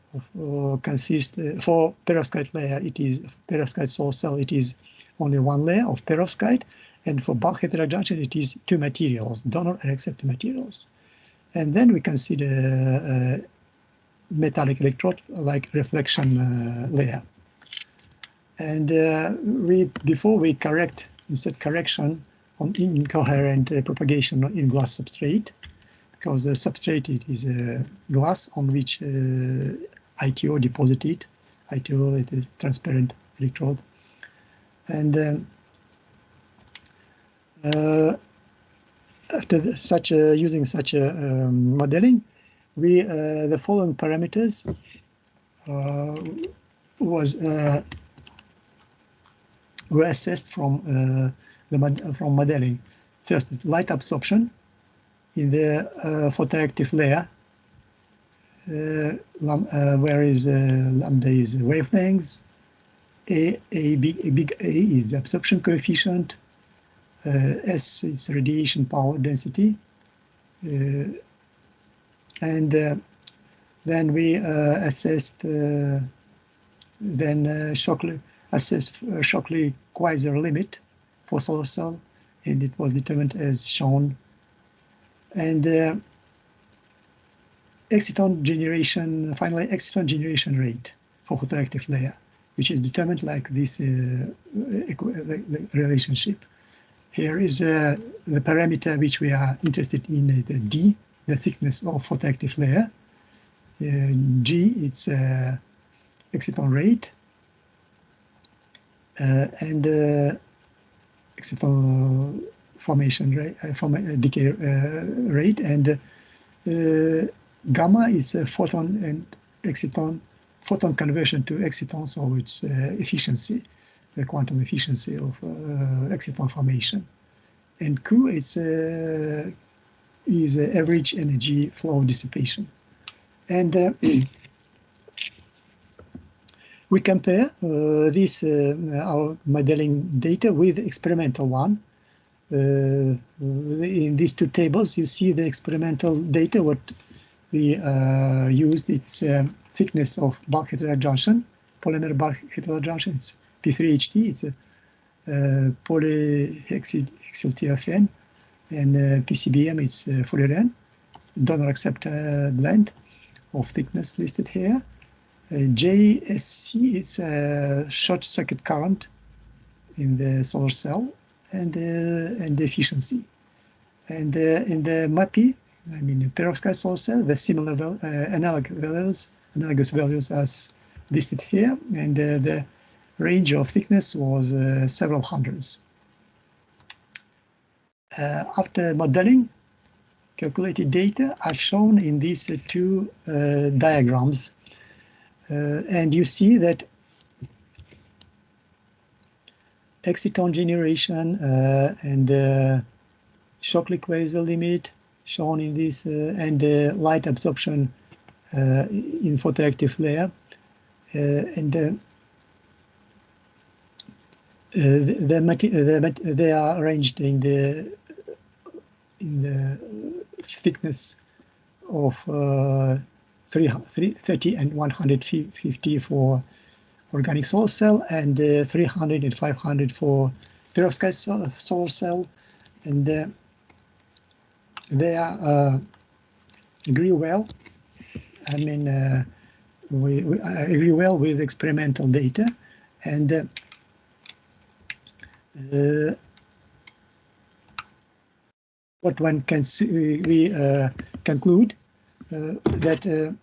consists for perovskite layer. It is perovskite solar cell. It is only one layer of perovskite, and for bulk heterojunction it is two materials, donor and acceptor materials. And then we consider metallic electrode like reflection layer. And before we insert correction on incoherent propagation in glass substrate, because the substrate it is a glass on which ITO deposited. ITO is a transparent electrode. And after using such a modeling, the following parameters were assessed from modeling. First is light absorption in the photoactive layer, where is lambda is wavelengths, big A is absorption coefficient, S is radiation power density, and then we assessed Shockley-Queisser limit for solar cell, and it was determined as shown. And exciton generation, finally exciton generation rate for photoactive layer, which is determined like this relationship. Here is the parameter which we are interested in, the D, the thickness of photoactive layer. G, it's exciton rate, and exciton formation rate, decay rate, and gamma is photon and exciton, photon conversion to exciton, so it's efficiency, the quantum efficiency of exciton formation. And Q is average energy flow dissipation. And we compare our modeling data with experimental one. In these two tables, you see the experimental data, what we used, its thickness of bulk heterojunction, polymer bulk heterojunction, it's P3HT, it's a polyhexylTFN, and PCBM, it's fullerene, donor acceptor blend of thickness listed here. JSC is a short circuit current in the solar cell, and the efficiency. And in the MAPI, I mean the perovskite solar cell, the similar analogous values as listed here, and the range of thickness was several hundreds. After modeling, calculated data are shown in these two diagrams, and you see that exciton generation and Shockley-Queisser limit shown in this, and light absorption in photoactive layer, and they are arranged in the thickness of 30 and 150 for organic solar cell, and 300 and 500 for perovskite solar cell, and they agree well. I mean, we agree well with experimental data, and what one can see, we conclude that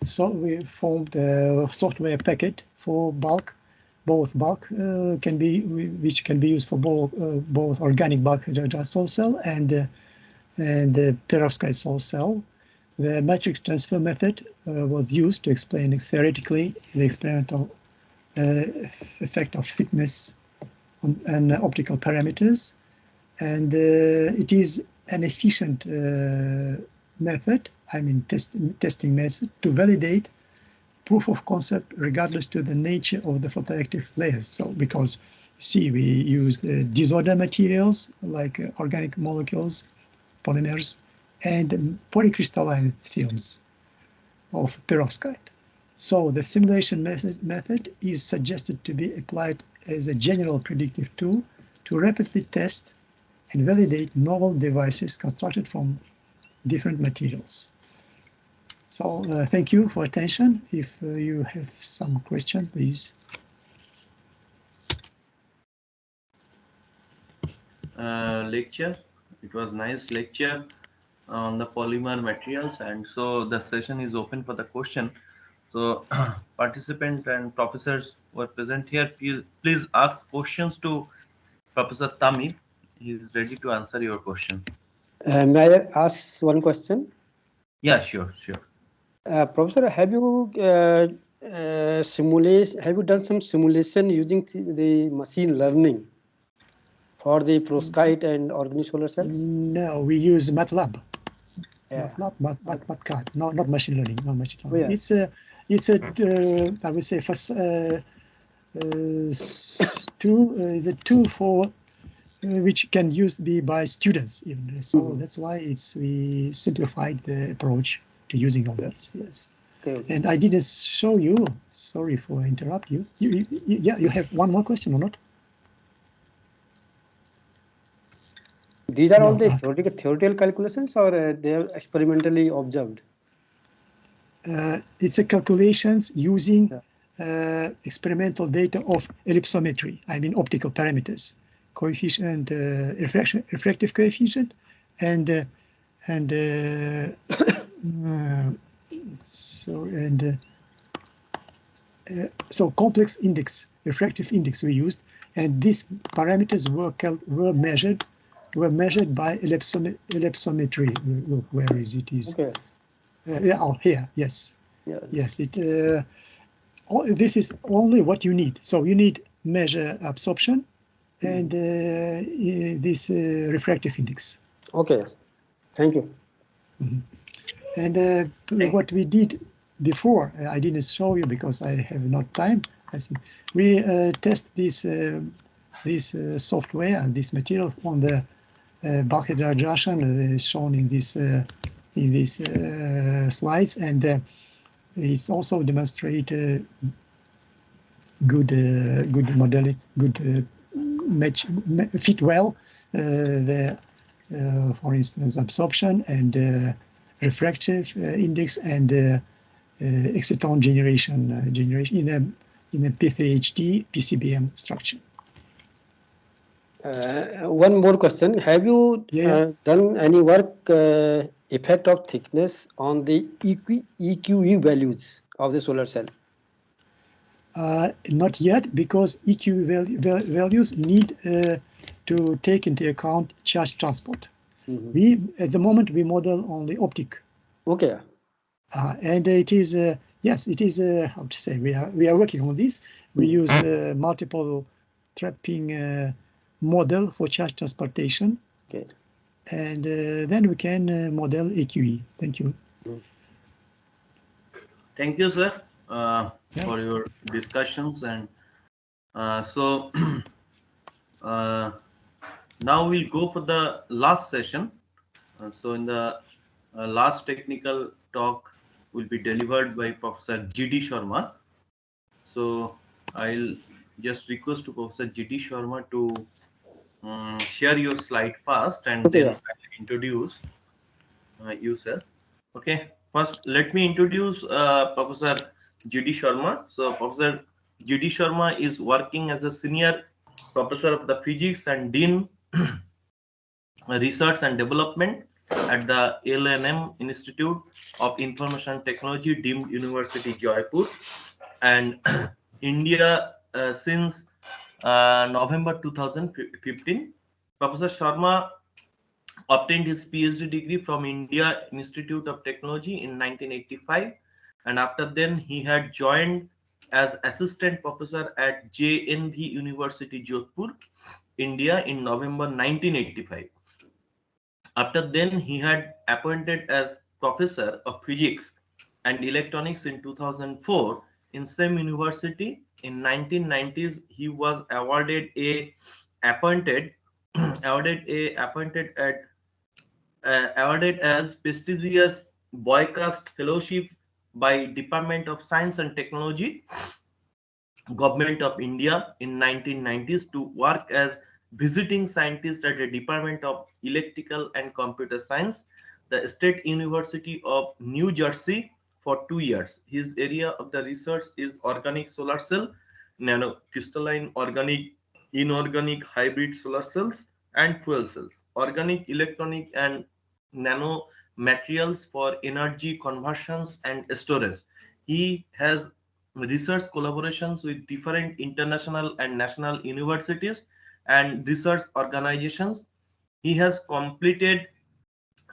so we formed a software packet for bulk. Both bulk which can be used for both organic bulk solar cell and the perovskite solar cell. The matrix transfer method was used to explain theoretically the experimental effect of thickness and optical parameters, and it is an efficient method, I mean testing method, to validate proof of concept regardless to the nature of the photoactive layers. So because you see, we use disorder materials like organic molecules, polymers, and polycrystalline films of perovskite. So the simulation method is suggested to be applied as a general predictive tool to rapidly test and validate novel devices constructed from different materials. So thank you for attention. If you have some question, please. Lecture. It was nice lecture on the polymer materials, and so the session is open for the question. So participant and professors who are present here, please ask questions to Professor Tamim. He is ready to answer your question. May I ask one question? Yeah, sure. Professor, have you done some simulation using the machine learning for the perovskite and organic solar cells? No, we use MATLAB. Yeah. MATLAB, no, not machine learning. No machine learning. Oh, yeah. It's a I would say first the tool for which can used be by students even. So that's why we simplified the approach to using all this. Yes. Okay. And I didn't show you. Sorry for interrupt you. You have one more question or not? These are all the theoretical calculations, or they are experimentally observed? It's a calculations using experimental data of ellipsometry. I mean optical parameters, coefficient, refractive coefficient, and so complex index, refractive index we used, and these parameters were measured by ellipsometry. Look, where is it? Okay. Here. Yes. Yeah. Yes. This is only what you need. So you need measure absorption and this refractive index. Okay. Thank you. And what we did before, I didn't show you because I have not time. I think we test this software and this material on the bulkhead radiation shown in this slides, and it's also demonstrate good modality, good match fit well the for instance absorption and refractive index and exciton generation in a P3HD PCBM structure. One more question. Have you done any work effect of thickness on the EQE values of the solar cell? Not yet, because EQE values need to take into account charge transport. We at the moment we model only optic. Okay. And it is yes, it is how to say, we are working on this. We use multiple trapping model for charge transportation. Okay. And then we can model EQE. Thank you. Thank you, sir, for your discussions. And so now we'll go for the last session. So in the last technical talk will be delivered by Professor G.D. Sharma. So I'll just request to Professor G.D. Sharma to share your slide first, and then I'll introduce you, sir. Okay. First, let me introduce Professor G.D. Sharma. So Professor G.D. Sharma is working as a senior professor of the physics and dean research and development at the LNM Institute of Information Technology, deemed University Jaipur, and India since November 2015. Professor Sharma obtained his PhD degree from India Institute of Technology in 1985, and after then he had joined as assistant professor at JNV University, Jodhpur, India in November 1985. After then, he had appointed as professor of physics and electronics in 2004 in same university. In 1990s, he was awarded a appointed awarded as prestigious Boycast Fellowship by Department of Science and Technology, Government of India in 1990s to work as visiting scientist at the Department of Electrical and Computer Science, the State University of New Jersey for 2 years. His area of the research is organic solar cell, nanocrystalline organic, inorganic hybrid solar cells, and fuel cells, organic, electronic, and nano materials for energy conversions and storage. He has research collaborations with different international and national universities and research organizations. He has completed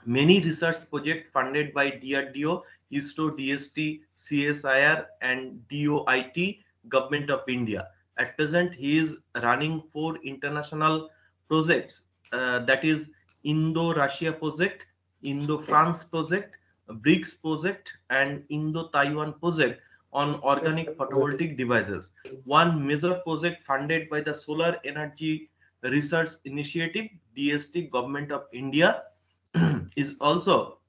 many research projects funded by DRDO, ISRO, DST, CSIR, and DOIT, Government of India. At present, he is running 4 international projects, that is Indo-Russia project, Indo-France project, BRICS project, and Indo-Taiwan project on organic photovoltaic devices. One major project funded by the Solar Energy Research Initiative, DST, Government of India, is also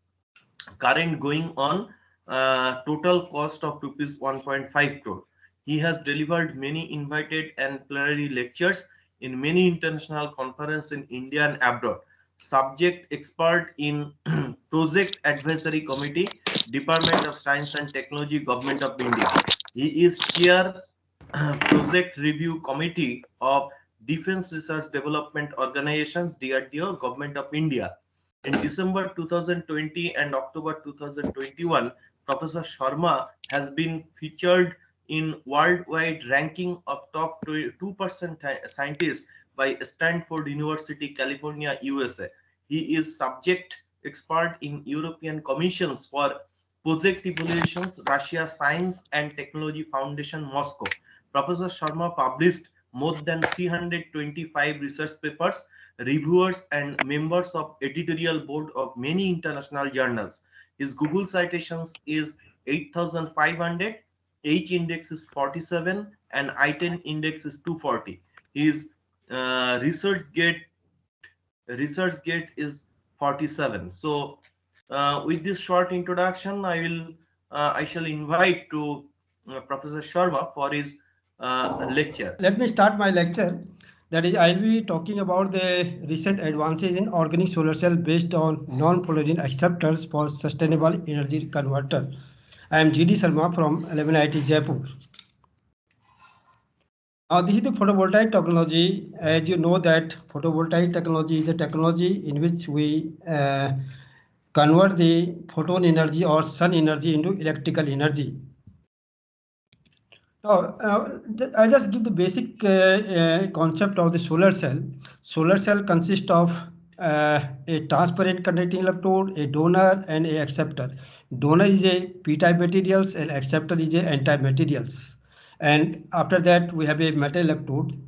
current going on, total cost of rupees 1.5 crore. He has delivered many invited and plenary lectures in many international conferences in India and abroad. Subject expert in Project Advisory Committee, Department of Science and Technology, Government of India. He is chair Project Review Committee of Defense Research Development Organizations, DRDO, Government of India. In December 2020 and October 2021, Professor Sharma has been featured in worldwide ranking of top 2% scientists by Stanford University, California, USA. He is subject expert in European Commissions for Project Evaluations, Russia Science and Technology Foundation, Moscow. Professor Sharma published more than 325 research papers, reviewers, and members of editorial board of many international journals. His Google citations is 8,500, H index is 47, and I10 index is 240. His research gate is 47. So with this short introduction, I shall invite to Professor Sharma for his lecture. Let me start my lecture. That is, I'll be talking about the recent advances in organic solar cell based on non-polarine acceptors for sustainable energy converter. I am GD Sharma from 11IIT Jaipur. Now, this is the photovoltaic technology. As you know that photovoltaic technology is the technology in which we convert the photon energy or sun energy into electrical energy. Now, I just give the basic concept of the solar cell. Solar cell consists of a transparent conducting electrode, a donor, and a acceptor. Donor is a p-type materials and acceptor is a n-type materials. And after that, we have a metal electrode.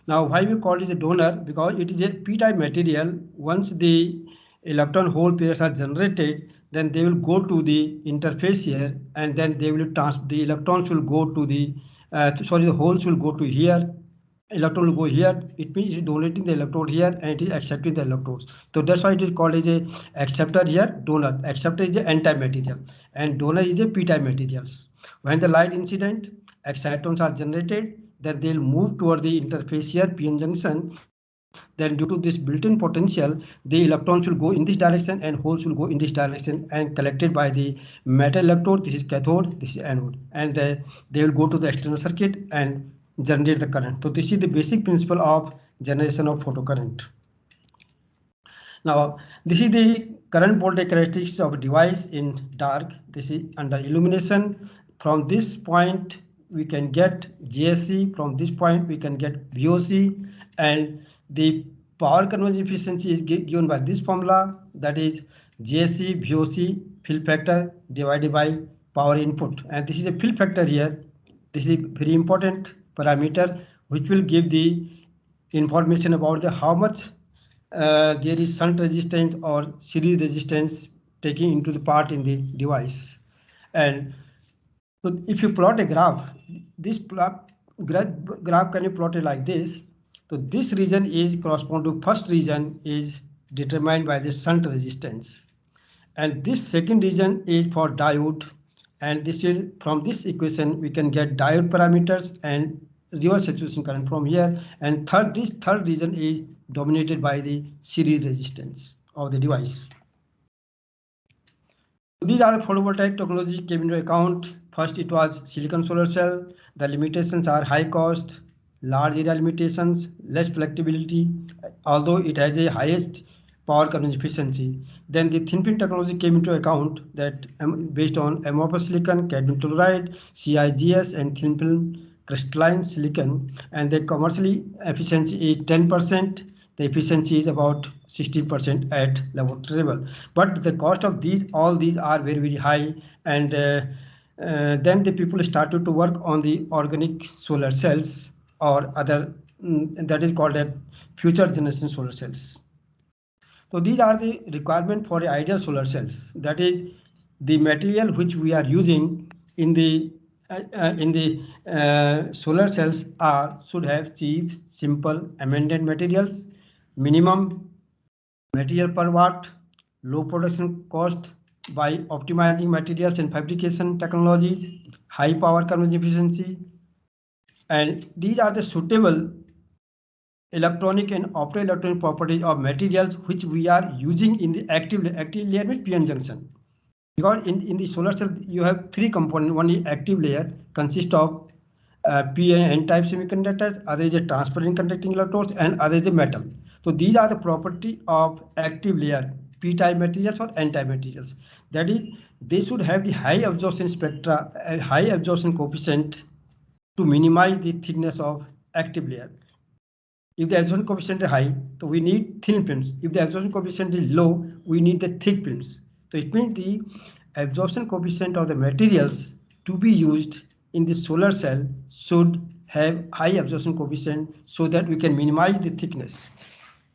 Now, why we call it a donor? Because it is a p-type material. Once the electron hole pairs are generated, then they will go to the interface here, and then they will the electrons will go to the the holes will go to here, electron will go here. It means it is donating the electrode here and it is accepting the electrodes. So that's why it is called as a acceptor here, donor. Acceptor is a n-type material and donor is a p-type materials. When the light incident, excitons are generated, then they'll move toward the interface here, p-n junction. Then due to this built-in potential, the electrons will go in this direction and holes will go in this direction and collected by the metal electrode. This is cathode, this is anode, and they will go to the external circuit and generate the current. So this is the basic principle of generation of photocurrent. Now, this is the current voltage characteristics of a device in dark. This is under illumination. From this point, we can get GSC. From this point, we can get VOC, and the power conversion efficiency is given by this formula, that is GSC VOC fill factor divided by power input, and this is a fill factor here. This is very important parameter which will give the information about the how much there is shunt resistance or series resistance taking into the part in the device. And so if you plot a graph, this graph can be plotted like this. So this region is correspond to first region is determined by the shunt resistance, and this second region is for diode, and this will from this equation we can get diode parameters and reverse saturation current from here, and this third region is dominated by the series resistance of the device. These are the photovoltaic technology came into account. First, it was silicon solar cell. The limitations are high cost, large area limitations, less flexibility, although it has a highest power consumption efficiency. Then the thin film technology came into account that based on amorphous silicon, cadmium telluride, CIGS, and thin film crystalline silicon, and the commercially efficiency is 10%. The efficiency is about 60% at laboratory level, but the cost of all these are very, very high. And then the people started to work on the organic solar cells or other that is called a future generation solar cells. So these are the requirement for the ideal solar cells. That is the material which we are using in the solar cells should have cheap, simple, amended materials, minimum material per watt, low production cost by optimizing materials and fabrication technologies, high power conversion efficiency, and these are the suitable electronic and optoelectronic properties of materials which we are using in the active layer with PN junction. Because in the solar cell you have three components. One is active layer, consists of P and N type semiconductors, other is a transparent conducting electrodes, and other is a metal. So these are the property of active layer, P type materials or N type materials. That is, they should have the high absorption spectra and high absorption coefficient to minimize the thickness of active layer. If the absorption coefficient is high, so we need thin films. If the absorption coefficient is low, we need the thick films. So it means the absorption coefficient of the materials to be used in the solar cell should have high absorption coefficient so that we can minimize the thickness.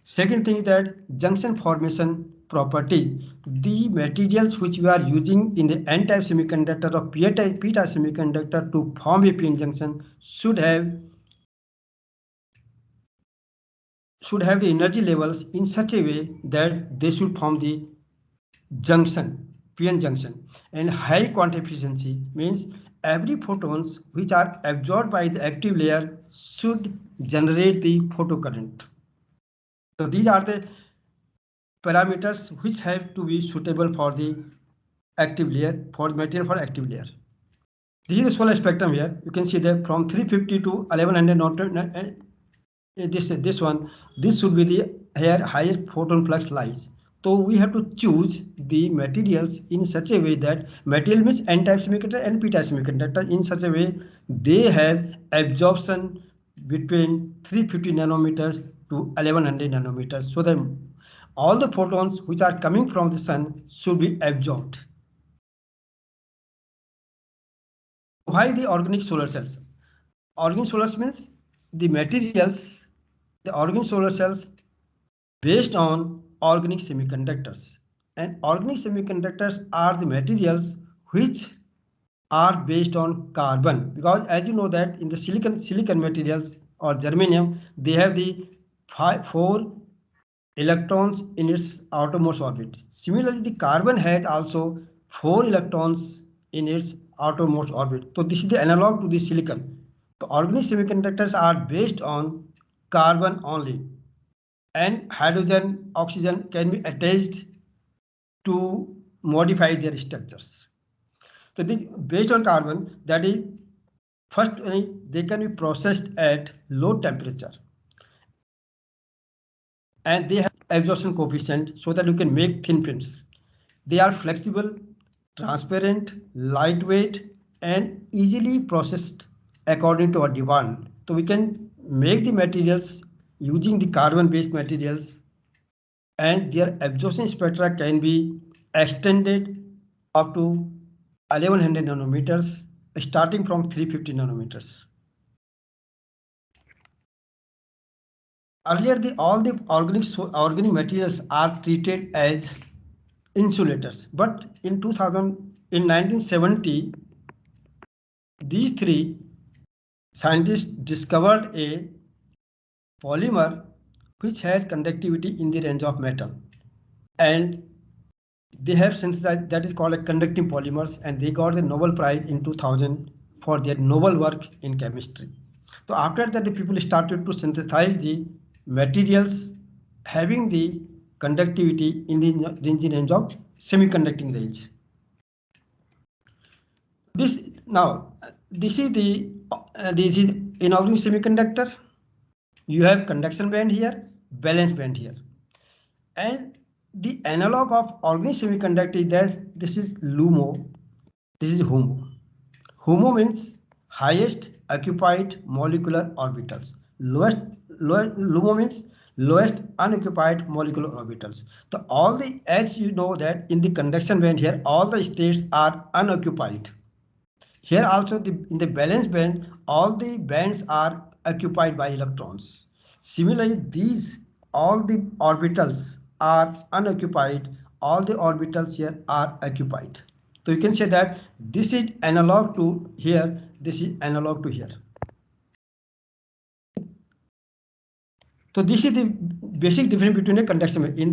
Second thing is that junction formation property. The materials which we are using in the N-type semiconductor or P-type semiconductor to form a PN junction should have the energy levels in such a way that they should form the junction, PN junction. And high quantum efficiency means every photons which are absorbed by the active layer should generate the photocurrent. So these are the parameters which have to be suitable for the active layer, for material for active layer. This is the solar spectrum here. You can see that from 350 to 1100 this one, this should be the here highest photon flux lies. So we have to choose the materials in such a way that material means N-type semiconductor and P-type semiconductor in such a way they have absorption between 350 nanometers to 1100 nanometers, so that all the photons which are coming from the sun should be absorbed. Why the organic solar cells? Organic solar cells means the materials, the organic solar cells based on organic semiconductors, and organic semiconductors are the materials which are based on carbon, because as you know that in the silicon materials or germanium, they have the 4 electrons in its outermost orbit. Similarly, the carbon has also 4 electrons in its outermost orbit. So this is the analog to the silicon. The organic semiconductors are based on carbon only, and hydrogen, oxygen can be attached to modify their structures. So based on carbon, that is, first they can be processed at low temperature, and they have absorption coefficient so that you can make thin films. They are flexible, transparent, lightweight, and easily processed according to our demand. So we can make the materials using the carbon-based materials, and their absorption spectra can be extended up to 1100 nanometers starting from 350 nanometers. Earlier, all the organic materials are treated as insulators, but in 1970, these three scientists discovered a polymer which has conductivity in the range of metal, and they have synthesized that is called a conducting polymers, and they got the Nobel Prize in 2000 for their novel work in chemistry. So after that, the people started to synthesize the materials having the conductivity in the range of semiconducting range. This is the inorganic semiconductor. You have conduction band here, valence band here, and the analog of organic semiconductor is that this is LUMO, this is HOMO. HOMO means highest occupied molecular orbitals. LUMO means lowest unoccupied molecular orbitals. So all the, as you know that in the conduction band here, all the states are unoccupied. Here also in the valence band, all the bands are occupied by electrons. Similarly, all the orbitals are unoccupied, all the orbitals here are occupied. So you can say that this is analog to here, this is analog to here. So this is the basic difference between a conduction. In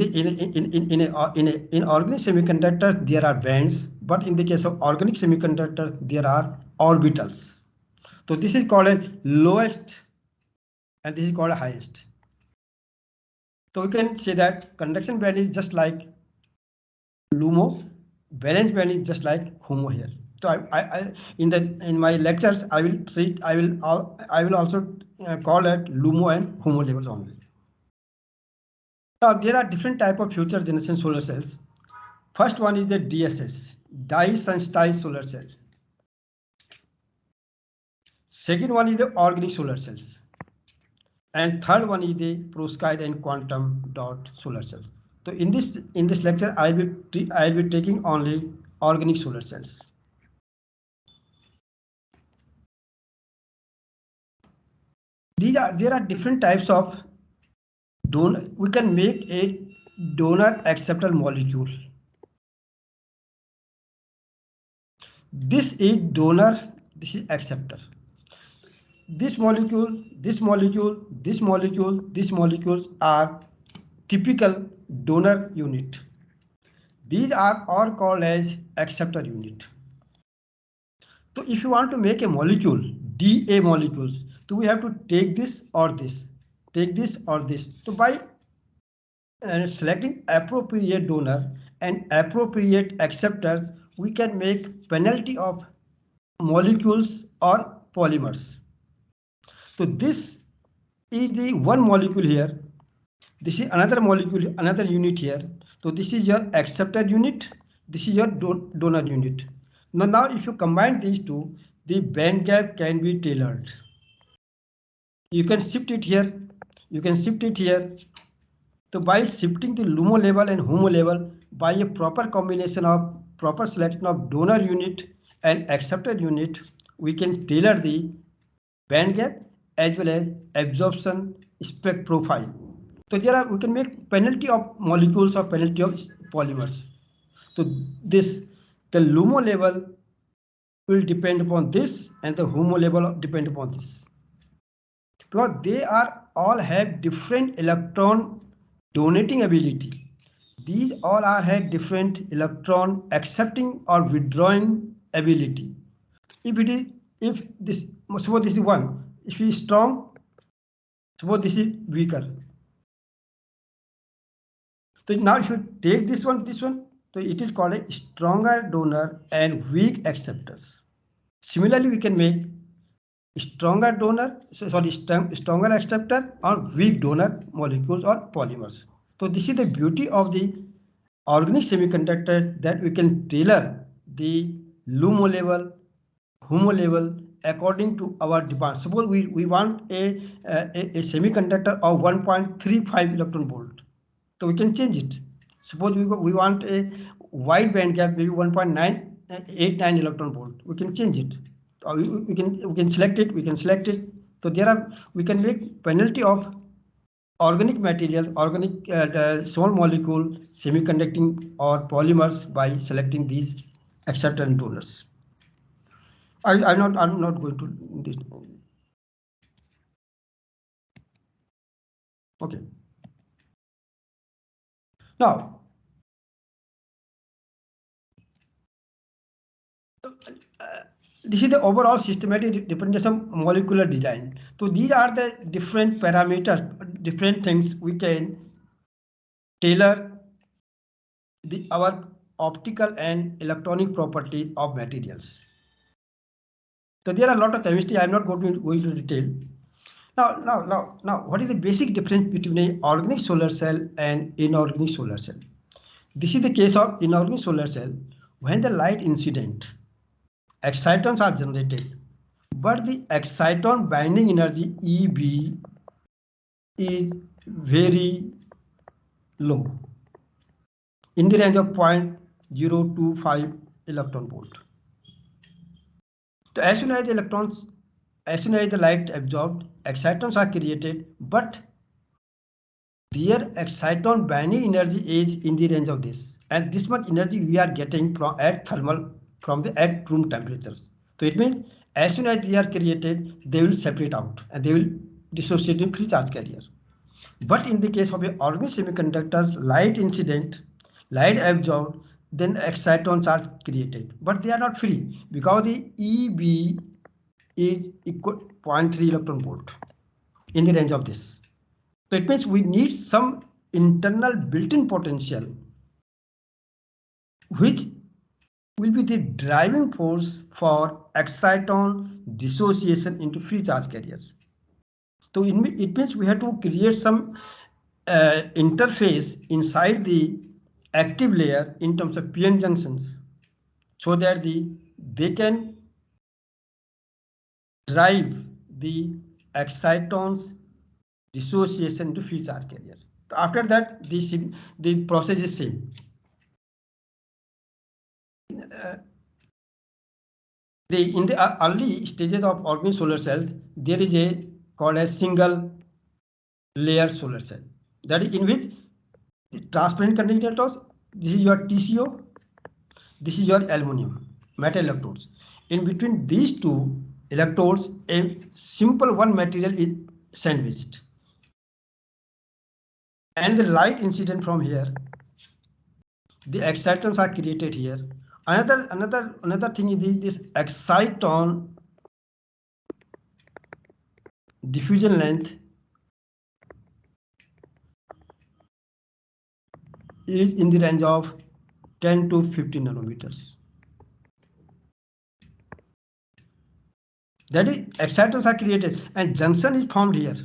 organic semiconductors there are bands, but in the case of organic semiconductors there are orbitals. So this is called a lowest and this is called a highest. So we can say that conduction band is just like LUMO, valence band is just like HOMO here. So in my lectures I will also call it LUMO and HOMO levels only. Now there are different type of future generation solar cells. First one is the DSS, dye-sensitized solar cell. Second one is the organic solar cells. And third one is the perovskite and quantum dot solar cells. So in this lecture I will be taking only organic solar cells. There are different types of donor. We can make a donor acceptor molecule. This is donor, this is acceptor. This molecule, this molecule, this molecule, these molecules are typical donor unit. These are all called as acceptor unit. So if you want to make a molecule, DA molecules, so we have to take this or this, take this or this. So by selecting appropriate donor and appropriate acceptors, we can make penalty of molecules or polymers. So this is the one molecule here. This is another molecule, another unit here. So this is your acceptor unit. This is your donor unit. Now if you combine these two, the band gap can be tailored. You can shift it here. You can shift it here. So by shifting the LUMO level and HOMO level, by a proper combination of proper selection of donor unit and acceptor unit, we can tailor the band gap as well as absorption spec profile. So we can make penalty of molecules or penalty of polymers. So the LUMO level will depend upon this and the HOMO level depend upon this. Because they all have different electron donating ability. These all have different electron accepting or withdrawing ability. Suppose this is one, if it is strong, suppose this is weaker. So now if you take this one, so it is called a stronger donor and weak acceptors. Similarly, we can make stronger donor, stronger acceptor or weak donor molecules or polymers. So this is the beauty of the organic semiconductors, that we can tailor the LUMO level, HOMO level according to our demand. Suppose we want a semiconductor of 1.35 electron volt. So we can change it. Suppose we want a wide band gap, maybe 1.989 electron volt. We can change it. we can select it. We can select it. So we can make penalty of organic materials, organic small molecule, semiconducting or polymers by selecting these acceptor and donors. I'm not going to this. Okay. Now, this is the overall systematic representation of molecular design. So these are the different parameters, different things we can tailor our optical and electronic properties of materials. So there are a lot of chemistry. I'm not going to go into detail. Now, what is the basic difference between an organic solar cell and inorganic solar cell? This is the case of inorganic solar cell. When the light incident, excitons are generated, but the exciton binding energy EB is very low, in the range of 0.025 electron volt. So as soon as the light absorbed, excitons are created, but their exciton binding energy is in the range of this, and this much energy we are getting from the room temperatures. So it means as soon as they are created, they will separate out and they will dissociate in free charge carrier. But in the case of organic semiconductors, light incident, light absorbed, then excitons are created, but they are not free because the EB is equal to 0.3 electron volt in the range of this. So it means we need some internal built-in potential which will be the driving force for exciton dissociation into free charge carriers. So it means we have to create some interface inside the active layer in terms of PN junctions so that they can drive the excitons dissociation to free charge carrier. After that, the process is same. In the early stages of organic solar cells, there is called a single layer solar cell. That is in which the transparent conducting electrodes. This is your TCO. This is your aluminum metal electrodes. In between these two electrodes, a simple one material is sandwiched, and the light incident from here, the excitons are created here. Another thing is this exciton diffusion length is in the range of 10 to 15 nanometers. That is, excitons are created and junction is formed here.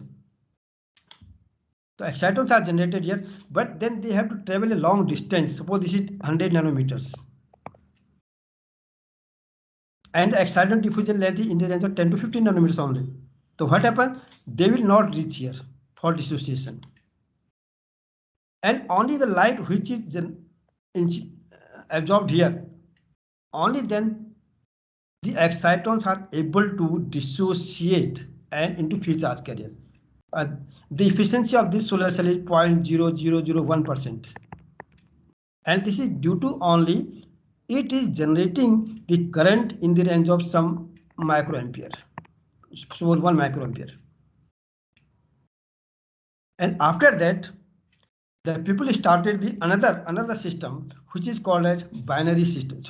So excitons are generated here, but then they have to travel a long distance. Suppose this is 100 nanometers. And the exciton diffusion length is in the range of 10 to 15 nanometers only. So what happens? They will not reach here for dissociation. And only the light which is absorbed here, only then the excitons are able to dissociate and into free charge carriers. The efficiency of this solar cell is 0.0001%. And this is due to only it is generating the current in the range of some microampere, so 1 microampere. And after that, the people started another system which is called as binary system.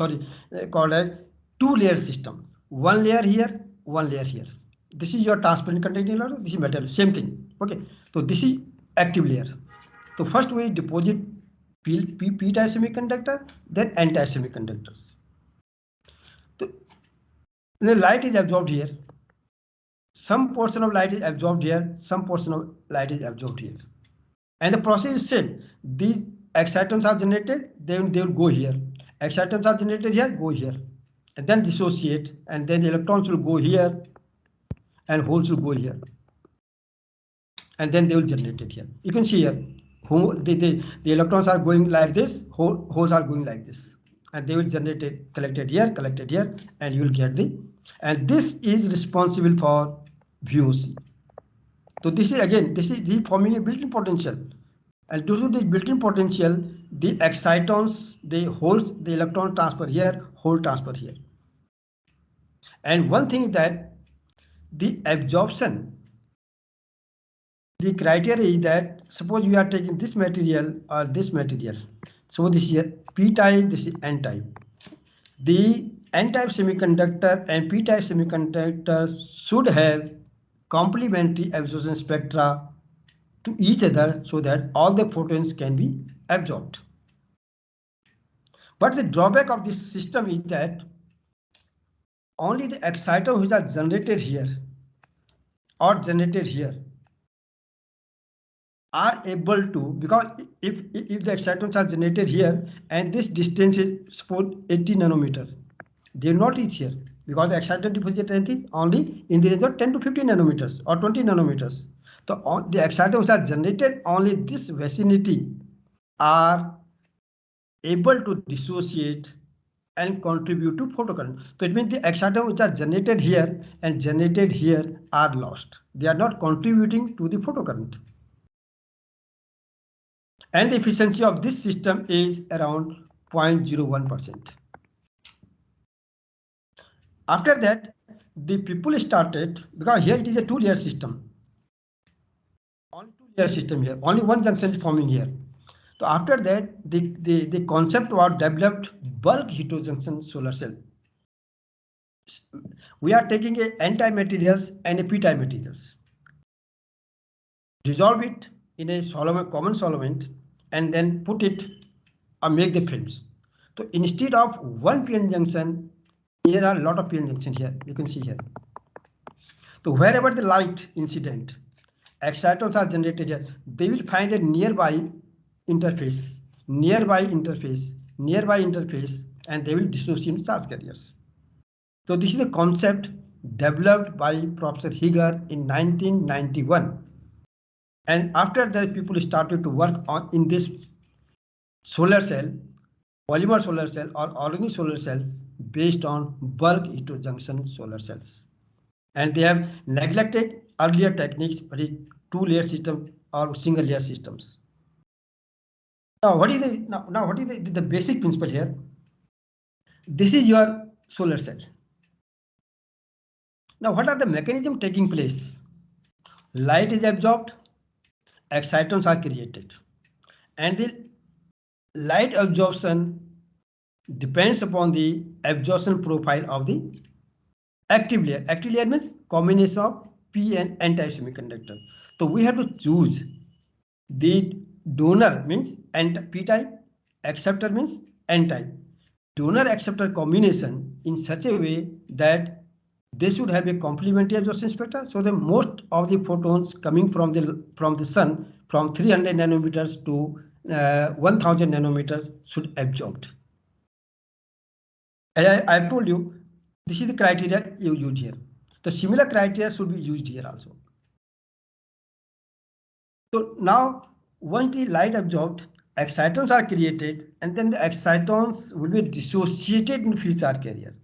Called as two-layer system. One layer here, one layer here. This is your transparent conducting electrode. This is metal. Same thing. Okay. So this is active layer. So first we deposit p-type semiconductor, then n-type semiconductors. So the light is absorbed here. Some portion of light is absorbed here. Some portion of light is absorbed here. And the process is same. These excitons are generated, then they will go here. Excitons are generated here, go here. And then dissociate, and then the electrons will go here, and holes will go here. And then they will generate it here. You can see here, the electrons are going like this, holes are going like this. And they will generate it, collected here, and you will get the and this is responsible for VOC. So this is forming a built-in potential, and due to this built-in potential, the excitons, the holes, the electron transfer here, hole transfer here. And one thing is that the absorption, the criteria is that suppose you are taking this material or this material. So this is P-type, this is N-type. The N-type semiconductor and P-type semiconductor should have complementary absorption spectra to each other so that all the photons can be absorbed. But the drawback of this system is that only the excitons which are generated here or generated here are able to, because if the excitons are generated here and this distance is suppose 80 nanometer, they will not reach here because the exciton diffusion length is only in the range of 10 to 15 nanometers or 20 nanometers. So the excitons which are generated only this vicinity are able to dissociate and contribute to photocurrent. So it means the excitons which are generated here and generated here are lost. They are not contributing to the photocurrent. And the efficiency of this system is around 0.01%. After that, the people started, because here it is a two-layer system. Only two-layer system here, only one junction is forming here. So after that, the concept was developed bulk heterojunction solar cell. We are taking a N-type materials and a P-type materials, dissolve it in a solvent, common solvent, and then put it or make the films. So instead of one PN junction, here are a lot of PN junctions here. You can see here. So wherever the light incident, excitons are generated here, they will find a nearby interface, and they will dissociate charge carriers. So this is the concept developed by Professor Iyer in 1991. And after that, people started to work on in this solar cell, polymer solar cell or organic solar cells based on bulk heterojunction solar cells. And they have neglected earlier techniques, two-layer system or single-layer systems. Now, what is the basic principle here? This is your solar cell. Now, what are the mechanisms taking place? Light is absorbed, excitons are created, and the light absorption depends upon the absorption profile of the active layer. Active layer means combination of P and N-type semiconductor. So we have to choose the donor means P-type, acceptor means N-type. Donor acceptor combination in such a way that they should have a complementary absorption spectra. So the most of the photons coming from the sun from 300 nanometers to 1000 nanometers should absorbed. As I told you, this is the criteria you used here. The similar criteria should be used here also. So now, once the light absorbed, excitons are created, and then the excitons will be dissociated in field charge carrier.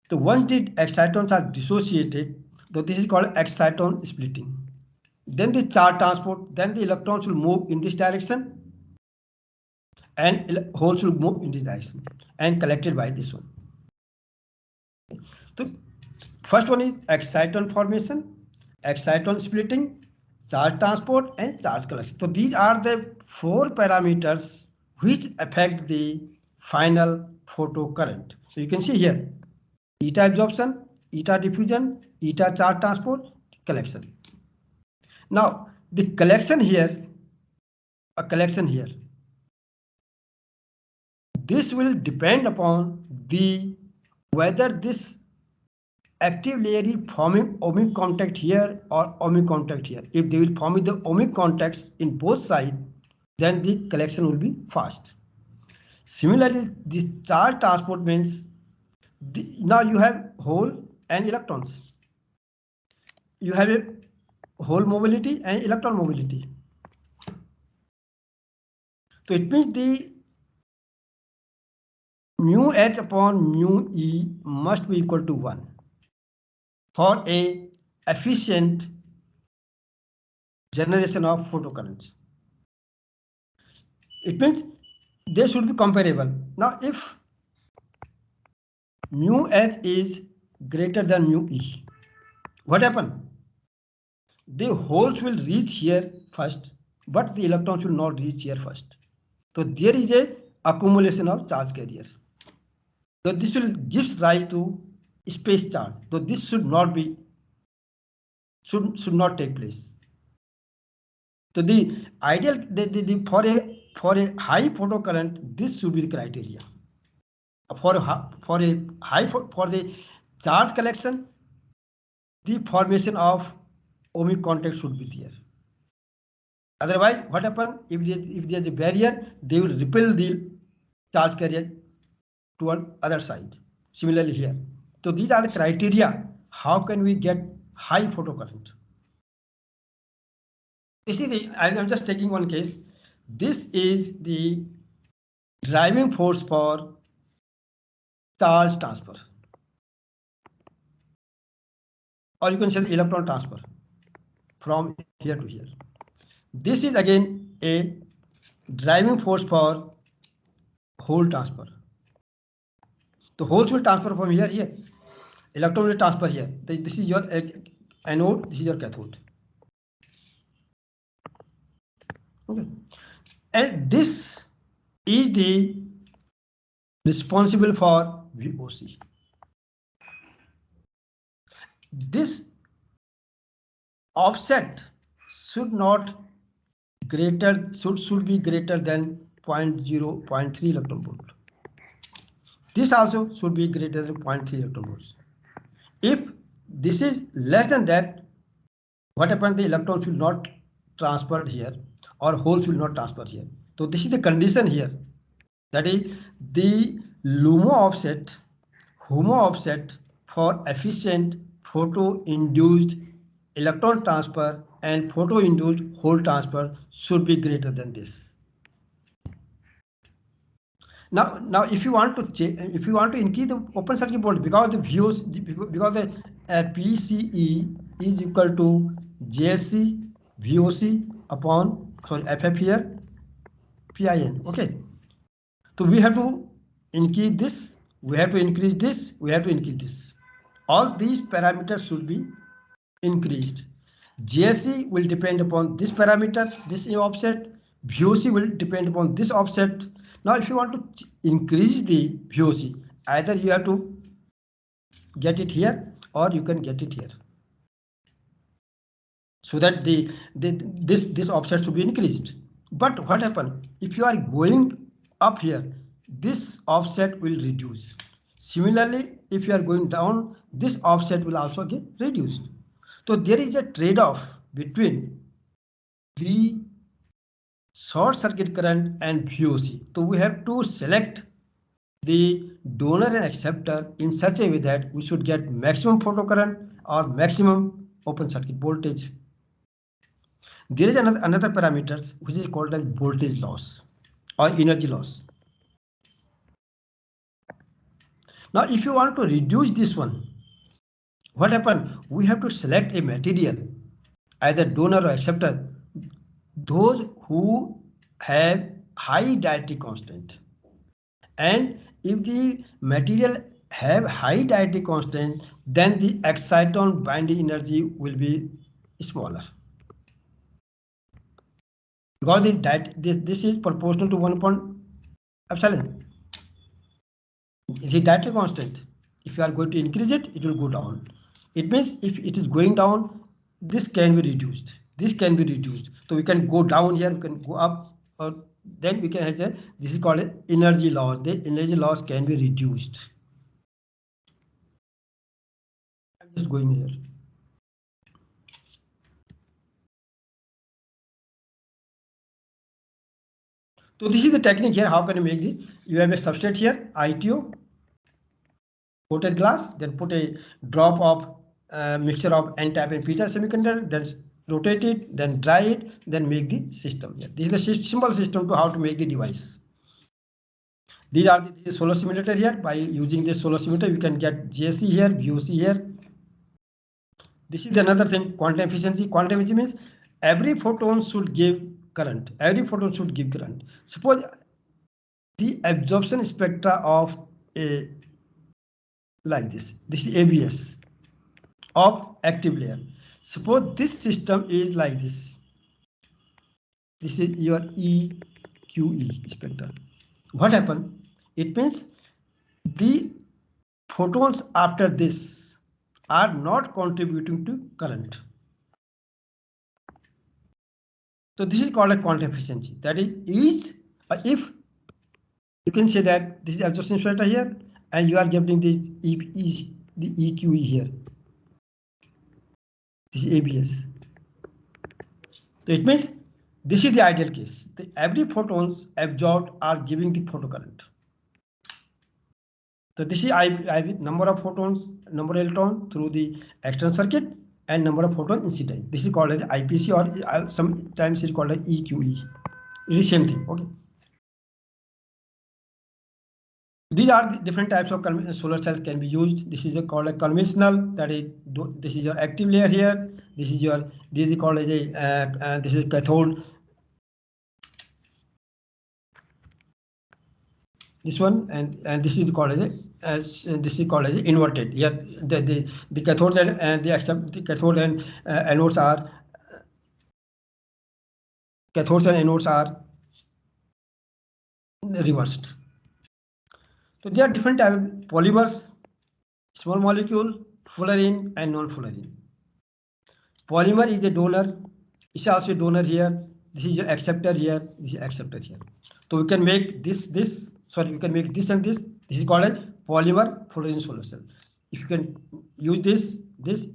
So once the excitons are dissociated, so this is called exciton splitting. Then the charge transport, then the electrons will move in this direction, and holes will move in this direction, and collected by this one. So first one is exciton formation, exciton splitting, charge transport, and charge collection. So these are the 4 parameters which affect the final photocurrent. So you can see here, eta absorption, eta diffusion, eta charge transport, collection. Now the collection here, this will depend upon whether this active layer is forming ohmic contact here or ohmic contact here. If they will form the ohmic contacts in both sides, then the collection will be fast. Similarly, this charge transport means now you have hole and electrons. You have a hole mobility and electron mobility. So it means the mu h upon mu e must be equal to 1. for a efficient generation of photocurrents. It means they should be comparable. Now, if mu H is greater than mu E, what happens? The holes will reach here first, but the electrons will not reach here first. So there is a accumulation of charge carriers. So this will gives rise to space charge. So this should not be should not take place. So the ideal for a high photocurrent, this should be the criteria. For the charge collection, the formation of ohmic contact should be there. Otherwise, what happens if there is a barrier, they will repel the charge carrier toward other side. Similarly here. So these are the criteria. How can we get high photocurrent? You see, I'm just taking one case. This is the driving force for charge transfer, or you can say the electron transfer from here to here. This is again a driving force for hole transfer. The holes will transfer from here. Electron will transfer here. This is your anode, this is your cathode. Okay. And this is the responsible for VOC. This offset should be greater than 0.3 electron volt. This also should be greater than 0.3 electron volts. If this is less than that, what happens? The electrons will not transfer here, or holes will not transfer here. So this is the condition here. That is the LUMO offset for efficient photo-induced electron transfer and photo-induced hole transfer should be greater than this. Now, if you want to increase the open circuit voltage, because the VOC, because the PCE is equal to JSC VOC upon FF here PIN. Okay. So we have to increase this, we have to increase this, we have to increase this. All these parameters should be increased. JSC will depend upon this parameter, this offset. VOC will depend upon this offset. Now, if you want to increase the VOC, either you have to get it here or you can get it here, so that this offset should be increased. But what happens if you are going up here? This offset will reduce. Similarly, if you are going down, this offset will also get reduced. So there is a trade-off between the short circuit current and VOC. So we have to select the donor and acceptor in such a way that we should get maximum photocurrent or maximum open circuit voltage. There is another parameter which is called as voltage loss or energy loss. Now, if you want to reduce this one, what happens? We have to select a material, either donor or acceptor, those who have high dielectric constant. And if the material have high dielectric constant, then the exciton binding energy will be smaller. Because this is proportional to 1/epsilon. The dielectric constant. If you are going to increase it, it will go down. It means if it is going down, this can be reduced. This can be reduced. So we can go down here, we can go up, or then we can have this is called energy loss. The energy loss can be reduced. I'm just going here. So this is the technique here. How can you make this? You have a substrate here, ITO, coated glass, then put a drop of mixture of N-type and P-type semiconductor, then rotate it, then dry it, then make the system. Yeah, this is the simple system to how to make the device. These are the solar simulator here. By using this solar simulator, you can get JSC here, VOC here. This is another thing, quantum efficiency. Quantum efficiency means every photon should give current. Every photon should give current. Suppose the absorption spectra of a like this. This is ABS of active layer. Suppose this system is like this. This is your EQE spectra. What happened? It means the photons after this are not contributing to current. So this is called a quantum efficiency. That is if you can say that this is absorption spectra here, and you are getting the EQE here. This is ABS. So it means this is the ideal case. Every photons absorbed are giving the photocurrent. So this is number of photons, number of electrons through the external circuit, and number of photon incident. This is called as IPC, or sometimes it's called as EQE. It is the same thing. Okay. These are the different types of solar cells can be used. This is called a conventional. That is, this is your active layer here. This is called as a this is cathode. This one and this is called as inverted. Here the cathodes and the cathode and anodes are reversed. So there are different types of polymers, small molecule, fullerene and non-fullerene. Polymer is a donor. It's also a donor here. This is your acceptor here. This is acceptor here. So we can make this. Sorry, we can make this and this. This is called a polymer fullerene solar cell. If you can use this,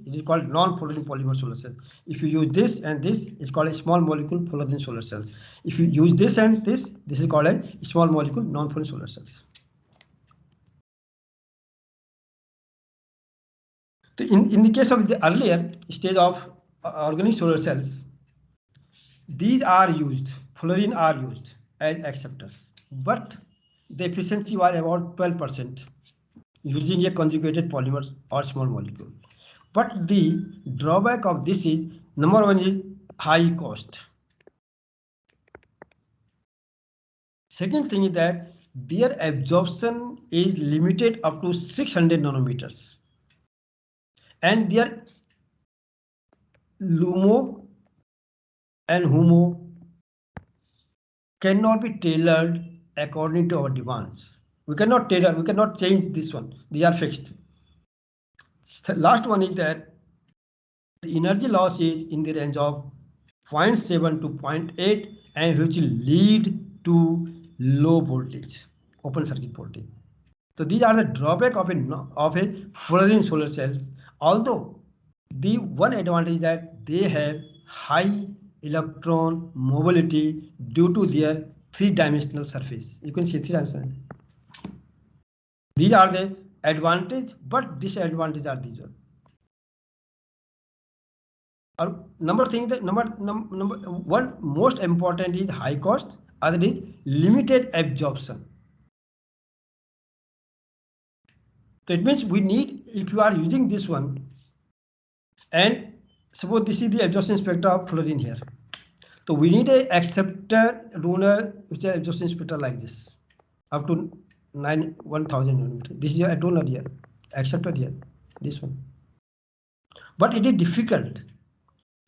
it is called non-fullerene polymer solar cell. If you use this and this, it's called a small molecule fullerene solar cells. If you use this and this is called a small molecule non-fullerene solar cells. So in the case of the earlier stage of organic solar cells, these are used, fullerene are used as acceptors, but the efficiency was about 12% using a conjugated polymer or small molecule. But the drawback of this is, number one is high cost. Second thing is that their absorption is limited up to 600 nanometers. And their LUMO and HUMO cannot be tailored according to our demands. We cannot tailor, we cannot change this one. They are fixed. The last one is that the energy loss is in the range of 0.7 to 0.8, and which will lead to low voltage, open circuit voltage. So these are the drawback of a fullerene solar cells. Although the one advantage is that they have high electron mobility due to their three-dimensional surface. You can see three-dimensional. These are the advantage, but disadvantage are these one. Number one most important is high cost. Other is limited absorption. So it means we need, if you are using this one, and suppose this is the absorption spectra of fullerene here. So we need a acceptor donor which is absorption spectra like this, up to 1000 nanometers. This is a donor here, acceptor here, this one. But it is difficult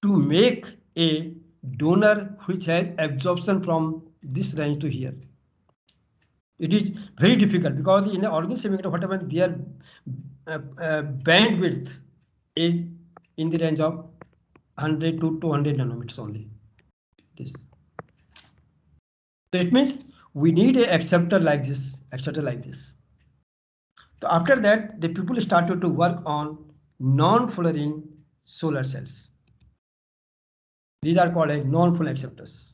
to make a donor which has absorption from this range to here. It is very difficult because in the organic semiconductor, whatever their bandwidth is in the range of 100 to 200 nanometers only. This. So it means we need a acceptor like this, So after that, the people started to work on non-fullerene solar cells. These are called as non-full acceptors.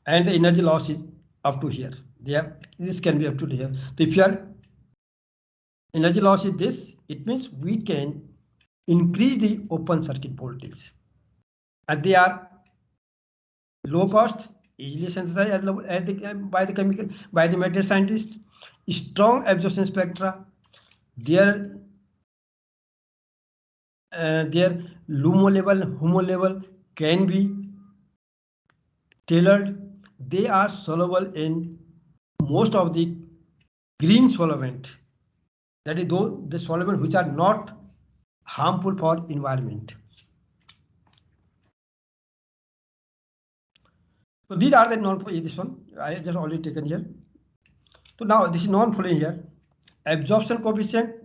And the energy loss is up to here. This can be up to here. So if your energy loss is this, it means we can increase the open circuit voltage. And they are low cost, easily synthesized by the material scientist, strong absorption spectra. Their their LUMO level, HUMO level can be tailored. They are soluble in most of the green solvent, that is those the solvents which are not harmful for environment. So these are the this one I just already taken here. So now this is non-fluorine here. Absorption coefficient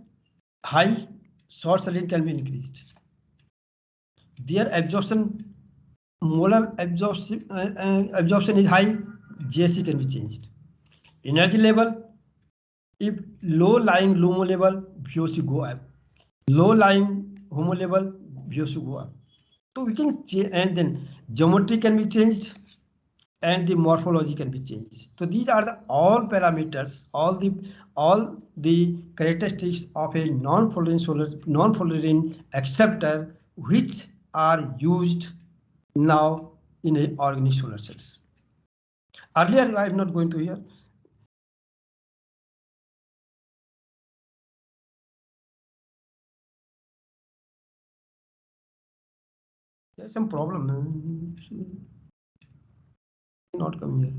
high, short saline can be increased. Their absorption, molar absorption is high, GSE can be changed. Energy level, if low lying LUMO level, VOC go up. Low lying HOMO level, VOC go up. So we can change, and then geometry can be changed, and the morphology can be changed. So these are the all parameters, all the characteristics of a non-fluorine acceptor which are used now in a organic solar cells. Earlier, I am not going to here. There's some problem. Not coming here.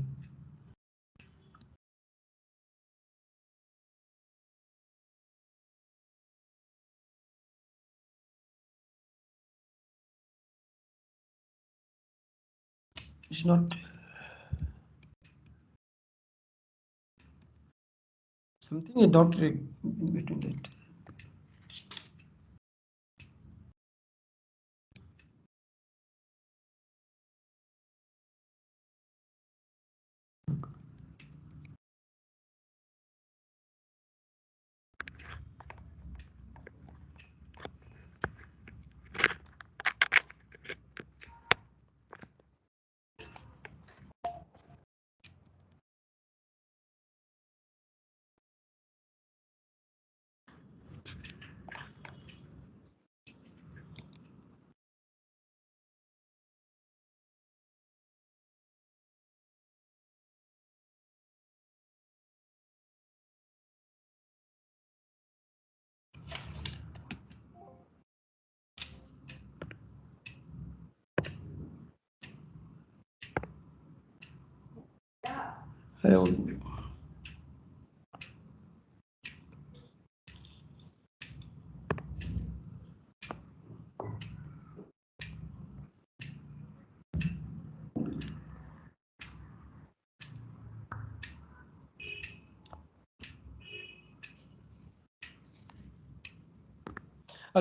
It's not. Something is not in between that.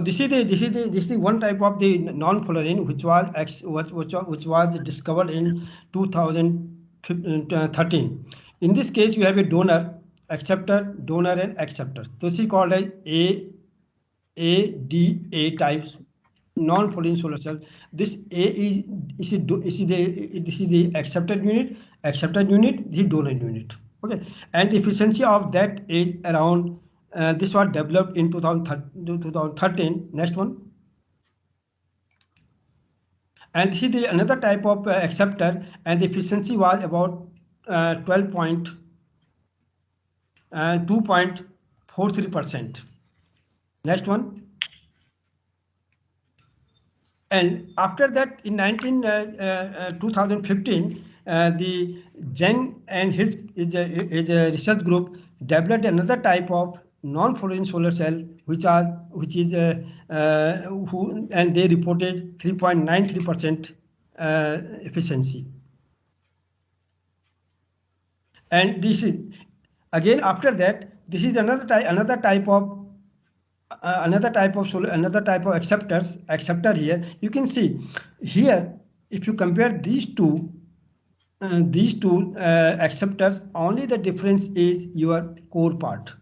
This is the one type of the non-fluorine which was discovered in 2013. In this case, we have a donor, acceptor, donor, and acceptor. So this is called as ADA types non-fluorine solar cell. This A is the accepted unit, this is donor unit. Okay, and the efficiency of that is around. This was developed in 2013. Next one. And this is the another type of acceptor, and the efficiency was about 2.43%. Next one. And after that, in 2015, the Zheng and his research group developed another type of non-fluorine solar cell, and they reported 3.93% efficiency. And this is again after that. This is another type of acceptor here. You can see here, if you compare these two acceptors, only the difference is your core part.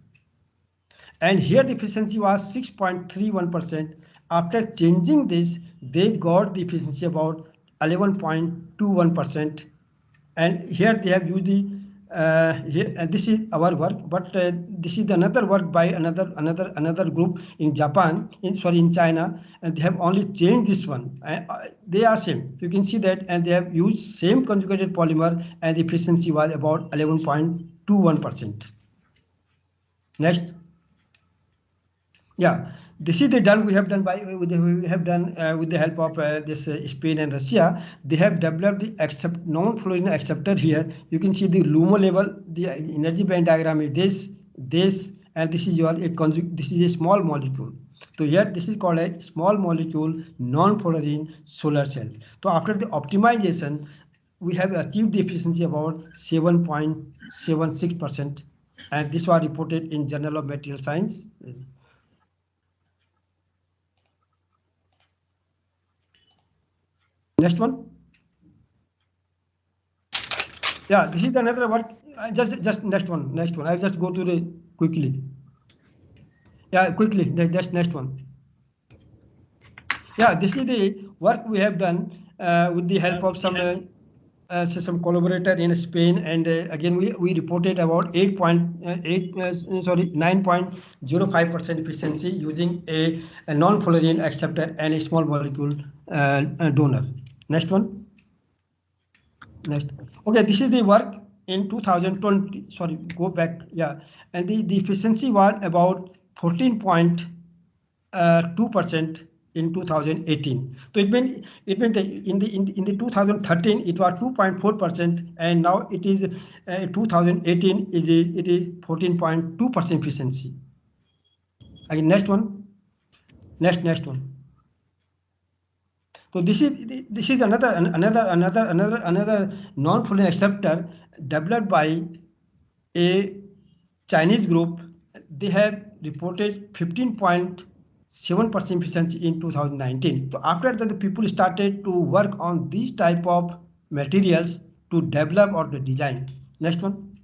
And here the efficiency was 6.31%. After changing this, they got the efficiency about 11.21%. And here they have used the here, and this is our work, but this is another work by another group in Japan, in China, and they have only changed this one. They are same. So you can see that, and they have used same conjugated polymer, and the efficiency was about 11.21%. Next. Yeah, this is the done we have done with the help of this Spain and Russia. They have developed the non-fluorine acceptor here. You can see the LUMO level. The energy band diagram is this, and this is this is a small molecule. So here this is called a small molecule non-fluorine solar cell. So after the optimization, we have achieved the efficiency about 7.76%, and this was reported in Journal of Material Science. Next one. Yeah, this is another work. Just next one. I'll just go to the quickly. Yeah, quickly. Just next one. Yeah, this is the work we have done with the help of some collaborator in Spain, and again we reported about 9.05% efficiency using a non-fluorine acceptor and a small molecule donor. Next one. Next. Okay, this is the work in 2020. Sorry, go back. Yeah, and the efficiency was about 14.2% in 2018. So it means in the 2013 it was 2.4%, and now it is 2018 it is 14.2% efficiency. Again, next one. Next one. So this is another non-fluorine acceptor developed by a Chinese group. They have reported 15.7% efficiency in 2019. So after that, the people started to work on these type of materials to develop or to design. Next one.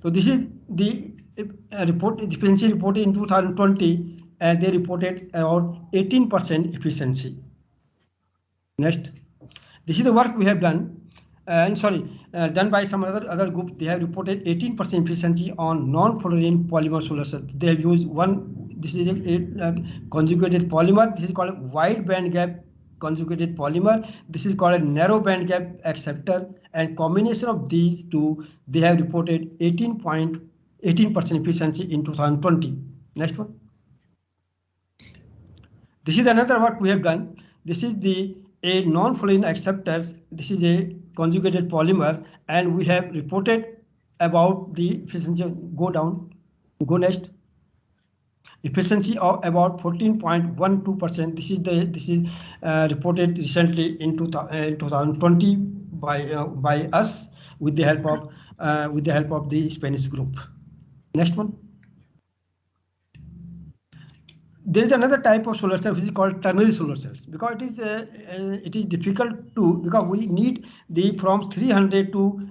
So this is the efficiency reported in 2020, and they reported around 18% efficiency. Next. This is the work we have done. Done by some other group. They have reported 18% efficiency on non-fluorine polymer solar cells. They have used this is a conjugated polymer. This is called a wide band gap conjugated polymer. This is called a narrow band gap acceptor, and combination of these two, they have reported 18% efficiency in 2020. Next one. This is another work we have done. This is a non-fluorine acceptors. This is a conjugated polymer, and we have reported about the efficiency. Go next. Efficiency of about 14.12%. This is reported recently in 2020 by us with the help of the Spanish group. Next one. There is another type of solar cell which is called ternary solar cells, because it is difficult to, because we need from 300 to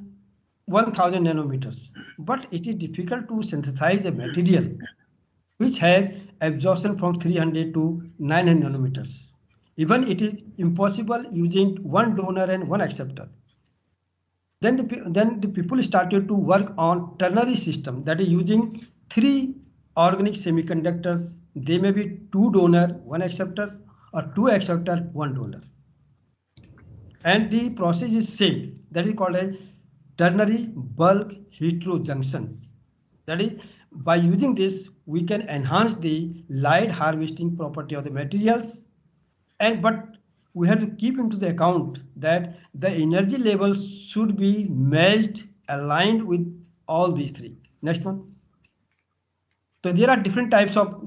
1000 nanometers, but it is difficult to synthesize a material which has absorption from 300 to 900 nanometers. Even it is impossible using one donor and one acceptor. Then the people started to work on ternary system, that is using 3 organic semiconductors. They may be 2 donor, 1 acceptors, or 2 acceptor, 1 donor. And the process is same. That is called a ternary bulk heterojunctions. That is, by using this, we can enhance the light harvesting property of the materials. But we have to keep into the account that the energy levels should be matched, aligned with all these 3. Next one. So there are different types of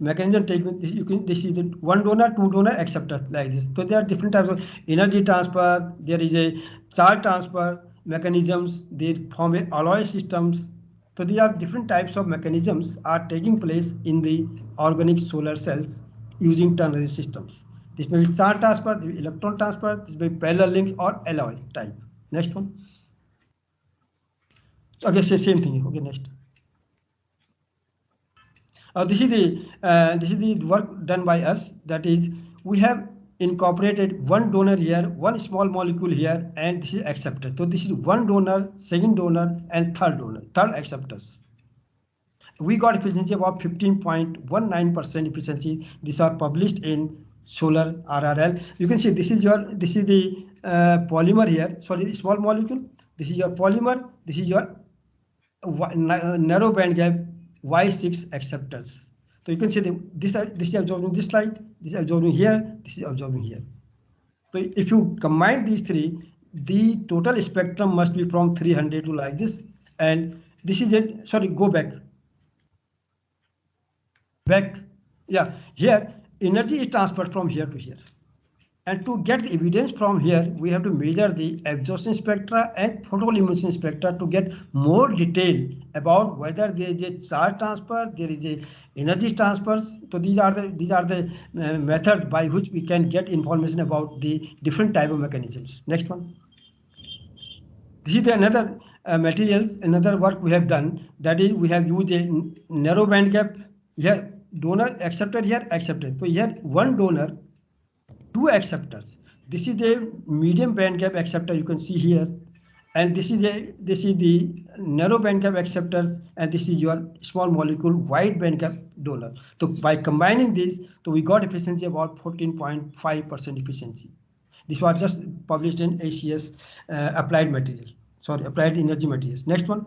mechanism. This is the 1 donor, 2 donor acceptor, like this. So there are different types of energy transfer. There is a charge transfer mechanisms. They form a alloy systems. So there are different types of mechanisms are taking place in the organic solar cells using ternary systems. This may be charge transfer, electron transfer. This may be parallel links or alloy type. Next one. So again, same thing. Okay, next. This is the work done by us. That is, we have incorporated 1 donor here, 1 small molecule here, and this is acceptor. So this is 1 donor, 2nd donor, and 3rd donor, 3rd acceptors. We got efficiency of about 15.19% efficiency. These are published in Solar RRL. You can see this is the polymer here. Sorry, small molecule. This is your polymer. This is your narrow band gap Y6 acceptors. So you can see this is absorbing this light, this is absorbing here, this is absorbing here. So if you combine these three, the total spectrum must be from 300 to like this, and this is it. Sorry, go back. Yeah, here energy is transferred from here to here. And to get the evidence from here, we have to measure the absorption spectra and photoluminescence spectra to get more detail about whether there is a charge transfer, there is a energy transfers. So these are the methods by which we can get information about the different type of mechanisms. Next one. This is another materials, another work we have done. That is, we have used a narrow band gap here, donor acceptor here, acceptor. So here one donor, two acceptors. This is a medium band gap acceptor, you can see here, and this is the narrow band gap acceptors, and this is your small molecule wide band gap donor. So by combining this, so we got efficiency about 14.5% efficiency. This was just published in ACS applied energy materials. Next one.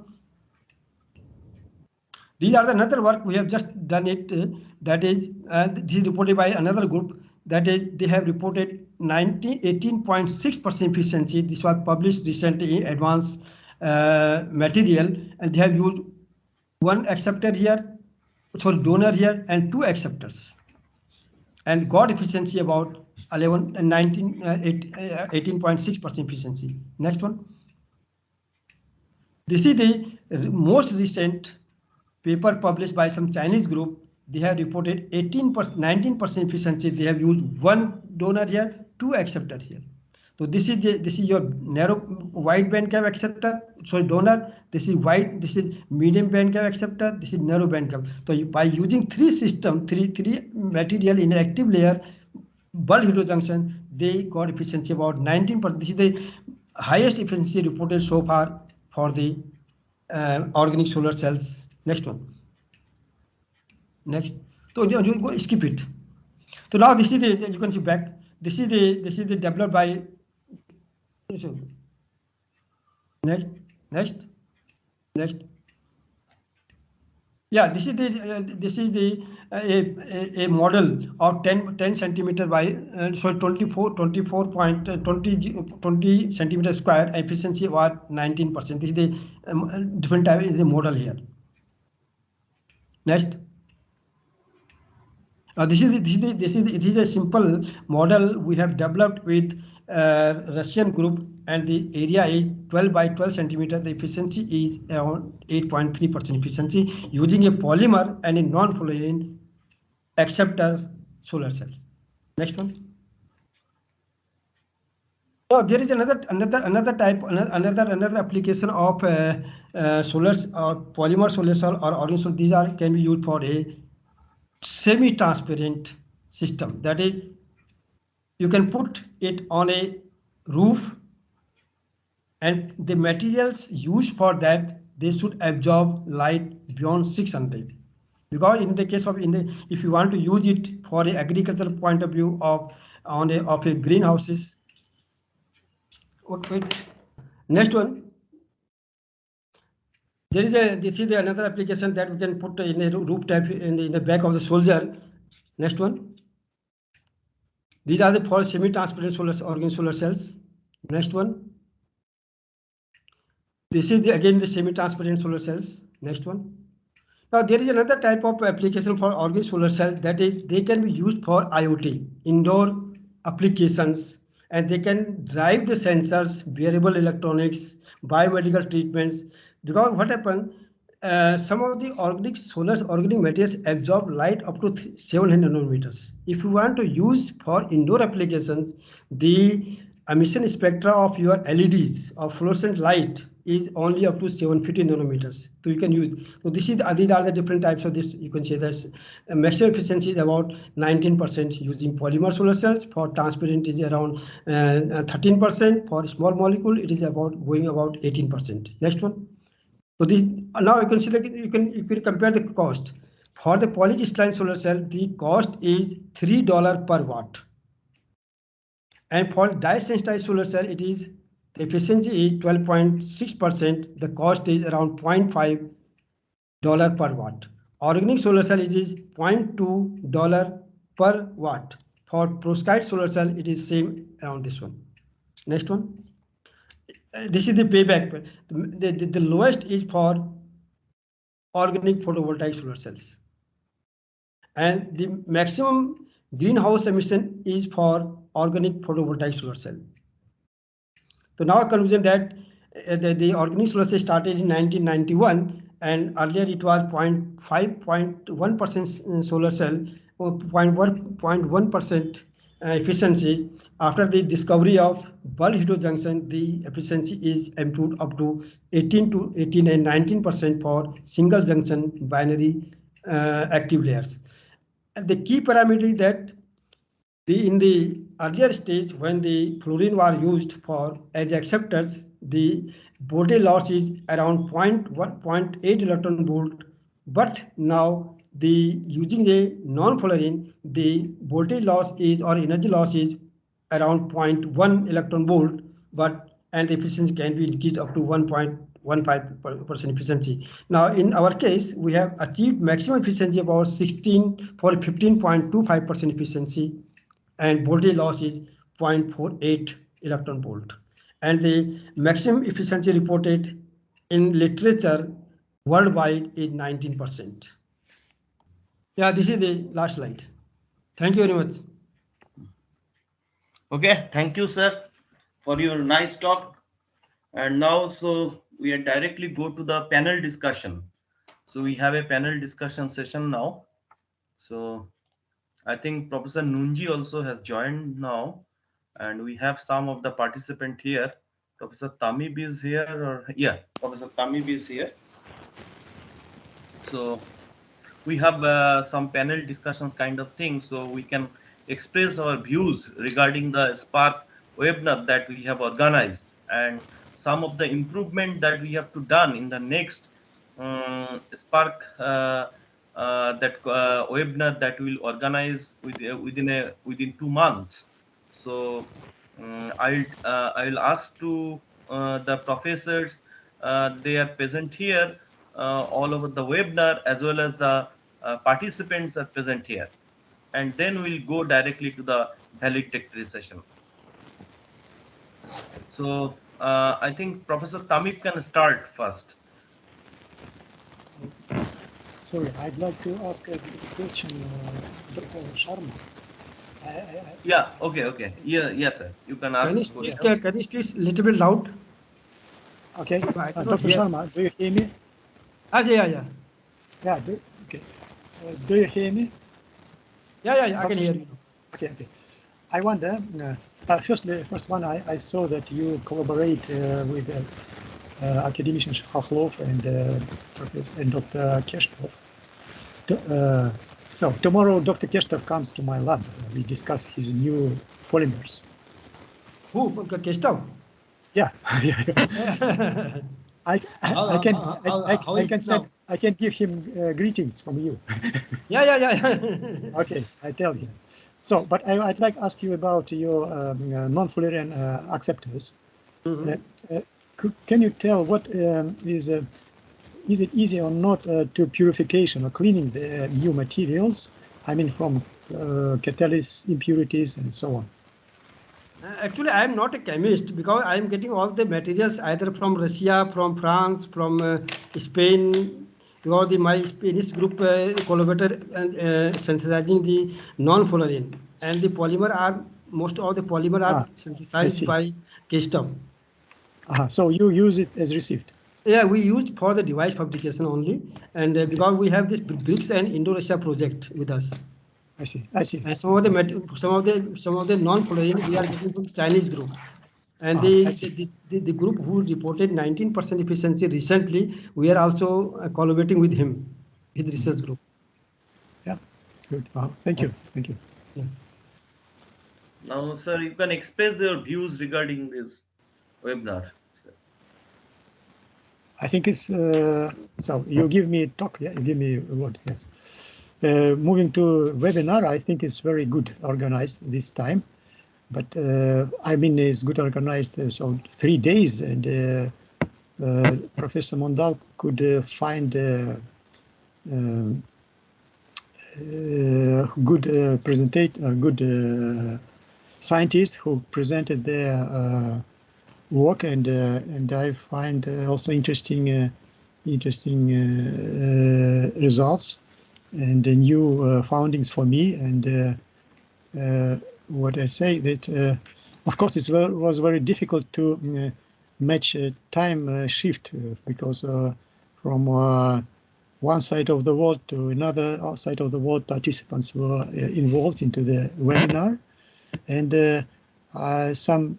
These are another work we have just done it. That is, this is reported by another group. That is, they have reported 18.6% efficiency. This was published recently in Advanced Material, and they have used one acceptor here, donor here, and two acceptors, and got efficiency about 18.6% efficiency. Next one. This is the most recent paper published by some Chinese group. They have reported 19% efficiency. They have used one donor here, two acceptors here. So this is your narrow wide band gap acceptor, donor. This is wide. This is medium band gap acceptor. This is narrow band gap. So by using three material in an active layer, bulk heterojunction, they got efficiency about 19%. This is the highest efficiency reported so far for the organic solar cells. Next one. Next. So you go skip it. So now this is the, you can see back. This is the developed by. Next. Yeah, this is a model of 10 centimeter by 20 centimeter square, efficiency about 19%. This is the different type is the model here. Next. This is a simple model we have developed with Russian group, and the area is 12 by 12 centimeter. The efficiency is around 8.3% efficiency using a polymer and a non-fluorine acceptor solar cells. Next one. So there is another application of solars or polymer solar cell or orange solar. These can be used for a semi-transparent system. That is, you can put it on a roof, and the materials used for that, they should absorb light beyond 600. Because in the case of if you want to use it for an agricultural point of view of a greenhouses. Wait. Next one. This is another application that we can put in a roof type in the back of the soldier. Next one. These are the for semi-transparent organic solar cells. Next one. This is again the semi-transparent solar cells. Next one. Now there is another type of application for organic solar cells, that is, they can be used for IoT, indoor applications, and they can drive the sensors, wearable electronics, biomedical treatments. Because what happened, some of the organic materials absorb light up to 700 nanometers. If you want to use for indoor applications, the emission spectra of your LEDs or fluorescent light is only up to 750 nanometers. So you can use. So these are the different types of this. You can say that maximum efficiency is about 19% using polymer solar cells. For transparent is around 13%. For small molecule, it is going about 18%. Next one. So this now you can see that you can compare the cost. For the polycrystalline solar cell, the cost is $3 per watt. And for dye-sensitized solar cell, the efficiency is 12.6%. The cost is around $0.5 per watt. Organic solar cell it is $0.2 per watt. For perovskite solar cell, it is same around this one. Next one. This is the payback. The lowest is for organic photovoltaic solar cells. And the maximum greenhouse emission is for organic photovoltaic solar cell. So now conclusion that the organic solar cell started in 1991, and earlier it was 0.1% solar cell, or 0.1% efficiency. After the discovery of bulk heterojunction, the efficiency is improved up to 18 and 19% for single junction binary active layers. And the key parameter is that in the earlier stage, when the fluorine were used for as acceptors, the voltage loss is around 0.8 electron volt. But now using the non-fluorine, the voltage loss is or energy loss is around 0.1 electron volt, and the efficiency can be increased up to 1.15% efficiency. Now, in our case, we have achieved maximum efficiency about 15.25% efficiency, and voltage loss is 0.48 electron volt. And the maximum efficiency reported in literature worldwide is 19%. Yeah, this is the last slide. Thank you very much. Okay, thank you, sir, for your nice talk. And now, so we directly go to the panel discussion. So we have a panel discussion session now. So I think Professor Nunji also has joined now, and we have some of the participants here. Professor Tamib is here, or yeah, Professor Tamib is here. So we have some panel discussions kind of thing, so we can express our views regarding the SPARC webinar that we have organized, and some of the improvement that we have to done in the next SPARC webinar that we'll organize within 2 months. So I'll ask to the professors, they are present here all over the webinar, as well as the participants are present here, and then we'll go directly to the valedictory session. So I think Professor Tamib can start first. Sorry, I'd like to ask a question, Dr. Sharma. Yeah, okay. Yeah, yes, sir. You can ask. Can you speak a little bit loud? Okay. Dr. Sharma, do you hear me? Yeah. Yeah, okay. Do you hear me? Yeah, I can hear you. Okay. I wonder, first one, I saw that you collaborate with academician Khakhlov and Dr. Keshtov. So tomorrow, Dr. Keshtov comes to my lab. We discuss his new polymers. Who, Keshtov? Yeah. I can give him greetings from you. Yeah. Okay, I tell him. So, but I'd like to ask you about your non-fluorine acceptors. Can you tell what is it easy or not to purification or cleaning the new materials? I mean, from catalyst impurities and so on. Actually, I am not a chemist, because I am getting all the materials either from Russia, from France, from Spain, because my Spanish group collaborated synthesizing the non-fluorine, and the polymer most of the polymer are synthesized by Keshtov. So you use it as received? Yeah, we used for the device fabrication only, and because we have this BRICS and Indo-Russia project with us. I see. And some of the non-fluorine we are getting from Chinese group, and the group who reported 19% efficiency recently, we are also collaborating with him, his research group. Yeah, good. Thank you. Yeah. Now, sir, you can express your views regarding this webinar. I think it's so. You give me a talk. Yeah, you give me a word. Yes. Moving to webinar, I think it's very good organized this time, but I mean it's good organized. So 3 days, and Professor Mondal could find good scientists who presented their work, and I find also interesting results and new findings for me. And what I say that, of course, it was very difficult to match time shift because from one side of the world to another side of the world, participants were involved into the webinar, and some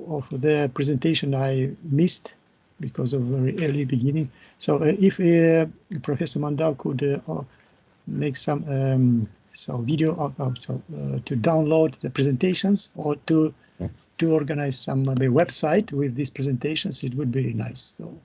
of the presentation I missed because of very early beginning. So if Professor Mondal could make some video to download the presentations, or to organize some website with these presentations, it would be nice. So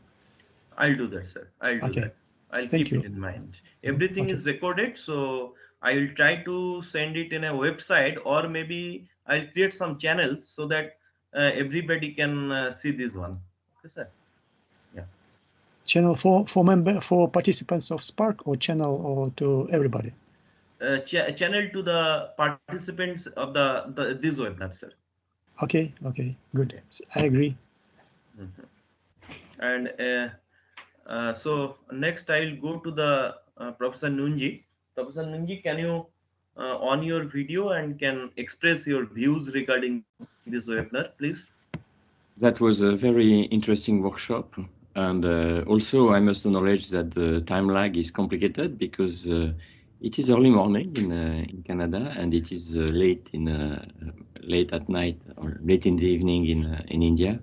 I'll do that, sir. I'll do that. I'll keep it in mind. Everything is recorded, so I will try to send it in a website, or maybe I'll create some channels so that everybody can see this one. Okay, sir. Yeah. Channel for participants of SPARC, or channel or to everybody? Channel to the participants of this webinar, sir. Okay, good. I agree. And so next I'll go to the Professor Nunji. Professor Nunji, can you on your video and can express your views regarding this webinar, please? That was a very interesting workshop, and also I must acknowledge that the time lag is complicated because it is early morning in Canada, and it is late at night or late in the evening in India.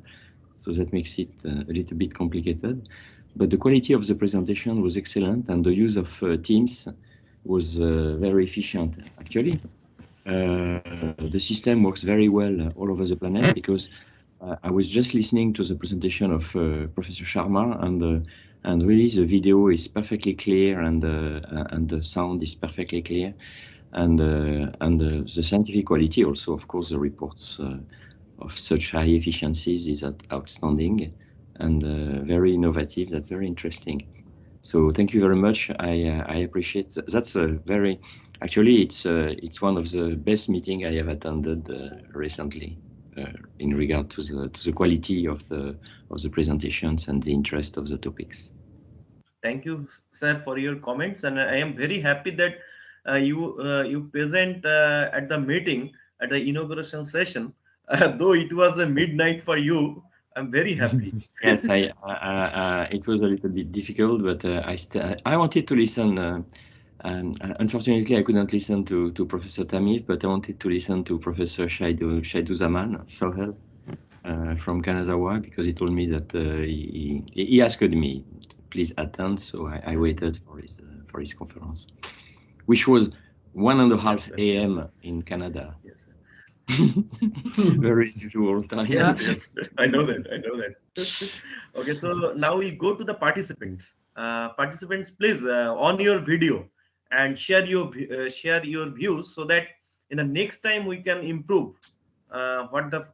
So that makes it a little bit complicated. But the quality of the presentation was excellent, and the use of Teams was very efficient. Actually, the system works very well all over the planet, because I was just listening to the presentation of Professor Sharma, and really the video is perfectly clear, and the sound is perfectly clear, and the scientific quality also, of course, the reports of such high efficiencies is outstanding and very innovative. That's very interesting. So thank you very much. I appreciate that. That's a very, actually it's one of the best meetings I have attended recently in regard to the quality of the presentations and the interest of the topics. Thank you, sir, for your comments, and I am very happy that you present at the meeting, at the inauguration session. Though it was a midnight for you, I'm very happy. Yes, it was a little bit difficult, but I wanted to listen. Unfortunately, I couldn't listen to Professor Tamir, but I wanted to listen to Professor Shaidu Zaman Sohel from Kanazawa, because he told me that he asked me to please attend, so I waited for his conference, which was 1:30 a.m. in Canada. Yes, sir. Very usual time. Yes, I know that. Okay, so now we go to the participants. Participants, please on your video and share your views, so that in the next time we can improve what the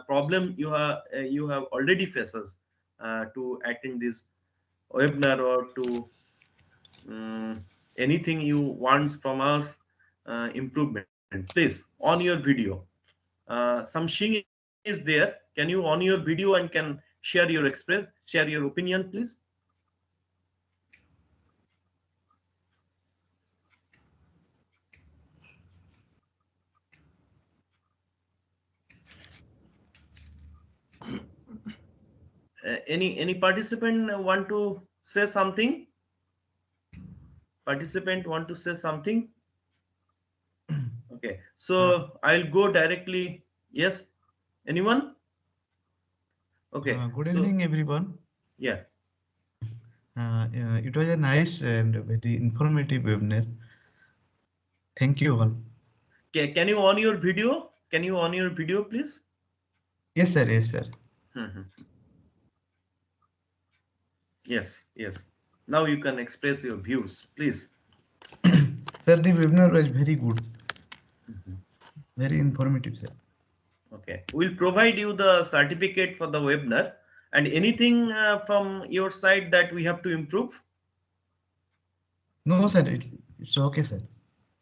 problem you have already faces to attend this webinar, or to anything you want from us improvement. Please on your video. Some Shing is there. Can you on your video and can share your opinion, please? Any participant want to say something? Participant want to say something? Okay, so I'll go directly. Yes, anyone? Okay. Good evening, everyone. Yeah. It was a nice and very informative webinar. Thank you all. Okay, can you on your video? Can you on your video, please? Yes, sir. Yes, sir. Yes. Now you can express your views, please. Sir, the webinar was very good. Very informative, sir. Okay, we'll provide you the certificate for the webinar. And anything from your side that we have to improve? No, sir. It's okay, sir.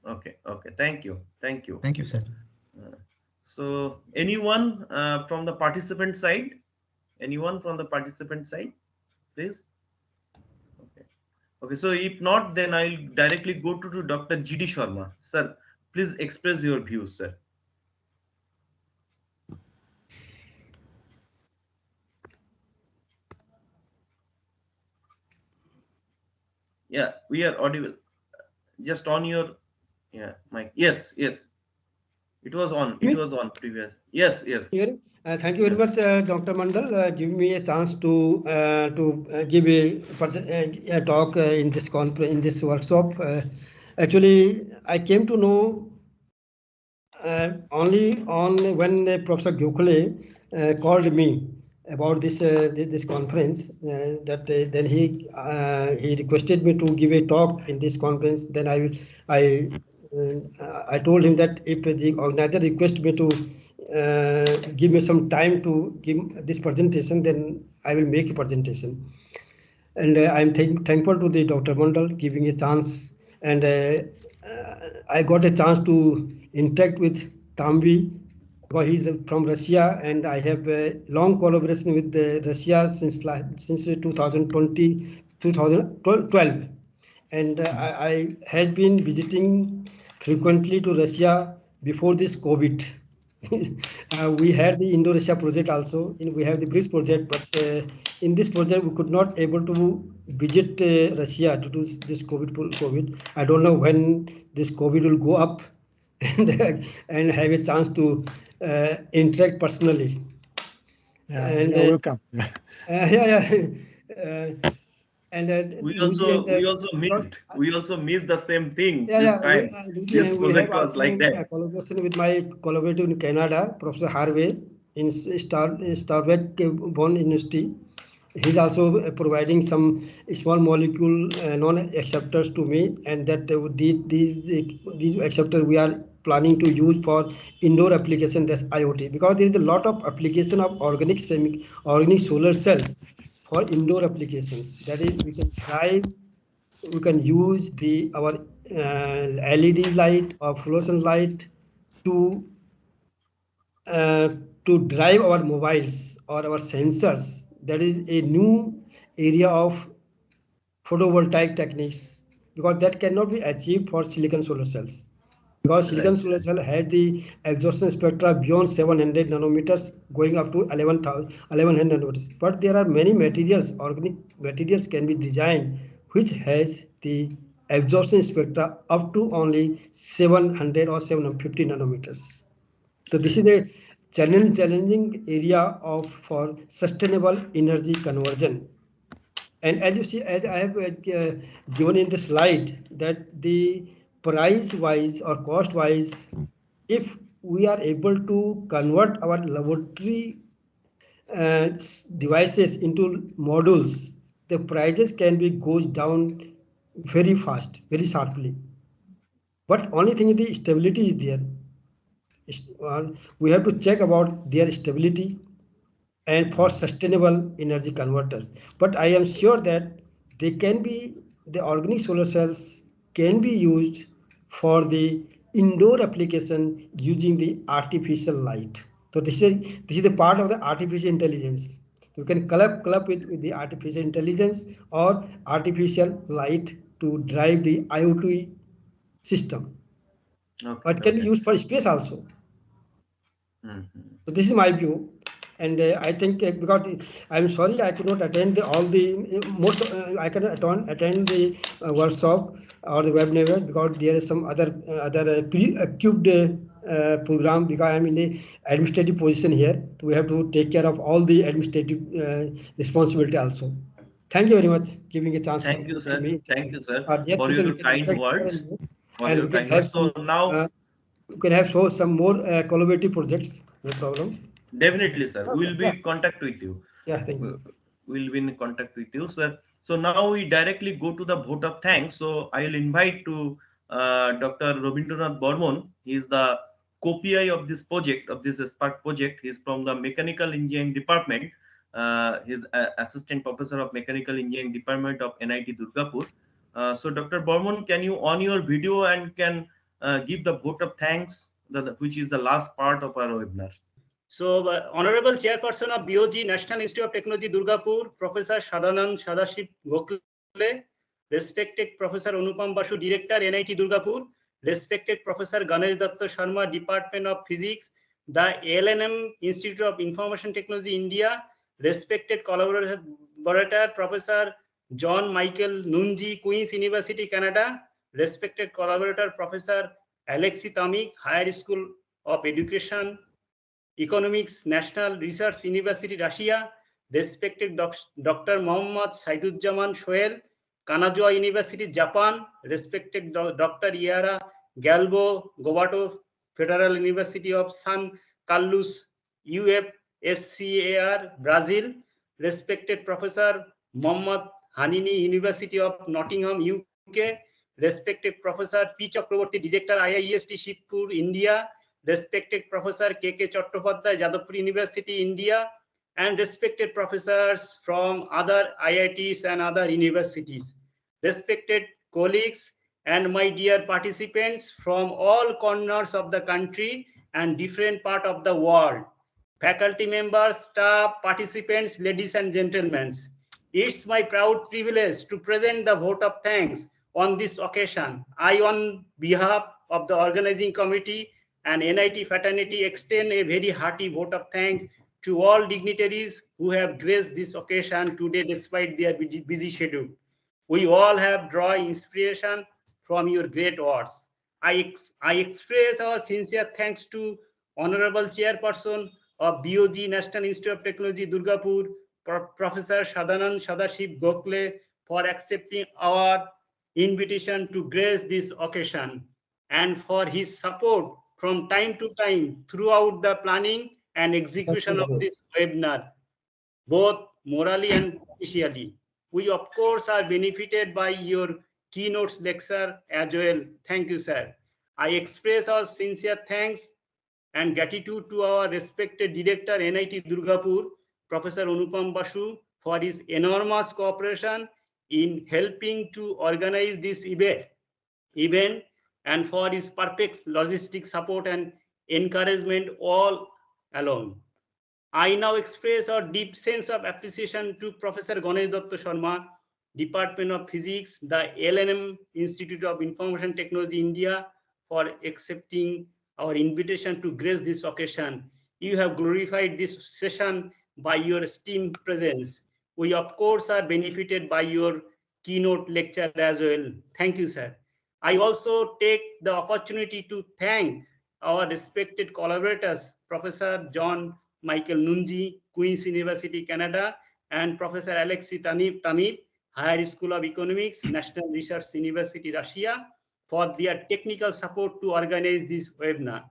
Okay. Thank you. Thank you, sir. So anyone from the participant side? Anyone from the participant side, please? Okay. So if not, then I'll directly go to Dr. GD Sharma. Sir, please express your views, sir. Yeah, we are audible. Just on your mic. Yes. It was on. It was on previous. Yes. Thank you very much, Dr. Mondal, giving me a chance to give a talk in this conference, in this workshop. Actually, I came to know only on when Professor Gokhale called me about this conference. Then he requested me to give a talk in this conference. Then I told him that if the organizer requests me to give me some time to give this presentation, then I will make a presentation. And I'm thankful to the Dr. Mondal giving a chance. And I got a chance to interact with Tambi because he's from Russia, and I have a long collaboration with Russia since 2020, 2012. And I had been visiting frequently to Russia before this COVID. We had the Indo-Russia project also. We have the BRICS project, but in this project we could not able to visit Russia due to this COVID. I don't know when this COVID will go up and have a chance to interact personally. Yeah, and, you're welcome. And we also missed the same thing this time. This project was like that. Collaboration with my collaborator in Canada, Professor Harvey in Starbeck-Bonn University. He's also providing some small molecule non-acceptors to me, and that these acceptors we are planning to use for indoor application, that's IoT, because there is a lot of application of organic solar cells for indoor application. That is, we can use our LED light or fluorescent light to drive our mobiles or our sensors. That is a new area of photovoltaic techniques, because that cannot be achieved for silicon solar cells. Because silicon solar cell has the absorption spectra beyond 700 nanometers going up to 1100 nanometers. But there are many materials, organic materials can be designed which has the absorption spectra up to only 700 or 750 nanometers. So this is a challenging area for sustainable energy conversion. And as you see, as I have given in the slide, that the price-wise or cost-wise, if we are able to convert our laboratory devices into modules, the prices can be goes down very fast, very sharply. But only thing is the stability is there. We have to check about their stability and for sustainable energy converters. But I am sure that the organic solar cells can be used for the indoor application using the artificial light. So this is the part of the artificial intelligence. You can club with the artificial intelligence or artificial light to drive the IoT system. But can be used for space also. So this is my view, and I think because I'm sorry I could not attend I cannot attend the workshop or the webinar because there is some other pre-equipped program, because I'm in the administrative position here. So we have to take care of all the administrative responsibility also. Thank you very much giving a chance. Thank you, sir. Thank you, sir, for your kind words. And we can have so now. You can have some more collaborative projects, no problem. Definitely, sir. We will be in contact with you. Yeah, thank you. We will be in contact with you, sir. So now we directly go to the vote of thanks. So I will invite to Dr. Rabindra Barman. He is the co-PI of this project, of this SPARC project. He is from the Mechanical Engineering Department. He is Assistant Professor of Mechanical Engineering Department of NIT Durgapur. So Dr. Barman, can you on your video and can give the vote of thanks, which is the last part of our webinar. So, Honorable Chairperson of BOG, National Institute of Technology, Durgapur, Professor Sadanand Sadashiv Gokhale, respected Professor Anupam Basu, Director, NIT Durgapur, respected Professor Ganesh Datta Sharma, Department of Physics, the ALNM Institute of Information Technology, India, respected collaborator, Professor John Michael Nunji, Queen's University, Canada, respected collaborator, Professor Alexi Tamik, Higher School of Education, Economics, National Research University, Russia, respected Dr. Mohammad Saiduzzaman Shoel, Kanazawa University, Japan, respected Dr. Iyer Galbo Gobato, Federal University of San Carlos, UFSCAR, Brazil, respected Professor Mohammad Hanini, University of Nottingham, UK, respected Professor P. Chakraborty, Director, IIST Shibpur, India, respected Professor K.K. Chatupathi, Jadavpur University, India, and respected professors from other IITs and other universities, respected colleagues and my dear participants from all corners of the country and different part of the world, faculty members, staff, participants, ladies and gentlemen. It's my proud privilege to present the vote of thanks on this occasion. I, on behalf of the organizing committee and NIT fraternity, extend a very hearty vote of thanks to all dignitaries who have graced this occasion today despite their busy schedule. We all have drawn inspiration from your great words. I express our sincere thanks to Honorable Chairperson of BOG, National Institute of Technology, Durgapur, Professor Sadanand Sadashiv Gokhale, for accepting our invitation to grace this occasion and for his support from time to time throughout the planning and execution of this webinar, both morally and officially. We, of course, are benefited by your keynote lecture as well. Thank you, sir. I express our sincere thanks and gratitude to our respected Director, NIT Durgapur, Professor Anupam Basu, for his enormous cooperation in helping to organize this event and for his perfect logistic support and encouragement all along. I now express our deep sense of appreciation to Professor Ganesh Datta Sharma, Department of Physics, the ALNM Institute of Information Technology, India, for accepting our invitation to grace this occasion. You have glorified this session by your esteemed presence. We, of course, are benefited by your keynote lecture as well. Thank you, sir. I also take the opportunity to thank our respected collaborators, Professor John Michael Nunji, Queen's University, Canada, and Professor Alexi Tamik, Higher School of Economics, National Research University, Russia, for their technical support to organize this webinar.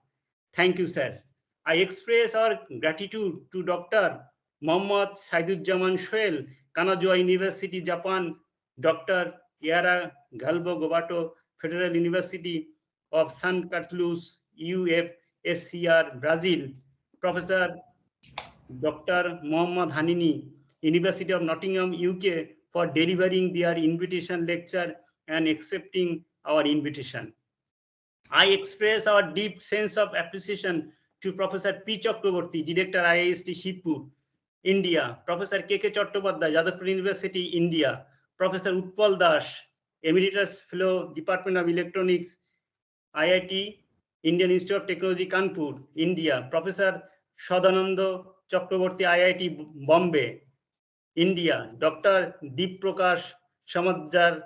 Thank you, sir. I express our gratitude to Dr. Mohammad Saiduzzaman Shoel, Kanazawa University, Japan, Dr. Iyer Galbo Gobato, Federal University of San Carlos, UFSCR, Brazil, Professor Dr. Mohammad Hanini, University of Nottingham, UK, for delivering their invitation lecture and accepting our invitation. I express our deep sense of appreciation to Professor P. Chakraborty, Director, IIST Shibpur, India, Professor K.K. Chattopadhyay, Jadavpur University, India, Professor Utpal Das, Emeritus Fellow, Department of Electronics, IIT, Indian Institute of Technology, Kanpur, India, Professor Sadananda Chakraborty, IIT, Bombay, India, Dr. Deep Prakash Samadjar,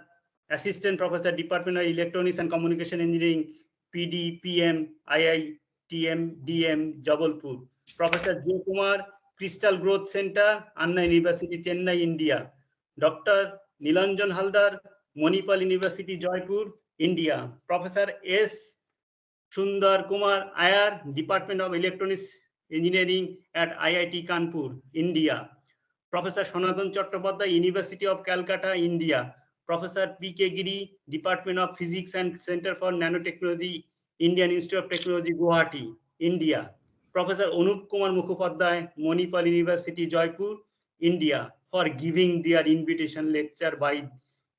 Assistant Professor, Department of Electronics and Communication Engineering, PD, PM, IITM, DM, Jabalpur, Professor J. Kumar, Crystal Growth Center, Anna University, Chennai, India, Dr. Nilanjan Haldar, Manipal University, Jaipur, India, Professor S. Sundar Kumar Iyer, Department of Electronics Engineering at IIT Kanpur, India, Professor Sanatan Chattopadhyay, University of Calcutta, India, Professor P.K. Giri, Department of Physics and Center for Nanotechnology, Indian Institute of Technology, Guwahati, India, Professor Anup Kumar Mukhopadhyay, Manipal University, Jaipur, India, for giving their invitation lecture by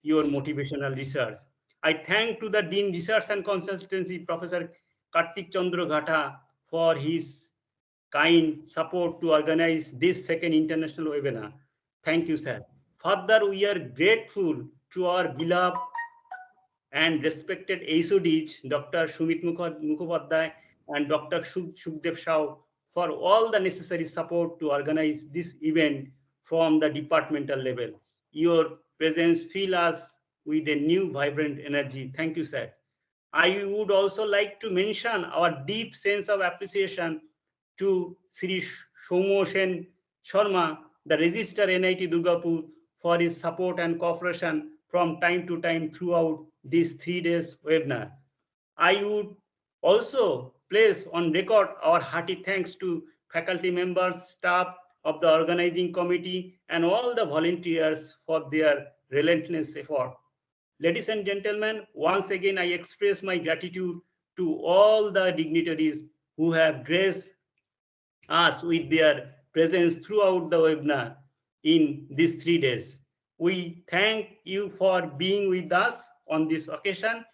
your motivational research. I thank to the Dean Research and Consultancy, Professor Kartik Chandra Ghatha, for his kind support to organize this second international webinar. Thank you, sir. Further, we are grateful to our beloved and respected HODs, Dr. Sumit Mukhopadhyay and Dr. Shukdev Shao, for all the necessary support to organize this event from the departmental level. Your presence fills us with a new vibrant energy. Thank you, sir. I would also like to mention our deep sense of appreciation to Sri Somo Sen Sharma, the Registrar NIT Durgapur, for his support and cooperation from time to time throughout this 3 days webinar. I would also place on record our hearty thanks to faculty members, staff of the organizing committee, and all the volunteers for their relentless effort. Ladies and gentlemen, once again, I express my gratitude to all the dignitaries who have graced us with their presence throughout the webinar in these 3 days. We thank you for being with us on this occasion.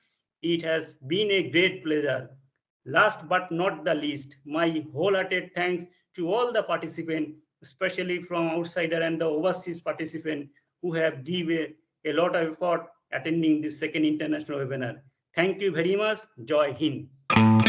It has been a great pleasure. Last but not the least, my wholehearted thanks to all the participants, especially from outsider and the overseas participants who have given a lot of effort attending this second international webinar. Thank you very much. Jai Hind.